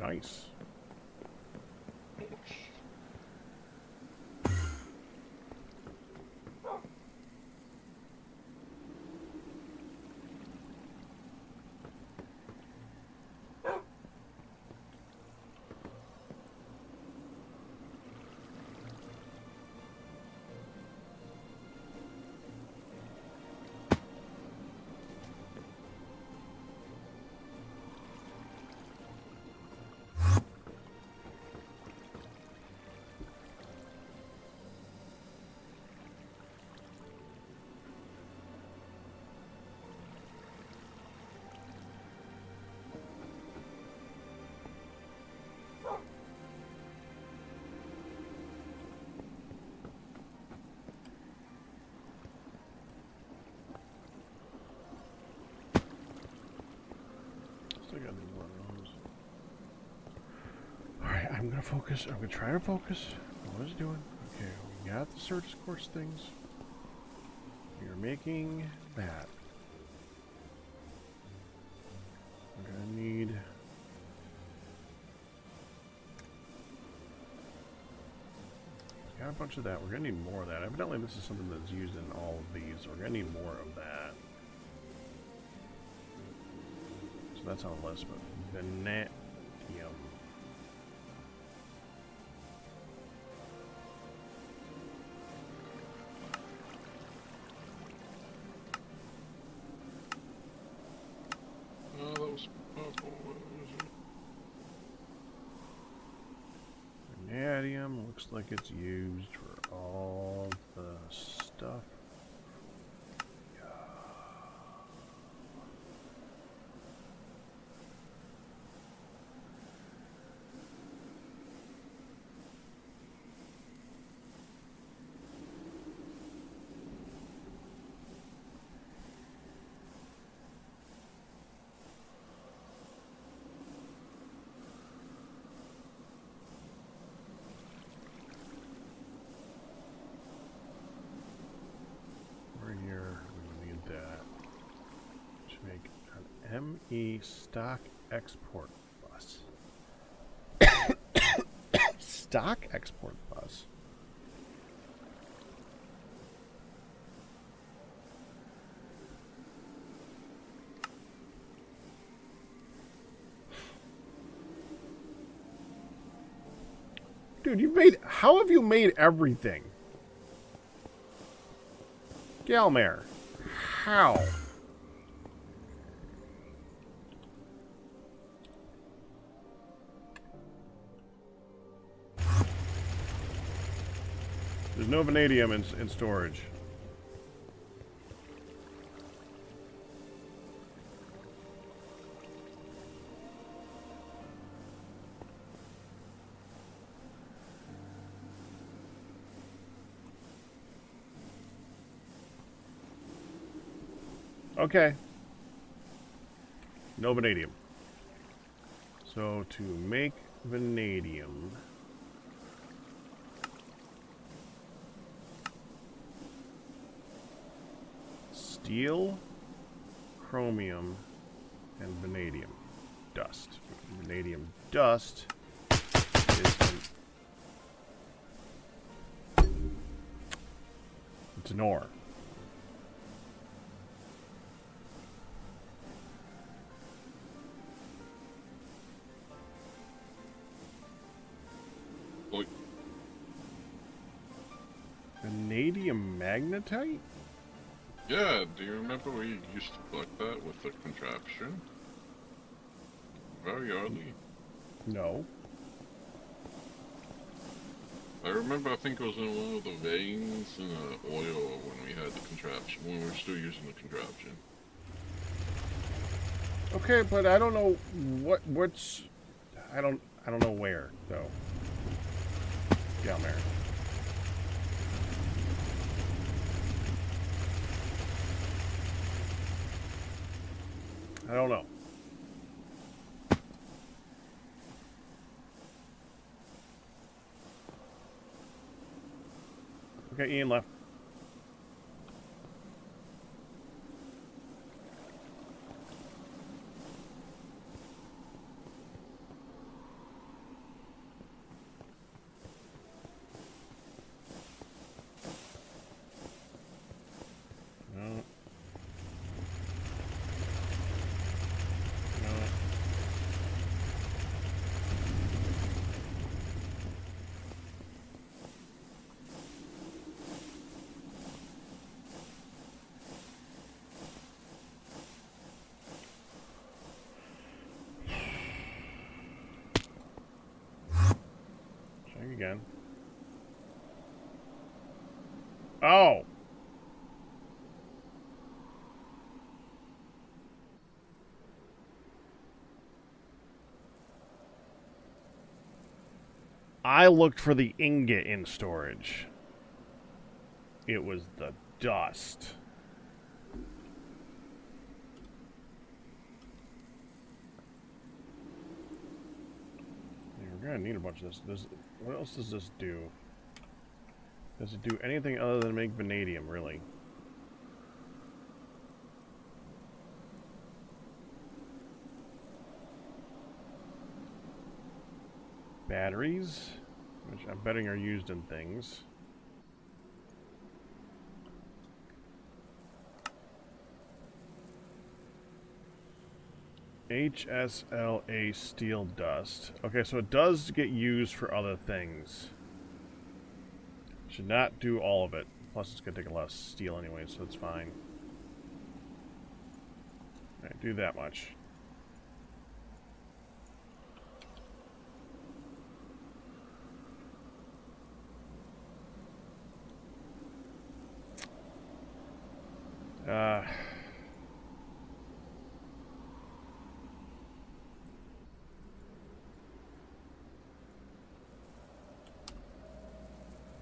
Nice. Still got one of those. Alright, I'm gonna focus. I'm gonna try to focus on what it's doing. Okay, we got the surge course things. We're making that. We're gonna need. Got a bunch of that. We're gonna need more of that. Evidently, this is something that's used in all of these, so we're gonna need more of that. So that's on the list, but vanadium. Oh, that was purple. What was it? Vanadium looks like it's used for all the stuff. ME stock export bus. Stock export bus. Dude, you've made. How have you made everything? Galmare. How? no vanadium in storage. Okay. No vanadium. So to make vanadium, steel, chromium, and vanadium dust. Vanadium dust is it's an ore. Oi. Vanadium magnetite? Yeah, do you remember we used to collect that with the contraption? Very early. No. I remember, I think it was in one of the veins in the oil when we had the contraption, when we were still using the contraption. Okay, but I don't know what's I don't know where though. Down there. I don't know. Okay, Ian left. No. No. Check again. Oh! I looked for the ingot in storage. It was the dust. Yeah, we're gonna need a bunch of this. What else does this do? Does it do anything other than make vanadium, really? Batteries, which I'm betting are used in things. HSLA steel dust. Okay, so it does get used for other things. Should not do all of it. Plus, it's going to take a lot of steel anyway, so it's fine. Alright, do that much.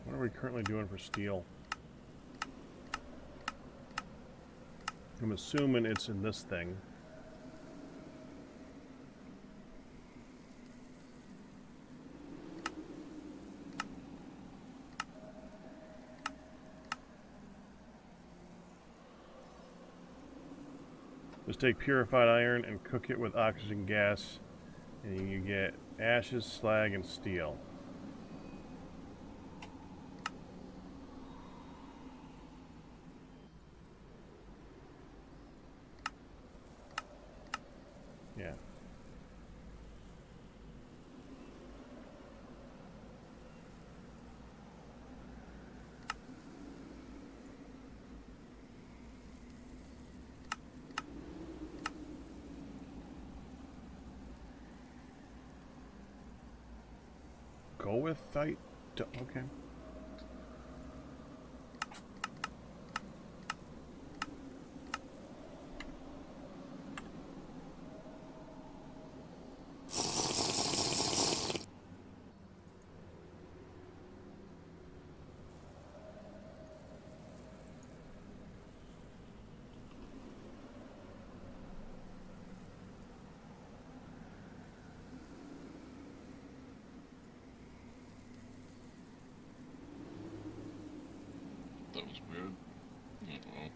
What are we currently doing for steel? I'm assuming it's in this thing. Just take purified iron and cook it with oxygen gas, and you get ashes, slag, and steel. Yeah. Go with okay. was weird. Oh, well.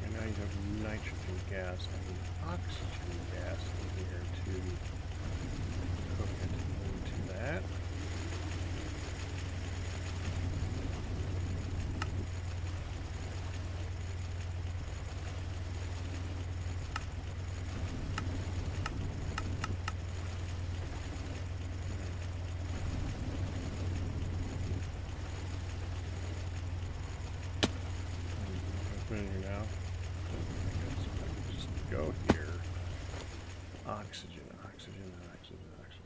And now you have nitrogen gas and oxygen gas in here to cook it into that. Put it in here now. I guess if I can just go here. Oxygen, oxygen, oxygen, oxygen.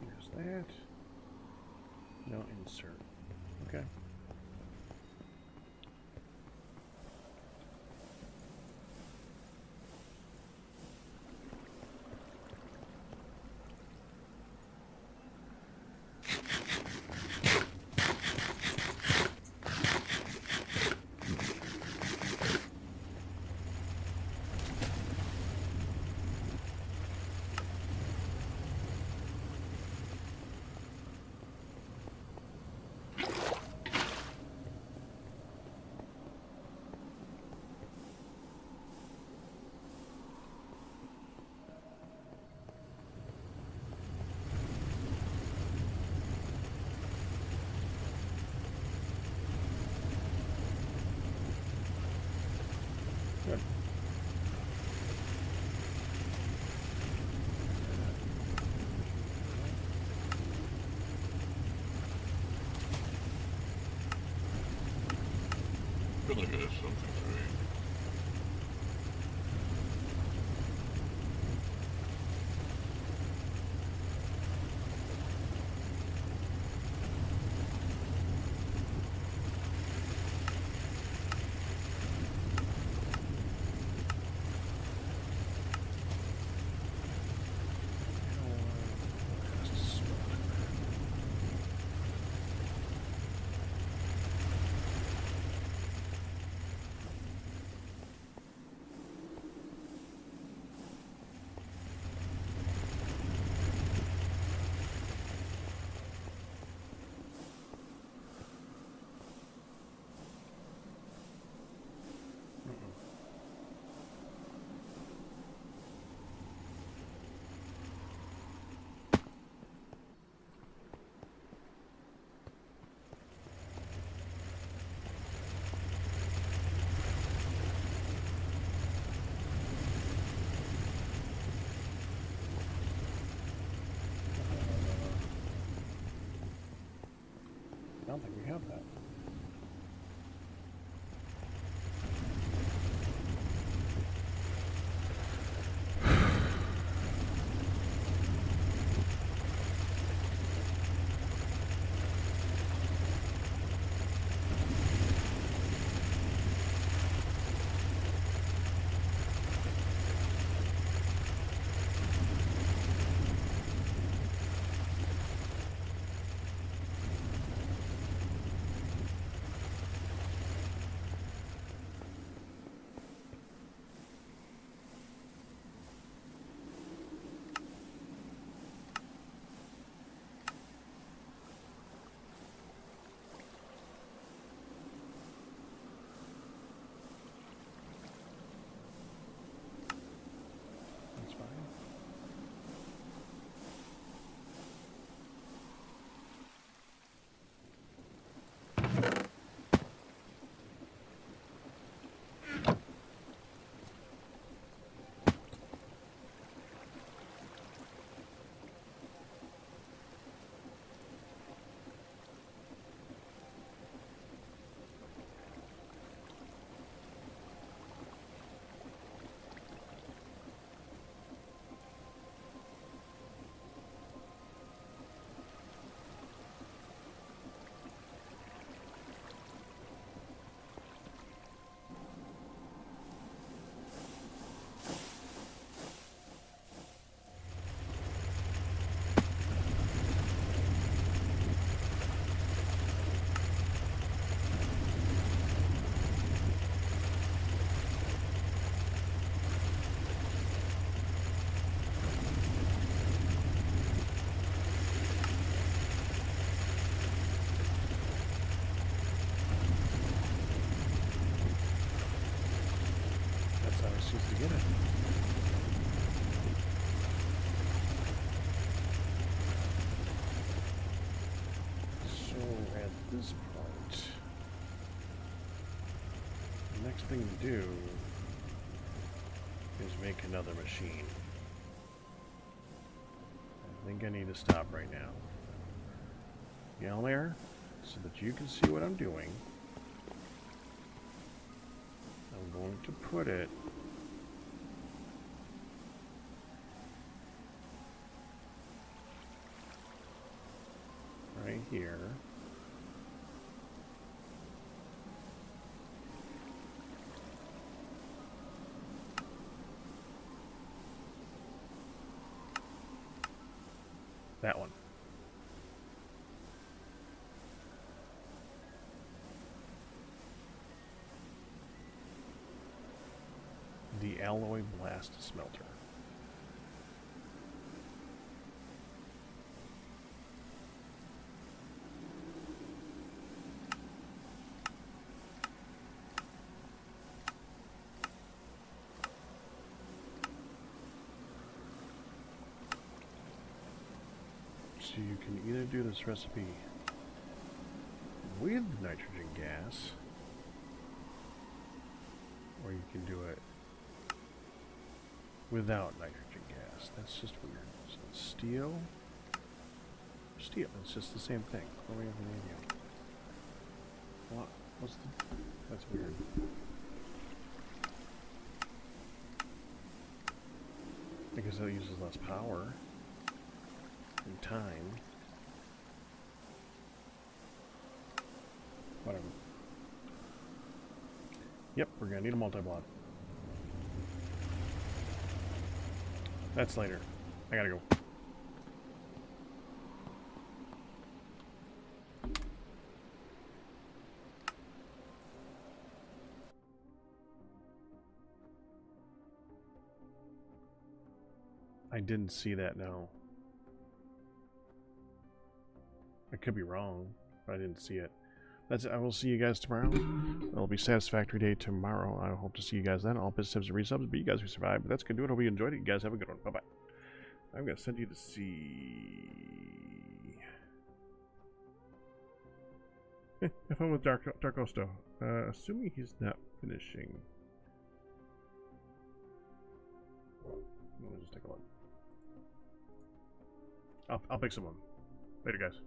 Here's that. No insert. Okay. Good. Feel like it is something to read. I don't think we have that. just needs to get it. So at this point, the next thing to do is make another machine. I think I need to stop right now. Galmare, so that you can see what I'm doing. I'm going to put it right here. That one. The alloy blast smelter. So you can either do this recipe with nitrogen gas, or you can do it without nitrogen gas. That's just weird. So it's steel. Steel. It's just the same thing. Chromium, vanadium. What? What's the? That's weird. Because it uses less power and time. Whatever. Yep, we're gonna need a multi-block. That's later. I gotta go. I didn't see that, no. I could be wrong, but I didn't see it. That's it. I will see you guys tomorrow. It'll be Satisfactory Day tomorrow. I hope to see you guys then. All bits, tips, and resubs, but you guys who survived. But that's gonna do it. Hope you enjoyed it. You guys have a good one. Bye-bye. I'm gonna send you to see... have fun with Darkosto. Assuming he's not finishing. Let me just take a look. I'll pick someone. Later, guys.